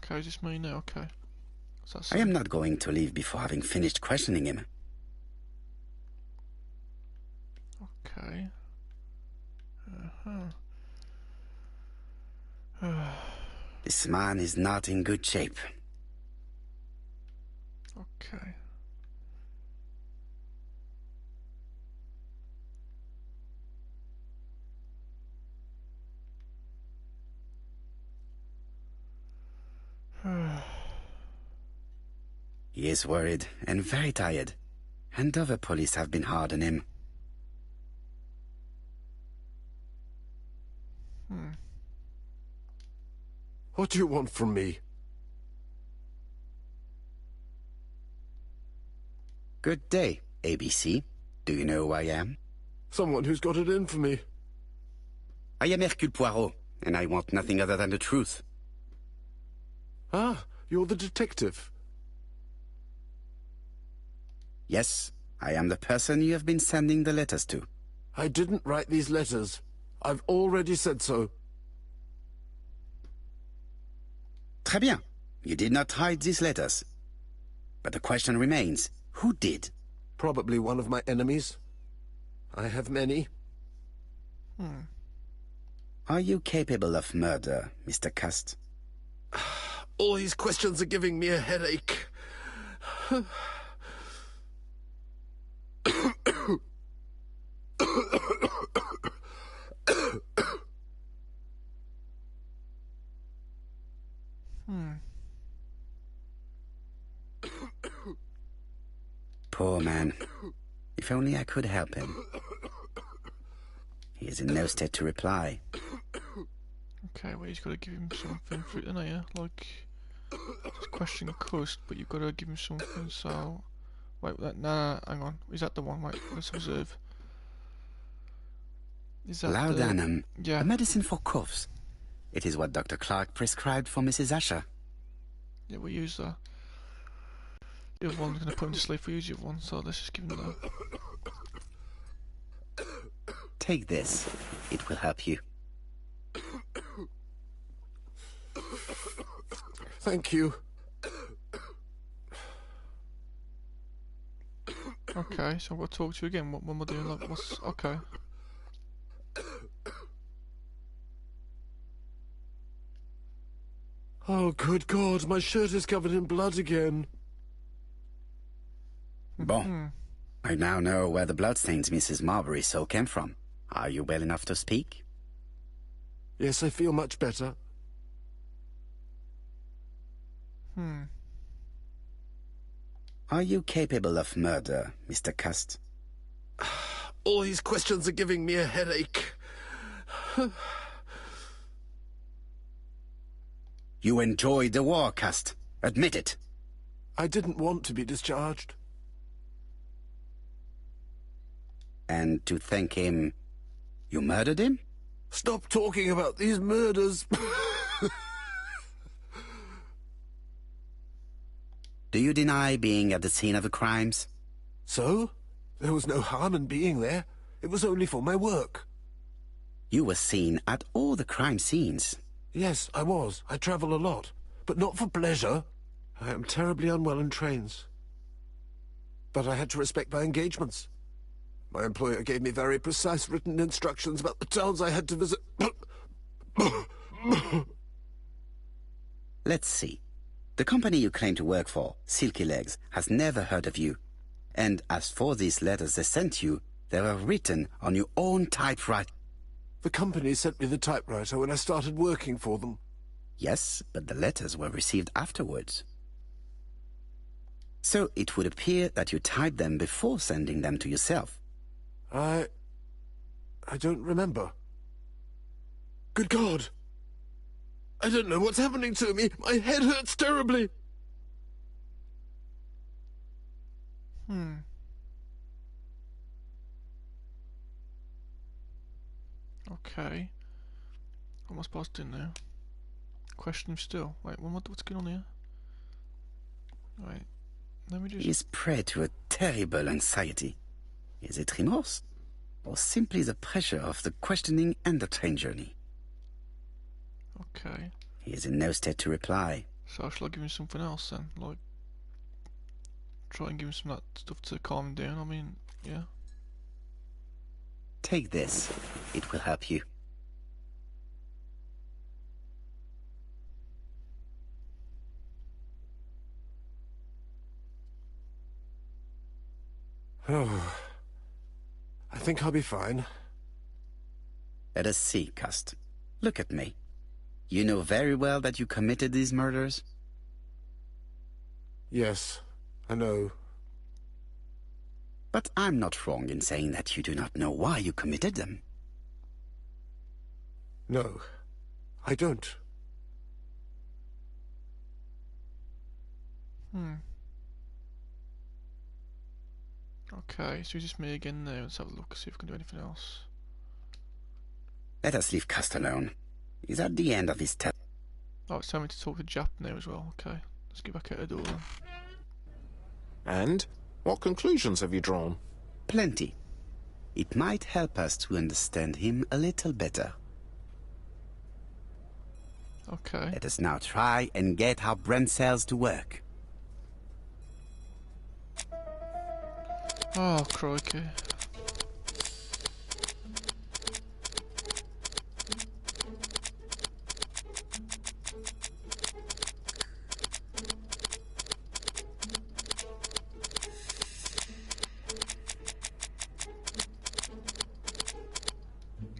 Okay, is this me now? Okay. I am not going to leave before having finished questioning him. Okay. This man is not in good shape. Okay. He is worried and very tired, and other police have been hard on him. What do you want from me? Good day, ABC. Do you know who I am? Someone who's got it in for me. I am Hercule Poirot, and I want nothing other than the truth. Ah, you're the detective. Yes, I am the person you have been sending the letters to. I didn't write these letters. I've already said so. Très bien. You did not hide these letters. But the question remains, who did? Probably one of my enemies. I have many. Are you capable of murder, Mr. Cust? All these questions are giving me a headache. Poor man. If only I could help him. He is in no state to reply. Okay, well, he's got to give him something for it, isn't he? Like, it's question Cust, but you've got to give him something, so... Wait, nah, hang on. Is that the one? Wait, let's observe. Is that Laudanum, Yeah. a medicine for coughs. It is what Dr. Clark prescribed for Mrs. Asher. Yeah, we'll use that. The other one's going to put him to sleep. We'll use the other one, so let's just give him that. Take this. It will help you. Thank you. Okay, so we'll talk to you again. What am I doing? Like, what's... Okay. Oh, good God, my shirt is covered in blood again. Bon. I now know where the bloodstains Mrs. Marbury saw came from. Are you well enough to speak? Yes, I feel much better. Are you capable of murder, Mr. Cust? All these questions are giving me a headache. You enjoyed the war, Cust. Admit it. I didn't want to be discharged. And to thank him, you murdered him? Stop talking about these murders. Do you deny being at the scene of the crimes? So? There was no harm in being there. It was only for my work. You were seen at all the crime scenes. Yes, I was. I travel a lot. But not for pleasure. I am terribly unwell in trains. But I had to respect my engagements. My employer gave me very precise written instructions about the towns I had to visit. Let's see. The company you claim to work for, Silky Legs, has never heard of you. And as for these letters they sent you, they were written on your own typewriter. The company sent me the typewriter when I started working for them. Yes, but the letters were received afterwards. So it would appear that you typed them before sending them to yourself. I don't remember. Good God! I don't know what's happening to me. My head hurts terribly. Okay. What am I supposed to do now? Question him still. Wait, what's going on here? Wait, let me just... He is prey to a terrible anxiety. Is it remorse? Or simply the pressure of the questioning and the train journey? Okay. He is in no state to reply. So shall I give him something else then? Like, try and give him some of that stuff to calm him down? I mean, yeah. Take this. It will help you. Oh, I think I'll be fine. Let us see, Cust. Look at me. You know very well that you committed these murders? Yes, I know. But I'm not wrong in saying that you do not know why you committed them. No, I don't. Okay, so it's just me again now. Let's have a look, see if we can do anything else. Let us leave Cust alone. He's at the end of his tether. Oh, it's telling me to talk to Jap now as well. Okay, let's get back out the door then. And what conclusions have you drawn? Plenty. It might help us to understand him a little better. Okay. Let us now try and get our brain cells to work. Oh, crikey.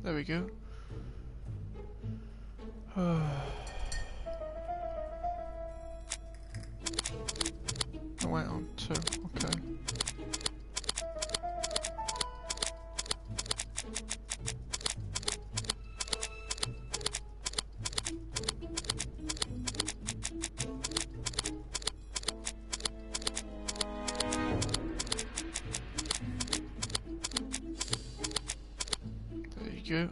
There we go. Oh, wait on 2, okay. There you go.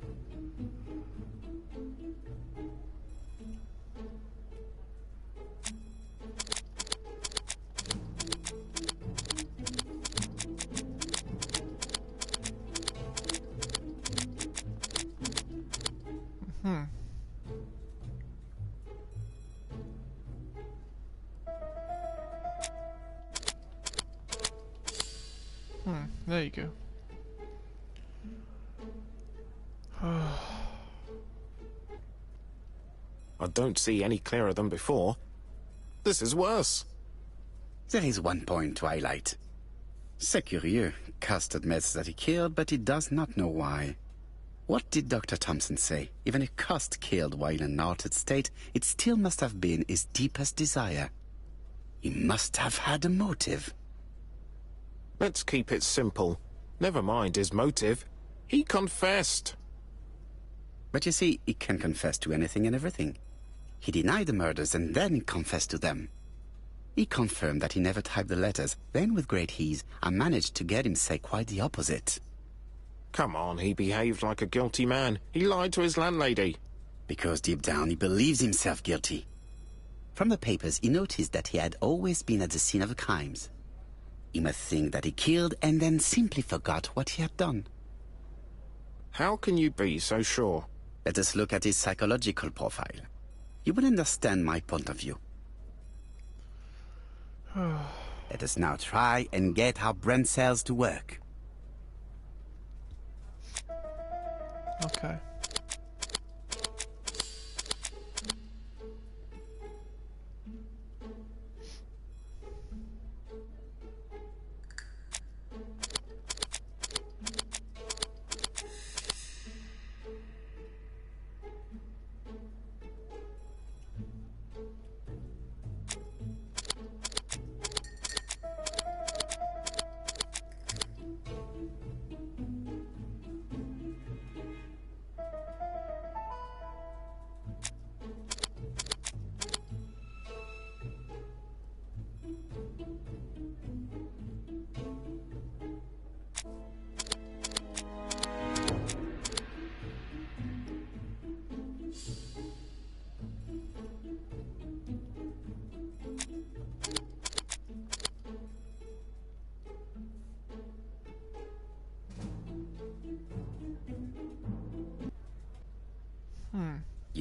There you go. I don't see any clearer than before. This is worse. There is one point to highlight. C'est curieux. Cust admits that he killed, but he does not know why. What did Dr. Thompson say? Even if Cust killed while in an altered state, it still must have been his deepest desire. He must have had a motive. Let's keep it simple. Never mind his motive. He confessed. But you see, he can confess to anything and everything. He denied the murders and then he confessed to them. He confirmed that he never typed the letters. Then, with great ease, I managed to get him say quite the opposite. Come on, he behaved like a guilty man. He lied to his landlady. Because deep down he believes himself guilty. From the papers, he noticed that he had always been at the scene of the crimes. He must think that he killed and then simply forgot what he had done. How can you be so sure? Let us look at his psychological profile. You will understand my point of view. Let us now try and get our brain cells to work. Okay.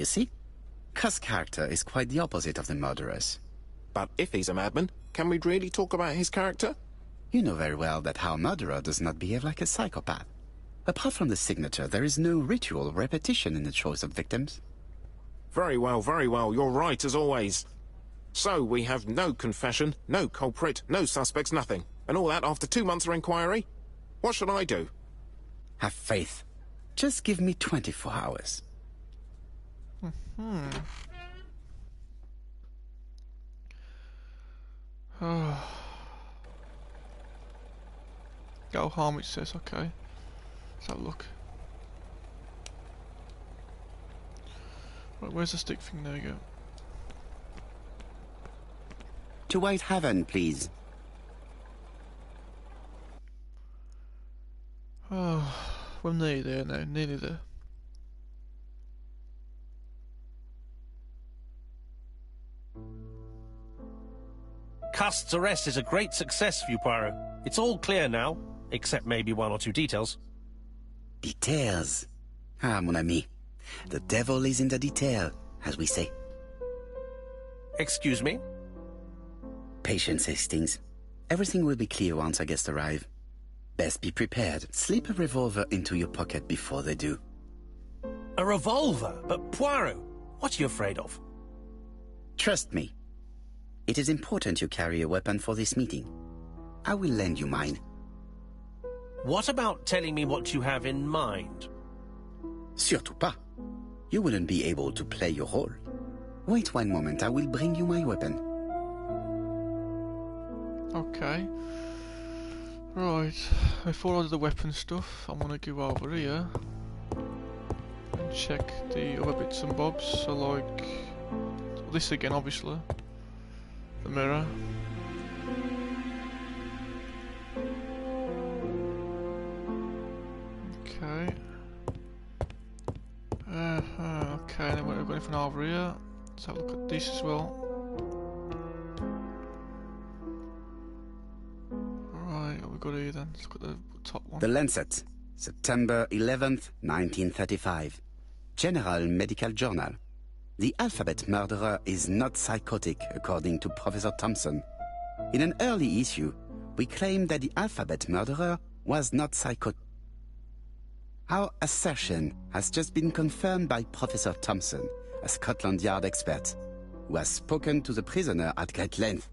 see? Cuss' character is quite the opposite of the murderer's. But if he's a madman, can we really talk about his character? You know very well that our murderer does not behave like a psychopath. Apart from the signature, there is no ritual repetition in the choice of victims. Very well, you're right as always. So we have no confession, no culprit, no suspects, nothing. And all that after 2 months of inquiry? What should I do? Have faith. Just give me 24 hours. Go home, it says, okay. Let's have a look. Right, where's the stick thing? There we go. To White Haven, please. Oh, we're nearly there now, nearly there. Cust's arrest is a great success for you, Poirot. It's all clear now, except maybe 1 or 2 details. Details. Ah, mon ami. The devil is in the detail, as we say. Excuse me? Patience, Hastings. Everything will be clear once our guests arrive. Best be prepared. Slip a revolver into your pocket before they do. A revolver? But Poirot, what are you afraid of? Trust me. It is important you carry a weapon for this meeting. I will lend you mine. What about telling me what you have in mind? Surtout pas. You wouldn't be able to play your role. Wait 1 moment, I will bring you my weapon. Okay. Right, before I do the weapon stuff, I'm gonna go over here and check the other bits and bobs. So like this again, obviously. The mirror. Okay. Okay, then we're going from over here. Let's have a look at this as well. Alright, what we got here then? Let's look at the top one. The Lancet, September 11th, 1935. General Medical Journal. The alphabet murderer is not psychotic, according to Professor Thompson. In an early issue, we claimed that the alphabet murderer was not psychotic. Our assertion has just been confirmed by Professor Thompson, a Scotland Yard expert, who has spoken to the prisoner at great length.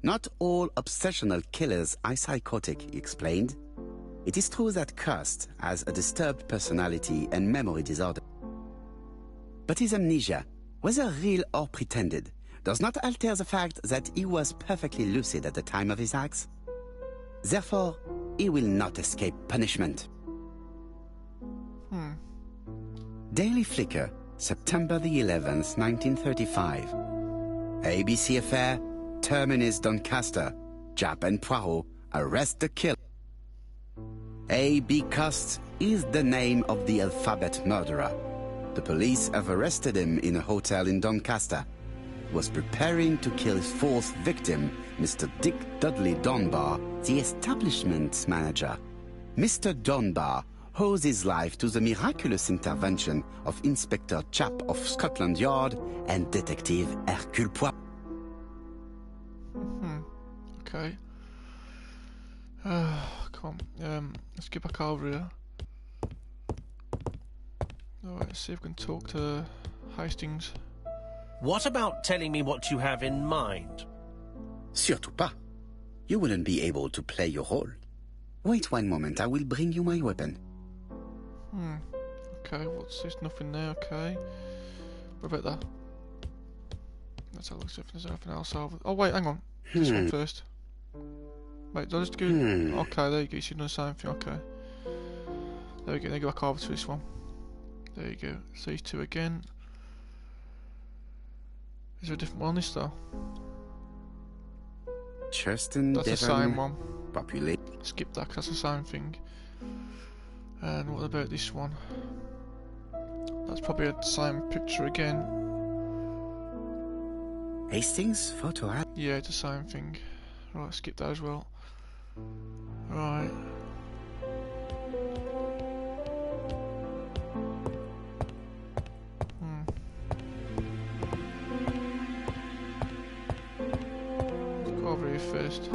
Not all obsessional killers are psychotic, he explained. It is true that Kirst has a disturbed personality and memory disorder. But his amnesia, whether real or pretended, does not alter the fact that he was perfectly lucid at the time of his acts. Therefore, he will not escape punishment. Daily Flicker, September the 11th, 1935. ABC affair, Terminus Doncaster, Japp and Poirot arrest the killer. A.B. Cost is the name of the alphabet murderer. The police have arrested him in a hotel in Doncaster. He was preparing to kill his 4th victim, Mr. Dick Dudley Dunbar, the establishment manager. Mr. Dunbar owes his life to the miraculous intervention of Inspector Japp of Scotland Yard and Detective Hercule Poirot. Okay. Come on. Let's get back over here. Alright, let's see if we can talk to Hastings. What about telling me what you have in mind? Surtout pas. You wouldn't be able to play your role. Wait 1 moment, I will bring you my weapon. Okay, what's this? Nothing there, okay. What about that? Let's have a look, see if there's anything else over. Oh wait, hang on. This one first. Wait, do I just go... Okay, there you go, you've done the same thing, okay. There we go, now go back over to this one. There you go, so these two again. Is there a different one on this though? Churston, that's the same one. Populate. Skip that, 'cause that's the same thing. And what about this one? That's probably the same picture again. Hastings photo ad. Yeah, it's the same thing. Right, skip that as well. Right. over here first.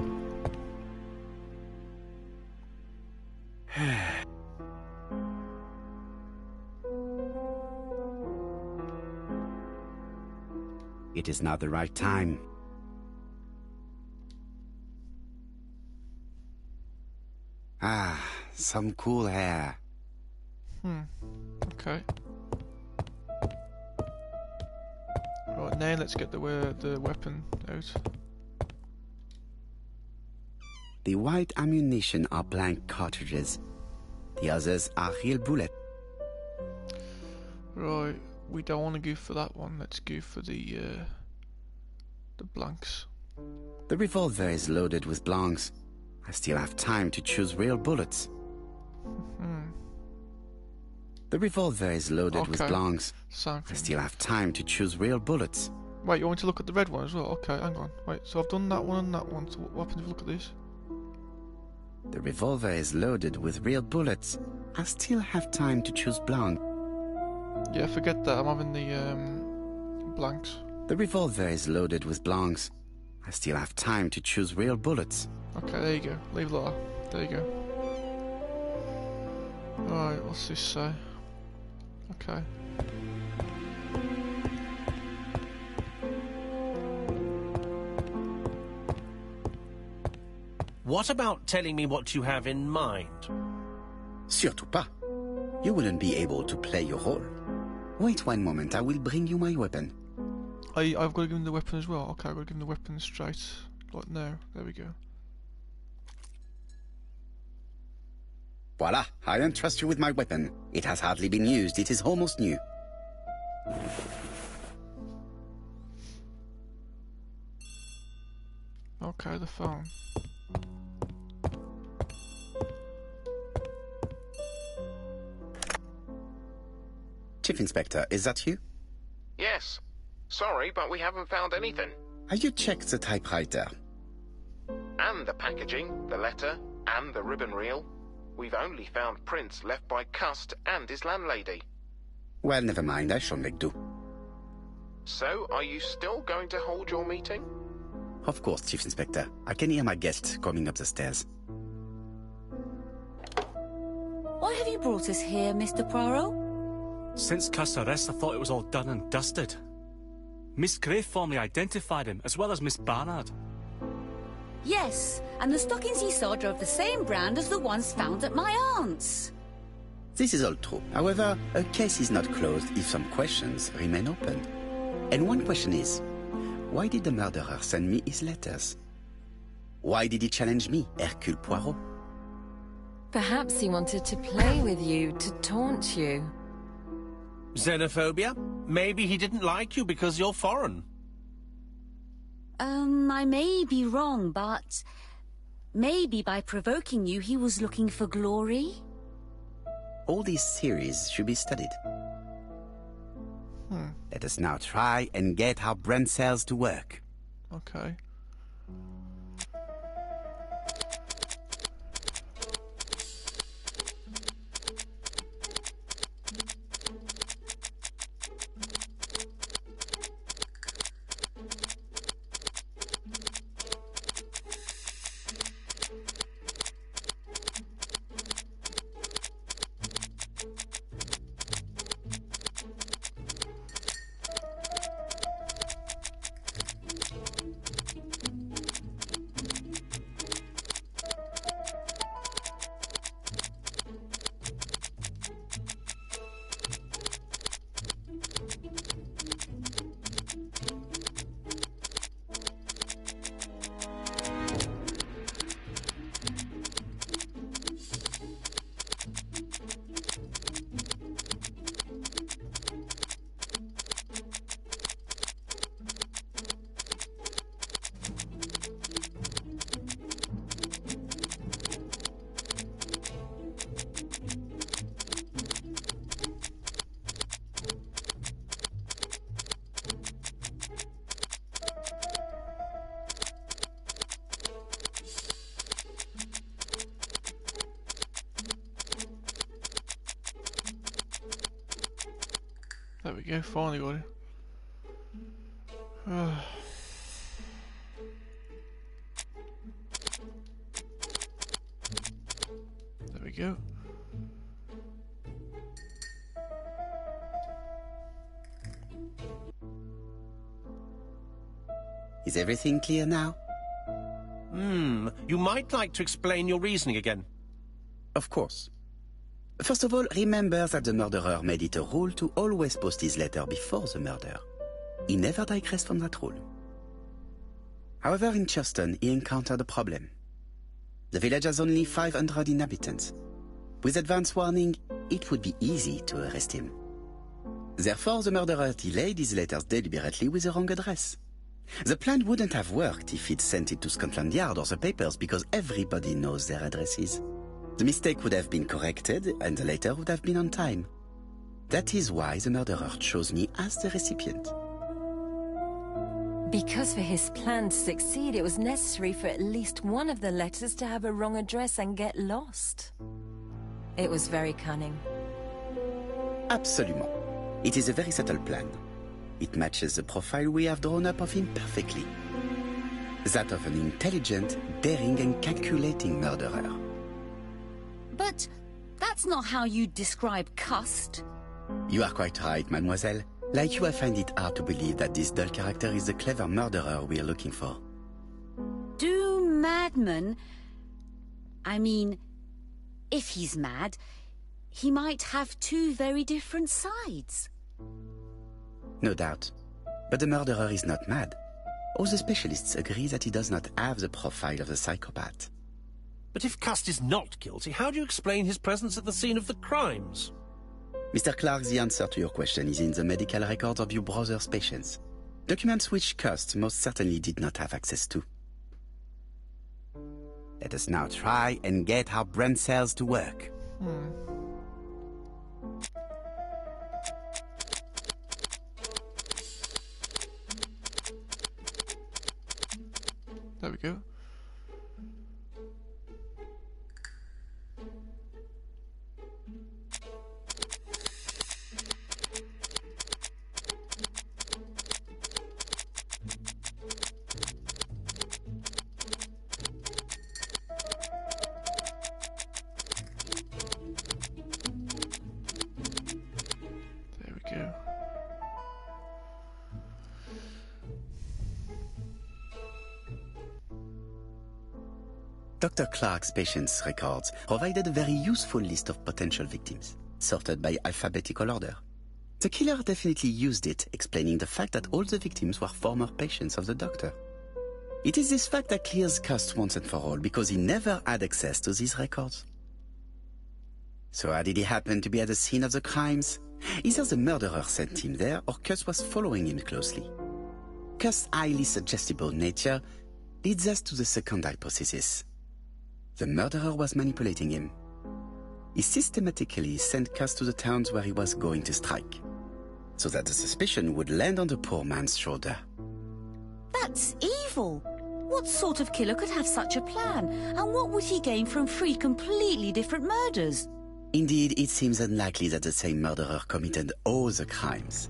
It is not the right time. Ah, some cool hair. Okay. Right, now let's get the weapon out. The white ammunition are blank cartridges. The others are real bullets. Right, we don't want to go for that one. Let's go for the blanks. The revolver is loaded with blanks. I still have time to choose real bullets. The revolver is loaded with blanks. I still have time to choose real bullets. Wait, you want me to look at the red one as well? Okay, hang on. Wait, so I've done that one and that one. So what happens if you look at this? The revolver is loaded with real bullets. I still have time to choose blank. Yeah, forget that. I'm having the blanks. The revolver is loaded with blanks. I still have time to choose real bullets. Okay, there you go. Leave that. There you go. Alright, what's this say? Okay. What about telling me what you have in mind? Surtout pas. You wouldn't be able to play your role. Wait one moment, I will bring you my weapon. I've got to give him the weapon as well. Okay, I've got to give him the weapon straight. Like now. There we go. Voila, I entrust you with my weapon. It has hardly been used, it is almost new. Okay, the phone. Chief Inspector, is that you? Yes. Sorry, but we haven't found anything. Have you checked the typewriter? And the packaging, the letter, and the ribbon reel. We've only found prints left by Cust and his landlady. Well, never mind, I shall make do. So, are you still going to hold your meeting? Of course, Chief Inspector. I can hear my guest coming up the stairs. Why have you brought us here, Mr. Poirot? Since Cust's arrest, I thought it was all done and dusted. Miss Gray formally identified him, as well as Miss Barnard. Yes, and the stockings he saw drove the same brand as the ones found at my aunt's. This is all true. However, a case is not closed if some questions remain open. And one question is, why did the murderer send me his letters? Why did he challenge me, Hercule Poirot? Perhaps he wanted to play with you, to taunt you. Xenophobia? Maybe he didn't like you because you're foreign. I may be wrong, but maybe by provoking you, he was looking for glory? All these theories should be studied. Let us now try and get our brain cells to work. Okay. There we go, finally got it. go. Is everything clear now? You might like to explain your reasoning again. Of course. First of all, remember that the murderer made it a rule to always post his letter before the murder. He never digressed from that rule. However, in Churston, he encountered a problem. The village has only 500 inhabitants. With advance warning, it would be easy to arrest him. Therefore, the murderer delayed his letters deliberately with the wrong address. The plan wouldn't have worked if he'd sent it to Scotland Yard or the papers because everybody knows their addresses. The mistake would have been corrected and the letter would have been on time. That is why the murderer chose me as the recipient. Because for his plan to succeed, it was necessary for at least one of the letters to have a wrong address and get lost. It was very cunning. Absolument. It is a very subtle plan. It matches the profile we have drawn up of him perfectly. That of an intelligent, daring and calculating murderer. But that's not how you describe Cust. You are quite right, mademoiselle. Like you, I find it hard to believe that this dull character is the clever murderer we are looking for. Do madmen... I mean, if he's mad, he might have two very different sides. No doubt. But the murderer is not mad. All the specialists agree that he does not have the profile of the psychopath. But if Cust is not guilty, how do you explain his presence at the scene of the crimes? Mr. Clark, the answer to your question is in the medical records of your brother's patients. Documents which Cust most certainly did not have access to. Let us now try and get our brain cells to work. There we go. There we go. Dr. Clark's patients' records provided a very useful list of potential victims, sorted by alphabetical order. The killer definitely used it, explaining the fact that all the victims were former patients of the doctor. It is this fact that clears Cust once and for all, because he never had access to these records. So how did he happen to be at the scene of the crimes? Either the murderer sent him there, or Cust was following him closely. Cust's highly suggestible nature leads us to the second hypothesis. The murderer was manipulating him. He systematically sent Cust to the towns where he was going to strike, so that the suspicion would land on the poor man's shoulder. That's evil. What sort of killer could have such a plan? And what would he gain from three completely different murders? Indeed, it seems unlikely that the same murderer committed all the crimes.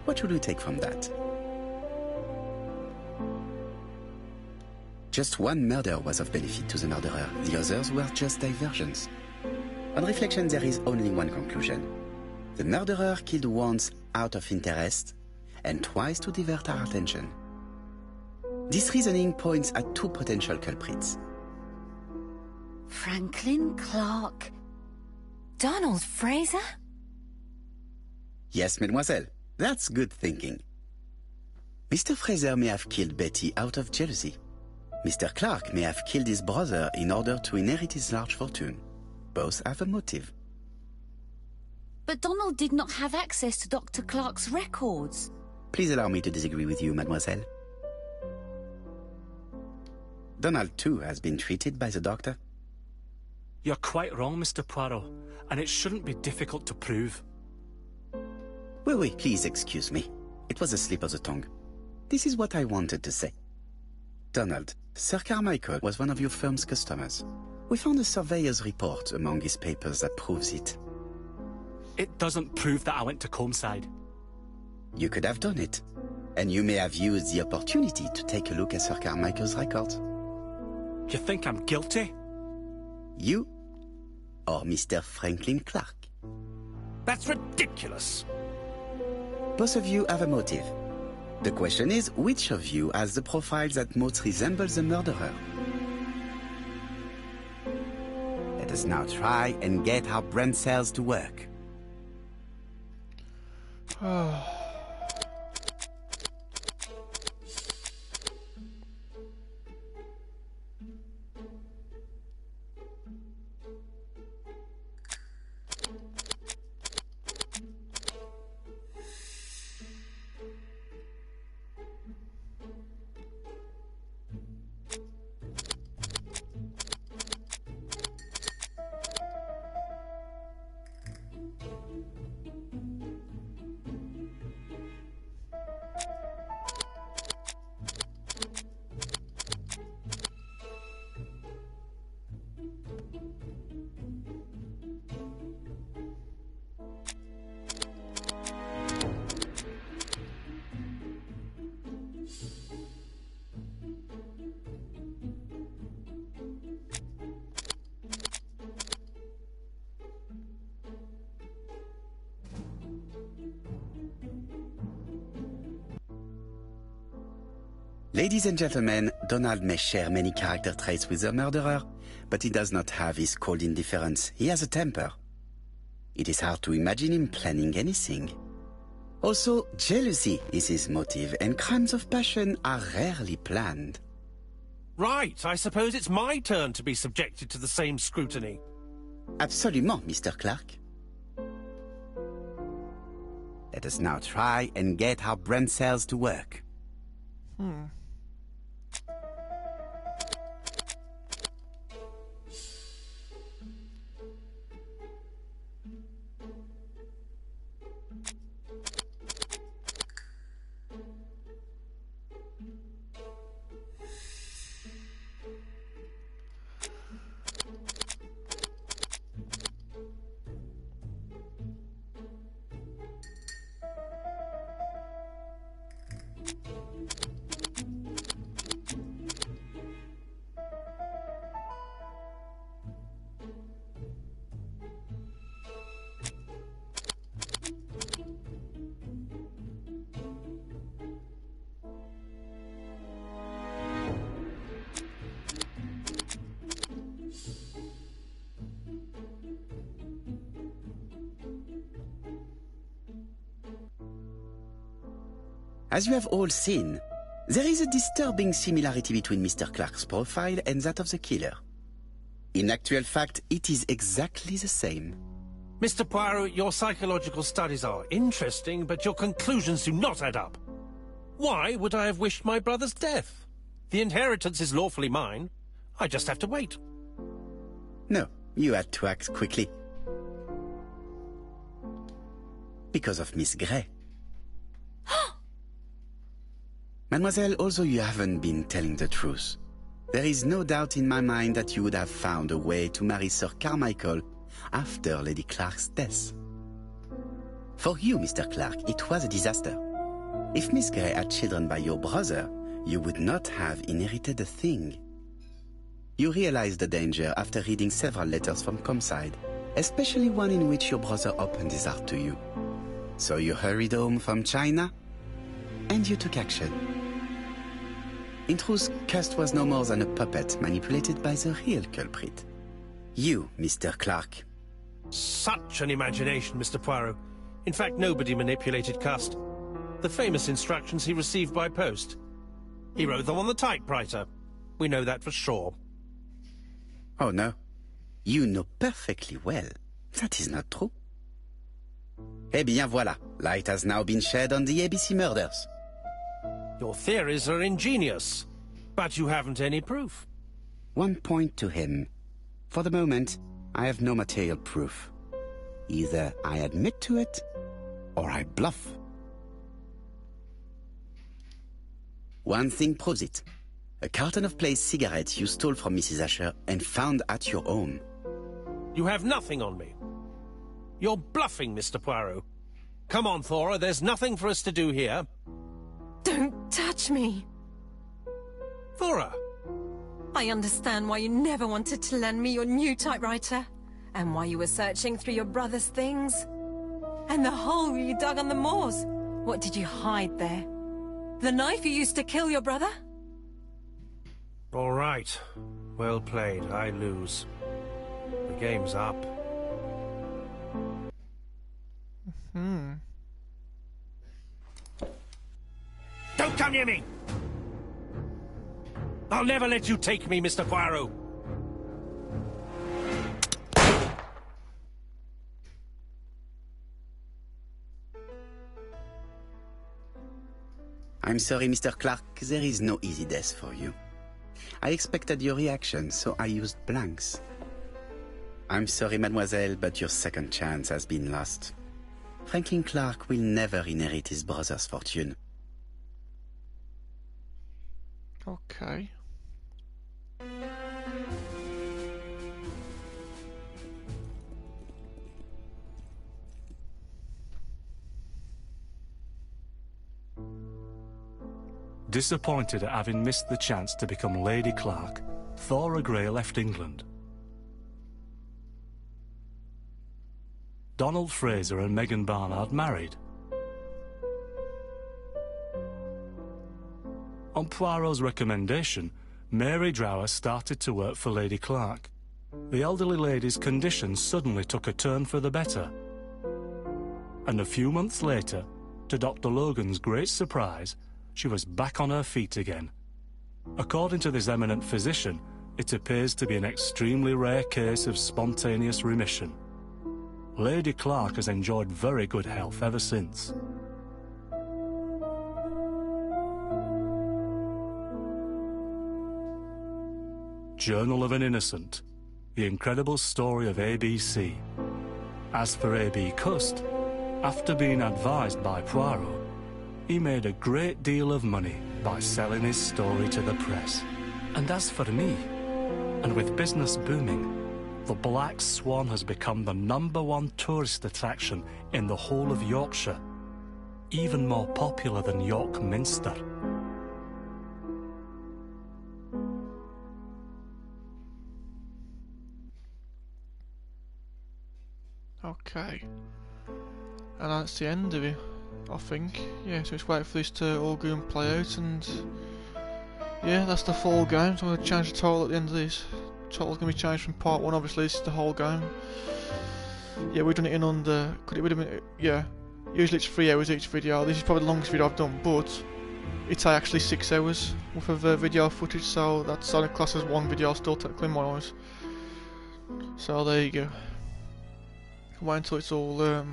What should we take from that? Just one murder was of benefit to the murderer. The others were just diversions. On reflection, there is only one conclusion. The murderer killed once out of interest, and twice to divert our attention. This reasoning points at two potential culprits. Franklin Clark. Donald Fraser? Yes, mademoiselle. That's good thinking. Mr. Fraser may have killed Betty out of jealousy. Mr. Clark may have killed his brother in order to inherit his large fortune. Both have a motive. But Donald did not have access to Dr. Clark's records. Please allow me to disagree with you, mademoiselle. Donald, too, has been treated by the doctor. You're quite wrong, Mr. Poirot, and it shouldn't be difficult to prove. Oui, please excuse me. It was a slip of the tongue. This is what I wanted to say. Donald, Sir Carmichael was one of your firm's customers. We found a surveyor's report among his papers that proves it. It doesn't prove that I went to Comeside. You could have done it. And you may have used the opportunity to take a look at Sir Carmichael's records. You think I'm guilty? You or Mr. Franklin Clark? That's ridiculous. Both of you have a motive. The question is, which of you has the profile that most resembles the murderer? Let us now try and get our brain cells to work. Ladies and gentlemen, Donald may share many character traits with the murderer, but he does not have his cold indifference. He has a temper. It is hard to imagine him planning anything. Also, jealousy is his motive, and crimes of passion are rarely planned. Right, I suppose it's my turn to be subjected to the same scrutiny. Absolument, Mr. Clark. Let us now try and get our brain cells to work. As you have all seen, there is a disturbing similarity between Mr. Clark's profile and that of the killer. In actual fact, it is exactly the same. Mr. Poirot, your psychological studies are interesting, but your conclusions do not add up. Why would I have wished my brother's death? The inheritance is lawfully mine. I just have to wait. No, you had to act quickly. Because of Miss Grey. Mademoiselle, although you haven't been telling the truth, there is no doubt in my mind that you would have found a way to marry Sir Carmichael after Lady Clark's death. For you, Mr. Clark, it was a disaster. If Miss Grey had children by your brother, you would not have inherited a thing. You realized the danger after reading several letters from Comside, especially one in which your brother opened his heart to you. So you hurried home from China, and you took action. In truth, Cust was no more than a puppet manipulated by the real culprit. You, Mr. Clark. Such an imagination, Mr. Poirot. In fact, nobody manipulated Cust. The famous instructions he received by post. He wrote them on the typewriter. We know that for sure. Oh, no. You know perfectly well. That is not true. Eh bien, voilà. Light has now been shed on the ABC murders. Your theories are ingenious, but you haven't any proof. One point to him. For the moment, I have no material proof. Either I admit to it, or I bluff. One thing proves it. A carton of placed cigarettes you stole from Mrs. Asher and found at your home. You have nothing on me. You're bluffing, Mr. Poirot. Come on, Thora, there's nothing for us to do here. Don't touch me. Thora! I understand why you never wanted to lend me your new typewriter. And while you were searching through your brother's things? And the hole you dug on the moors? What did you hide there? The knife you used to kill your brother? All right. Well played. I lose. The game's up. Don't come near me! I'll never let you take me, Mr. Poirot. I'm sorry, Mr. Clark, there is no easy death for you. I expected your reaction, so I used blanks. I'm sorry, mademoiselle, but your second chance has been lost. Franklin Clark will never inherit his brother's fortune. Okay. Disappointed at having missed the chance to become Lady Clark, Thora Grey left England. Donald Fraser and Megan Barnard married. On Poirot's recommendation, Mary Drower started to work for Lady Clark. The elderly lady's condition suddenly took a turn for the better. And a few months later, to Dr. Logan's great surprise, she was back on her feet again. According to this eminent physician, it appears to be an extremely rare case of spontaneous remission. Lady Clark has enjoyed very good health ever since. Journal of an Innocent, the incredible story of ABC. As for A.B. Cust, after being advised by Poirot, he made a great deal of money by selling his story to the press. And as for me, and with business booming, the Black Swan has become the #1 tourist attraction in the whole of Yorkshire, even more popular than York Minster. Okay. And that's the end of it, I think. Yeah, so it's wait for this to all go and play out, and yeah, that's the full game. So I'm going to change the title at the end of this. The title's going to be changed from part 1, obviously this is the whole game. Yeah, we've done it in under, could it would have been, yeah, usually it's 3 hours each video. This is probably the longest video I've done, but it's actually 6 hours worth of video footage, so that's only class as one video, still technically in my eyes. So there you go. Wait until it's all, wait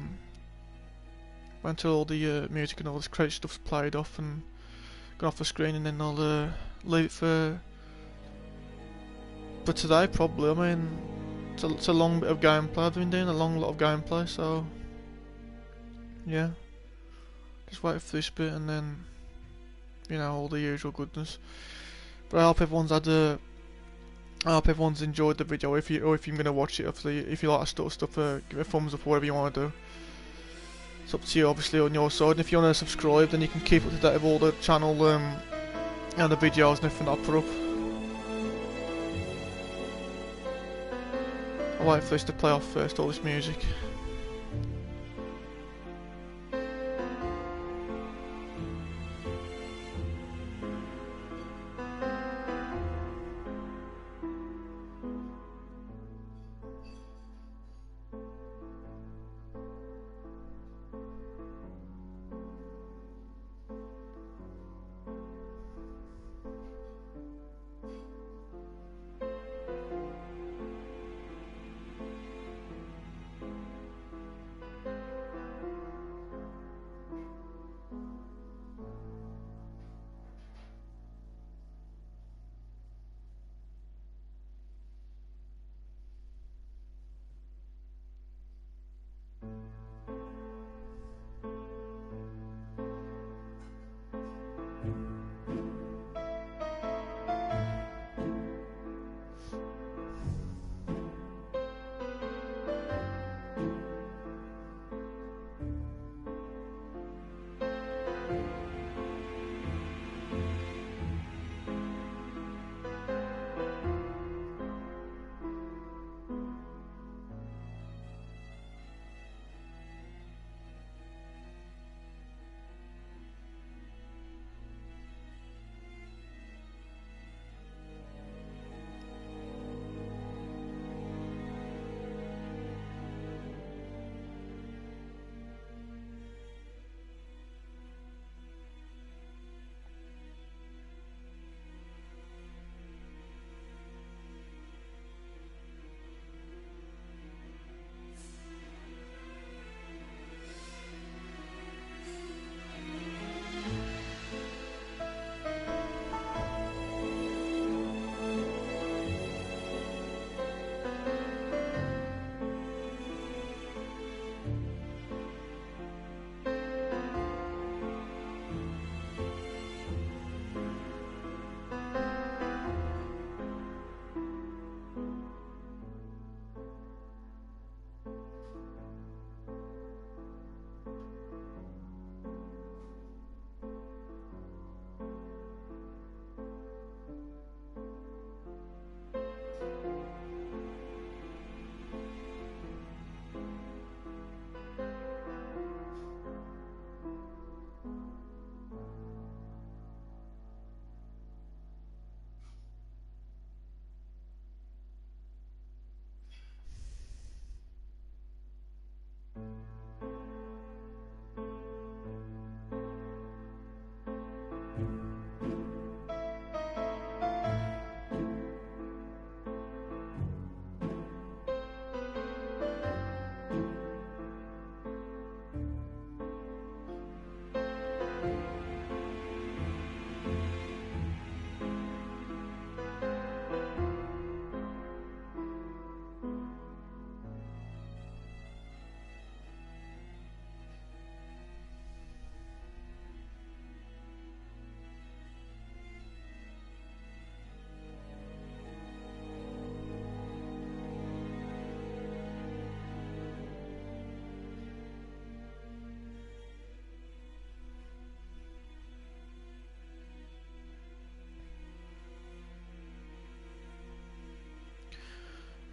until all the music and all this credit stuff's played off and gone off the screen, and then I'll leave it for today probably. I mean, it's a long bit of gameplay I've been doing, a long lot of gameplay, so yeah. Just wait for this bit and then, you know, all the usual goodness. But I hope everyone's had I hope everyone's enjoyed the video. If you're gonna watch it, if you like that sort of stuff, give it a thumbs up, whatever you want to do. It's up to you, obviously, on your side. And if you want to subscribe, then you can keep up to date with all the channel and the videos and everything that I put up. I'll wait for this to play off first, all this music.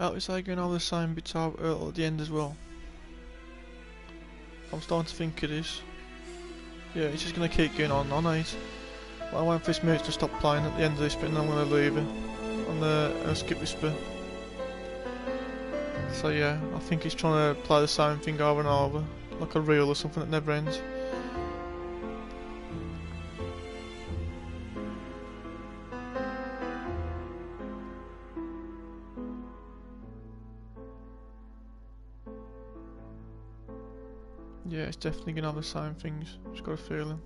Is they going over the same bits at the end as well? I'm starting to think it is. Yeah, it's just going to keep going on, ain't it? I wait for this music to stop playing at the end of this bit and I'm going to leave it. And skip this bit. So yeah, I think he's trying to play the same thing over and over. Like a reel or something that never ends. Yeah, it's definitely gonna have the same things. Just got a feeling.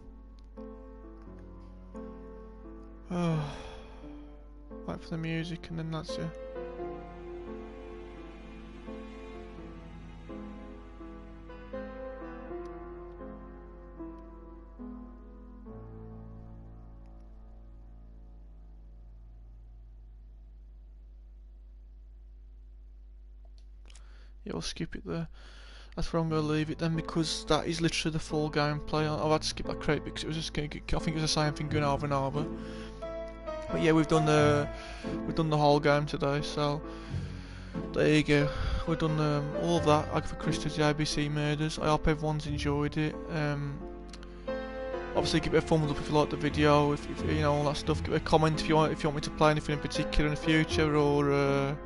Oh, wait for the music and then that's it. Yeah, I'll skip it there. That's where I'm going to leave it then, because that is literally the full gameplay. I've had to skip that crate because it was just going to, I think it was the same thing going over and over. But yeah, we've done the whole game today, so there you go. We've done all of that. Agatha Christie's The ABC Murders. I hope everyone's enjoyed it. Obviously, give it a thumbs up if you like the video. If you know all that stuff, give it a comment if you want me to play anything in particular in the future, or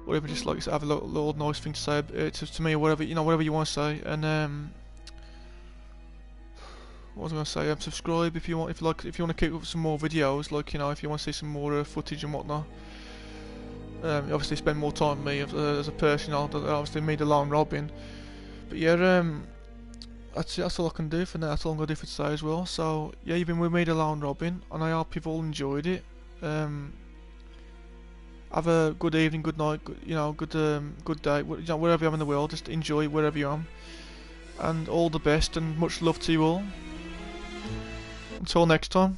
even just like have a little nice thing to say to me, or whatever whatever you want to say. And what was I going to say? Subscribe if you want. If you want to keep up some more videos, like if you want to see some more footage and whatnot. Obviously, spend more time with me as a person. Obviously, me the lone Robin. But yeah, that's it. That's all I can do for now. That's all I'm gonna do for today as well. So yeah, you've been with me the lone Robin, and I hope you've all enjoyed it. Have a good evening, good night, good day, wherever you are in the world. Just enjoy wherever you are, and all the best, and much love to you all. Until next time.